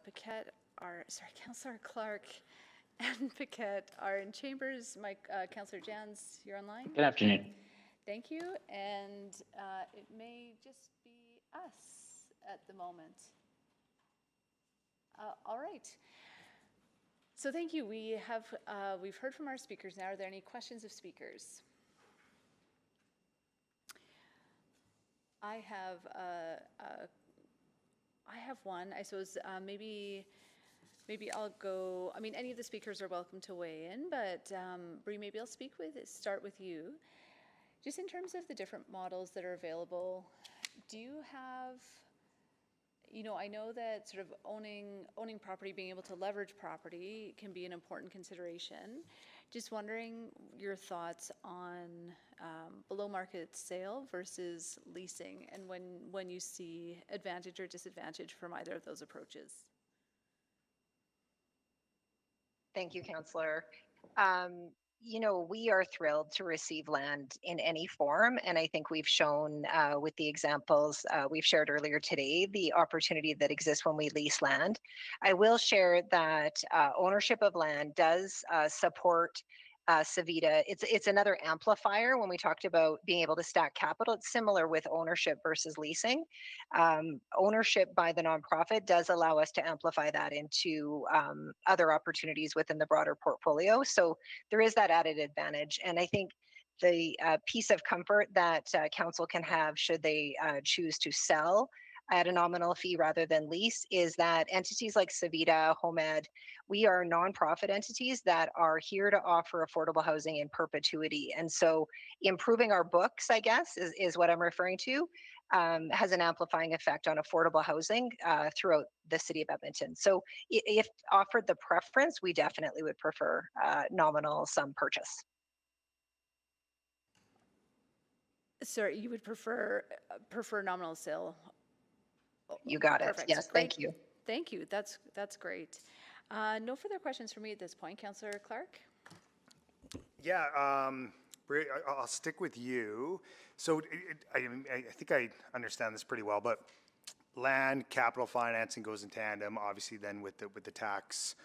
Paquette are, sorry, Councillor Clark and Paquette are in chambers. Councillor Jans, you're online? Good afternoon. Thank you, and it may just be us at the moment. All right. So thank you. We've heard from our speakers now. Are there any questions of speakers? I have one. I suppose maybe I'll go. I mean, any of the speakers are welcome to weigh in, but Bree, maybe I'll start with you. Just in terms of the different models that are available, do you have, I know that sort of owning property, being able to leverage property can be an important consideration. Just wondering your thoughts on below market sale versus leasing, and when you see advantage or disadvantage from either of those approaches. Thank you, Councillor. We are thrilled to receive land in any form, and I think we've shown with the examples we've shared earlier today, the opportunity that exists when we lease land. I will share that ownership of land does support Savita. It's another amplifier when we talked about being able to stack capital. It's similar with ownership versus leasing. Ownership by the nonprofit does allow us to amplify that into other opportunities within the broader portfolio. So there is that added advantage. And I think the piece of comfort that council can have should they choose to sell at a nominal fee rather than lease is that entities like Savita, HomeEd, we are nonprofit entities that are here to offer affordable housing in perpetuity. And so improving our books, I guess, is what I'm referring to, has an amplifying effect on affordable housing throughout the city of Edmonton. So if offered the preference, we definitely would prefer nominal sum purchase. Sorry, you would prefer nominal sale? You got Perfect. it. Yes, Great. thank you. Thank you. That's great. No further questions for me at this point. Councillor Clark? Yeah, I'll stick with you. So I think I understand this pretty well, but land capital financing goes in tandem, obviously then with the tax,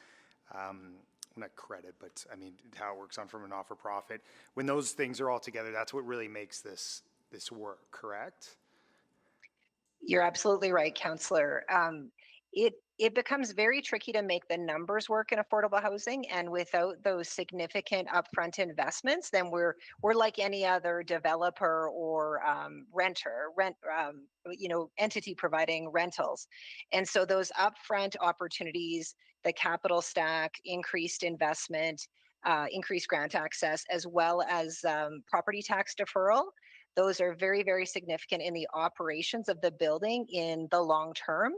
not credit, but I mean how it works on from a not-for-profit. When those things are all together, that's what really makes this work, correct? You're absolutely right, Councillor. It becomes very tricky to make the numbers work in affordable housing, and without those significant upfront investments, then we're like any other developer or entity providing rentals. And so those upfront opportunities, the capital stack, increased investment, increased grant access, as well as property tax deferral, those are very, very significant in the operations of the building in the long term.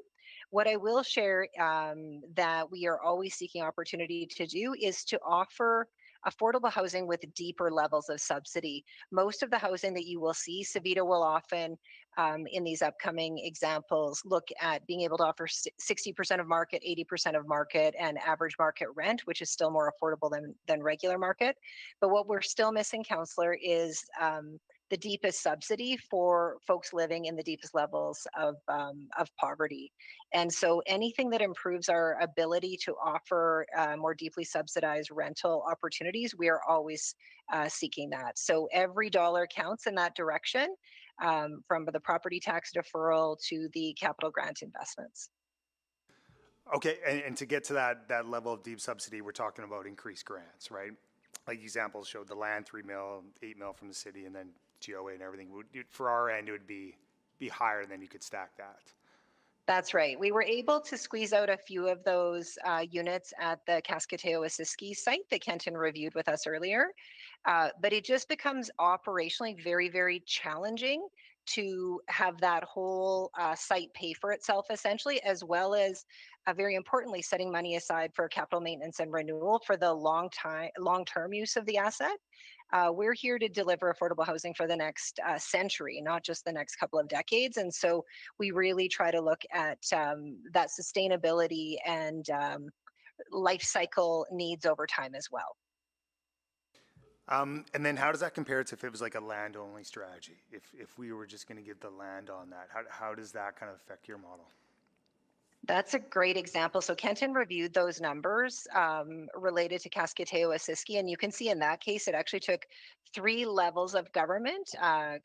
What I will share that we are always seeking opportunity to do is to offer affordable housing with deeper levels of subsidy. Most of the housing that you will see, Savita will often, in these upcoming examples, look at being able to offer 60% of market, 80% of market, and average market rent, which is still more affordable than regular market. But what we're still missing, Councillor, is the deepest subsidy for folks living in the deepest levels of poverty. And so anything that improves our ability to offer more deeply subsidized rental opportunities, we are always seeking that. So every dollar counts in that direction, from the property tax deferral to the capital grant investments. Okay, and to get to that level of deep subsidy, we're talking about increased grants, right? Like examples showed the land, 3 mil, 8 mil from the city, and then GOA and everything. For our end, it would be higher than you could stack that. That's right. We were able to squeeze out a few of those units at the Cascateo-Ossiski site that Kenton reviewed with us earlier. But it just becomes operationally very, very challenging to have that whole site pay for itself, essentially, as well as very importantly, setting money aside for capital maintenance and renewal for the long-term use of the asset. We're here to deliver affordable housing for the next century, not just the next couple of decades. And so we really try to look at that sustainability and life cycle needs over time as well. And then how does that compare to if it was like a land-only strategy? If we were just going to give the land on that, how does that kind of affect your model? That's a great example. So Kenton reviewed those numbers related to Cascateo-Ossiski, and you can see in that case, it actually took 3 levels of government,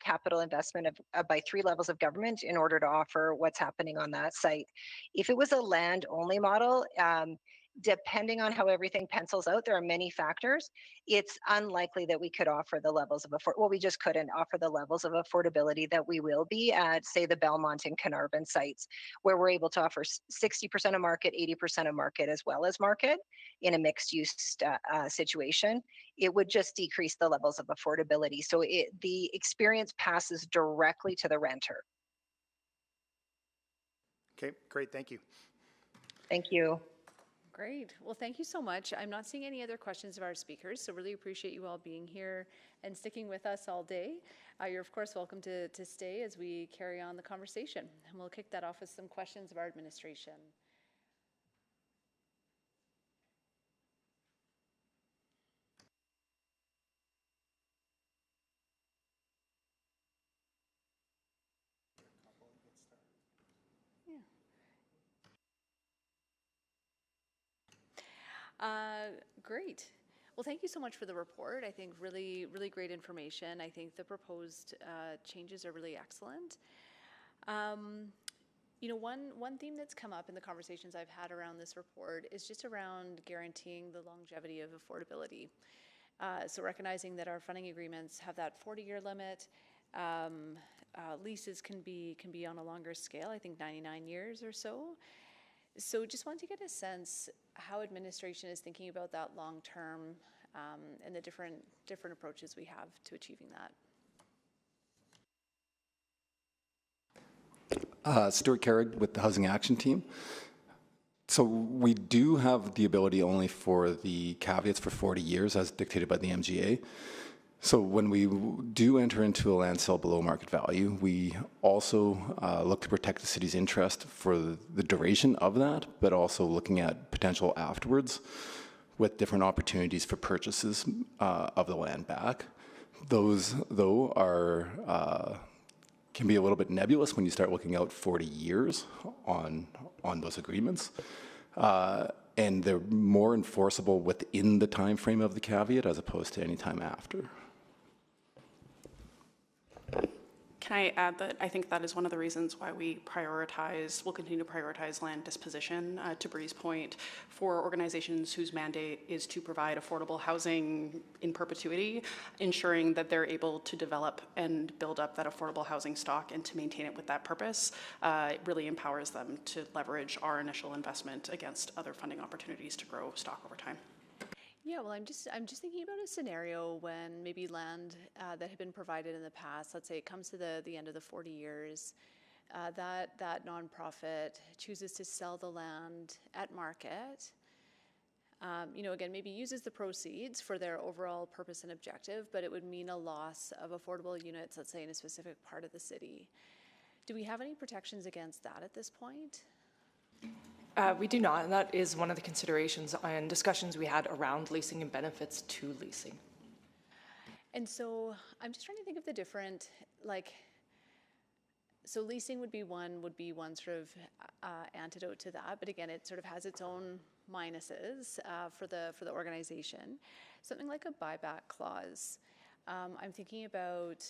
capital investment by 3 levels of government in order to offer what's happening on that site. If it was a land-only model, depending on how everything pencils out, there are many factors. It's unlikely that we could offer the levels of we just couldn't offer the levels of affordability that we will be at, say, the Belmont and Carnarvon sites, where we're able to offer 60% of market, 80% of market, as well as market in a mixed use situation. It would just decrease the levels of affordability. So the experience passes directly to the renter. Okay, great, thank you. Thank you. Great. Well, thank you so much. I'm not seeing any other questions of our speakers, so really appreciate you all being here and sticking with us all day. You're, of course, welcome to stay as we carry on the conversation. And we'll kick that off with some questions of our administration. Great. Well, thank you so much for the report. I think really, really great information. I think the proposed changes are really excellent. You know, one theme that's come up in the conversations I've had around this report is just around guaranteeing the longevity of affordability. So recognizing that our funding agreements have that 40-year limit, leases can be on a longer scale, I think 99 years or so. So just wanted to get a sense how administration is thinking about that long term and the different approaches we have to achieving that. Stuart Carrig with the Housing Action Team. So we do have the ability only for the caveats for 40 years as dictated by the MGA. So when we do enter into a land sale below market value, we also look to protect the city's interest for the duration of that, but also looking at potential afterwards with different opportunities for purchases of the land back. Those, though, can be a little bit nebulous when you start looking out 40 years on those agreements. And they're more enforceable within the time frame of the caveat as opposed to any time after. Can I add that I think that is one of the reasons why we'll continue to prioritize land disposition, to Bree's point, for organizations whose mandate is to provide affordable housing in perpetuity, ensuring that they're able to develop and build up that affordable housing stock and to maintain it with that purpose. It really empowers them to leverage our initial investment against other funding opportunities to grow stock over time. Yeah, well, I'm just thinking about a scenario when maybe land that had been provided in the past, let's say it comes to the end of the 40 years, that nonprofit chooses to sell the land at market. You know, again, maybe uses the proceeds for their overall purpose and objective, but it would mean a loss of affordable units, let's say, in a specific part of the city. Do we have any protections against that at this point? We do not, and that is one of the considerations and discussions we had around leasing and benefits to leasing. And so I'm just trying to think of the different, so leasing would be one sort of antidote to that, but again, it sort of has its own minuses for the organization. Something like a buyback clause. I'm thinking about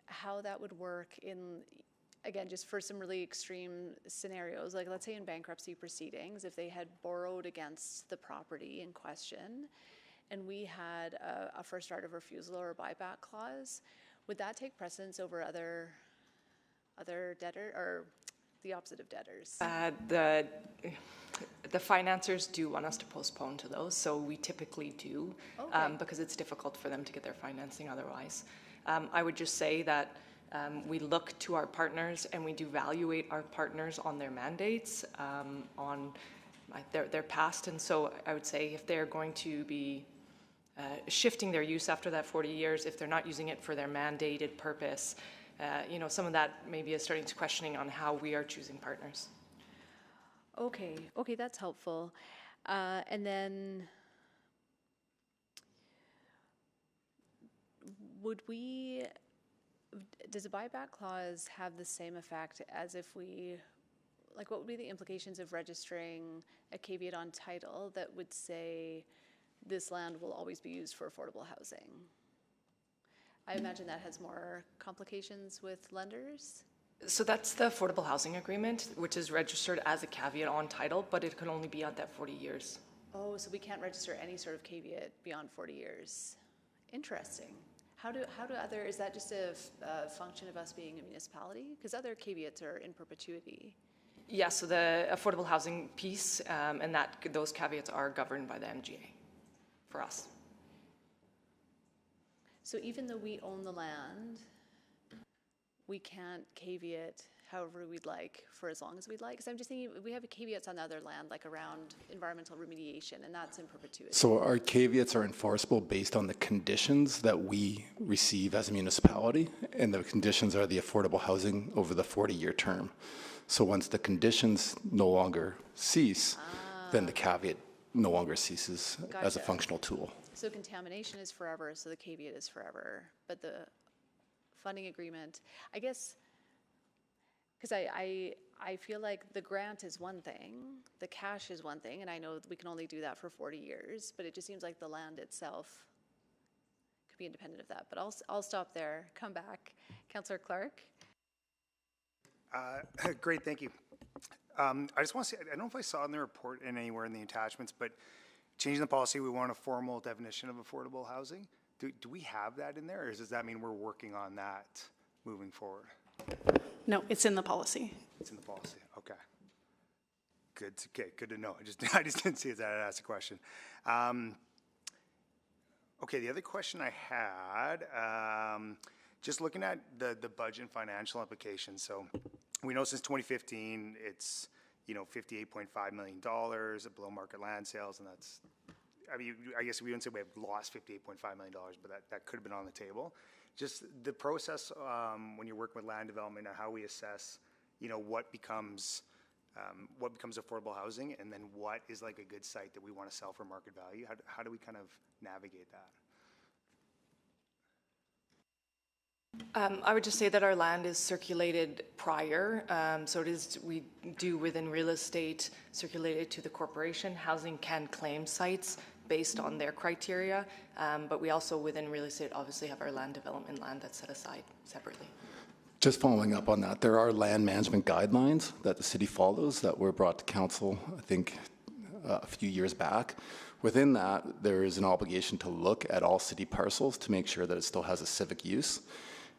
how that would work in, again, just for some really extreme scenarios, like let's say in bankruptcy proceedings, if they had borrowed against the property in question and we had a first right of refusal or a buyback clause, would that take precedence over other debtor or the opposite of debtors? The financiers do want us to postpone to those, so we typically do, because it's difficult for them to get their financing otherwise. I would just say that we look to our partners and we do evaluate our partners on their mandates, on their past. And so I would say if they're going to be shifting their use after that 40 years, if they're not using it for their mandated purpose, you know, some of that maybe is starting to questioning on how we are choosing partners. Okay, that's helpful. And then does a buyback clause have the same effect as if we like what would be the implications of registering a caveat on title that would say this land will always be used for affordable housing? I imagine that has more complications with lenders. So that's the affordable housing agreement, which is registered as a caveat on title, but it can only be at that 40 years. Oh, so we can't register any sort of caveat beyond 40 years. Interesting. How do other, is that just a function of us being a municipality? Because other caveats are in perpetuity. Yeah, so the affordable housing piece and those caveats are governed by the MGA for us. So even though we own the land, we can't caveat however we'd like for as long as we'd like? Because I'm just thinking, we have caveats on other land, like around environmental remediation, and that's in perpetuity. So our caveats are enforceable based on the conditions that we receive as a municipality, and the conditions are the affordable housing over the 40-year term. So once the conditions no longer cease, then the caveat no longer ceases as a functional tool. So contamination is forever, so the caveat is forever, but the funding agreement, I guess, because I feel like the grant is one thing, the cash is one thing, and I know that we can only do that for 40 years, but it just seems like the land itself could be independent of that. But I'll stop there, come back. Councillor Clark? Great, thank you. I just want to say, I don't know if I saw in the report and anywhere in the attachments, but changing the policy, we want a formal definition of affordable housing. Do we have that in there, or does that mean we're working on that moving forward? No, it's in the policy. It's in the policy, okay. Good, okay, good to know. I just didn't see it, I asked a question. Okay, the other question I had, just looking at the budget and financial implications. So we know since 2015, it's, $58.5 million at below market land sales, and that's, I guess we wouldn't say we have lost $58.5 million, but that could have been on the table. Just the process when you're working with land development and how we assess, what becomes affordable housing, and then what is like a good site that we want to sell for market value. How do we kind of navigate that? I would just say that our land is circulated prior, so we do within real estate circulate it to the corporation. Housing can claim sites based on their criteria, but we also within real estate obviously have our land development land that's set aside separately. Just following up on that, there are land management guidelines that the city follows that were brought to council, I think, a few years back. Within that, there is an obligation to look at all city parcels to make sure that it still has a civic use.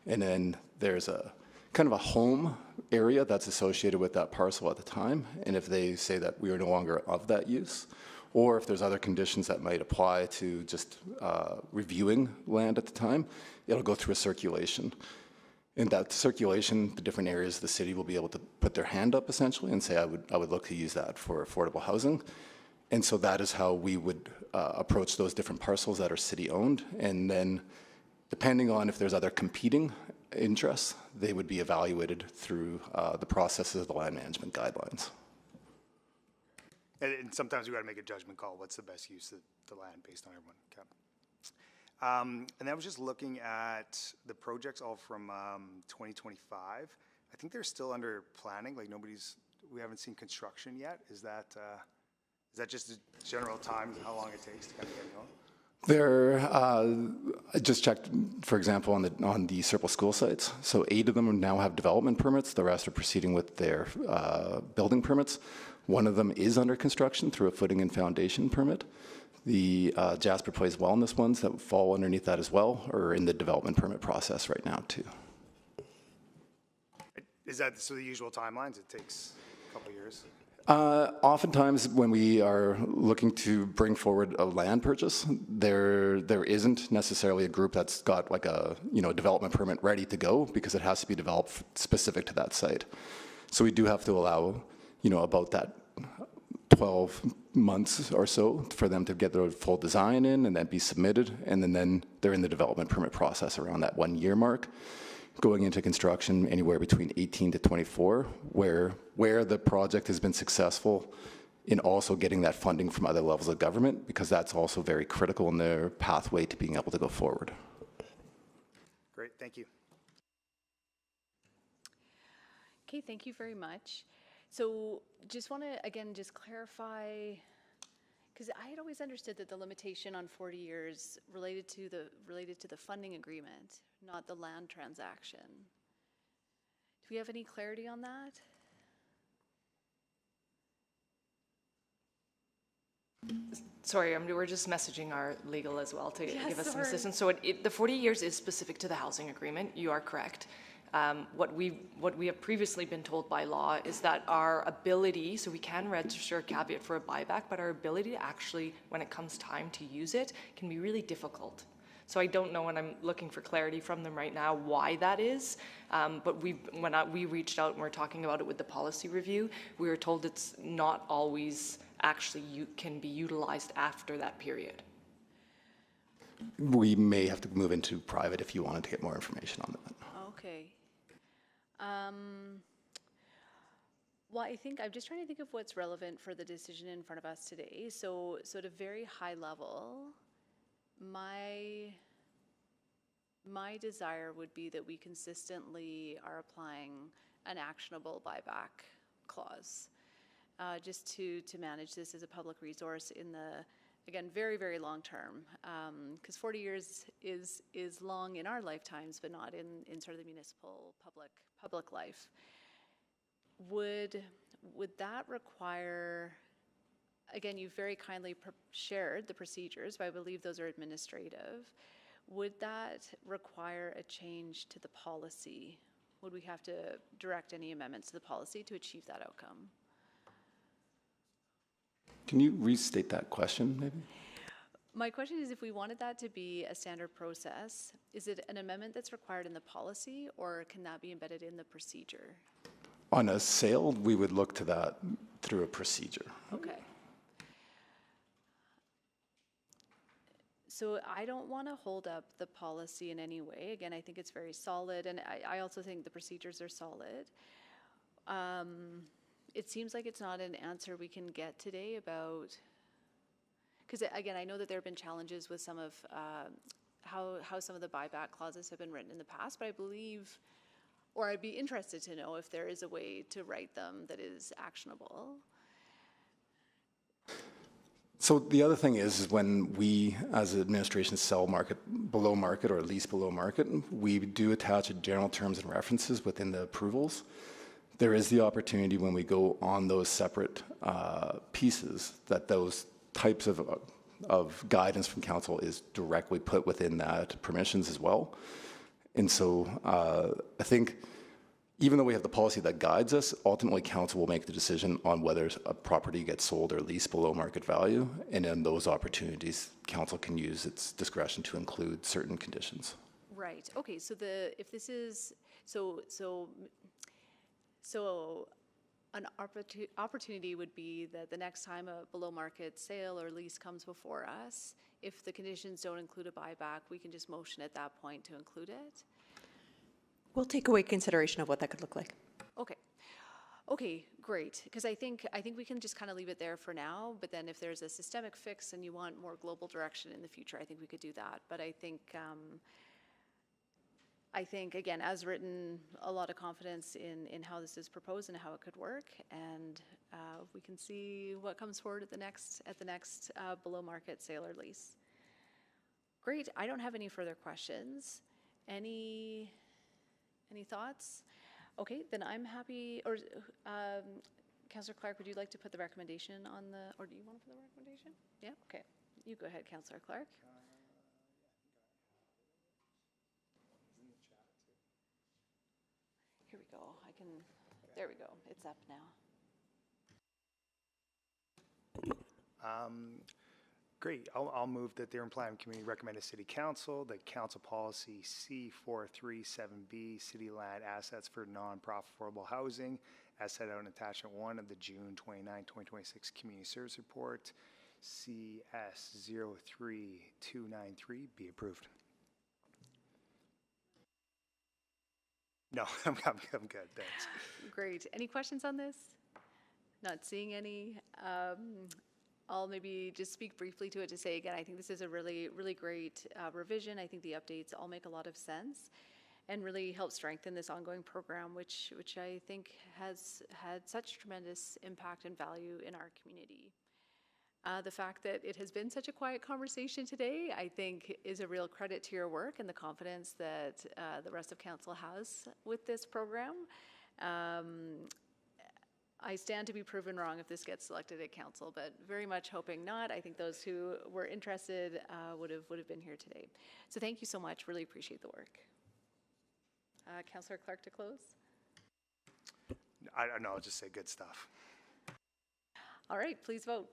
And then there's a kind of a home area that's associated with that parcel at the time. And if they say that we are no longer of that use, or if there's other conditions that might apply to just reviewing land at the time, it'll go through a circulation. In that circulation, the different areas of the city will be able to put their hand up essentially and say, I would look to use that for affordable housing. And so that is how we would approach those different parcels that are city owned. And then depending on if there's other competing interests, they would be evaluated through the processes of the land management guidelines. And sometimes we got to make a judgment call. What's the best use of the land based on everyone? Okay. And I was just looking at the projects all from 2025. I think they're still under planning. Like we haven't seen construction yet. Is that just a general time, how long it takes to kind of get going? I just checked, for example, on the Circle school sites. So 8 of them now have development permits. The rest are proceeding with their building permits. One of them is under construction through a footing and foundation permit. The Jasper Place Wellness ones that fall underneath that as well are in the development permit process right now too. Is that so the usual timelines? It takes a couple of years? Oftentimes when we are looking to bring forward a land purchase, there isn't necessarily a group that's got like a development permit ready to go because it has to be developed specific to that site. So we do have to allow about that 12 months or so for them to get their full design in and then be submitted, and then they're in the development permit process around that 1 year mark. Going into construction anywhere between 18 to 24, where the project has been successful in also getting that funding from other levels of government, because that's also very critical in their pathway to being able to go forward. Great, thank you. Okay, thank you very much. So just want to, again, just clarify, because I had always understood that the limitation on 40 years related to the funding agreement, not the land transaction. Do we have any clarity on that? Sorry, we're just messaging our legal as well to give us some sorry. assistance. So the 40 years is specific to the housing agreement. You are correct. What we have previously been told by law is that our ability, so we can register a caveat for a buyback, but our ability to actually, when it comes time to use it, can be really difficult. So I don't know, and I'm looking for clarity from them right now why that is. But when we reached out and we're talking about it with the policy review, we were told it's not always actually can be utilized after that period. We may have to move into private if you wanted to get more information on that. Okay. Well, I think I'm just trying to think of what's relevant for the decision in front of us today. So at a very high level, my desire would be that we consistently are applying an actionable buyback clause, just to manage this as a public resource in the, again, very, very long term, because 40 years is long in our lifetimes, but not in sort of the municipal public life. Would that require, again, you've very kindly shared the procedures, but I believe those are administrative. Would that require a change to the policy? Would we have to direct any amendments to the policy to achieve that outcome? Can you restate that question, maybe? My question is, if we wanted that to be a standard process, is it an amendment that's required in the policy, or can that be embedded in the procedure? On a sale, we would look to that through a procedure. Okay. So I don't want to hold up the policy in any way. Again, I think it's very solid, and I also think the procedures are solid. It seems like it's not an answer we can get today about, because again, I know that there have been challenges with some of how some of the buyback clauses have been written in the past, but I believe, or I'd be interested to know if there is a way to write them that is actionable. So the other thing is when we, as an administration, sell below market or lease below market, we do attach general terms and references within the approvals. There is the opportunity when we go on those separate pieces that those types of guidance from council is directly put within that permissions as well. And so I think even though we have the policy that guides us, ultimately council will make the decision on whether a property gets sold or leased below market value. And in those opportunities, council can use its discretion to include certain conditions. Right. Okay. So if this is an opportunity would be that the next time a below market sale or lease comes before us, if the conditions don't include a buyback, we can just motion at that point to include it. We'll take away consideration of what that could look like. Okay. Okay, great. Because I think we can just kind of leave it there for now, but then if there's a systemic fix and you want more global direction in the future, I think we could do that. But I think again, as written, a lot of confidence in how this is proposed and how it could work, and we can see what comes forward at the next below market sale or lease. Great. I don't have any further questions. Any thoughts? Okay, then I'm happy. Or Councillor Clark, would you like to put the recommendation on the? Or do you want to put the recommendation? Yeah. Okay. You go ahead, Councillor Clark. Here we go. There we go. It's up now. Great. I'll move that the Urban Planning Committee recommend to City Council that Council Policy C437B, City Land Assets for Non-Profit Affordable Housing, as set out in Attachment 1 of the June 29, 2026 Community Service Report, CS03293, be approved. No, I'm good, thanks. Great. Any questions on this? Not seeing any. I'll maybe just speak briefly to it to say, again, I think this is a really, really great revision. I think the updates all make a lot of sense. and really help strengthen this ongoing program, which I think has had such tremendous impact and value in our community. The fact that it has been such a quiet conversation today, I think, is a real credit to your work and the confidence that the rest of council has with this program. I stand to be proven wrong if this gets selected at council, but very much hoping not. I think those who were interested would have been here today. So thank you so much. Really appreciate the work. Councillor Clark to close. I don't know. I'll just say good stuff. All right, please vote.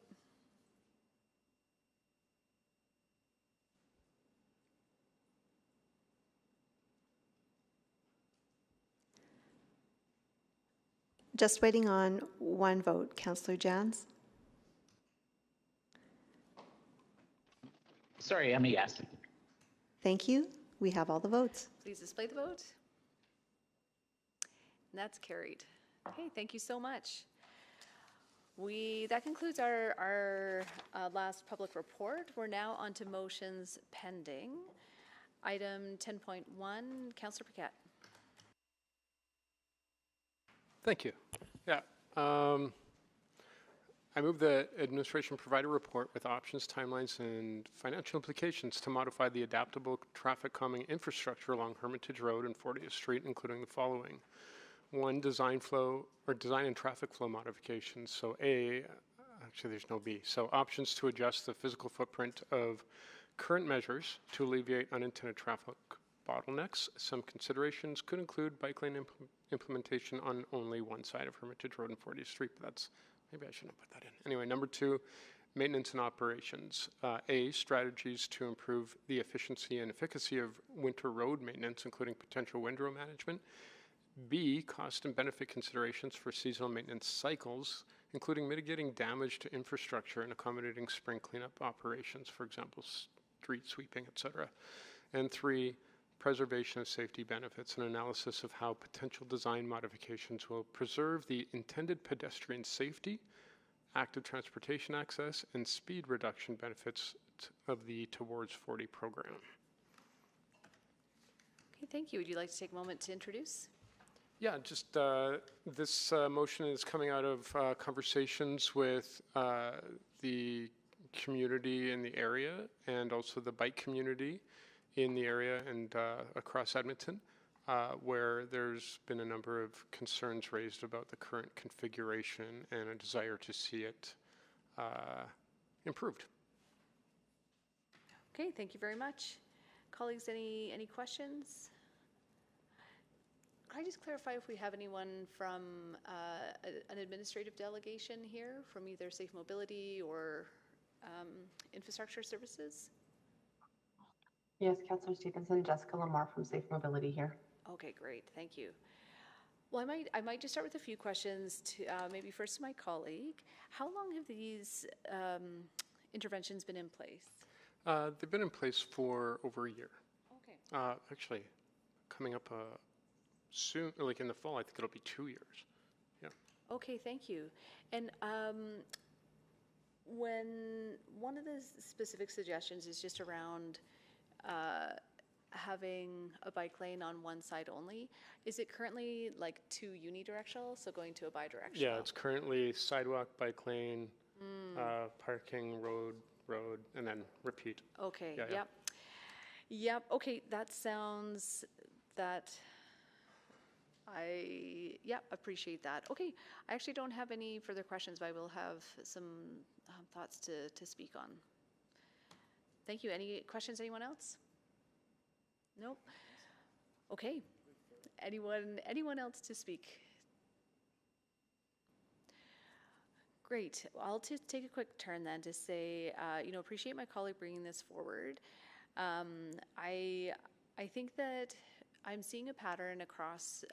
Just waiting on one vote. Councillor Jans? Sorry, I'm a yes. Thank you. We have all the votes. Please display the vote. And that's carried. Okay, thank you so much. That concludes our last public report. We're now on to motions pending. Item 10.1, Councillor Paquette. Thank you. Yeah. I move that administration provide a report with options, timelines, and financial implications to modify the adaptable traffic calming infrastructure along Hermitage Road and 40th Street, including the following. 1, design and traffic flow modifications. So A, actually there's no B. So options to adjust the physical footprint of current measures to alleviate unintended traffic bottlenecks. Some considerations could include bike lane implementation on only one side of Hermitage Road and 40th Street, but that's, maybe I shouldn't have put that in. Anyway, number 2, maintenance and operations. A, strategies to improve the efficiency and efficacy of winter road maintenance, including potential windrow management. B, cost and benefit considerations for seasonal maintenance cycles, including mitigating damage to infrastructure and accommodating spring cleanup operations, for example, street sweeping, etc. And 3, preservation of safety benefits, an analysis of how potential design modifications will preserve the intended pedestrian safety, active transportation access, and speed reduction benefits of the Towards 40 program. Okay, thank you. Would you like to take a moment to introduce? Yeah, just this motion is coming out of conversations with the community in the area and also the bike community in the area and across Edmonton, where there's been a number of concerns raised about the current configuration and a desire to see it improved. Okay, thank you very much. Colleagues, any questions? Can I just clarify if we have anyone from an administrative delegation here from either Safe Mobility or Infrastructure Services? Yes, Councillor Stevenson, Jessica Lamar from Safe Mobility here. Okay, great, thank you. Well, I might just start with a few questions to maybe first to my colleague. How long have these interventions been in place? They've been in place for over a year. Okay. Actually, coming up soon, like in the fall, I think it'll be 2 years. Yeah. Okay, thank you. And when one of the specific suggestions is just around having a bike lane on one side only, is it currently like 2 unidirectional, so going to a bidirectional? Yeah, it's currently sidewalk, bike lane, parking, road, and then repeat. Okay, yeah, yep. Yep, okay, that sounds, appreciate that. Okay, I actually don't have any further questions, but I will have some thoughts to speak on. Thank you. Any questions, anyone else? Nope. Okay. Anyone else to speak? Great. I'll just take a quick turn then to say, appreciate my colleague bringing this forward. I think that I'm seeing a pattern across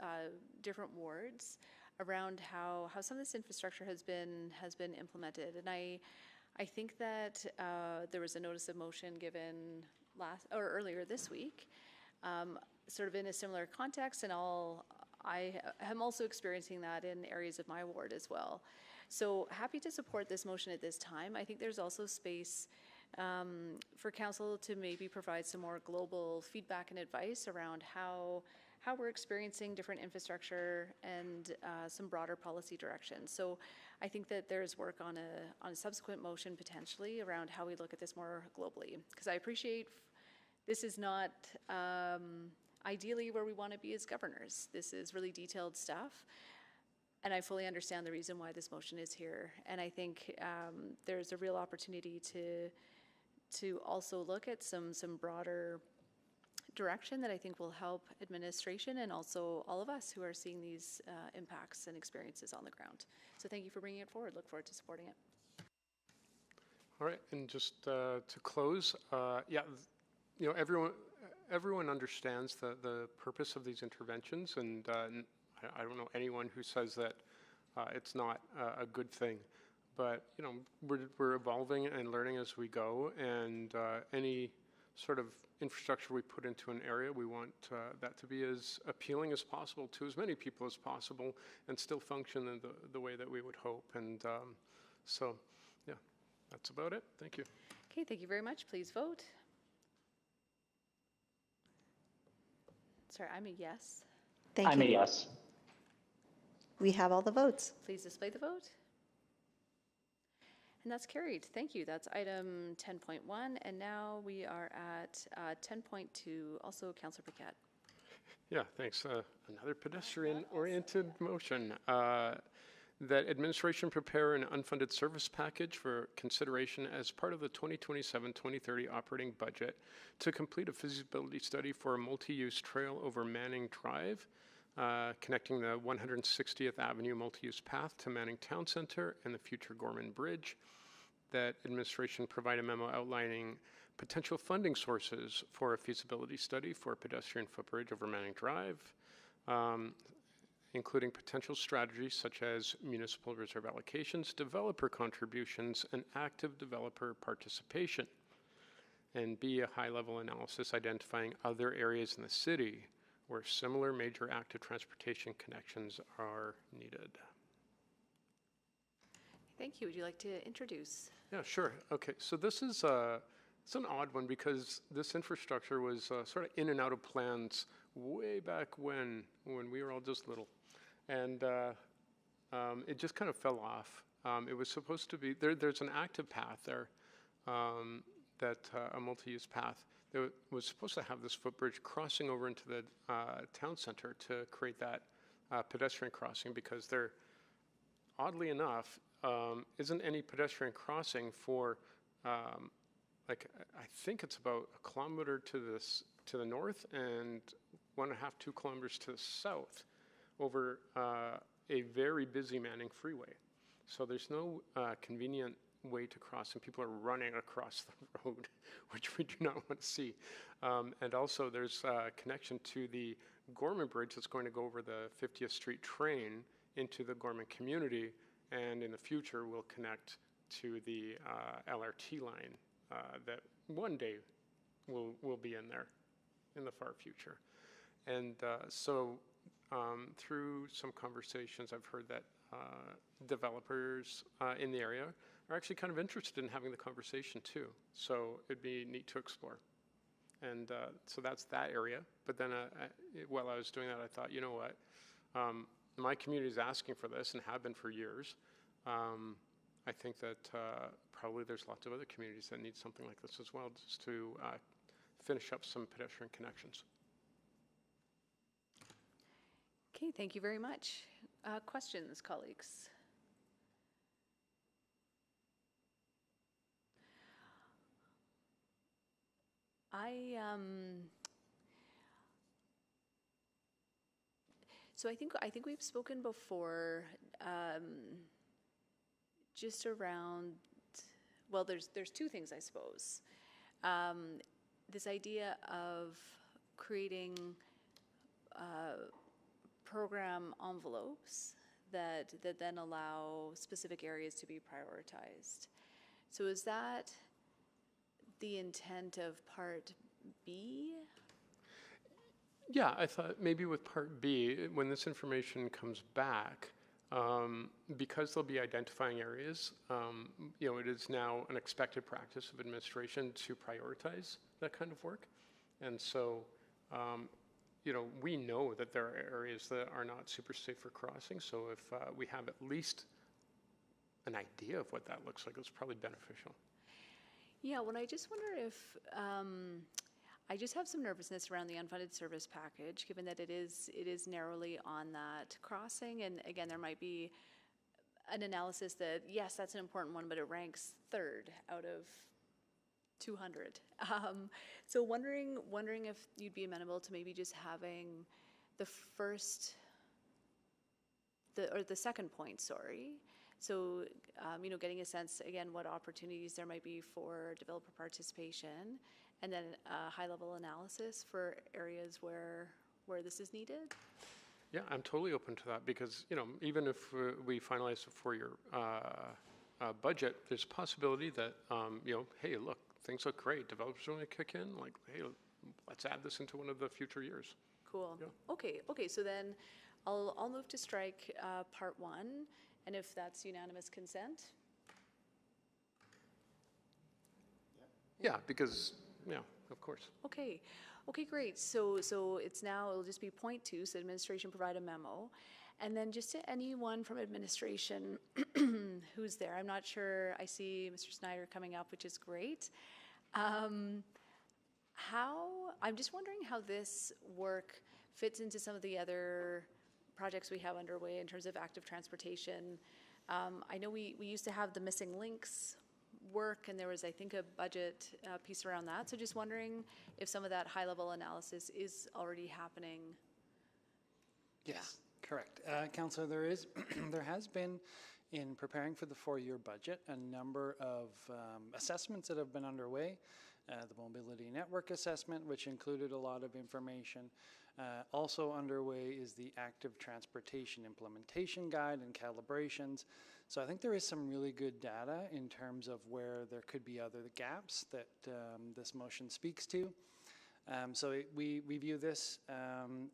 different wards around how some of this infrastructure has been implemented, and I think that there was a notice of motion given earlier this week, sort of in a similar context, and I am also experiencing that in areas of my ward as well. So happy to support this motion at this time. I think there's also space for council to maybe provide some more global feedback and advice around how how we're experiencing different infrastructure and some broader policy direction. So I think that there's work on a subsequent motion potentially around how we look at this more globally, because I appreciate this is not ideally where we want to be as governors. This is really detailed stuff. And I fully understand the reason why this motion is here. And I think there's a real opportunity to also look at some broader direction that I think will help administration and also all of us who are seeing these impacts and experiences on the ground. So thank you for bringing it forward. Look forward to supporting it. All right, and just to close, yeah, you know, everyone understands the purpose of these interventions, and I don't know anyone who says that it's not a good thing. But you know, we're evolving and learning as we go, and any sort of infrastructure we put into an area, we want that to be as appealing as possible to as many people as possible, and still function in the way that we would hope. And so, yeah, that's about it. Thank you. Okay, thank you very much. Please vote. Sorry, I'm a yes. Thank you. I'm a yes. We have all the votes. Please display the vote. And that's carried. Thank you. That's item 10.1. And now we are at 10.2. Also, Councillor Paquette. Yeah, thanks. Another pedestrian-oriented motion. That administration prepare an unfunded service package for consideration as part of the 2027-2030 operating budget to complete a feasibility study for a multi-use trail over Manning Drive, connecting the 160th Avenue multi-use path to Manning Town Centre and the future Gorman Bridge. That administration provide a memo outlining potential funding sources for a feasibility study for a pedestrian footbridge over Manning Drive, including potential strategies such as municipal reserve allocations, developer contributions, and active developer participation. And B, a high-level analysis identifying other areas in the city where similar major active transportation connections are needed. Thank you. Would you like to introduce? Yeah, sure. Okay, so this is it's an odd one because this infrastructure was sort of in and out of plans way back when we were all just little. And it just kind of fell off. It was supposed to be, there's an active path there, a multi-use path that was supposed to have this footbridge crossing over into the town center to create that pedestrian crossing, because there, oddly enough, isn't any pedestrian crossing for, like, I think it's about 1 kilometer to the north and 1.5, 2 kilometers to the south over a very busy Manning freeway. So there's no convenient way to cross, and people are running across the road, which we do not want to see. And also there's a connection to the Gorman Bridge that's going to go over the 50th Street train into the Gorman community, and in the future will connect to the LRT line that one day will be in there in the far future. And so through some conversations, I've heard that developers in the area are actually kind of interested in having the conversation too. So it'd be neat to explore. And so that's that area. But then while I was doing that, I thought, you know what? My community is asking for this and have been for years. I think that probably there's lots of other communities that need something like this as well, just to finish up some pedestrian connections. Okay, thank you very much. Questions, colleagues? So I think we've spoken before, just around, well, there's two things, I suppose. This idea of creating program envelopes that then allow specific areas to be prioritized. So is that the intent of Part B? Yeah, I thought maybe with Part B, when this information comes back, because they'll be identifying areas, you know, it is now an expected practice of administration to prioritize that kind of work. And so we know that there are areas that are not super safe for crossing. So if we have at least an idea of what that looks like, it's probably beneficial. Yeah, well, I just wonder if, I just have some nervousness around the unfunded service package, given that it is narrowly on that crossing. And again, there might be an analysis that, yes, that's an important one, but it ranks third out of 200. So wondering if you'd be amenable to maybe just having the second point, sorry. So, getting a sense, again, what opportunities there might be for developer participation, and then a high-level analysis for areas where this is needed. Yeah, I'm totally open to that because, even if we finalize a 4-year budget, there's a possibility that, hey, look, things look great. Developers want to kick in. Like, hey, let's add this into one of the future years. Cool. Yeah. Okay. So then, I'll move to strike part 1, and if that's unanimous consent. Yeah, because of course. Okay, great. So it'll just be point 2. So administration provide a memo, and then just to anyone from administration who's there. I'm not sure. I see Mr. Snyder coming up, which is great. I'm just wondering how this work fits into some of the other projects we have underway in terms of active transportation. I know we used to have the missing links work, and there was, I think, a budget piece around that. So just wondering if some of that high-level analysis is already happening. Yes, correct. Councillor, there has been, in preparing for the 4-year budget, a number of assessments that have been underway. The mobility network assessment, which included a lot of information. Also underway is the active transportation implementation guide and calibrations. So I think there is some really good data in terms of where there could be other gaps that this motion speaks to. So we view this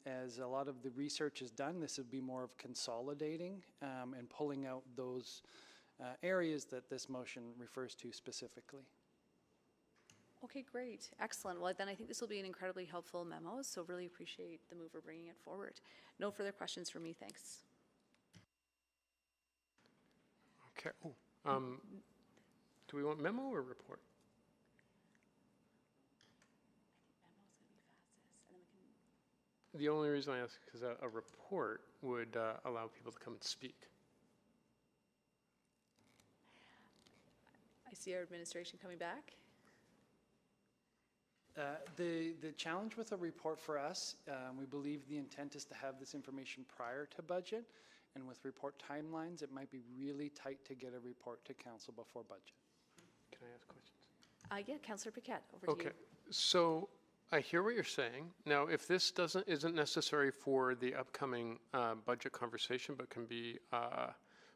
as a lot of the research is done. This would be more of consolidating and pulling out those areas that this motion refers to specifically. Okay, great. Excellent. Well, then I think this will be an incredibly helpful memo, so really appreciate the mover bringing it forward. No further questions for me, thanks. Okay. Do we want memo or report? The only reason I ask is because a report would allow people to come and speak. I see our administration coming back. The challenge with a report for us, we believe the intent is to have this information prior to budget, and with report timelines, it might be really tight to get a report to council before budget. Can I ask questions? Yeah, Councillor Paquette, over to you. Okay, so I hear what you're saying. Now, if this isn't necessary for the upcoming budget conversation, but can be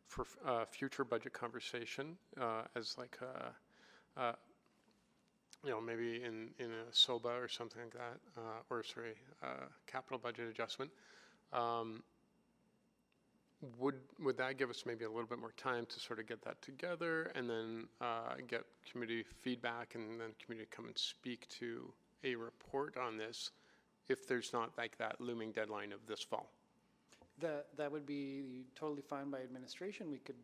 for future budget conversation as like a maybe in a SOBA or something like that, capital budget adjustment. Would that give us maybe a little bit more time to sort of get that together and then get community feedback and then community come and speak to a report on this if there's not like that looming deadline of this fall? That would be totally fine by administration. We could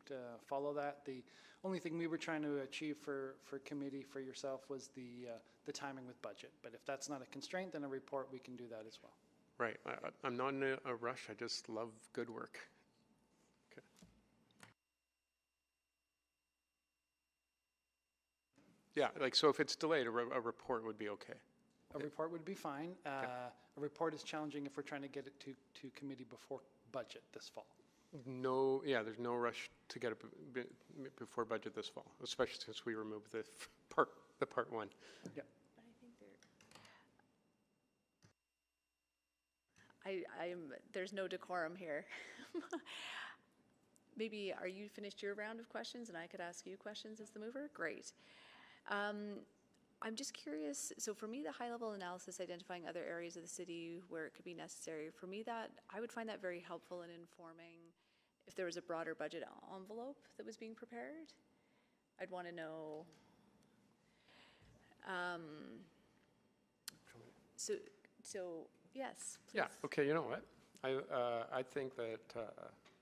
follow that. The only thing we were trying to achieve for committee, for yourself, was the timing with budget. But if that's not a constraint, then a report, we can do that as well. Right. I'm not in a rush. I just love good work. Okay. Yeah, like, so if it's delayed, a report would be okay. A report would be fine. A report is challenging if we're trying to get it to committee before budget this fall. No, there's no rush to get it before budget this fall, especially since we removed the part 1. Yeah. There's no decorum here. Maybe, are you finished your round of questions and I could ask you questions as the mover? Great. I'm just curious, so for me, the high-level analysis identifying other areas of the city where it could be necessary, for me, that I would find that very helpful in informing if there was a broader budget envelope that was being prepared. I'd want to know. So Yes, please. Yeah, okay, you know what? I think that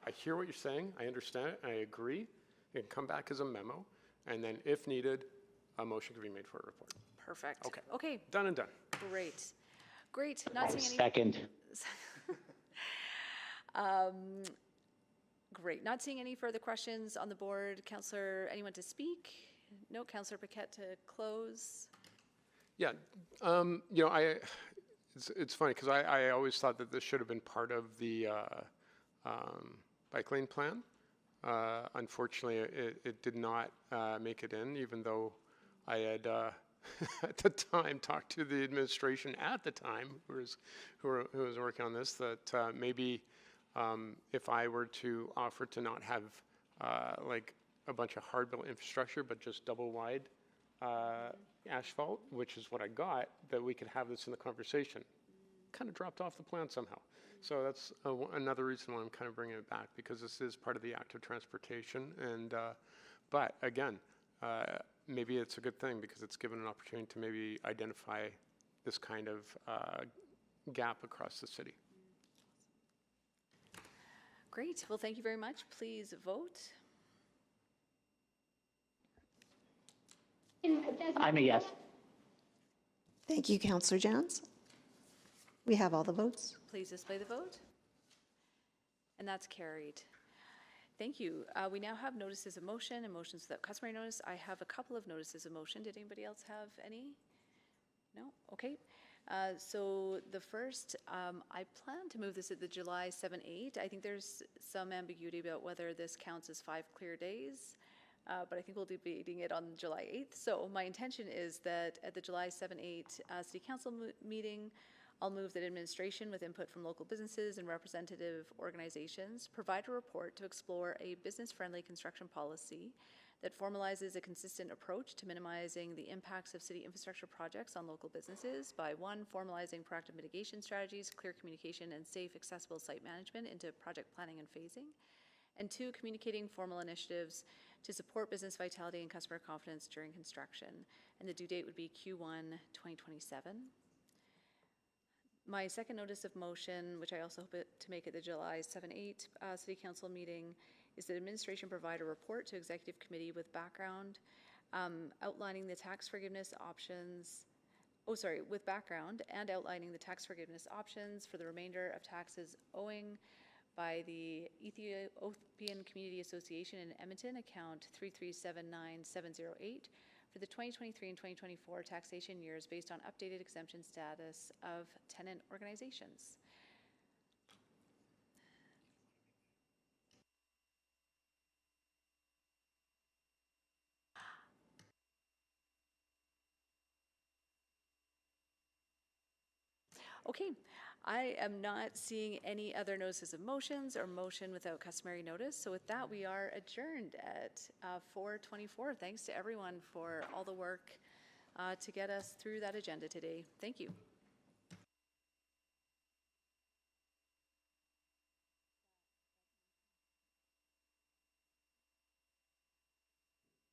I hear what you're saying, I understand it, and I agree. It can come back as a memo, and then if needed, a motion can be made for a report. Perfect. Okay. Okay. Done and done. Great. Great. Not seeing any. Second. Great. Not seeing any further questions on the board. Councillor, anyone to speak? No. Councillor Paquette to close. Yeah, you know, it's funny because I always thought that this should have been part of the bike lane plan. Unfortunately, it did not make it in, even though I had at the time talked to the administration at the time who was working on this, that maybe if I were to offer to not have like a bunch of hard-built infrastructure, but just double-wide asphalt, which is what I got, that we could have this in the conversation. Kind of dropped off the plan somehow. So that's another reason why I'm kind of bringing it back, because this is part of the active transportation. And but again, maybe it's a good thing because it's given an opportunity to maybe identify this kind of gap across the city. Great. Well, thank you very much. Please vote. I'm a yes. Thank you, Councillor Jans. We have all the votes. Please display the vote. And that's carried. Thank you. We now have notices of motion and motions without customary notice. I have a couple of notices of motion. Did anybody else have any? No? Okay. So the first, I plan to move this at the July 7-8. I think there's some ambiguity about whether this counts as 5 clear days. But I think we'll be debating it on July 8th. So my intention is that at the July 7-8 City Council meeting, I'll move that administration, with input from local businesses and representative organizations, provide a report to explore a business-friendly construction policy that formalizes a consistent approach to minimizing the impacts of city infrastructure projects on local businesses by 1, formalizing proactive mitigation strategies, clear communication, and safe, accessible site management into project planning and phasing, and 2, communicating formal initiatives to support business vitality and customer confidence during construction. And the due date would be Q1 2027. My second notice of motion, which I also hope to make at the July 7-8 City Council meeting, is that administration provide a report to Executive Committee with background outlining the tax forgiveness options, with background and outlining the tax forgiveness options for the remainder of taxes owing by the Ethiopian Community Association in Edmonton, account 3379708, for the 2023 and 2024 taxation years based on updated exemption status of tenant organizations. Okay, I am not seeing any other notices of motions or motion without customary notice. So with that, we are adjourned at 4:24. Thanks to everyone for all the work to get us through that agenda today. Thank you.